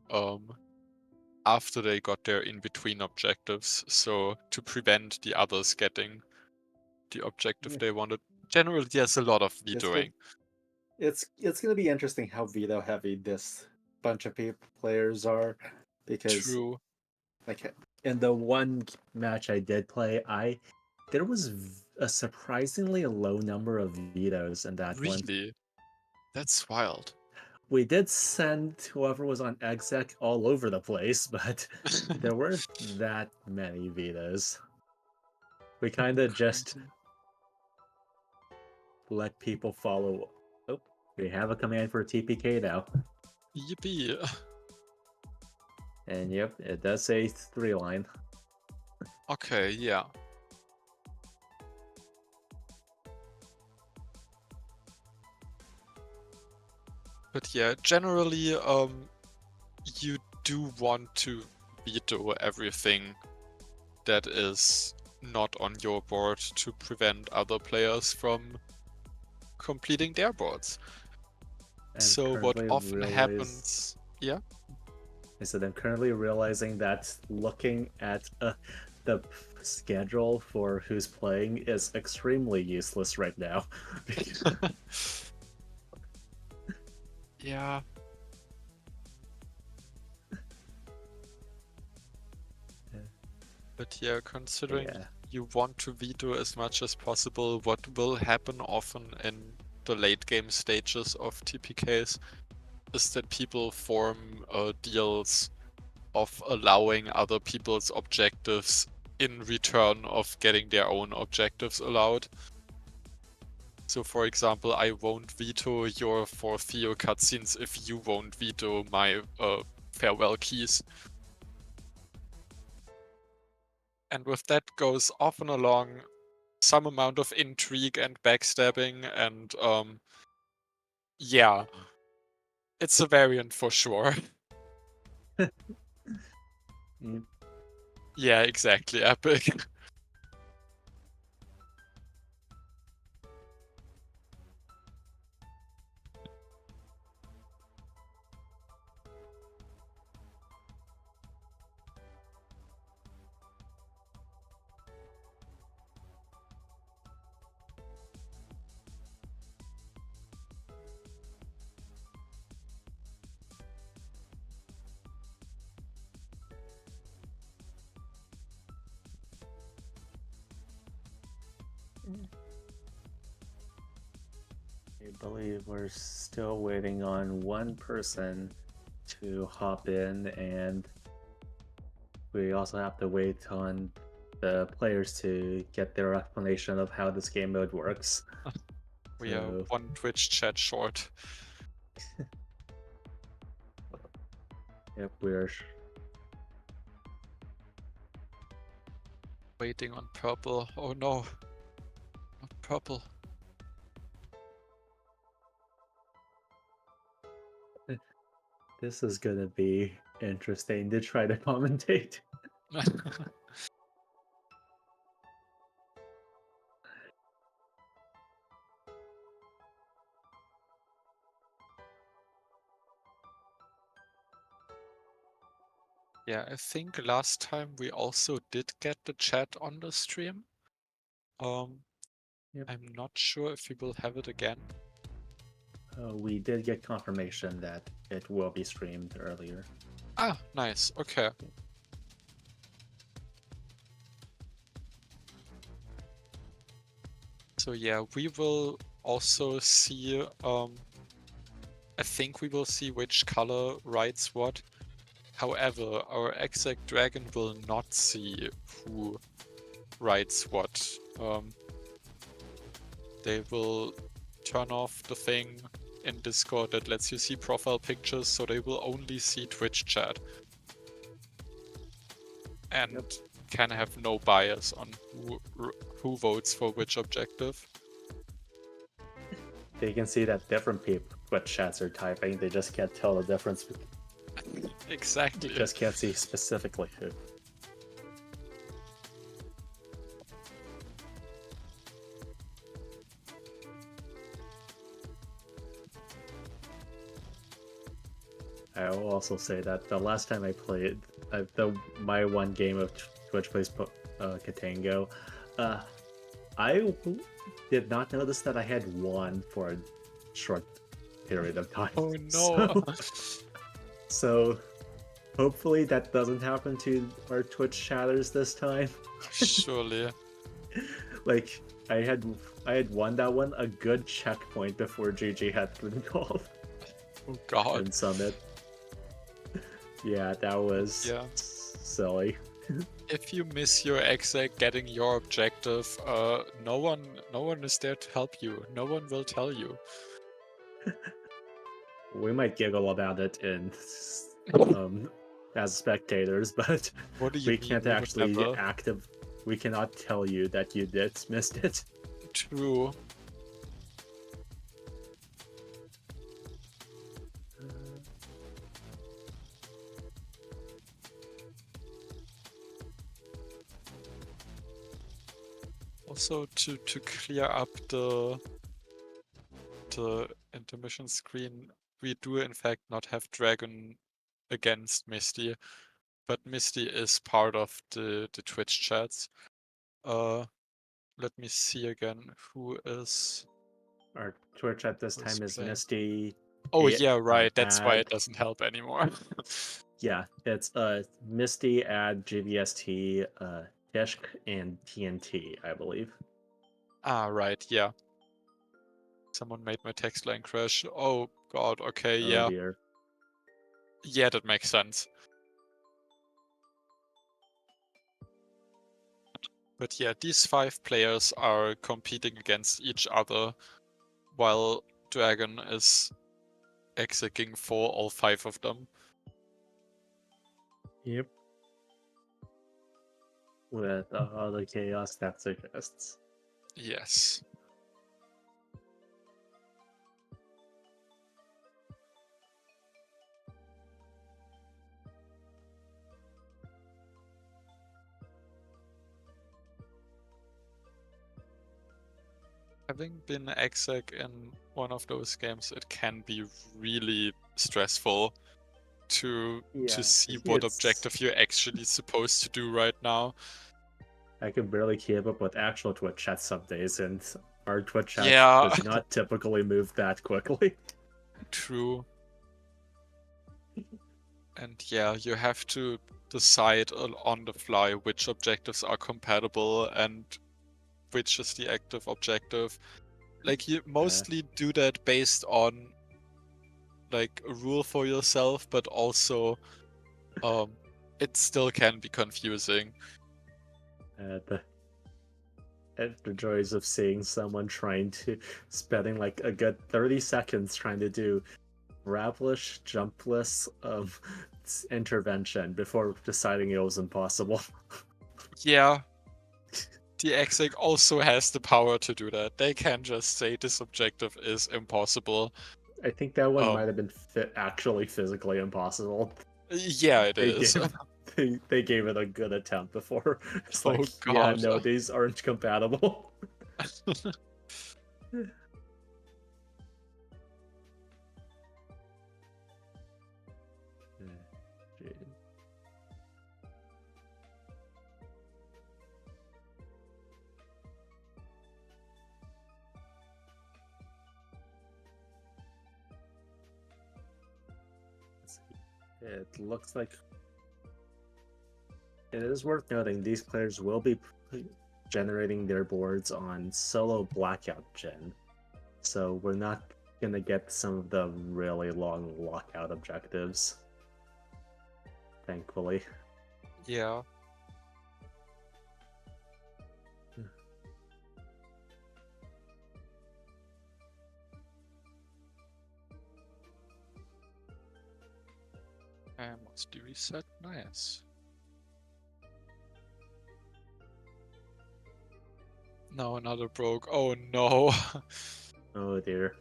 after they got their in-between objectives, so to prevent the others getting the objective they wanted. Generally, there's a lot of vetoing. It's going to be interesting how veto heavy this bunch of players are, because True. like in the one match I did play, there was a surprisingly low number of vetoes in that one. Really? That's wild. We did send whoever was on exec all over the place, but there weren't that many vetoes. We kind of just let people follow. Oh, we have a command for TPK now. Yippee. And yep, it does say 3-line. Okay, yeah. But yeah, generally, you do want to veto everything that is not on your board to prevent other players from completing their boards. So what often happens... Yeah? I said I'm currently realizing that looking at the schedule for who's playing is extremely useless right now. Yeah. But yeah, considering you want to veto as much as possible, what will happen often in the late game stages of TPKs is that people form deals of allowing other people's objectives in return of getting their own objectives allowed. So for example, I won't veto your for Theo cutscenes if you won't veto my farewell keys. and with that goes often along some amount of intrigue and backstabbing, and yeah, it's a variant for sure. Yep. Yeah, exactly, epic. I believe we're still waiting on one person to hop in, and we also have to wait on the players to get their explanation of how this game mode works. We are So, one Twitch chat short. yep, we're Waiting on purple. Oh no, not purple. this is gonna be interesting to try to commentate. Yeah, I think last time we also did get the chat on the stream. Yep. I'm not sure if we will have it again. We did get confirmation that it will be streamed earlier. Ah, nice. Okay. So yeah, we will also see, I think we will see which color writes what. However, our exact dragon will not see who writes what. They will turn off the thing in Discord that lets you see profile pictures, so they will only see Twitch chat. And Yep. can have no bias on who votes for which objective. They can see that different people what chats are typing. They just can't tell the difference. Exactly. You just can't see specifically who. I will also say that the last time I played my one game of Twitch Plays Ktango, I did not notice that I had won for a short period of time. Oh no. So hopefully that doesn't happen to our Twitch chatters this time. Surely. Like I had won that one a good checkpoint before GG had been called Oh god. in Summit. Yeah, that was Yeah. silly. If you miss your exec getting your objective, no one is there to help you. No one will tell you. We might giggle about it in as spectators, but What do you we mean can't we would actually never? we cannot tell you that you missed it. True. Also to clear up the intermission screen, we do in fact not have Dragon against Misty, but Misty is part of the Twitch chats. Let me see again who is. Our Twitch at this time is playing. Misty. Oh yeah, right. That's why Ad, it doesn't help anymore. yeah, it's Misty, Ad, GVST, Tishk, and TNT, I believe. Ah, right. Yeah. Someone made my text line crash. Oh god. Okay. Oh Yeah. dear. Yeah, that makes sense. But yeah, these 5 players are competing against each other, while Dragon is executing for all 5 of them. Yep. with all the chaos that suggests. Yes. Having been exec in one of those games, it can be really stressful to Yeah, see what it's objective you're actually supposed to do right now. I can barely keep up with actual Twitch chat some days, and our Twitch chat Yeah, does not typically move that quickly. true. And yeah, you have to decide on the fly which objectives are compatible and which is the active objective. Like you mostly do that based on like a rule for yourself, but also it still can be confusing. The the joys of seeing someone trying to spending like a good 30 seconds trying to do raplish jumpless intervention before deciding it was impossible. Yeah, the exec also has the power to do that. They can just say this objective is impossible. I think that one might have been actually physically impossible. Yeah, it They is. gave they gave it a good attempt before. It's Oh like, yeah, god. no, these aren't compatible. It looks like it is worth noting these players will be generating their boards on solo blackout gen, so we're not gonna get some of the really long lockout objectives, thankfully. Yeah. And what's the reset? Nice. No, another broke. Oh no. Oh dear.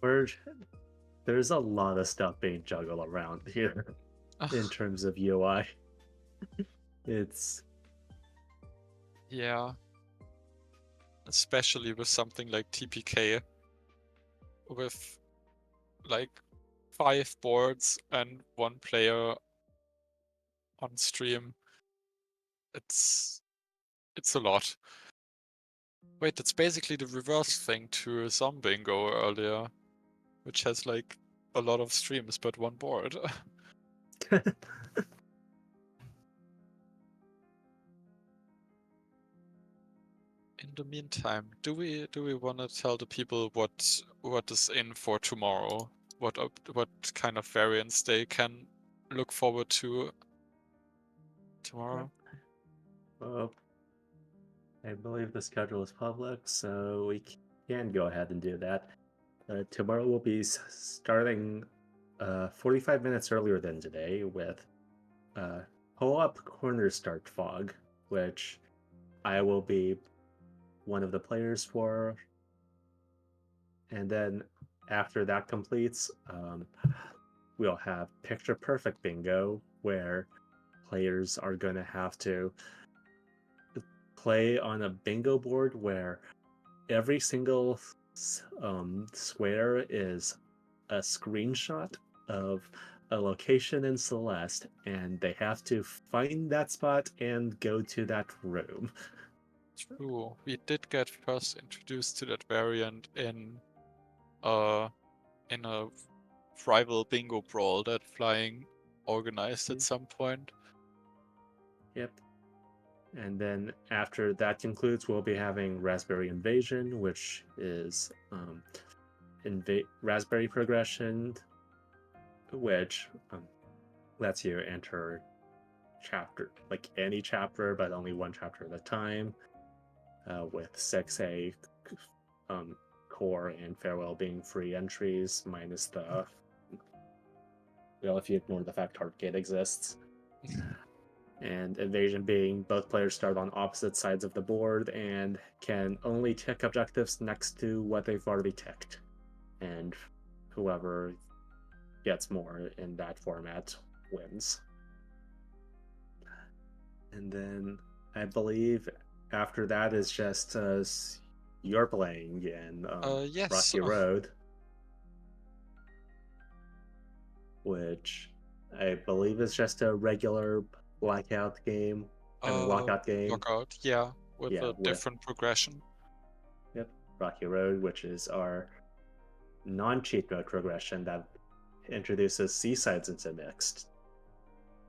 There's a lot of stuff being juggled around here in terms of UI. It's Yeah. Especially with something like TPK. With like 5 boards and 1 player on stream. It's a lot. Wait, that's basically the reverse thing to Zombingo earlier, which has like a lot of streams but 1 board. In the meantime, do we want to tell the people what is in for tomorrow? What kind of variants they can look forward to tomorrow? well, I believe the schedule is public, so we can go ahead and do that. Tomorrow will be starting 45 minutes earlier than today with pull-up corner start fog, which I will be one of the players for. And then after that completes, we'll have picture perfect bingo, where players are going to have to play on a bingo board where every single square is a screenshot of a location in Celeste, and they have to find that spot and go to that room. True. We did get first introduced to that variant in a rival bingo brawl that Flying organized at some point. Yep. And then after that concludes, we'll be having Raspberry Invasion, which is Raspberry progression, which lets you enter chapter, like any chapter, but only one chapter at a time, with 6A core and farewell being free entries, minus the, well, if you ignore the fact Heartgate exists. And invasion being both players start on opposite sides of the board and can only tick objectives next to what they've already ticked. And whoever gets more in that format wins. And then I believe after that is just you're playing in Yes. Rocky Road, which I believe is just a regular blackout game. Lockout game. Lockout, yeah, with Yeah, a different progression. Yep, Rocky Road, which is our non-cheat mode progression that introduces seasides into mixed.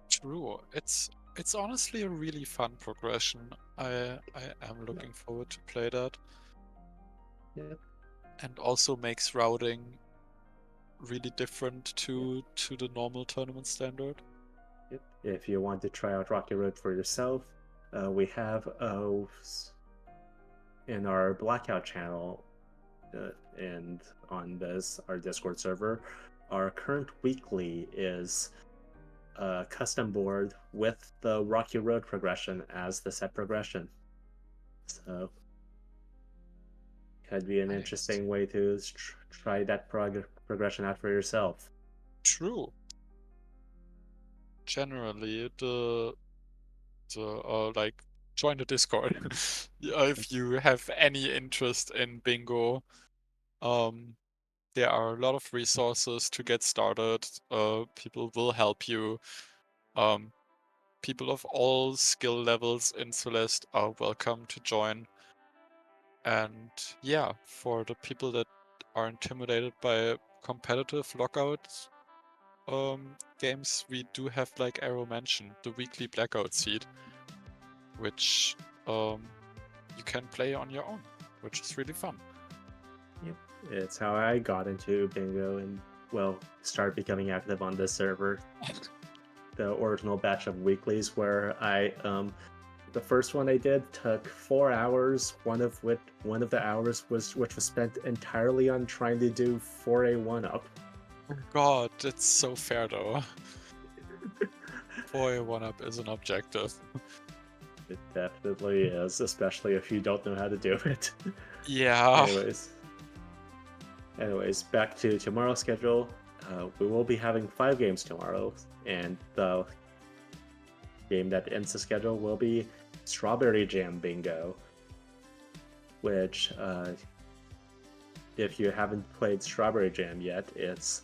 True. It's honestly a really fun progression. I am looking forward to play that. Yep. And also makes routing really different to the normal tournament standard. Yep. If you want to try out Rocky Road for yourself, we have in our Blackout channel and on our Discord server, our current weekly is a custom board with the Rocky Road progression as the set progression. So could be an Nice. interesting way to try that progression out for yourself. True. Generally, like join the Discord if you have any interest in bingo. There are a lot of resources to get started. People will help you. People of all skill levels in Celeste are welcome to join. And yeah, for the people that are intimidated by competitive lockout games, we do have, like Arrow mentioned, the weekly blackout seed, which you can play on your own, which is really fun. Yep, it's how I got into bingo and, well, started becoming active on this server. The original batch of weeklies where the first one I did took 4 hours. One of the hours was spent entirely on trying to do 4A 1-up. Oh god, it's so fair though. 4A 1-up is an objective. It definitely is, especially if you don't know how to do it. Yeah. Anyways, back to tomorrow's schedule. We will be having 5 games tomorrow, and the game that ends the schedule will be Strawberry Jam Bingo, which, if you haven't played Strawberry Jam yet, it's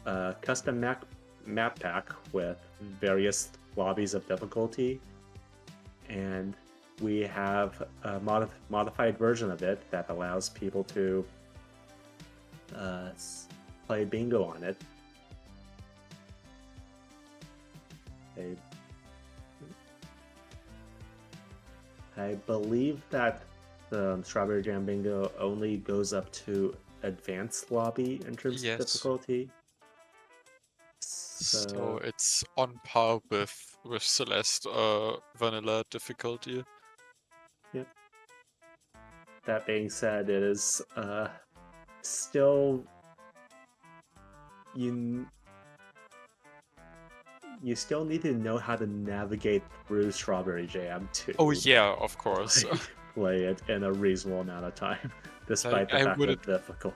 a custom map pack with various lobbies of difficulty, and we have a modified version of it that allows people to play bingo on it. I believe that the Strawberry Jam Bingo only goes up to advanced lobby in terms of difficulty. So it's on par with Celeste vanilla difficulty. Yep. That being said, it is still you still need to know how to navigate through Strawberry Jam to of course. play it in a reasonable amount of time, despite the fact that it's difficult.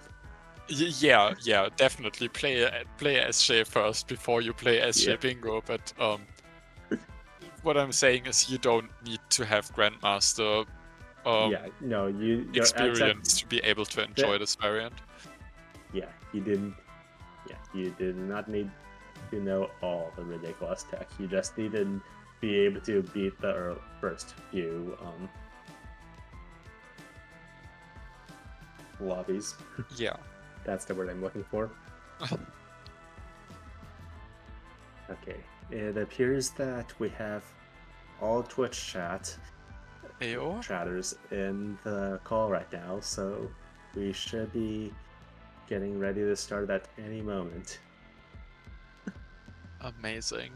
Yeah, definitely play SJ first before you play SJ Bingo, but what I'm saying is you don't need to have Grandmaster experience to be able to enjoy this variant. You did not need to know all the ridiculous tech. You just need to be able to beat the first few lobbies. Yeah. That's the word I'm looking for. Okay, it appears that we have all Twitch chatters in the call right now, so we should be getting ready to start at any moment. Amazing.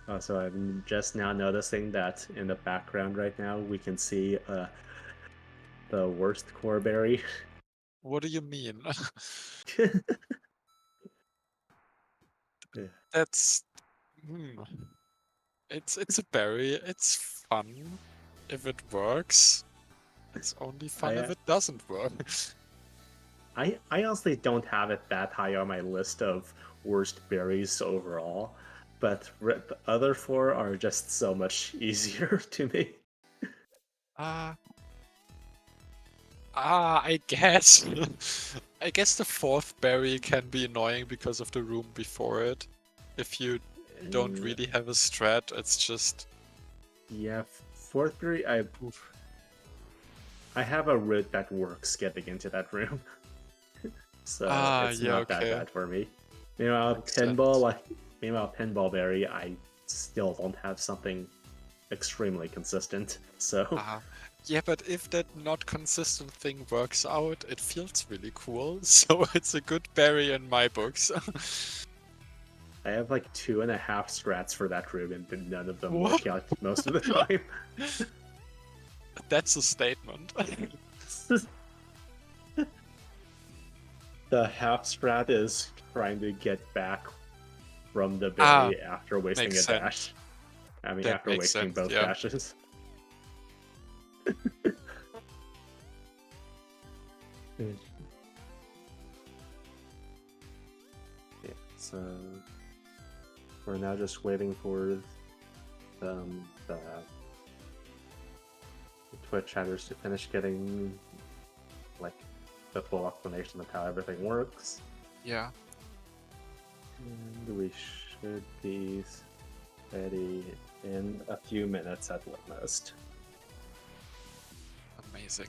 Also, I'm just now noticing that in the background right now we can see the worst core berry. What do you mean? Yeah. That's it's a berry. It's fun if it works. It's only fun if I, it doesn't work. I honestly don't have it that high on my list of worst berries overall, but the other four are just so much easier to me. Ah, I guess. I guess the fourth berry can be annoying because of the room before it. If you don't Uh, really have a strat, it's just Yeah, fourth berry, I have a route that works getting into that room, so it's yeah, not that okay. bad for me. Meanwhile, Makes pinball, sense. meanwhile, pinball berry, I still don't have something extremely consistent. So Yeah, but if that not consistent thing works out, it feels really cool. So it's a good berry in my books. I have like 2.5 strats for that room, and none of them What? work out most of the time. That's a statement. The half strat is trying to get back from the Ah, berry after wasting makes a sense. dash. I mean, That after makes wasting sense, both yeah. dashes. Yeah, so we're now just waiting for the Twitch chatters to finish getting like the full explanation of how everything works. Yeah. And we should be ready in a few minutes at most. Amazing.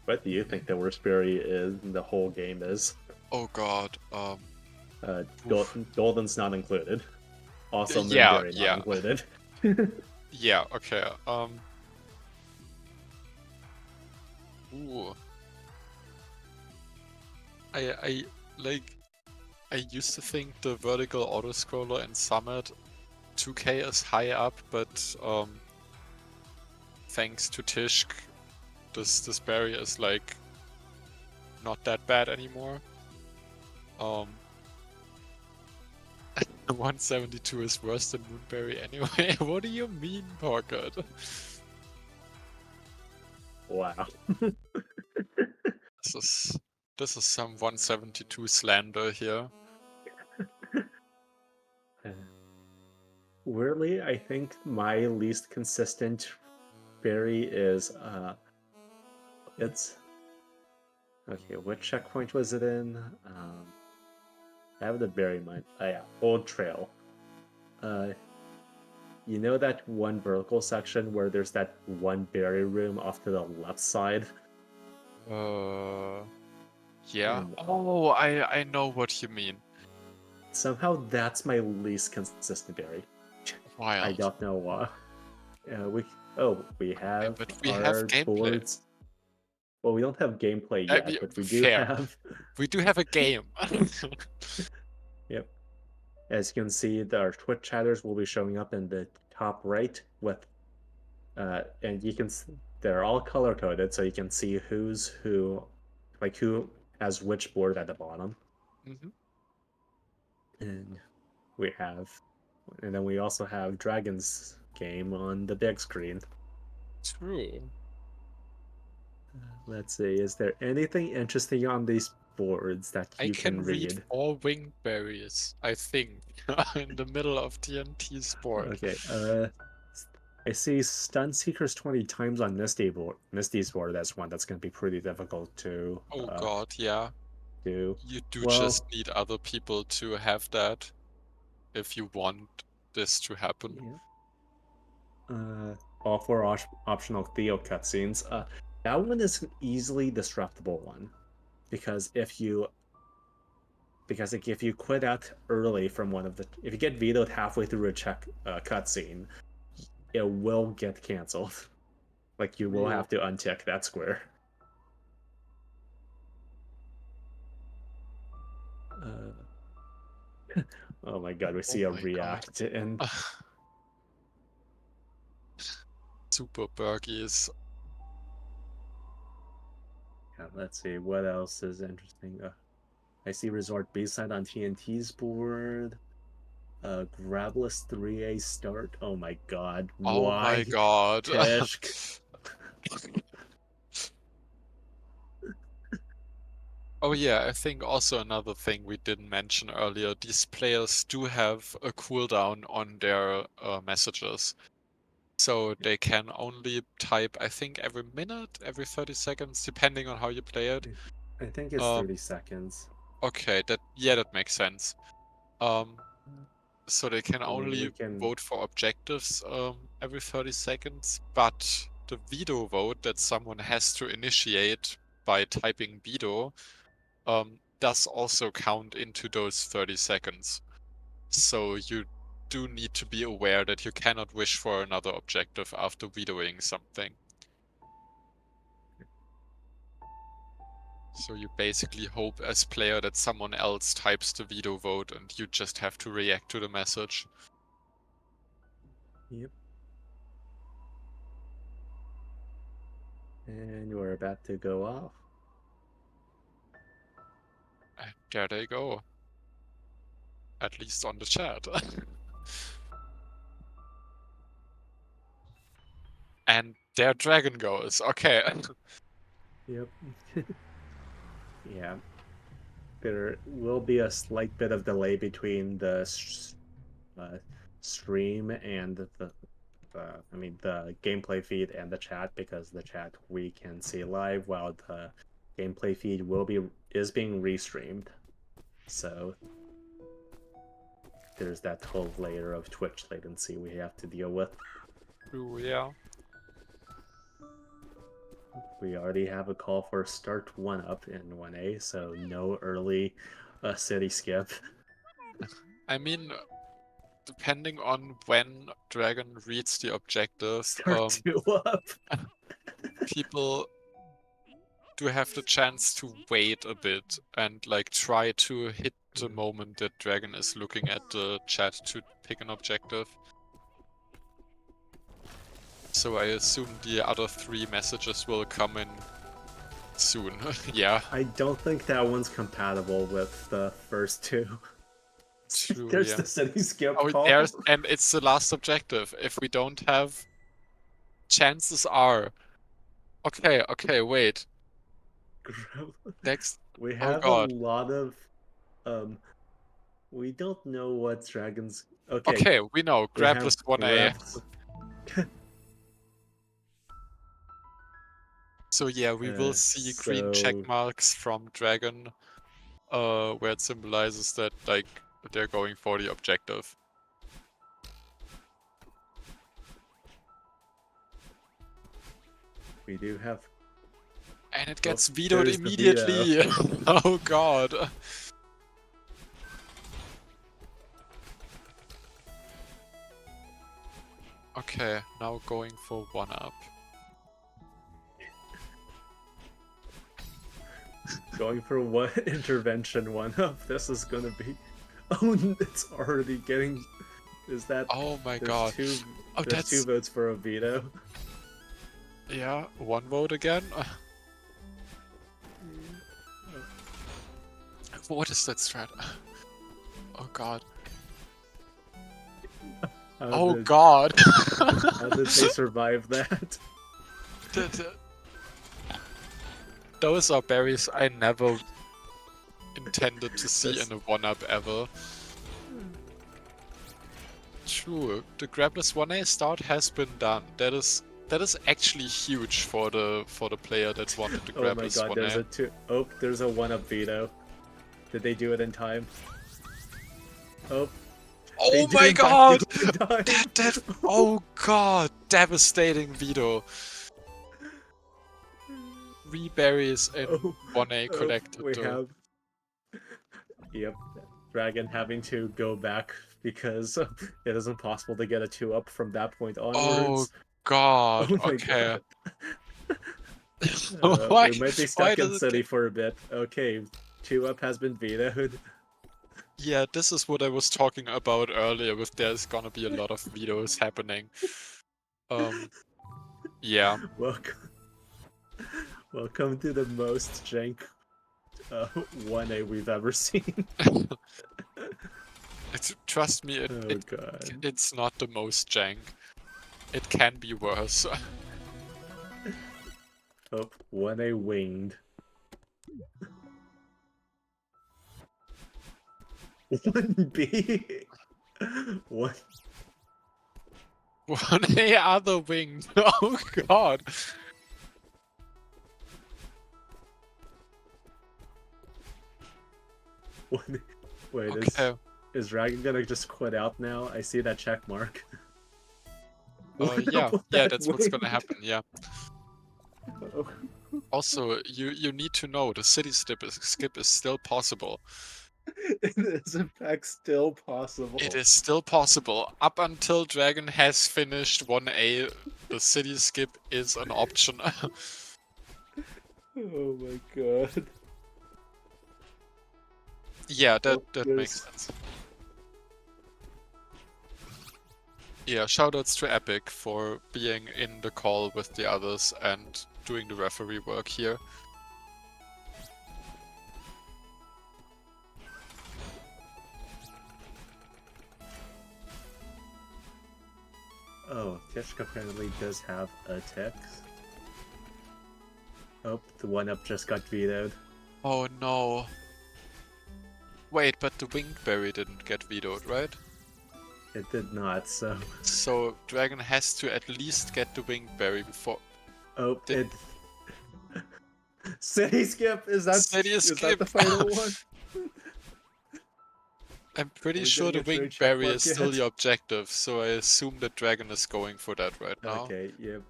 What do you think the worst berry is in the whole game is? Oh god. Oof. Golden's not included. Also, Yeah, Moonberry not yeah. included. Yeah, okay. Ooh. I like I used to think the vertical autoscroller in Summit 2K is high up, but thanks to Tishk, this berry is like not that bad anymore. 172 is worse than Moonberry anyway. What do you mean, Pocket? Wow. This is some 172 slander here. Weirdly, I think my least consistent berry is it's okay. What checkpoint was it in? I have the berry mine. Oh yeah, Old Trail. You know that one vertical section where there's that one berry room off to the left side? Yeah. And Oh, I know what you mean. somehow that's my least consistent berry. I Wild. don't know why. We we have But we have our gameplay. boards. Well, we don't have gameplay I yet, mean, but we do fair. have. We do have a game. Yep. As you can see, our Twitch chatters will be showing up in the top right with, and you can. They're all color coded, so you can see who's who, like who has which board at the bottom. Mhm. And we have, and then we also have Dragon's game on the big screen. True. Let's see, is there anything interesting on these boards that I you can can read read? 4 winged berries, I think, in the middle of TNT's board. Okay, I see Stun Seekers 20 times on Misty's board. That's one that's going to be pretty difficult to Oh god, yeah. do. You do just Well, need other people to have that if you want this to happen. yeah. All four optional Theo cutscenes. That one is an easily disruptible one because if you quit out early from one of the, if you get vetoed halfway through a cutscene, it will get canceled. Like you will True. have to untick that square. Oh my god, we see a my god. react and Super Burgies. Yeah, let's see what else is interesting. I see Resort Bayside on TNT's board. Grabless 3A start. Oh my god. Oh my Why? god. Teshk. Oh yeah, I think also another thing we didn't mention earlier, these players do have a cooldown on their messages. So they can only type, I think, every minute, every 30 seconds, depending on how you play it. I think it's 30 seconds. Okay, that makes sense. So they can I mean, we only can. vote for objectives every 30 seconds, but the veto vote that someone has to initiate by typing veto does also count into those 30 seconds. So you do need to be aware that you cannot wish for another objective after vetoing something. So you basically hope as player that someone else types the veto vote and you just have to react to the message. Yep. And we're about to go off. And there they go. At least on the chat. And their dragon goes. Okay. Yep. Yeah. There will be a slight bit of delay between the stream and the gameplay feed and the chat, because the chat we can see live while the gameplay feed is being restreamed. So there's that whole layer of Twitch latency we have to deal with. Ooh, yeah. We already have a call for start 1-up in 1A, so no early city skip. I mean, depending on when Dragon reads the objective, Start 2-up. people do have the chance to wait a bit and like try to hit the moment that Dragon is looking at the chat to pick an objective. So I assume the other 3 messages will come in soon. Yeah. I don't think that one's compatible with the first 2. True, There's yeah. the city skip Oh, call. and it's the last objective. If we don't have, chances are. Okay, wait. Next. We Oh have a god. lot of we don't know what dragons. Okay, we know. We have Grabless 1A. So yeah, we will see green check so marks from Dragon, where it symbolizes that like they're going for the objective. we do have. And it gets vetoed there's the immediately. Oh god. Okay, now going for 1-up. Going for what intervention 1-up? This is gonna be. Oh, it's already getting. Is that? Oh my there's god. There's that's 2 votes for a veto. Yeah, 1 vote again. What is that strat? Oh god. God. How did they survive that? Those are berries I never intended to see in a 1-up ever. True, the Grabless 1A start has been done. That is actually huge for the player that wanted the Grabless 1A. Oh my god, there's a 1-up veto. Did they do it in time? Oh my god! Oh god! Devastating veto. 3 berries in 1A collected. We have. Yep, Dragon having to go back because it isn't possible to get a 2-up from that point onwards. Oh god! Oh my okay. god. Why? We might be stuck in city for a bit. Okay, 2-up has been vetoed. Yeah, this is what I was talking about earlier with there's gonna be a lot of vetoes happening. Yeah. Welcome to the most jank 1A we've ever seen. Trust me, Oh god. it's not the most jank. It can be worse. Oh, 1A winged. 1B? One. One A other wing. Oh god. One. Wait, Okay. is Dragon gonna just quit out now? I see that check mark. What Yeah, up with yeah, that that's what's gonna winged? happen. Yeah. Oh, Also, you need to know the city skip is still possible. it is in fact still possible. It is still possible. Up until Dragon has finished 1A, the city skip is an option. Oh my god. Yeah, Oh, that makes sense. Yeah, shoutouts to Epic for being in the call with the others and doing the referee work here. Oh, Tishka apparently does have a text. Oh, the 1-up just got vetoed. Oh no. Wait, but the winged berry didn't get vetoed, right? It did not, so... So Dragon has to at least get the winged berry before. Oh, Did- it... City skip! Is that City the skip. final one? I'm pretty we sure the getting a third winged check berry mark is still yet? the objective, so I assume that Dragon is going for that right now. Okay, yep.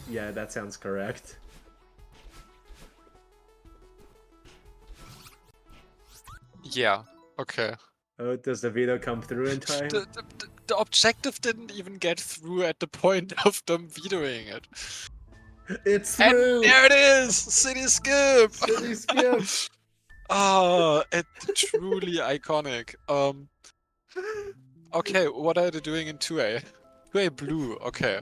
Yeah, that sounds correct. Yeah, okay. Oh, does the veto come through in time? The objective didn't even get through at the point of them vetoing it. It's And through! there it is! City skip! City skip! Ah, it's truly iconic. Okay, what are they doing in 2A? 2A blue, okay.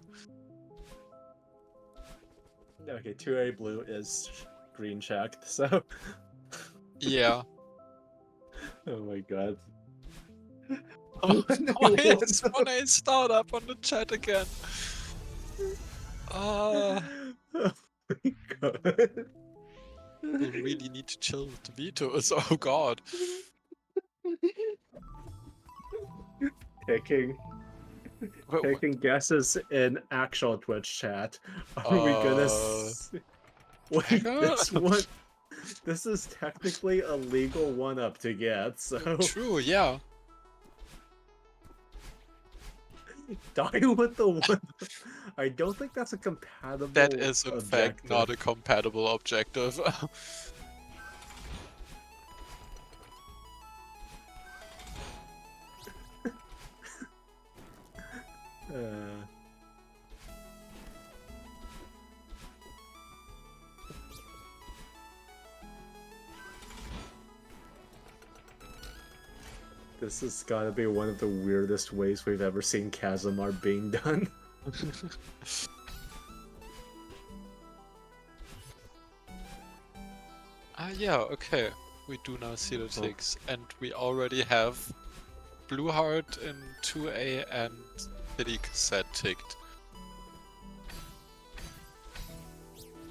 Okay, 2A blue is green checked, so... Yeah. Oh my god. Oh, why is What 1A startup on the chat again? Ah, Oh my god. we'll really need to chill with the vetoes, oh god. Taking guesses in actual Twitch chat. Are we gonna wait, this one? This is technically a legal 1-up to get, so True, yeah. die with the 1. I don't think that's a compatible That is in fact objective. not a compatible objective. This has gotta be one of the weirdest ways we've ever seen Chasm art being done. Yeah, okay. We do now see the ticks, and we already have Blue Heart in 2A and City Cassette ticked.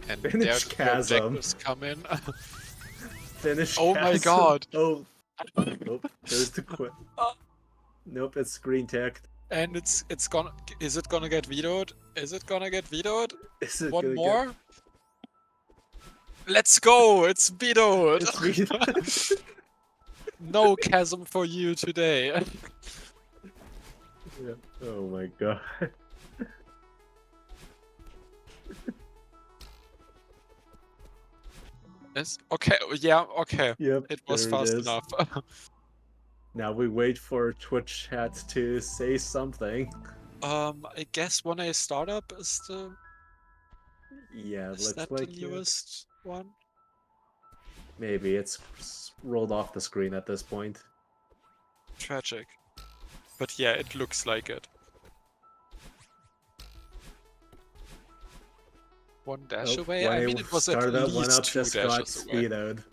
And Finish there Chasm. the objectives come in. Finish Oh my Chasm. god! Oh, nope. There's the quit. Nope, it's green ticked. And it's gonna. Is it gonna get vetoed? Is it gonna get vetoed? Is it One gonna more? Let's go! It's vetoed! It's vetoed. No chasm for you today. Yeah. Oh my god. Yes. Okay. Yeah. Okay. Yep. It was there fast it is. enough. Now we wait for Twitch chat to say something. I guess 1A startup is the. Yeah, Is looks that like the it. newest one? Maybe it's rolled off the screen at this point. Tragic. But yeah, it looks like it. 1 dash Oh, away? I mean, it was at started up, one least up 2 just got dashes away. vetoed.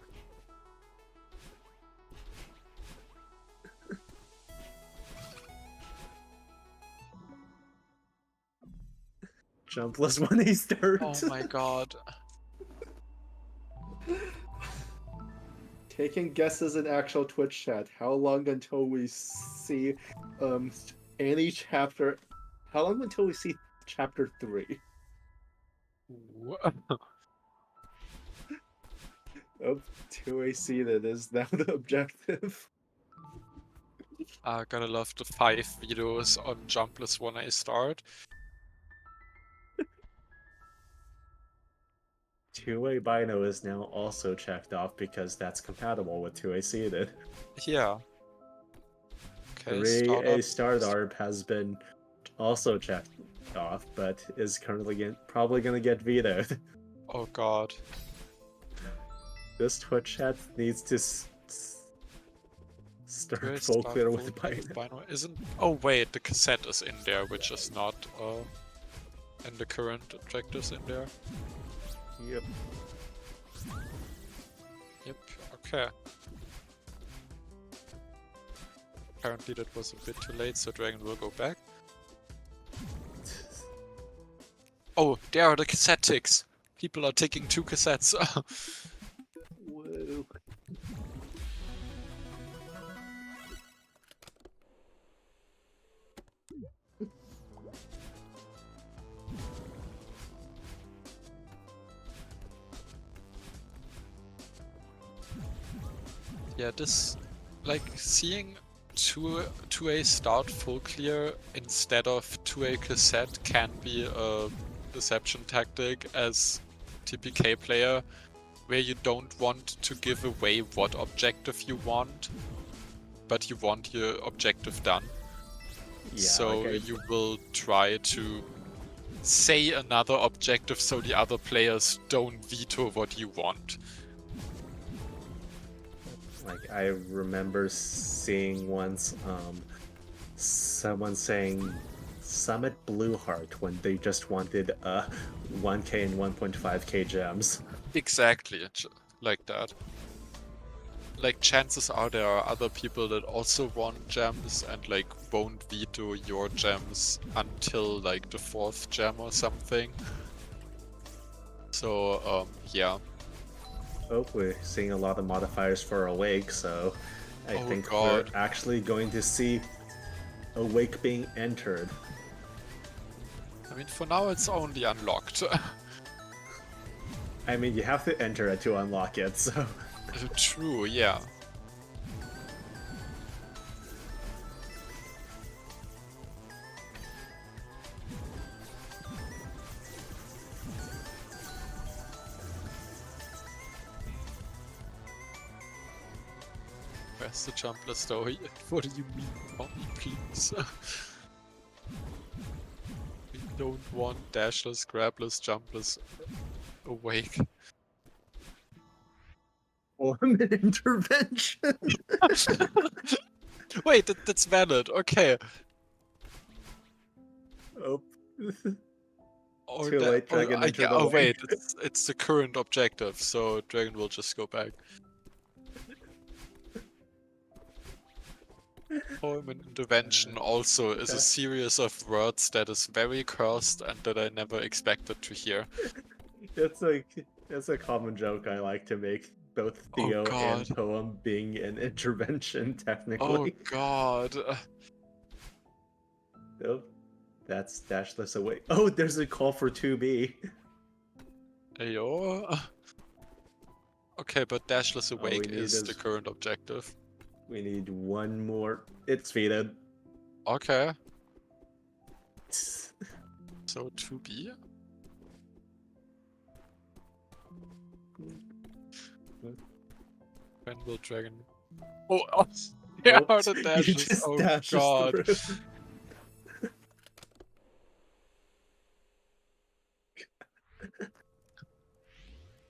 Jumpless when he started. Oh my god. Taking guesses in actual Twitch chat. How long until we see any chapter? How long until we see chapter 3? Oh, 2AC that is now the objective. Gotta love the 5 videos on Jumpless when I start. 2A Bino is now also checked off because that's compatible with 2A Seeded. Yeah. Okay, 3A Start ARB has been also checked off, but is currently probably going to get vetoed. Oh god. This Twitch chat needs to start full clear with Bino. Isn't... Oh wait, the cassette is in there, which is not in the current objectives in there. Yep. Yep, okay. Apparently that was a bit too late, so Dragon will go back. Oh, there are the cassette ticks! People are taking 2 cassettes. Whoa. Yeah, this... Like, seeing 2A start full clear instead of 2A cassette can be a deception tactic as TPK player, where you don't want to give away what objective you want, but you want your objective done. Yeah, So you will try to say another objective so the other players don't veto what you want. Like, I remember seeing once someone saying Summit Blue Heart when they just wanted 1k and 1.5k gems. Exactly, like that. Like, chances are there are other people that also want gems and like won't veto your gems until like the 4th gem or something. So, yeah. Oh, we're seeing a lot of modifiers for Awake, so I think we're actually going to see Awake being entered. I mean, for now it's only unlocked. I mean, you have to enter it to unlock it, so... True, yeah. Where's the jumpless story? What do you mean, Tommy, please? We don't want dashless, grabless, jumpless, awake. Form an intervention! Wait, that's valid, okay. Oh. Or Too late, Dragon entered the way. wait, it's the current objective, so Dragon will just go back. Form an intervention also is a series of words that is very cursed and that I never expected to hear. It's a common joke I like to make, both Theo and Poem being an intervention, technically. Oh god. Nope. That's dashless away. Oh, there's a call for 2B. Ayo. Okay, but dashless awake is the is- current objective. We need one more. It's vetoed. Okay. So 2B? When will Dragon... Oh, there are the dashes. Oh god.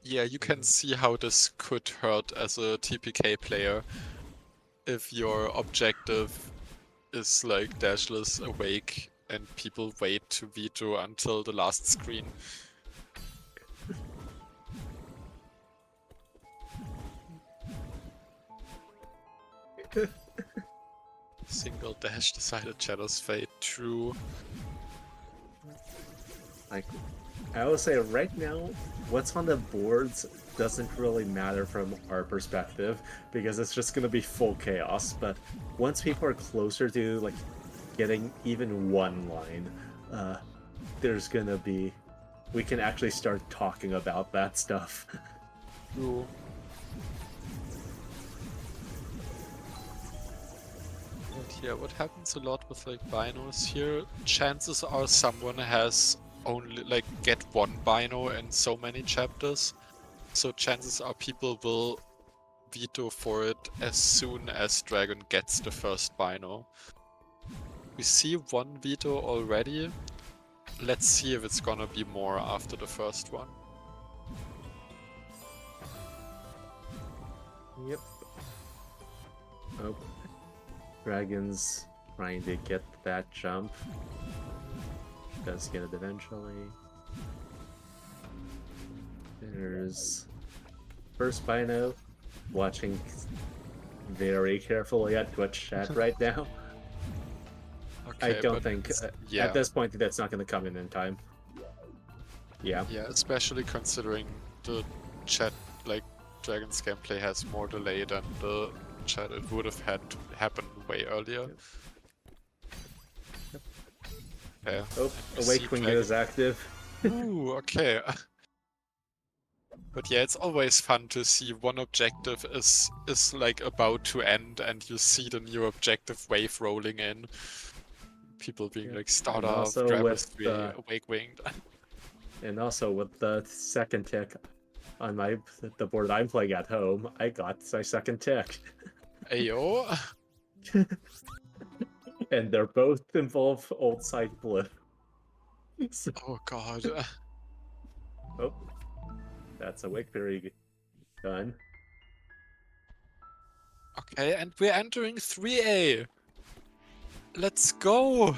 Yeah, you can see how this could hurt as a TPK player if your objective is like dashless awake and people wait to veto until the last screen. Single dash decided Shadow's fate. True. Like, I would say right now, what's on the boards doesn't really matter from our perspective because it's just gonna be full chaos. But once people are closer to like getting even one line, there's gonna be we can actually start talking about that stuff. True. But yeah, what happens a lot with like binos here? Chances are someone has only like get one bino in so many chapters. So chances are people will veto for it as soon as Dragon gets the first bino. We see one veto already. Let's see if it's gonna be more after the first one. Yep. Oh, Dragon's trying to get that jump. Does get it eventually. There's first Bino watching very carefully at Twitch chat right now. Okay, I don't but think yeah. at this point that's not going to come in time. Yeah. Yeah, especially considering the chat, like Dragon's gameplay has more delay than the chat. It would have had to happen way earlier. Yep. Okay. Oh, we see Awake Wing Dragon- is active. Ooh, okay. But yeah, it's always fun to see one objective is like about to end and you see the new objective wave rolling in. People being Yeah. like, start And off, also grab a with 3, the- awake winged. And also with the second tick on the board I'm playing at home, I got my second tick. Ayo. And they're both involve old side blue. So- Oh god. oh, that's a Wake Berry done. Okay, and we're entering 3A. Let's go!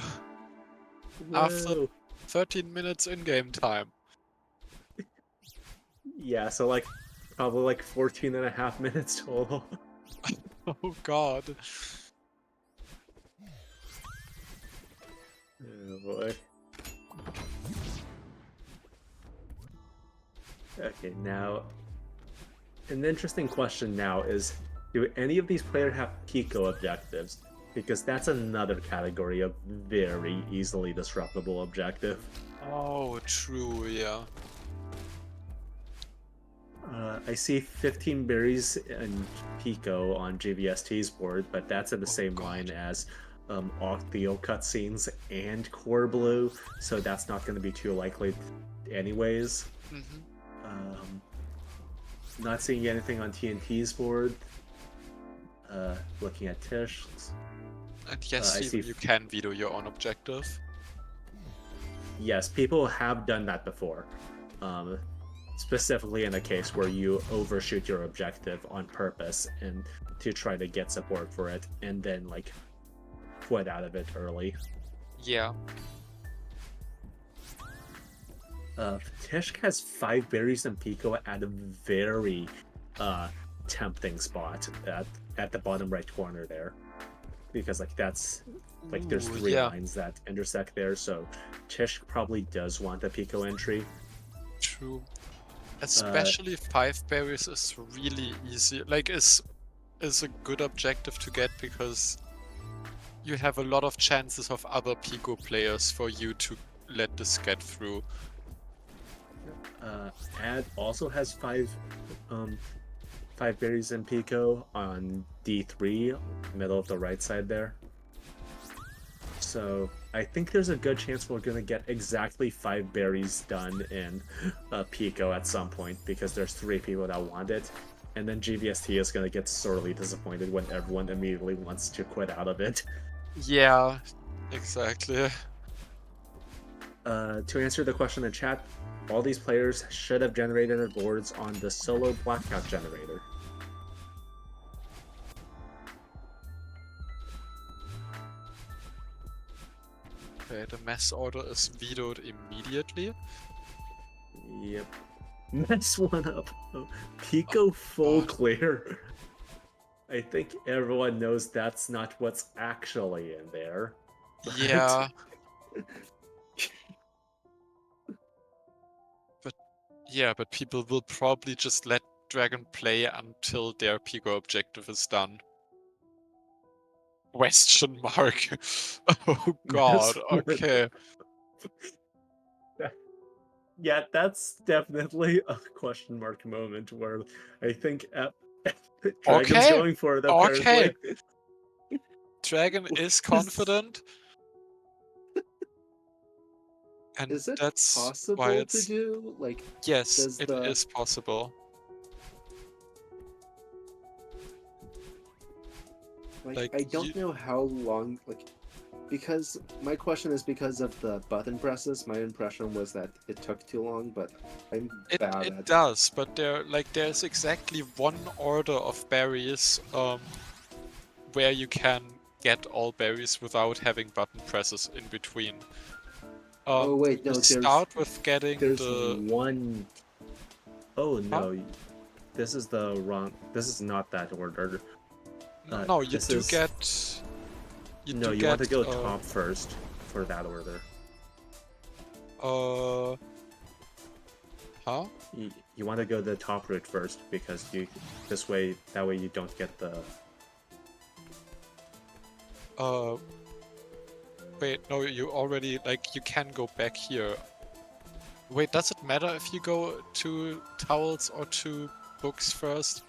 After Whoa. 13 minutes in-game time. Yeah, so like probably like 14 and a half minutes total. Oh god. Oh boy. Okay, now an interesting question now is, do any of these players have Pico objectives? Because that's another category of very easily disruptible objective. Oh, true, yeah. I see 15 berries and Pico on GVST's board, but that's in the same God. line as Octio cutscenes and Core Blue, so that's not going to be too likely anyways. Not seeing anything on TNT's board. Looking at Tish's. And yes, I even see you can veto your own objective. Yes, people have done that before. Specifically in a case where you overshoot your objective on purpose and to try to get support for it, and then like quit out of it early. Yeah. Tishk has 5 berries and Pico at a very tempting spot at the bottom right corner there, because like that's like there's Ooh, 3 yeah. lines that intersect there, so Tish probably does want a Pico entry. True. Especially 5 berries is really easy. Like, is a good objective to get because you have a lot of chances of other Pico players for you to let this get through. Ad also has 5 berries in Pico on D3, middle of the right side there. So I think there's a good chance we're gonna get exactly 5 berries done in Pico at some point, because there's 3 people that want it, and then GVST is gonna get sorely disappointed when everyone immediately wants to quit out of it. Yeah, exactly. To answer the question in chat, all these players should have generated their boards on the solo blackout generator. Okay, the mass order is vetoed immediately. Yep. Mess one up. Oh, Pico full God. clear. I think everyone knows that's not what's actually in there. but- Yeah. Yeah, but people will probably just let Dragon play until their Pico objective is done. Question mark. Oh god, would- okay. Yeah, that's definitely a question mark moment where I think Dragon's Okay, going for it okay. apparently. Dragon is confident. And Is it that's why possible to it's... do? Like, Yes, does it the- is possible. like I don't know how long, like, because my question is because of the button presses. My impression was that it took too long, but I'm bad It at does, but there's exactly one order of berries where you can get all berries without having button presses in between. Oh wait, no, you start with getting there's the... one. Oh Huh? no, this is the wrong. This is not that order. No, you this do is- get... You No, do you get, want to go top first for that order. Huh? You want to go the top route first because that way you don't get the. Wait, no, you already, like, you can go back here. Wait, does it matter if you go to towels or to books first?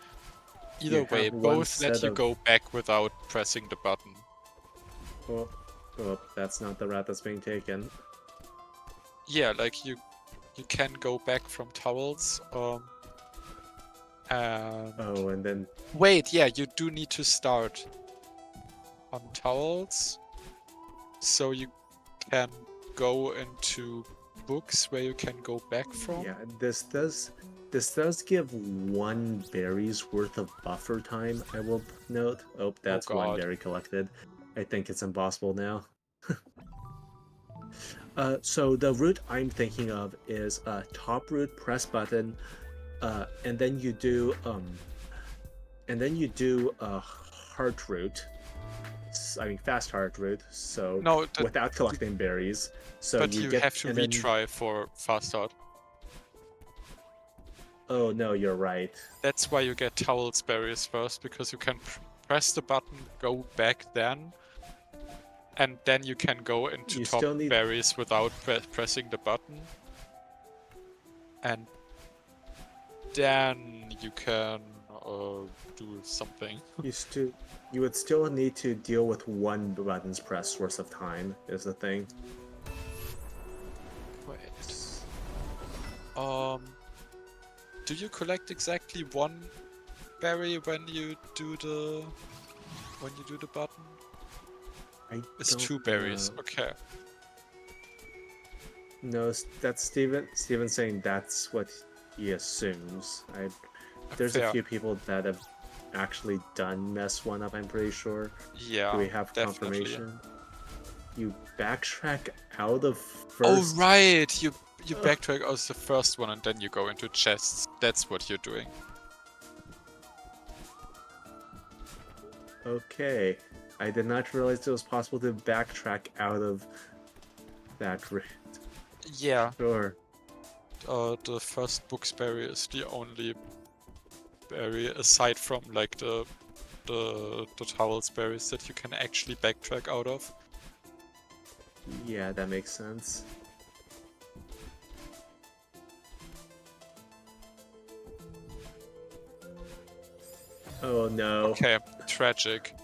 Either You way, have one both let set you of- go back without pressing the button. Oh, that's not the route that's being taken. Yeah, like you can go back from towels, and... Oh, and then Wait, yeah, you do need to start on towels, so you can go into books where you can go back from. yeah, this does give one berry's worth of buffer time. I will note. Oh, that's one God. berry collected. I think it's impossible now. So the route I'm thinking of is top route, press button, and then you do a heart route. I mean fast heart route. So No, without collecting berries. So but you you get have to and then- retry for fast start. Oh no, you're right. That's why you get towels berries first, because you can press the button, go back then, and then you can go into You top still need- berries without pressing the button. And then you can do something. You would still need to deal with one button's press worth of time, is the thing. Wait. Do you collect exactly one berry when you do the button? It's don't 2 berries. know. Okay. No, that's Steven saying that's what he assumes. There's Fair. a few people that have actually done mess one up, I'm pretty sure. Yeah. Do we have definitely. confirmation? You backtrack out of Oh first. right, you backtrack as the first one and then you go into chests. That's what you're doing. Okay. I did not realize it was possible to backtrack out of that route. Yeah. Sure. The first books berry is the only berry aside from like the towels berries that you can actually backtrack out of. Yeah, that makes sense. Oh no. Okay, tragic.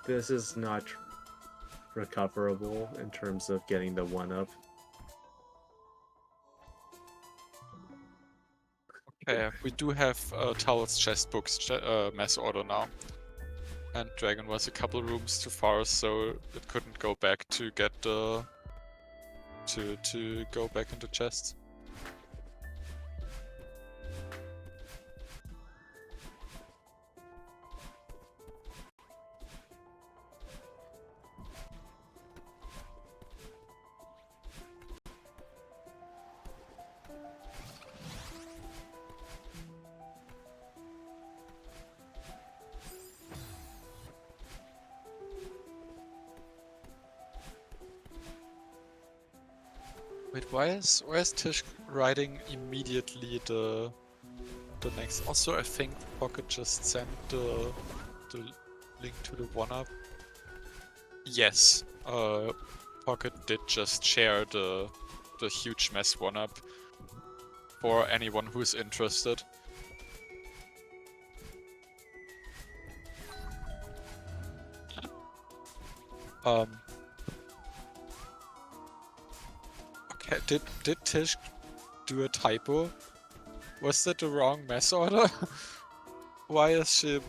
This is not recoverable in terms of getting the 1-up. Okay, we do have towels, chest, books, mass order now. And Dragon was a couple rooms too far, so it couldn't go back to get the... to go back into chests. Wait, why is Tish writing immediately the next? Also, I think Pocket just sent the link to the one-up. Yes, Pocket did just share the huge mess one-up for anyone who's interested. Okay, did Tish do a typo? Was that the wrong mess order? Why is she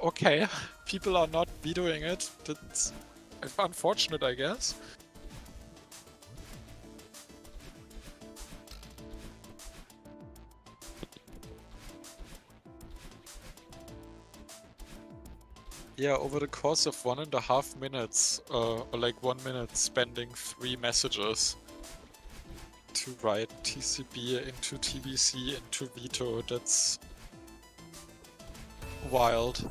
okay, people are not vetoing it. That's unfortunate, I guess. Yeah, over the course of 1.5 minutes, or like 1 minute, spending 3 messages to write TCB into TBC into veto, that's wild.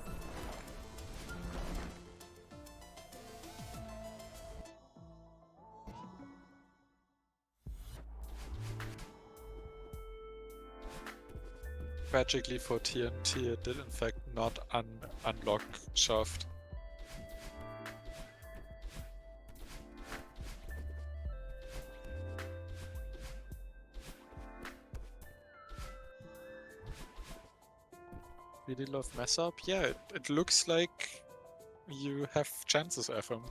Tragically for TNT, it did in fact not unlock Shaft. Really love mess up? Yeah, it looks like you have chances, FM.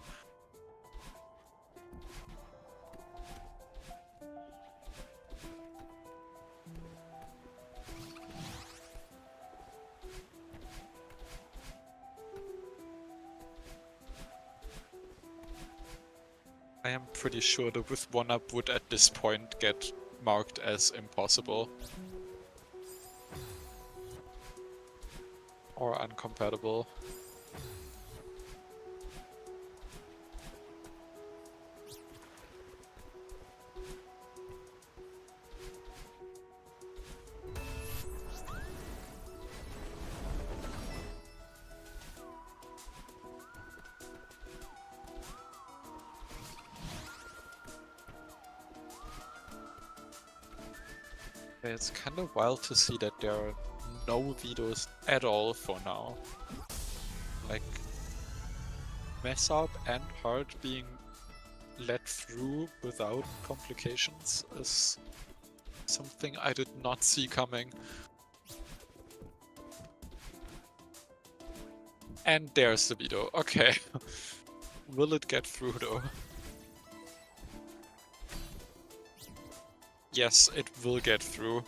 I am pretty sure that with 1-up would at this point get marked as impossible. Or uncompatible. It's kind of wild to see that there are no vetoes at all for now. Like, mess up and hard being let through without complications is something I did not see coming. And there's the veto. Okay. Will it get through though? Yes, it will get through.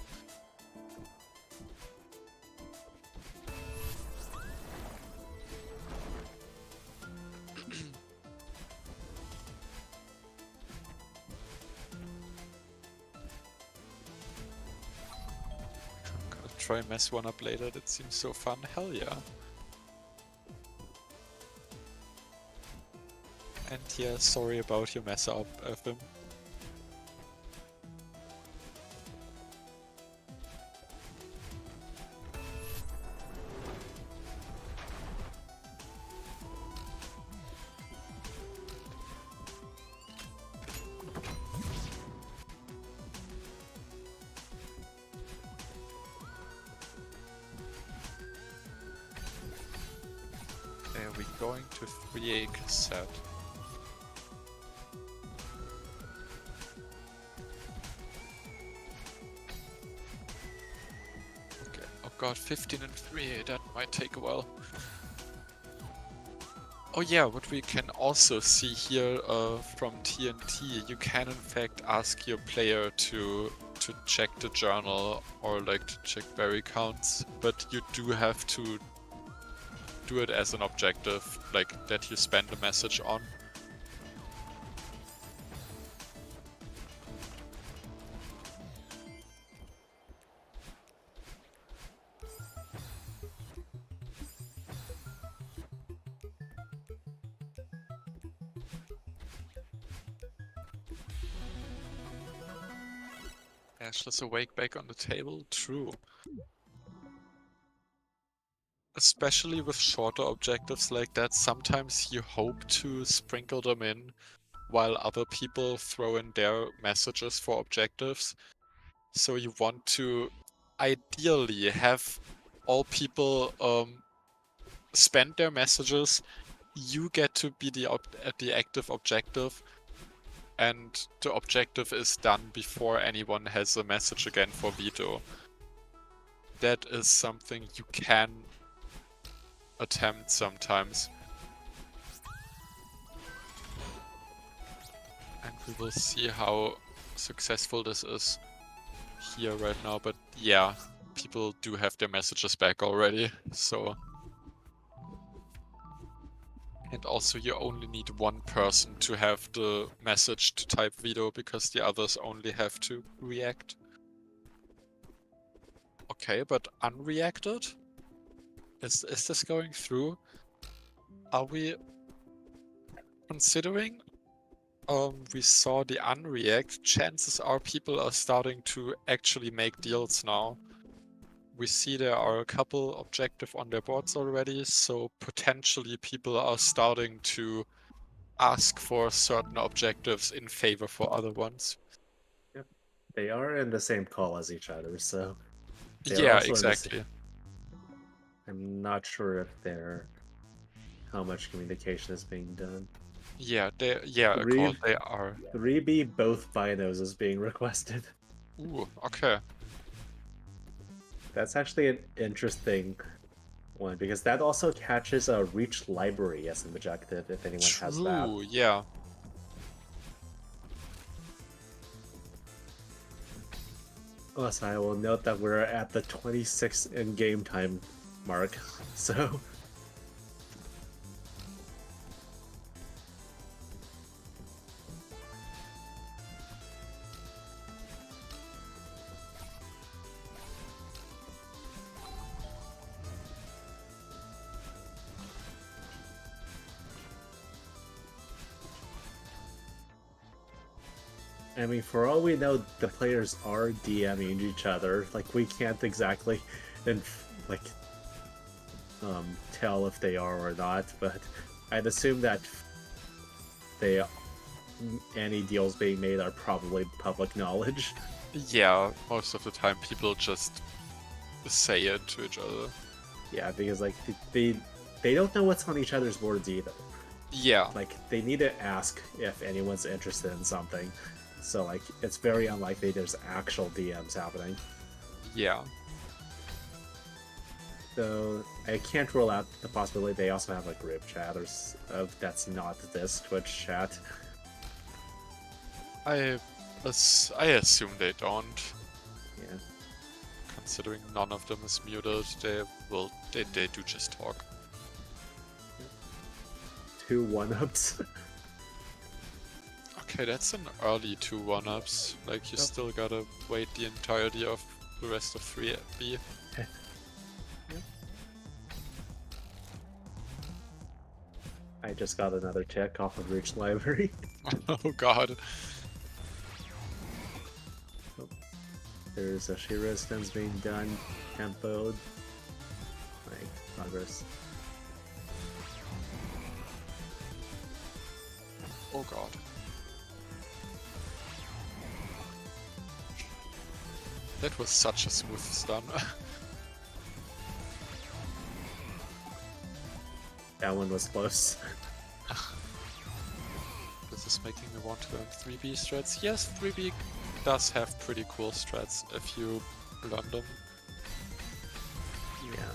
Gonna try mess 1-up later, that seems so fun. Hell yeah. And yeah, sorry about your mess up, FM. Okay, are we going to 3A cassette? Okay, oh god, 15 and 3A, that might take a while. Oh yeah, what we can also see here from TNT, you can in fact ask your player to check the journal or like to check berry counts, but you do have to do it as an objective, like that you spend a message on. Ashless awake back on the table? True. Especially with shorter objectives like that, sometimes you hope to sprinkle them in while other people throw in their messages for objectives. So you want to ideally have all people spend their messages. You get to be the active objective, and the objective is done before anyone has a message again for veto. That is something you can attempt sometimes. And we will see how successful this is here right now. But yeah, people do have their messages back already, so... And also you only need one person to have the message to type veto, because the others only have to react. Okay, but unreacted? Is this going through? Are we considering? We saw the unreact. Chances are people are starting to actually make deals now. We see there are a couple objective on their boards already, so potentially people are starting to ask for certain objectives in favor for other ones. Yep. They are in the same call as each other, so they're Yeah, also in the exactly. same. I'm not sure if they're how much communication is being done. Yeah, of course they are. 3B both binos is being requested. Ooh, okay. That's actually an interesting one because that also catches a reach library as an objective if anyone has that. True, yeah. Also, I will note that we're at the 26 in game time mark, so I mean, for all we know, the players are DMing each other. Like, we can't exactly, tell if they are or not. But I'd assume that any deals being made are probably public knowledge. Yeah, most of the time people just say it to each other. Yeah, because like they don't know what's on each other's boards either. Yeah. Like, they need to ask if anyone's interested in something. So, like, it's very unlikely there's actual DMs happening. Yeah. So, I can't rule out the possibility they also have a group chat or that's not this Twitch chat. I assume they don't. Yeah. Considering none of them is muted, they do just talk. 2 1-ups. Okay, that's an early 2 1-ups. Like, you still gotta wait the entirety of the rest of 3B. I just got another tick off of Reach Library. Oh god. There's a sheer resistance being done, tempoed. Like, progress. Oh god. That was such a smooth stun. That one was close. This is making me want to learn 3B strats. Yes, 3B does have pretty cool strats if you learn them. Yeah.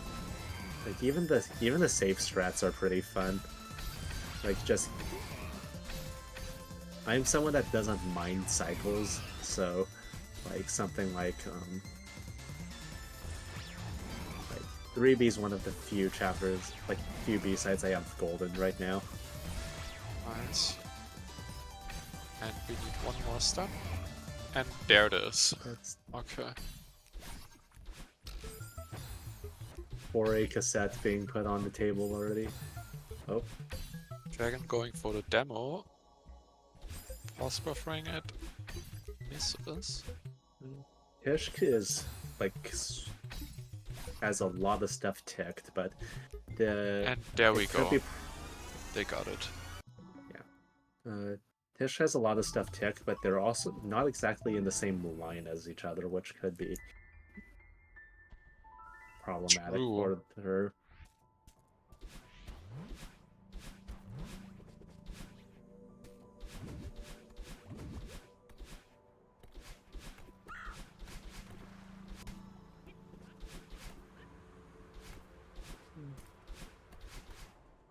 Like, even the safe strats are pretty fun. Like, just... I'm someone that doesn't mind cycles, so... Like, something like 3B is one of the few chapters, like, few B-sides I have golden right now. Nice. And we need one more stun. And there it is. That's Okay. 4A cassette being put on the table already. Oh. Dragon going for the demo. Pause buffering it. Misses. Tishk is, like, has a lot of stuff ticked, but the... And there we it could go. be- They got it. Tish has a lot of stuff ticked, but they're also not exactly in the same line as each other, which could be problematic True. for her.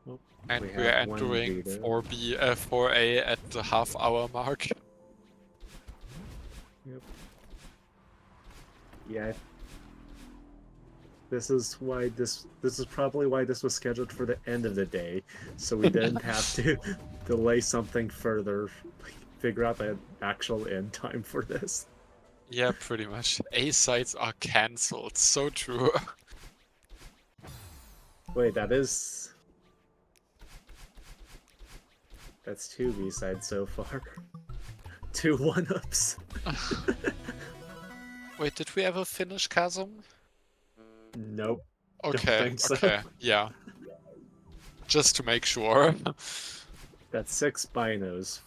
Oh, And we we're have one entering veto. 4A at the half-hour mark. Yep. Yeah. This is why this is probably why this was scheduled for the end of the day, so we didn't have to delay something further, like figure out the actual end time for this. Yeah, pretty much. A sites are cancelled. So true. Wait, that's 2 B-sides so far. 2 1-ups. Wait, did we ever finish Chasm? Nope. Okay, think so. okay, yeah. Just to make sure. That's 6 binos.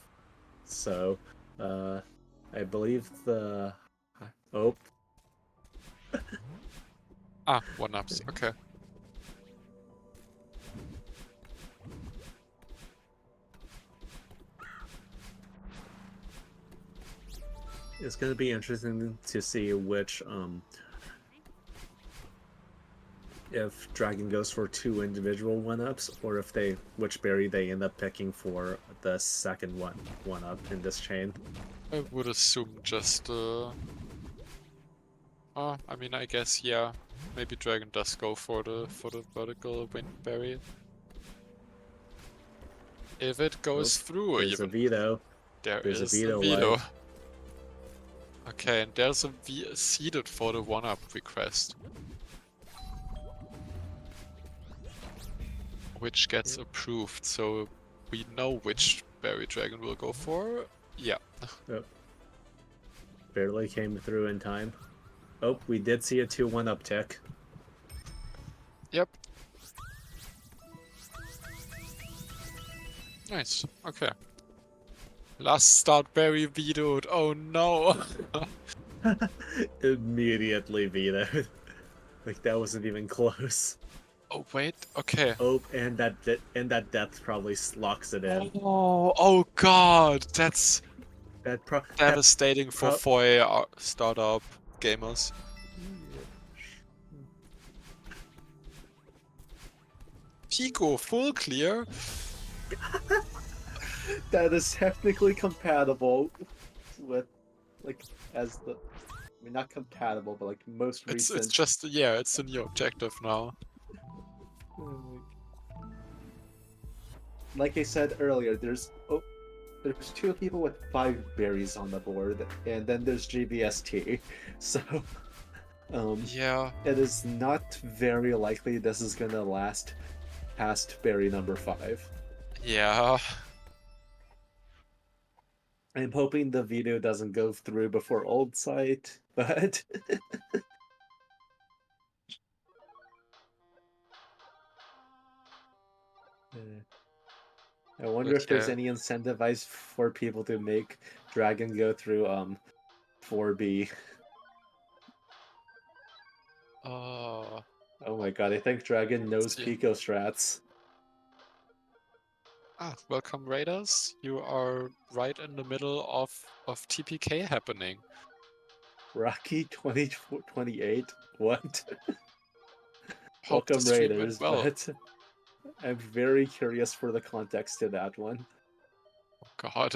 So, I believe the... Oh, Ah, 1-ups, okay. it's gonna be interesting to see which, if Dragon goes for 2 individual 1-ups, or if which berry they end up picking for the second 1-up in this chain. I would assume just oh, I mean, I guess, yeah. Maybe Dragon does go for the vertical windberry. If it goes through, There's a even. veto. There's a a veto veto. live. Okay, and there's a seeded for the 1-up request. Which gets approved, so we know which berry Dragon will go for. Yeah. Oh. Barely came through in time. Oh, we did see a 2 1-up tick. Yep. Nice. Okay. Last start berry vetoed. Oh no. Immediately vetoed. Like that wasn't even close. Oh wait. Okay. Oh, and that death probably locks it in. Oh god. That's That devastating for 4A startup gamers. Pico full clear. that is technically compatible with, like, as the, I mean, not compatible, but like most It's recent. just, yeah, it's a new objective now. Like I said earlier, there's 2 people with 5 berries on the board, and then there's GBST. So, Yeah. it is not very likely this is gonna last past berry number 5. Yeah. I'm hoping the veto doesn't go through before old site, but I wonder if there's yeah. any incentivized for people to make Dragon go through 4B. Oh. Oh my god, I think Dragon knows See. Pico strats. Ah, welcome Raiders. You are right in the middle of TPK happening. Rocky 2028? What? Hope the Welcome stream went Raiders, well. but I'm very curious for the context to that one. Oh god.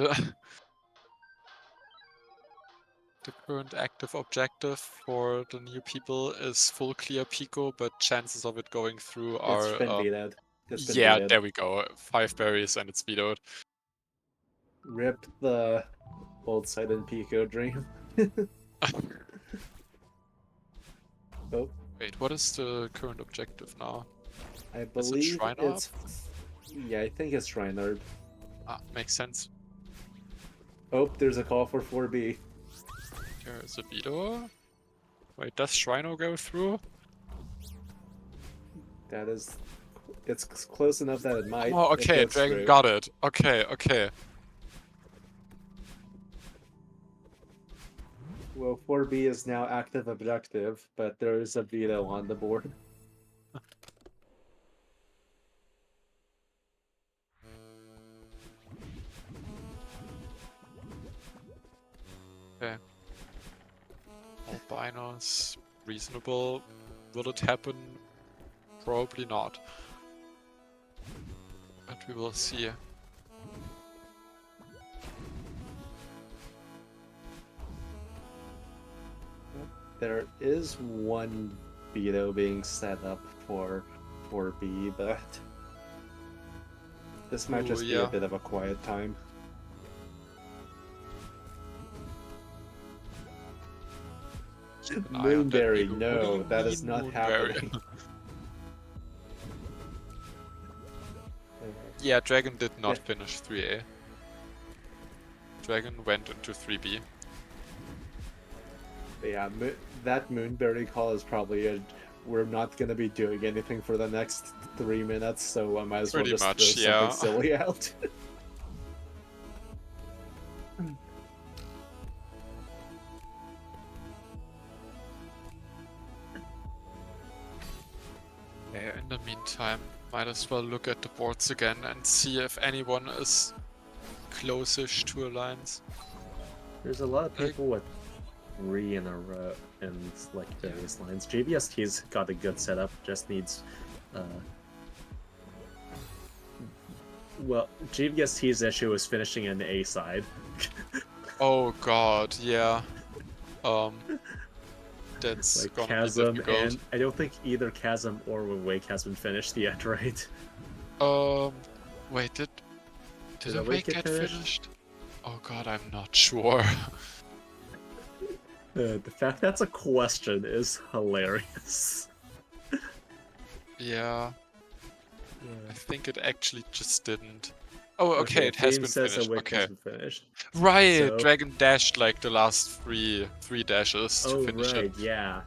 The current active objective for the new people is full clear Pico, but chances of it going through are... It's been vetoed. It's been yeah, vetoed. there we go. 5 berries and it's vetoed. Rip the old side and Pico dream. Oh, Wait, what is the current objective now? I believe Shrine it's... Yeah, I think it's Shrine. Ah, makes sense. Oh, there's a call for 4B. There is a veto. Wait, does Shrino go through? That is... It's close enough that it might. Oh, It okay, goes Dragon through. got it. Okay, okay. Well, 4B is now active objective, but there is a veto on the board. Okay. Albinos, reasonable. Will it happen? Probably not. But we will see. There is one veto being set up for 4B, but this might Ooh, just be yeah. a bit of a quiet time. Keep an eye on that Moonberry, Eagle. no, What do you that is mean not Moonberry? happening. Yeah, Dragon did not Yeah. finish 3A. Dragon went into 3B. Yeah, that Moonberry call is probably a. We're not going to be doing anything for the next 3 minutes, so I might as well Pretty just much, throw yeah. something silly out. Yeah, in the meantime, might as well look at the boards again and see if anyone is close-ish to alliance. There's a lot of people with 3 in a row in like various lines. JVST's got a good setup, just needs well, JVST's issue is finishing in the A side. Oh god, yeah. That's Like gonna Chasm, be difficult. and I don't think either Chasm or Wake has been finished yet, right? Wait, did Did Awake get finished? Oh god, I'm not sure. The fact that's a question is hilarious. Yeah, I think it actually just didn't. Oh, okay, it has Theme been says finished. Awake Okay, has been finished. right. So- Dragon dashed like the last three dashes to Oh finish right, it, yeah.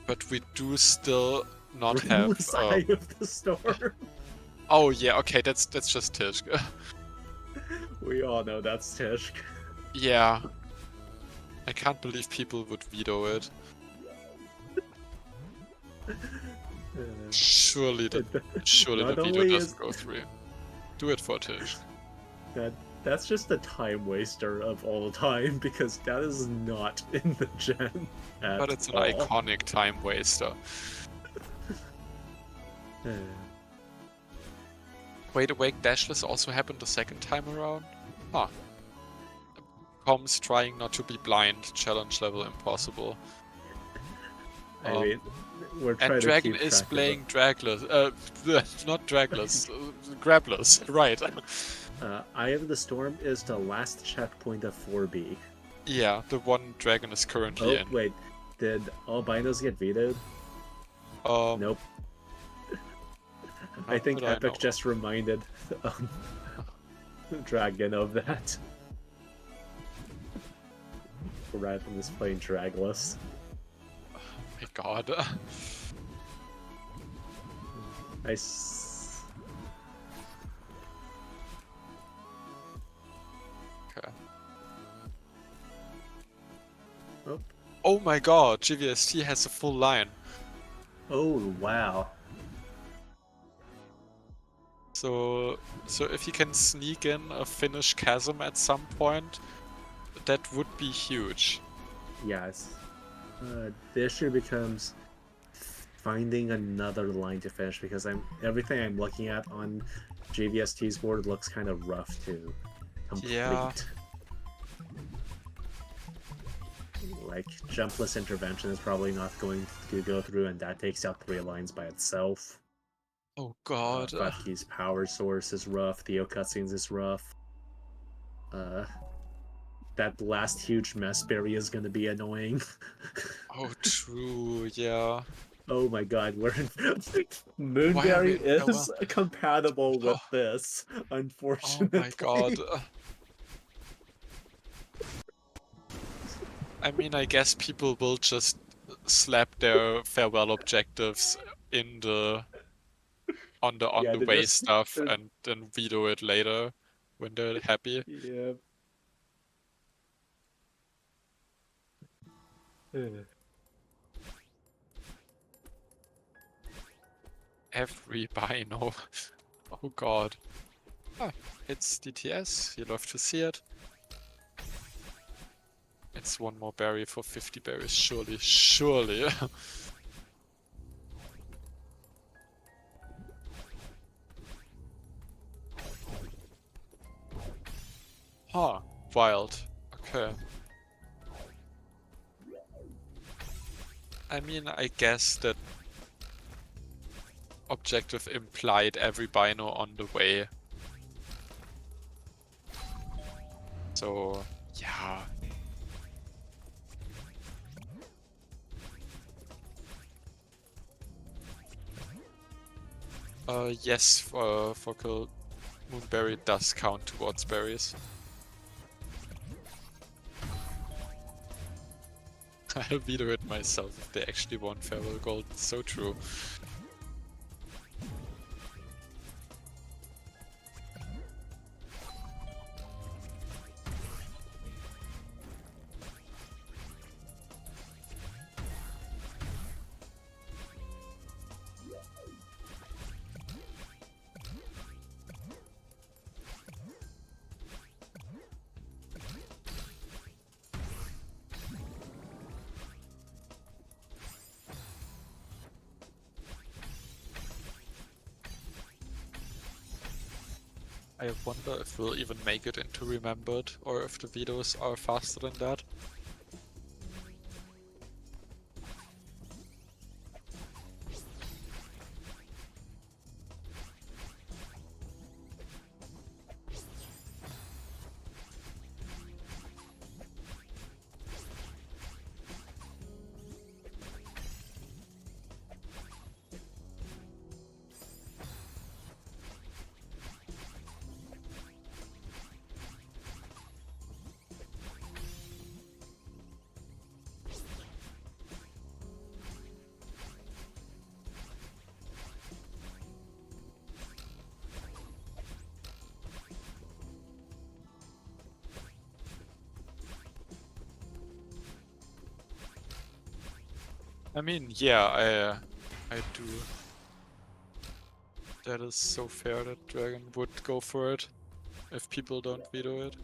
but we do still not We're in have. the side of the storm. Oh yeah, okay, that's just Tishk. We all know that's Tishk. Yeah, I can't believe people would veto it. Surely the Not veto only doesn't is go through. Do it for Tish. that's just a time waster of all time because that is not in the gen. But it's an all. iconic time waster. Wait, Awake Dashless also happened the second time around? Huh. Comms trying not to be blind, challenge level impossible. I mean, we're trying And to Dragon keep is track playing Dragless. Not Dragless. Grabless, right. Eye of the Storm is the last checkpoint of 4B. Yeah, the one Dragon is currently in. Wait, did Albinos get vetoed? Nope. I think Epic just reminded Dragon of that. Rather than just playing Dragless. Oh my god. Okay. Oh my god, GVST has a full line. Oh wow. So if he can sneak in a Finnish Chasm at some point, that would be huge. Yes. The issue becomes finding another line to finish because everything I'm looking at on JVST's board looks kind of rough to complete. Yeah. Like jumpless intervention is probably not going to go through, and that takes out 3 lines by itself. Oh god. Butke's power source is rough. Theo cutscenes is rough. That last huge mess berry is going to be annoying. Oh, true, yeah. Oh my god, Moonberry is compatible with this, unfortunately. Oh my god. I mean, I guess people will just slap their farewell objectives in the on the way stuff and then veto it later when they're happy. Yeah. Every Bino. Oh god. Ah, it's DTS. You love to see it. It's one more berry for 50 berries, surely, surely. Huh, wild. Okay. I mean, I guess that objective implied every Bino on the way. So, yeah. Yes, for kill, Moonberry does count towards berries. I'll veto it myself if they actually want Farewell Gold. It's so true. I wonder if we'll even make it into Remembered, or if the vetoes are faster than that. I mean, yeah, I do. That is so fair that Dragon would go for it if people don't veto it.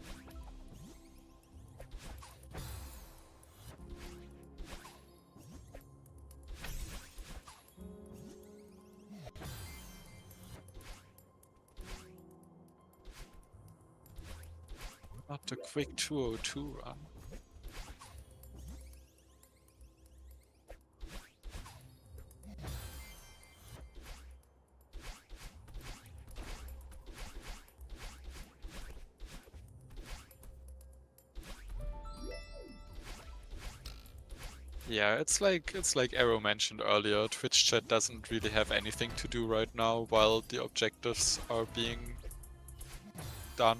Not the quick 202 run. Yeah, it's like Arrow mentioned earlier, Twitch chat doesn't really have anything to do right now while the objectives are being done.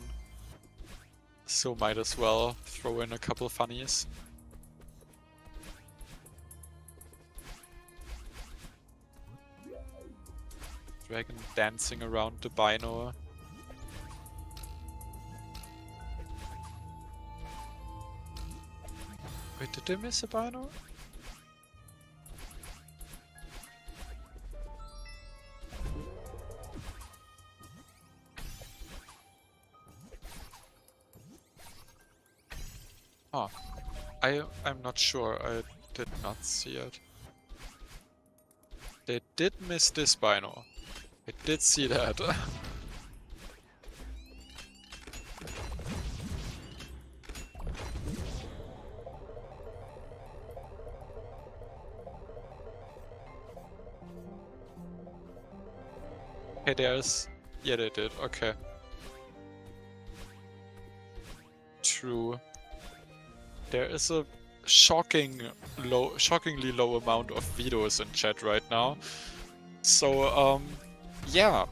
So might as well throw in a couple funnies. Dragon dancing around the Bino. Wait, did they miss a Bino? Oh, I'm not sure. I did not see it. They did miss this Bino. I did see that. Hey, there's... Yeah, they did. Okay. True. There is a shockingly low amount of vetoes in chat right now. So, yeah.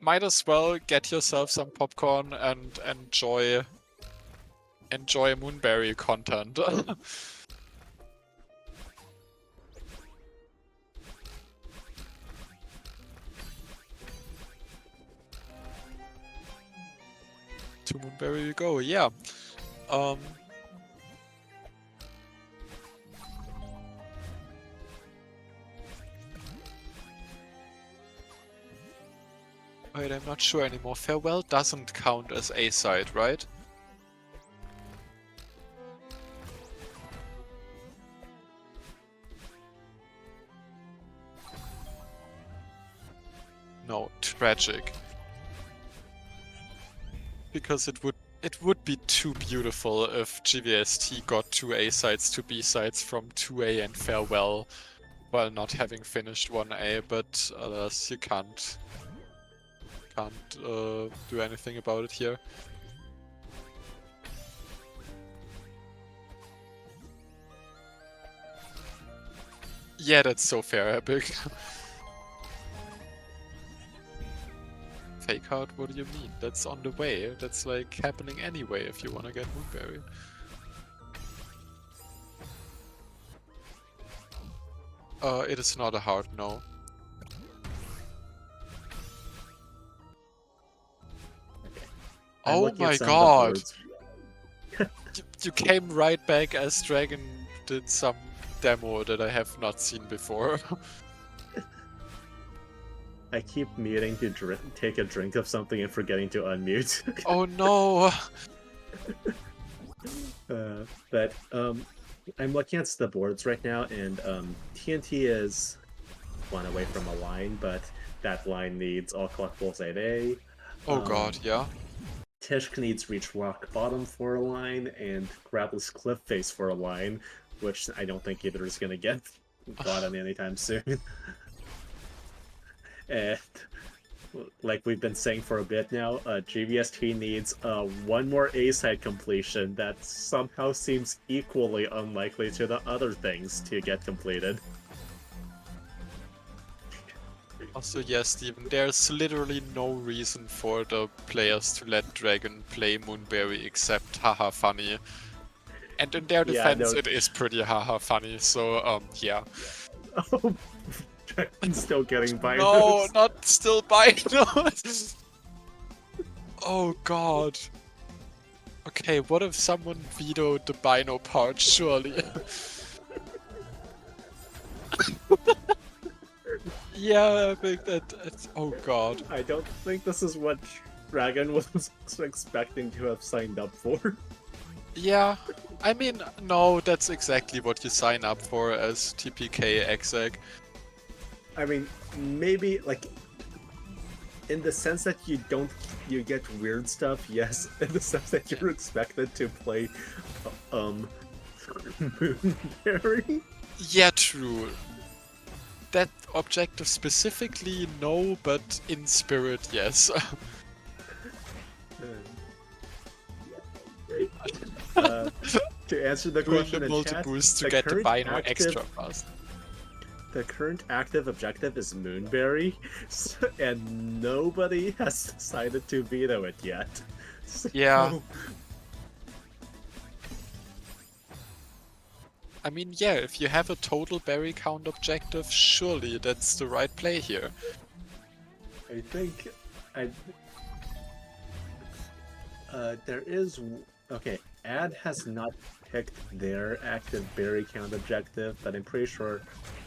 Might as well get yourself some popcorn and enjoy Moonberry content. To Moonberry we go, yeah. Wait, I'm not sure anymore. Farewell doesn't count as A side, right? No, tragic. Because it would be too beautiful if GVST got 2 A sides to B sides from 2A and Farewell while not having finished 1A, but alas, you can't do anything about it here. Yeah, that's so fair, Epic. Fake out? What do you mean? That's on the way. That's like happening anyway if you want to get Moonberry. It is not a hard no. I'm Oh looking at my some of the god! boards. You came right back as Dragon did some demo that I have not seen before. I keep meaning to take a drink of something and forgetting to unmute. Oh no! But I'm looking at the boards right now, and TNT is one away from a line, but that line needs all collectibles at A. Oh god, yeah. Tishk needs Reach Rock Bottom for a line, and Grapple's Cliff Face for a line, which I don't think either is going to get bottom anytime soon. And like we've been saying for a bit now, GVST needs one more A-side completion that somehow seems equally unlikely to the other things to get completed. Also, yes, Steven, there's literally no reason for the players to let Dragon play Moonberry except haha funny. And in their Yeah, defense, no. it is pretty haha funny, so, yeah. Oh, Dragon's still getting binos. No, not still binos! Oh god. Okay, what if someone vetoed the bino part, surely? Yeah, I think that's... Oh god. I don't think this is what Dragon was expecting to have signed up for. Yeah, I mean, no, that's exactly what you sign up for as TPK exec. I mean, maybe, like, in the sense that you get weird stuff, yes. In the sense that you're expected to play, Moonberry. Yeah, true. That objective specifically, no, but in spirit, yes. To answer the Doing question the in chat, multi-boost to the get the current bino active- extra fast. The current active objective is Moonberry, and nobody has decided to veto it yet. So- Yeah. I mean, yeah, if you have a total berry count objective, surely that's the right play here. I think there is okay. Ad has not picked their active berry count objective, but I'm pretty sure,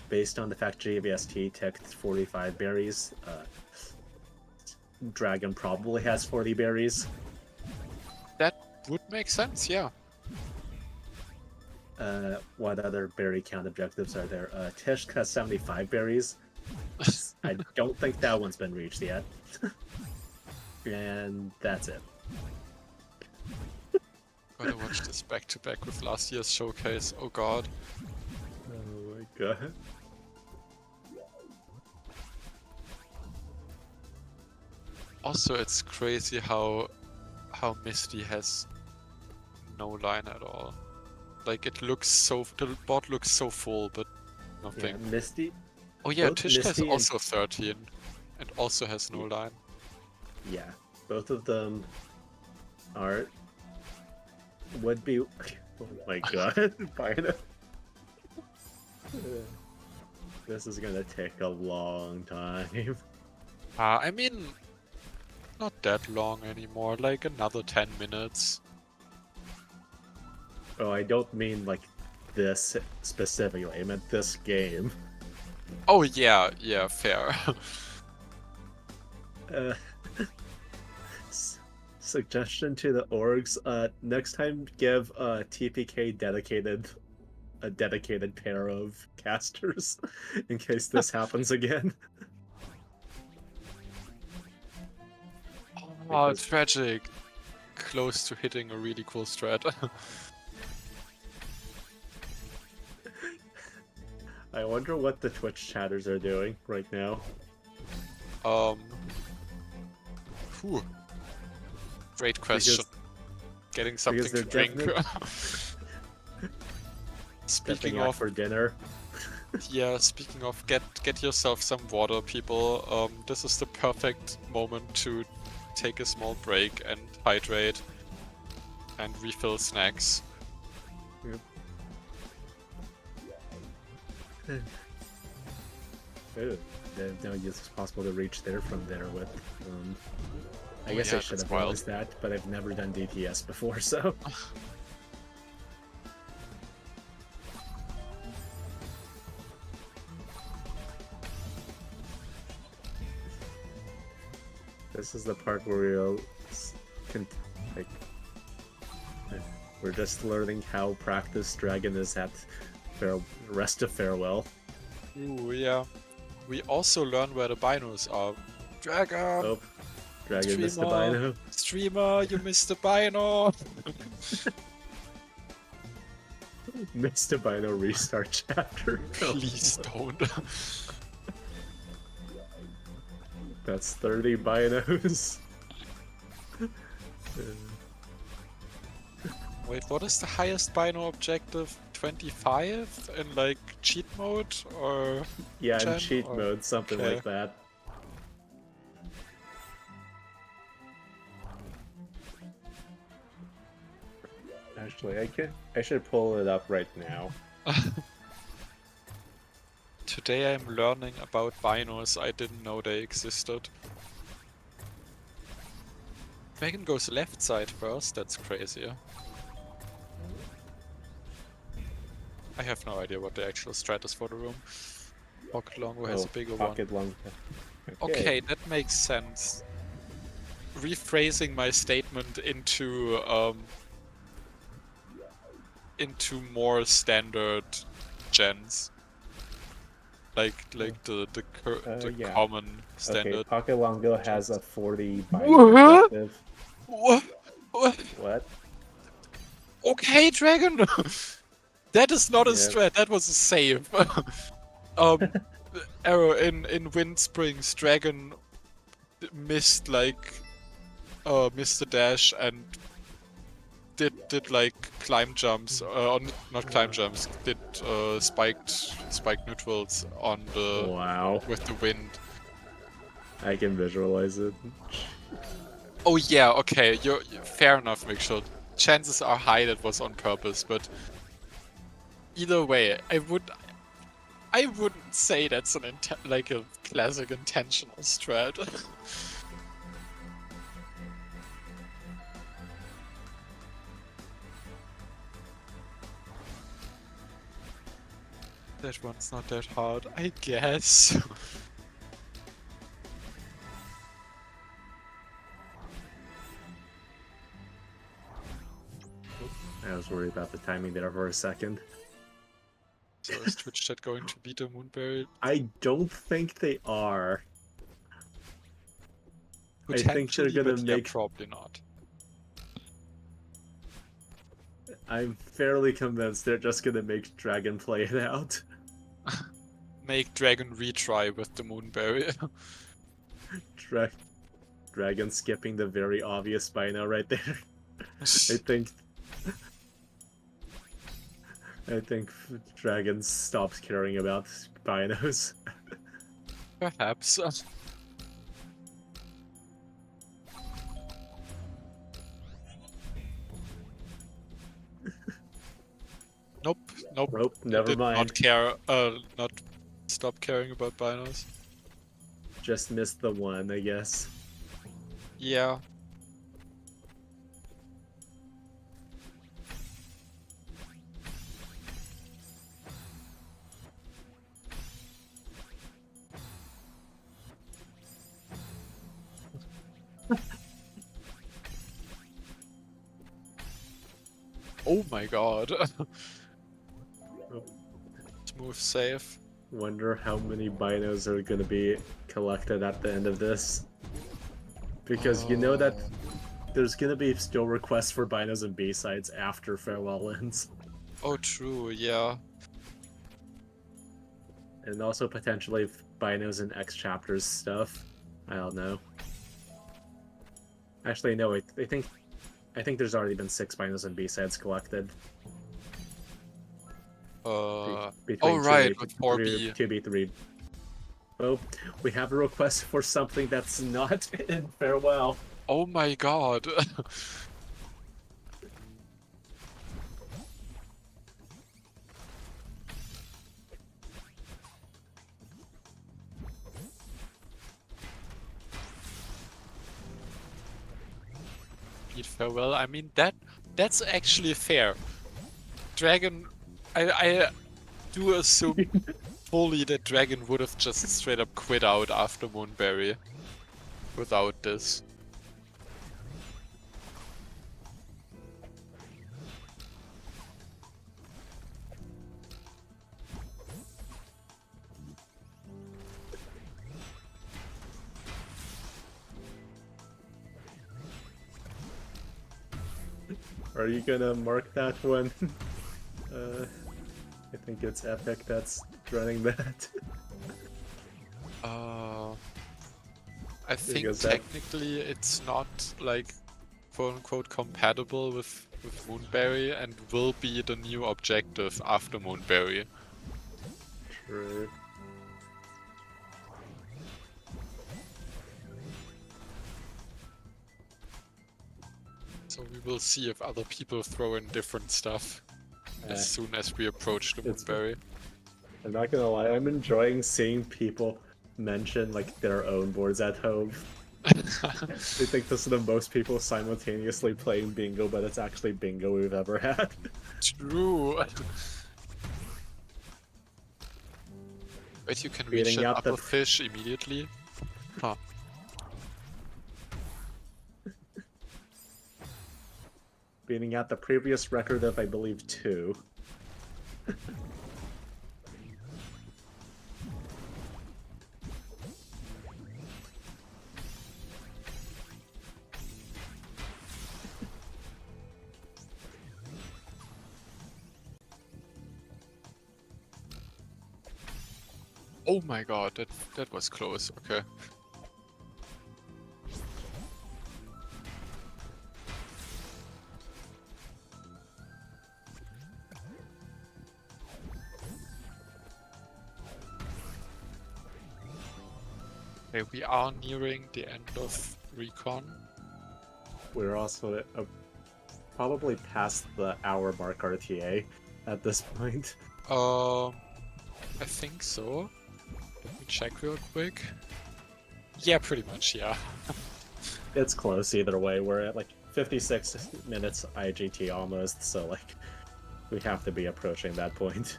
based on the fact JVST ticked 45 berries, Dragon probably has 40 berries. That would make sense, yeah. What other berry count objectives are there? Tishk has 75 berries. I don't think that one's been reached yet. And that's it. Gotta watch this back to back with last year's showcase. Oh god. Oh my god. Also, it's crazy how Misty has no line at all. Like it looks so the board looks so full, but nothing. Yeah, Misty. Oh yeah, both Tish has Misty and- also 13 and also has no line. Yeah, both of them would be. Oh my god, Bino. This is gonna take a long time. I mean, not that long anymore, like another 10 minutes. Oh, I don't mean like this specifically. I meant this game. Oh yeah, fair. Suggestion to the orgs: next time give TPK a dedicated pair of casters in case this happens again. Oh, Because- tragic. Close to hitting a really cool strat. I wonder what the Twitch chatters are doing right now. Whew. Great question. Getting something they're to drink. definitely Speaking stepping out of, for dinner. yeah, speaking of, get yourself some water, people. This is the perfect moment to take a small break and hydrate and refill snacks. Ooh, no, it's possible to reach there from there with. I Oh guess yeah, I should that's have wild. realized that, but I've never done DPS before, so. This is the part where like, we're just learning how practiced Dragon is at rest of Farewell. Ooh, yeah. We also learn where the binos are. Dragon! Oh, Dragon missed the Streamer! Bino. Streamer, you missed the bino! Missed the Bino restart chapter. Please don't. That's 30 Binos. Wait, what is the highest bino objective? 25 in like cheat mode or Yeah, in 10, cheat or- mode, something okay. like that. Actually, I should pull it up right now. Today I'm learning about binos. I didn't know they existed. Dragon goes left side first, that's crazy. I have no idea what the actual strat is for the room. Pocket Longo has a bigger one. Pocket long. Okay, that makes sense. Rephrasing my statement into more standard gens, like the Yeah. common Okay, standard. Pocket Longo has a 40 What? Bino objective. What? What? Okay, Dragon. That is not a Yeah. strat. That was a save. Arrow in Wind Springs, Dragon missed missed the dash and did like climb jumps, not climb jumps, did spiked neutrals on the Wow. with the wind. I can visualize it. Oh yeah, okay, you're fair enough, Mikshot. Chances are high that was on purpose, but either way, I wouldn't say that's like a classic intentional strat. That one's not that hard, I guess. I was worried about the timing there for a second. So is Twitch chat going to beat the Moonberry? I don't think they are. I think they're Potentially, gonna but yeah, make. probably not. I'm fairly convinced they're just gonna make Dragon play it out. Make Dragon retry with the Moonberry. Dragon skipping the very obvious Bino right there. I think Dragon stops caring about Binos. Perhaps. Nope. Nope, never Did mind. not care. Not stop caring about binos. Just missed the one, I guess. Yeah. Oh my god. Smooth save. Wonder how many binos are gonna be collected at the end of this. Because you know that there's gonna be still requests for binos and B-sides after Farewell ends. Oh, true, yeah. And also potentially binos and X chapters stuff. I don't know. Actually, no, I think there's already been 6 binos and B-sides collected. Oh Between right, with 4B. 2B3. Oh, we have a request for something that's not in Farewell. Oh my god. Beat Farewell. I mean that's actually fair. Dragon, I do assume fully that Dragon would have just straight up quit out after Moonberry without this. Are you gonna mark that one? I think it's Epic that's running that. I think Because that- technically it's not like quote unquote compatible with Moonberry and will be the new objective after Moonberry. True. So we will see if other people throw in different stuff as Eh, soon as we approach the it's- Moonberry. I'm not gonna lie, I'm enjoying seeing people mention like their own boards at home. I think this is the most people simultaneously playing bingo, but it's actually bingo we've ever had. True. Wait, you can reach Beating an out the- upper fish immediately? Huh. Beating out the previous record of, I believe, 2. Oh my god, that was close. Okay. Okay, we are nearing the end of Recon. We're also probably past the hour mark RTA at this point. I think so. Let me check real quick. Yeah, pretty much, yeah. It's close either way. We're at like 56 minutes IGT almost, so like we have to be approaching that point.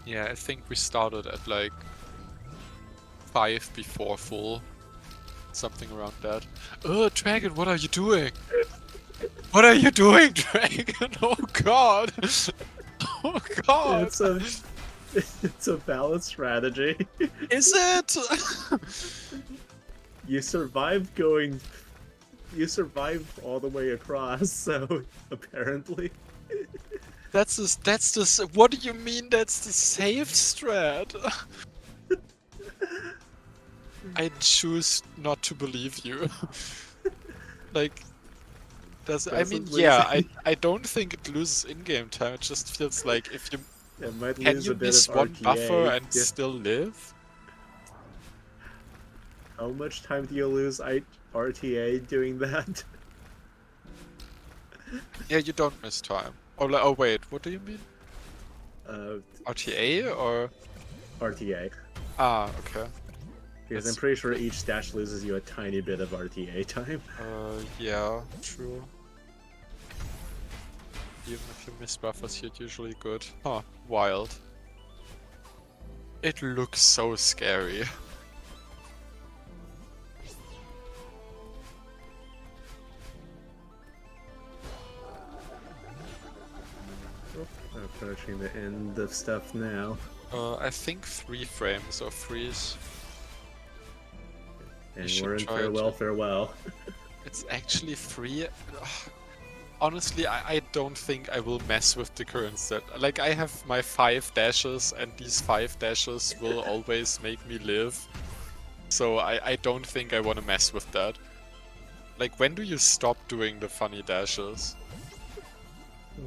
Yeah, I think we started at like 5 before full. Something around that. Oh, Dragon, what are you doing? What are you doing, Dragon? Oh god! Oh god! It's a valid strategy. Is it? You survived all the way across, so apparently. That's the. What do you mean? That's the safe strat. I choose not to believe you. Like, I mean, Doesn't yeah, lose- I don't think it loses in-game time. It just feels like if you It might can lose you a bit miss of one RTA. buffer and Yeah. still live? How much time do you lose RTA doing that? Yeah, you don't miss time. Oh wait, what do you mean? RTA or? RTA. Ah, okay. Because That's I'm pretty sure each stash loses you a tiny bit of RTA time. Yeah, true. Even if you miss buffers, you're usually good. Huh, wild. It looks so scary. approaching the end of stuff now. I think 3 frames of freeze. And should we're in try farewell, to- farewell. It's actually free. Honestly, I don't think I will mess with the current set. Like, I have my 5 dashes, and these 5 dashes will always make me live. So I don't think I want to mess with that. Like, when do you stop doing the funny dashes?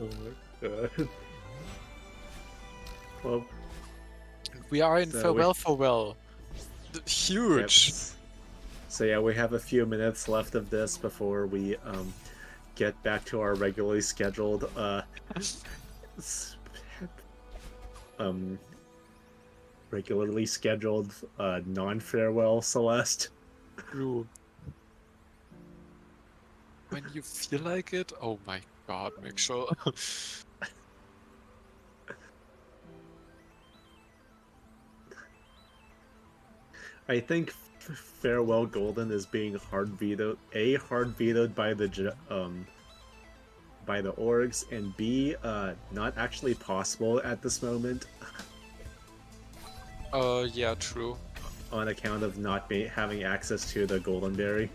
Oh my god. Well, We are in So farewell, farewell. Huge. yep. So yeah, we have a few minutes left of this before we get back to our regularly scheduled s- regularly scheduled non-farewell Celeste. True. When you feel like it, oh my god, make sure. I think farewell golden is being hard vetoed. A, hard vetoed by the orgs, and B, not actually possible at this moment Yeah, true. on account of not having access to the golden berry.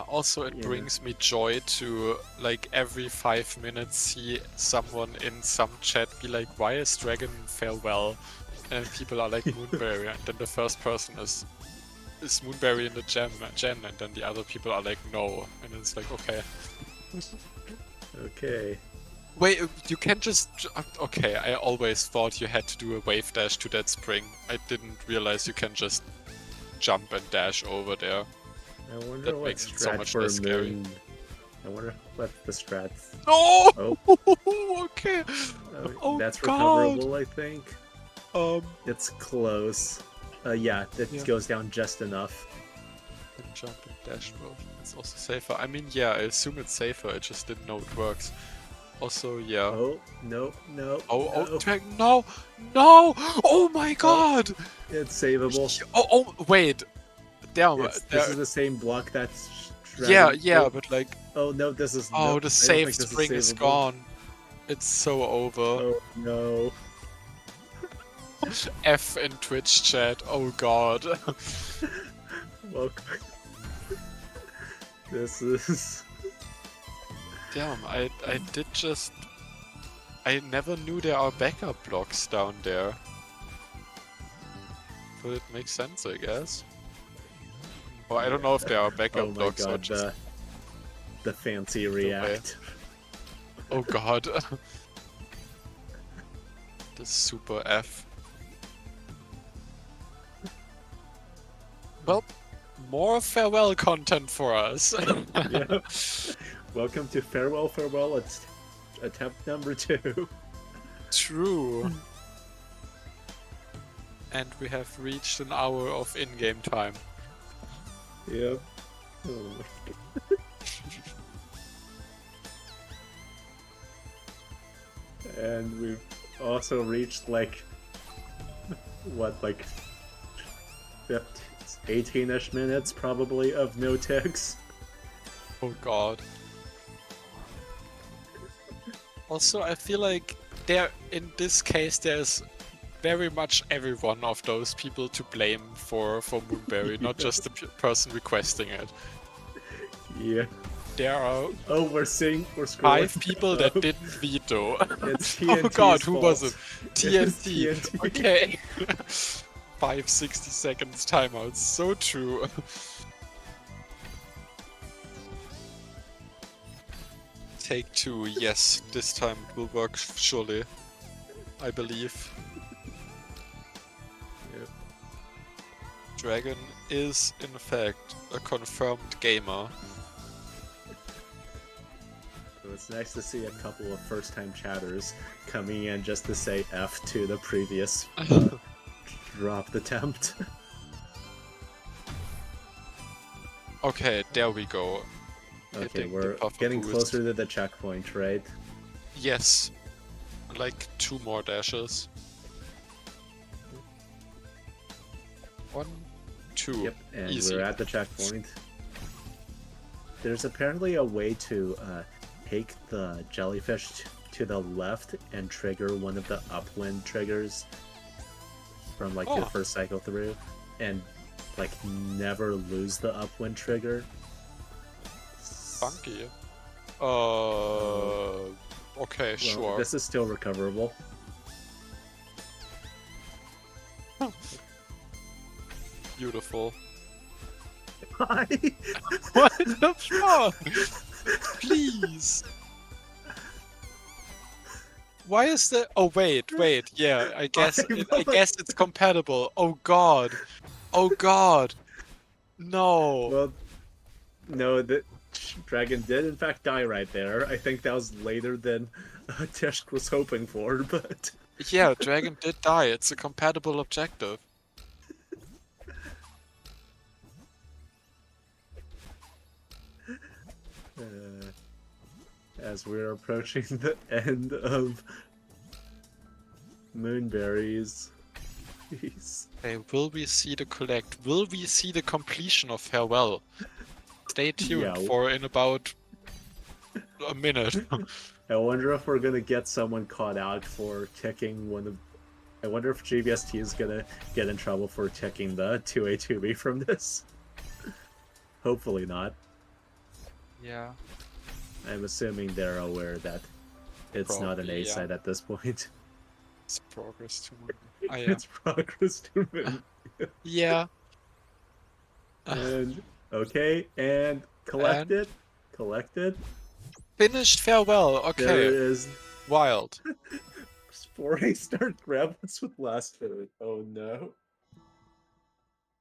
Also, it Yeah. brings me joy to, like, every 5 minutes see someone in some chat be like, why is Dragon farewell? And people are like, Moonberry, and then the first person is Moonberry in the gen, and then the other people are like, no. And it's like, okay. Okay. Wait, you can just... Okay, I always thought you had to do a wave dash to that spring. I didn't realize you can just jump and dash over there. I wonder That what makes it so strat much for less scary. Moon. I wonder what the strats. No! Oh. Okay. Oh, That's God. recoverable, I think. It's close. Yeah, it Yeah. goes down just enough. And jump and dash both. It's also safer. I mean, yeah, I assume it's safer. I just didn't know it works. Also, yeah. Oh, no, no. no. Dragon, no! No! Oh my god! It's savable. Oh, wait. Damn. This is the same block that's yeah, dragging- yeah, oh, but like... Oh, no, this is... Oh, no, I the don't save think this spring is savable. gone. It's so over. Oh, no. F in Twitch chat. Oh god. Welcome. This is... Damn, I did just... I never knew there are backup blocks down there. But it makes sense, I guess. Or I don't know if there are backup Oh my blocks or god, just... the fancy react. Oh god. The super F. Well, more farewell content for us. Yep. Welcome to Farewell, Farewell, attempt number 2. True. And we have reached an hour of in-game time. Yep. Oh my god. And we've also reached like what, like 18-ish minutes probably of no ticks. Oh god. Also, I feel like there, in this case, there's very much every one of those people to blame for Moonberry, not just the person requesting it. Yeah. There are Oh, we're scrolling. 5 people that up. didn't veto. It's Oh TNT's god, who was fault. it? It's TNT. TNT. Okay. 5 60 seconds timeouts. So true. Take 2. Yes, this time it will work surely. I believe. Yep. Dragon is, in fact, a confirmed gamer. So it's nice to see a couple of first-time chatters coming in just to say F to the previous dropped attempt. Okay, there we go. Okay, Hitting the we're buffer getting boost. closer to the checkpoint, right? Yes. Like 2 more dashes. 1, 2. Yep, and Easy. we're at the checkpoint. There's apparently a way to take the jellyfish to the left and trigger one of the upwind triggers from like your first cycle through, and like never lose the upwind trigger. Funky. Okay, Well, sure. this is still recoverable. Beautiful. Why? What the fuck? Please. Why is that? Oh wait. Yeah, I guess it's compatible. Oh god. Oh god. No. Well, no, the dragon did in fact die right there. I think that was later than Teshk was hoping for, but Yeah, dragon did die. It's a compatible objective. as we're approaching the end of Moonberries. Jeez. Okay, will we see the collect? Will we see the completion of Farewell? Stay tuned Yeah. for in about a minute. I wonder if we're gonna get someone caught out for ticking one of. I wonder if GBST is gonna get in trouble for ticking the 2A2B from this. Hopefully not. Yeah. I'm assuming they're aware that it's not an Probably, A yeah. side at this point. It's progress to move. Ah, yeah. It's progress to Moon. Yeah. And okay, and collected. Collected. Finished Farewell. There Okay. is Wild. 4A start grablets with last food. Oh no.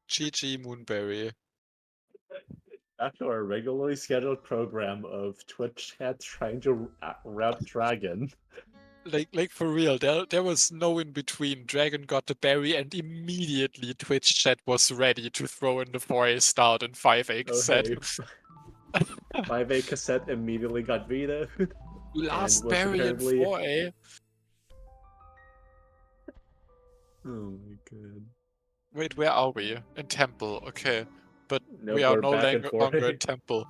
GG Moonberry. Back to our regularly scheduled program of Twitch chat trying to route Dragon. Like for real, there was no in between. Dragon got the berry and immediately Twitch chat was ready to throw in the 4A start and 5A cassette. Okay. 5A cassette immediately got vetoed. Last was berry apparently- in 4A. Oh my god. Wait, where are we? In Temple, okay. But Nope, we are we're no back in longer 4A. in Temple.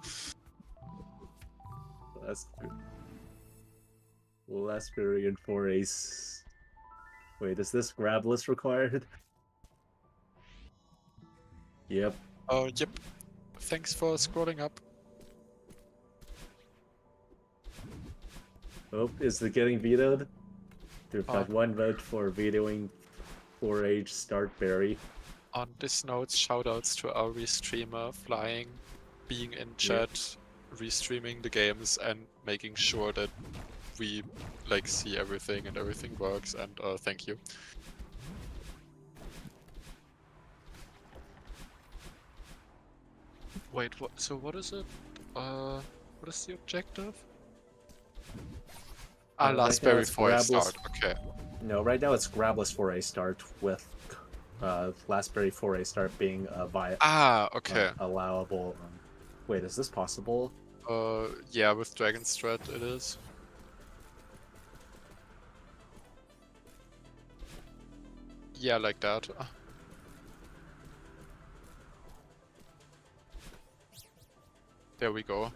Last berry in 4A. Wait, is this grab list required? Yep. Yep. Thanks for scrolling up. Oh, is it getting vetoed? We've got Oh. one vote for vetoing 4H start berry. On this note, shoutouts to our restreamer, Flying, being in chat, restreaming the games, and making sure that we like see everything and everything works. And thank you. Wait, what? So what is it? What is the objective? Last right now berry it's 4A grabless. start. Okay. No, right now it's grabless 4A start with last berry 4A start being Okay. allowable. Wait, is this possible? Yeah, with Dragon Strat it is. Yeah, like that. There we go.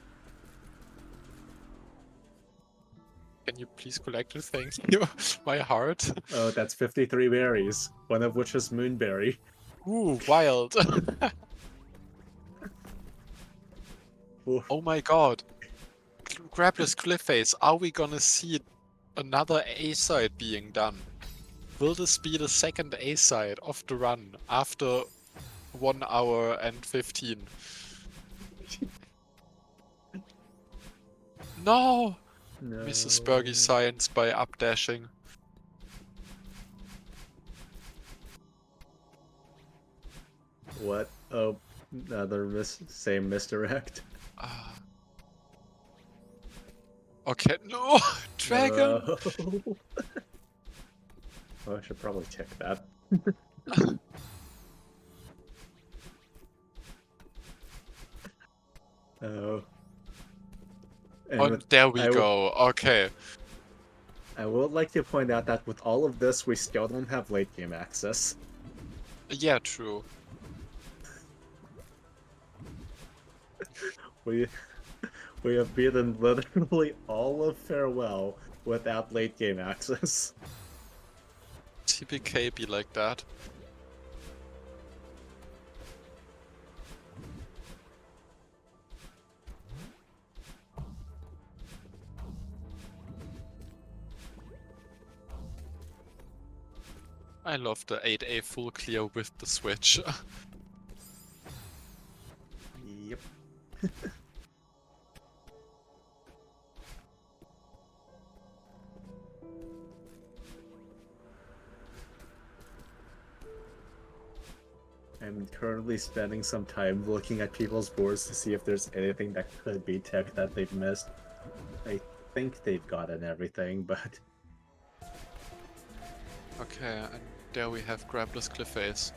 Can you please collect it? Thank you. My heart. Oh, that's 53 berries, one of which is Moonberry. Ooh, wild. Ooh. Oh my god. Grabless Cliff Face, are we gonna see another A-side being done? Will this be the second A-side of the run after 1 hour and 15? No! No. Mrs. Bergy science by updashing. What? Oh, another same misdirect. Okay, no! Dragon! No. Oh, I should probably check that. Oh. And Oh, with- there we I would- go. Okay. I would like to point out that with all of this, we still don't have late game access. Yeah, true. we we have beaten literally all of Farewell without late game access. TPK be like that. I love the 8A full clear with the switch. Yep. I'm currently spending some time looking at people's boards to see if there's anything that could be tech that they've missed. I think they've gotten everything, but Okay, and there we have Grabless Cliff Face.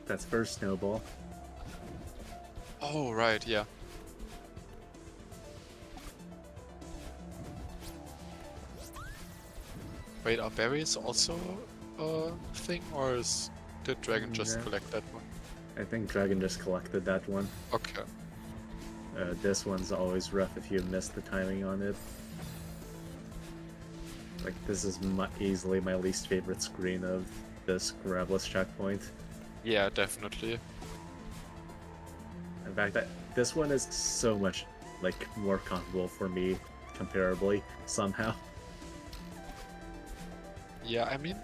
that's first snowball. Oh, right, yeah. Wait, are berries also a thing, or did Dragon just No. collect that one? I think Dragon just collected that one. Okay. This one's always rough if you miss the timing on it. Like, this is easily my least favorite screen of this Grabless checkpoint. Yeah, definitely. In fact, this one is so much, like, more comfortable for me, comparably, somehow. Yeah, I mean,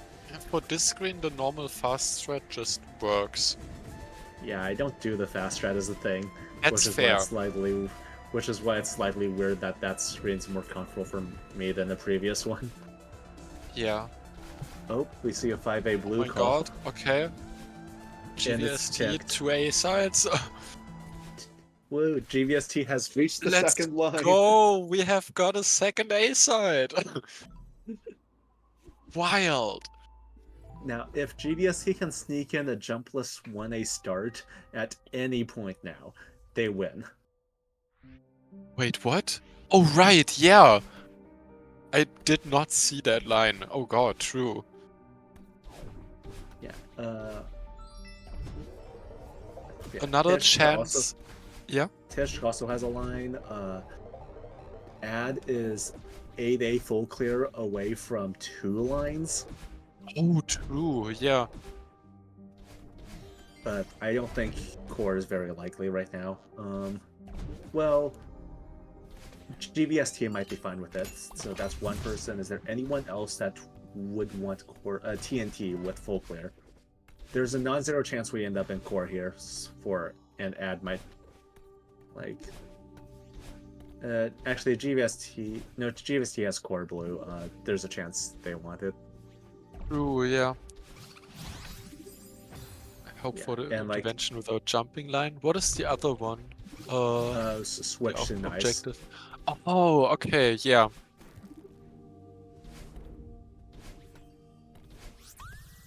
for this screen, the normal fast strat just works. Yeah, I don't do the fast strat as a thing. That's Why fair. which is why it's slightly weird that that screen's more comfortable for me than the previous one. Yeah. Oh, we see a 5A Oh blue my call. god, okay. And it's GVST, checked. 2A sides. Woo, GVST has reached the Let's second line. go! We have got a second A side! Wild! Now, if GVST can sneak in a jumpless 1A start at any point now, they win. Wait, what? Oh, right, yeah! I did not see that line. Oh god, true. Yeah. Another Tish chance. Yeah? Tish also has a line. Ad is 8A full clear away from 2 lines, Oh, true, yeah. but I don't think core is very likely right now. Well, GVST might be fine with it, so that's one person. Is there anyone else that would want core TNT with full clear? There's a non-zero chance we end up in core here and Ad might like. Actually, GVST has core blue. There's a chance they want it. True, yeah. I hope Yeah, for the and, like- intervention without jumping line. What is the other one? Switch the to nice. objective. Oh, okay, yeah.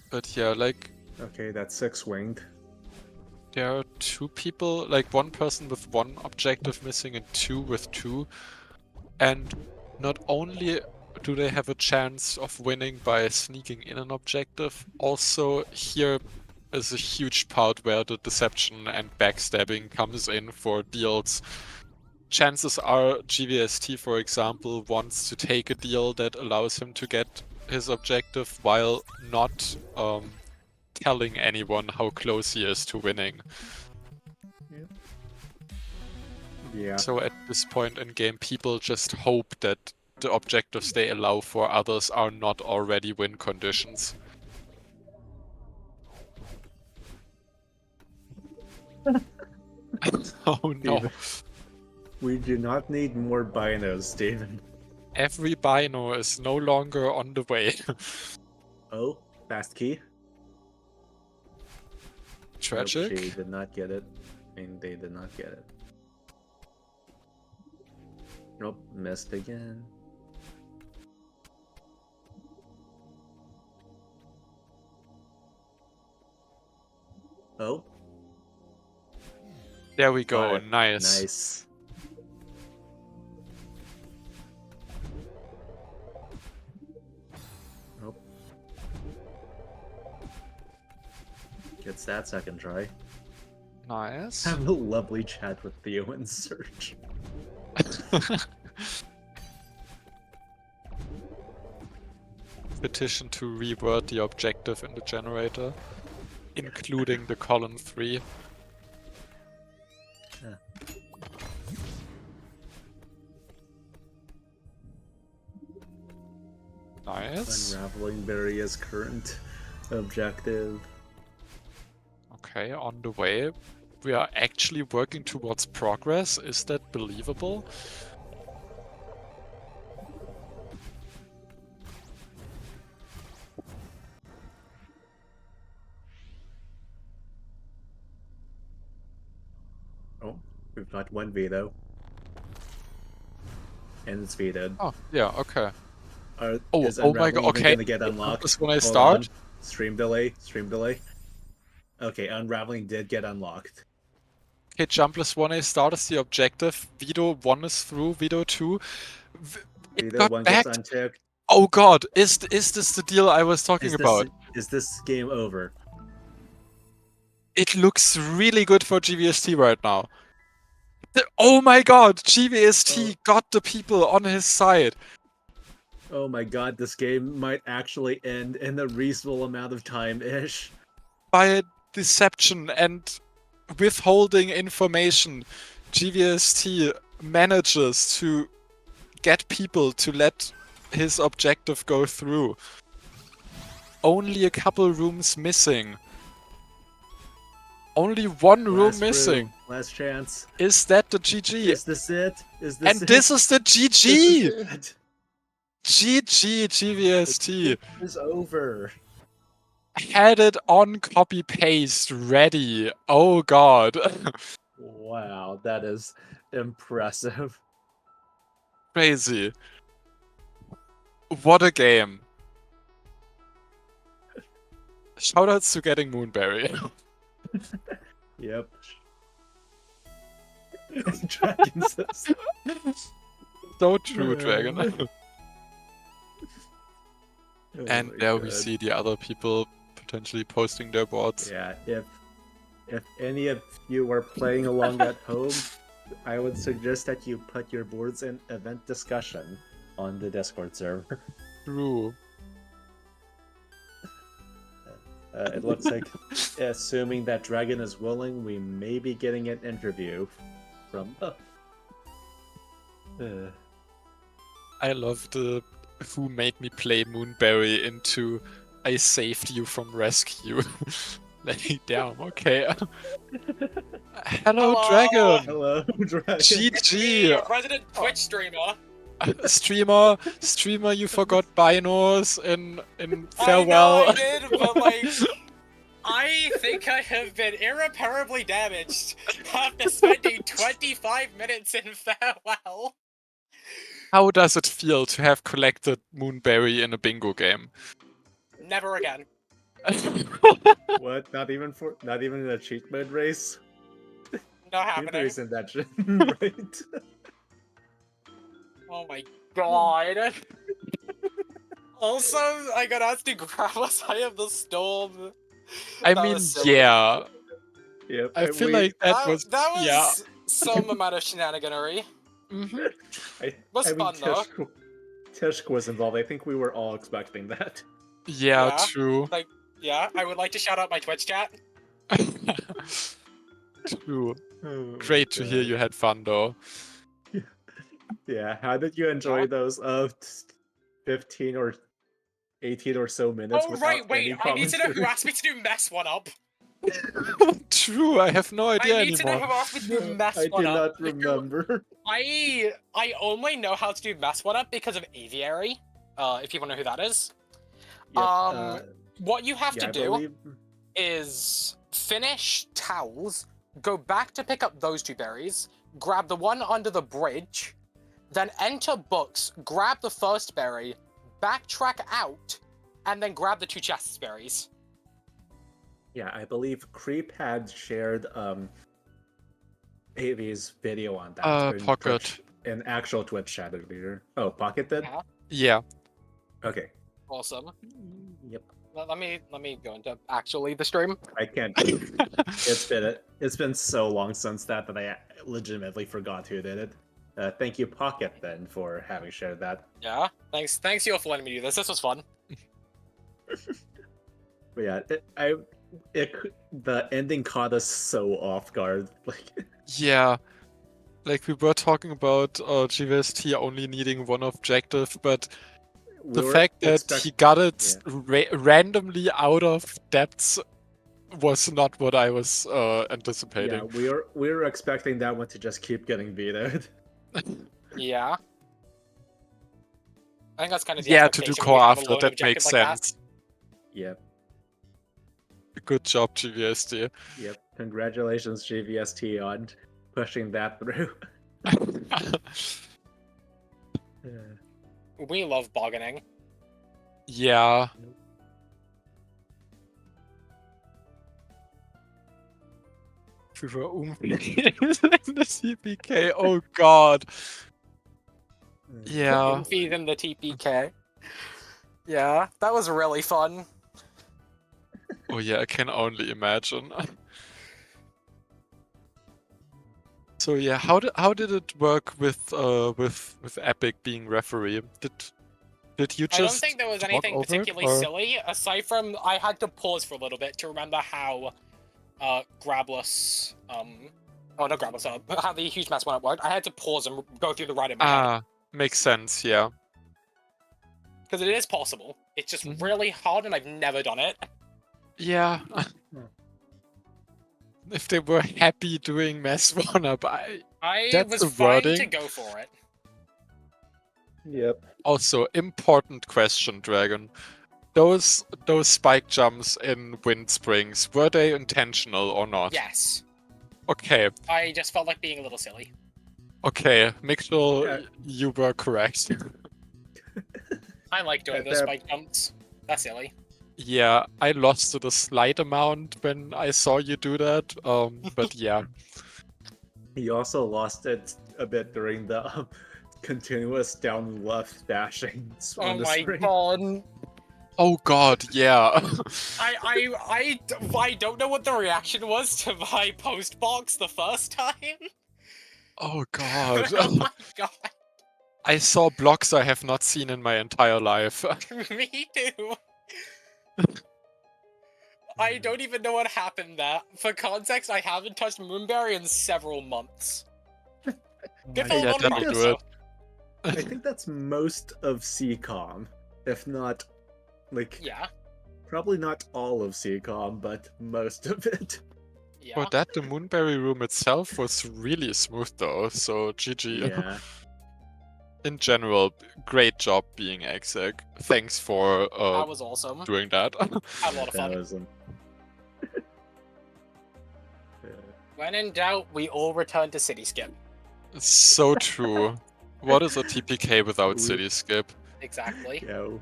But yeah, like, Okay, that's 6 winged. there are 2 people, like one person with 1 objective missing and 2 with 2. And not only do they have a chance of winning by sneaking in an objective, also here is a huge part where the deception and backstabbing comes in for deals. Chances are GVST, for example, wants to take a deal that allows him to get his objective while not telling anyone how close he is to winning. Yeah. So at this point in game, people just hope that the objectives they allow for others are not already win conditions. Oh no. Steven. We do not need more binos, Steven. Every Bino is no longer on the way. Oh, fast key. Tragic. Nope, she did not get it. I mean, they did not get it. Nope, missed again. Oh, There we go. got it. Nice. Nice. gets that second try. Nice. Have a lovely chat with Theo and Serge. Petition to reword the objective in the generator, including the column 3. Yeah. Nice. Unraveling various current objective. Okay, on the way. We are actually working towards progress. Is that believable? Oh, we've got one veto. And it's vetoed. Oh, yeah, okay. Is oh my Unraveling god, even okay. gonna get unlocked? Just when I Hold start. on. Stream delay. Okay, Unraveling did get unlocked. Okay, Jumpless 1A started the objective. Veto 1 is through, Veto 2. It Veto got 1 backed. gets unchecked. Oh god, is this the deal I was talking about? Is this game over? It looks really good for GVST right now. Oh my god, GVST got the people on his side. Oh my god, this game might actually end in a reasonable amount of time-ish. By deception and withholding information, GVST manages to get people to let his objective go through. Only a couple rooms missing. Only one room missing. Last chance. Is that the GG? Is this it? Is this And it? this is the GG! This is it. GG, GVST. It is over. Had it on copy paste ready. Oh god. Wow, that is impressive. Crazy. What a game. Shoutouts to getting Moonberry. Yep. Dragon says. So true, Dragon. Oh And my there we God. see the other people potentially posting their boards. Yeah, if any of you are playing along at home, I would suggest that you put your boards in event discussion on the Discord server. True. It looks like, assuming that Dragon is willing, we may be getting an interview from. I love the who made me play Moonberry into I saved you from rescue. Like, damn, okay. Hello, Dragon! Hello, Dragon. GG! Resident Twitch streamer. Streamer, you forgot binos in farewell. I know I did, but like, I think I have been irreparably damaged after spending 25 minutes in farewell. How does it feel to have collected Moonberry in a bingo game? Never again. What? Not even in a cheat mode race? Not Cheat happening. race in that shit, right? Oh my god. Also, I got asked to grab us Eye of the Storm. I That mean, was silly. yeah. Yep. I feel like that was yeah. some amount of shenaniganery. Mm-hmm. Was fun, though. Tishk was involved. I think we were all expecting that. Yeah, Yeah. true. Yeah, I would like to shout out my Twitch chat. True. Oh, Great to hear God. you had fun though. Yeah, how did you enjoy those 15 or 18 or so minutes Oh, without right, wait, any I need to know who commentary? asked me to do Mess One Up. True, I have no idea I need to know anymore. who asked me to do Mess I One do Up. not remember. I only know how to do Mess One Up because of Aviary, if you want to know who that is. Yep, What you have yeah, to I do believe... is finish towels, go back to pick up those two berries, grab the one under the bridge, then enter books, grab the first berry, backtrack out, and then grab the two chests berries. Yeah, I believe Creep had shared Avi's video on that in Pocket. Twitch, in actual Twitch chat earlier. Oh, Pocket did? Yeah. Yeah. Okay. Awesome. Yep. Let me go into actually the stream. I can't. It's been so long since that I legitimately forgot who did it. Thank you, Pocket, then, for having shared that. Yeah. Thanks you all for letting me do this. This was fun. But yeah, the ending caught us so off guard. Like, Yeah. Like we were talking about GVST only needing one objective, but the fact that he got it randomly out of depths was not what I was anticipating. Yeah, we were expecting that one to just keep getting vetoed. Yeah. I think that's kind of the Yeah, to do expectation when core you have a after, loaded that objective makes like that. sense. Yep. Good job, GVST. Yep. Congratulations, GVST, on pushing that through. We love bargaining. Yeah. We were in the CPK. Oh god. Yeah. Feed them the TPK. Yeah, that was really fun. Oh yeah, I can only imagine. So yeah, how did it work with Epic being referee? Did you just I don't think there was talk anything over it, particularly or- silly, aside from I had to pause for a little bit to remember how Grabless, oh not Grabless, how the huge mass one worked. I had to pause and go through the right in my head. Ah, makes sense, yeah. Because it is possible. It's just Mhm. really hard and I've never done it. Yeah. If they were happy doing mass one-up, I That's was the fine to wording. go for it. Yep. Also, important question, Dragon. Those spike jumps in Wind Springs, were they intentional or not? Yes. Okay, I just felt like being a little silly. okay, make sure Yeah. you were correct. I like doing At those that- spike jumps. That's silly. Yeah, I lost it a slight amount when I saw you do that, but yeah. He also lost it a bit during the continuous down left dashing Oh on the my screen. god. Oh god, yeah. I don't know what the reaction was to my post box the first time. Oh god. Oh my god. I saw blocks I have not seen in my entire life. Me too. I don't even know what happened there. For context, I haven't touched Moonberry in several months. Good for Yeah, a lot of that'll practice, do it. though. I think that's most of CCOM, if not, like, Yeah, probably not all of CCOM, but most of it. yeah. For that, the Moonberry room itself was really smooth though, so GG. Yeah. In general, great job being exec. Thanks for That was awesome. doing that. Had a lot of That fun. was When in doubt, we all return to City Skip. So true. What is a TPK without We- City Skip? Exactly. Yo.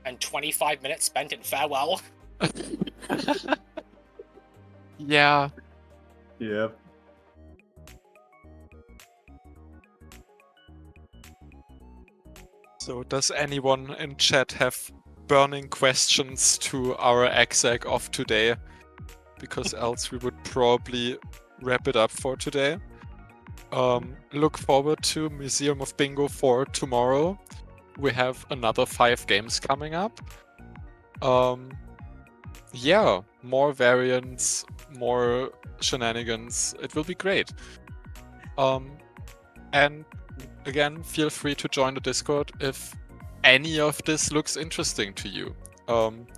And 25 minutes spent in farewell. Yeah. Yep. So does anyone in chat have burning questions to our exec of today? Because else we would probably wrap it up for today. Look forward to Museum of Bingo for tomorrow. We have another 5 games coming up. Yeah, more variants, more shenanigans. It will be great. And again, feel free to join the Discord if any of this looks interesting to you.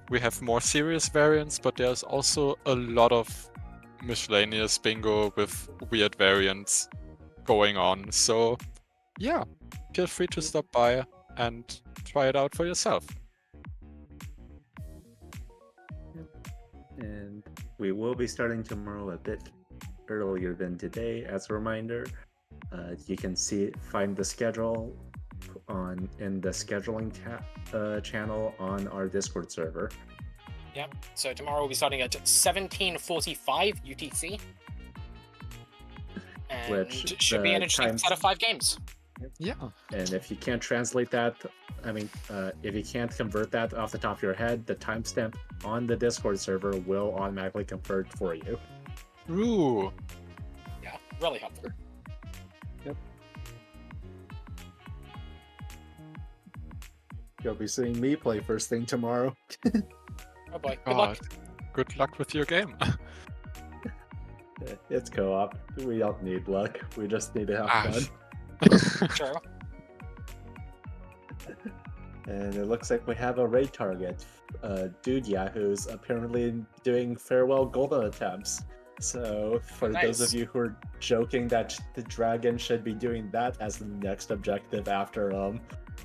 We have more serious variants, but there's also a lot of miscellaneous bingo with weird variants going on. So yeah, feel free to stop by and try it out for yourself. And we will be starting tomorrow a bit earlier than today. As a reminder, you can find the schedule in the scheduling channel on our Discord server. Yep. So tomorrow we'll be starting at 17:45 UTC. And Which it should be an the interesting times- set of 5 games. Yeah. And if you can't translate that, I mean, if you can't convert that off the top of your head, the timestamp on the Discord server will automatically convert for you. Ooh. Yeah, really helpful. You'll be seeing me play first thing tomorrow. Oh boy, good God. luck. Good luck with your game. It's co-op. We don't need luck. We just need to have Ah. fun. True. And it looks like we have a raid target, Dude who's apparently doing farewell golden attempts. So for those Nice. of you who are joking that the dragon should be doing that as the next objective after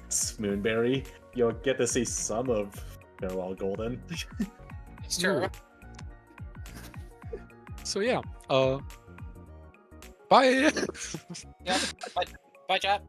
Spoonberry, you'll get to see some of farewell golden. It's true. Ooh. So yeah. Bye. Yeah. Bye, chat.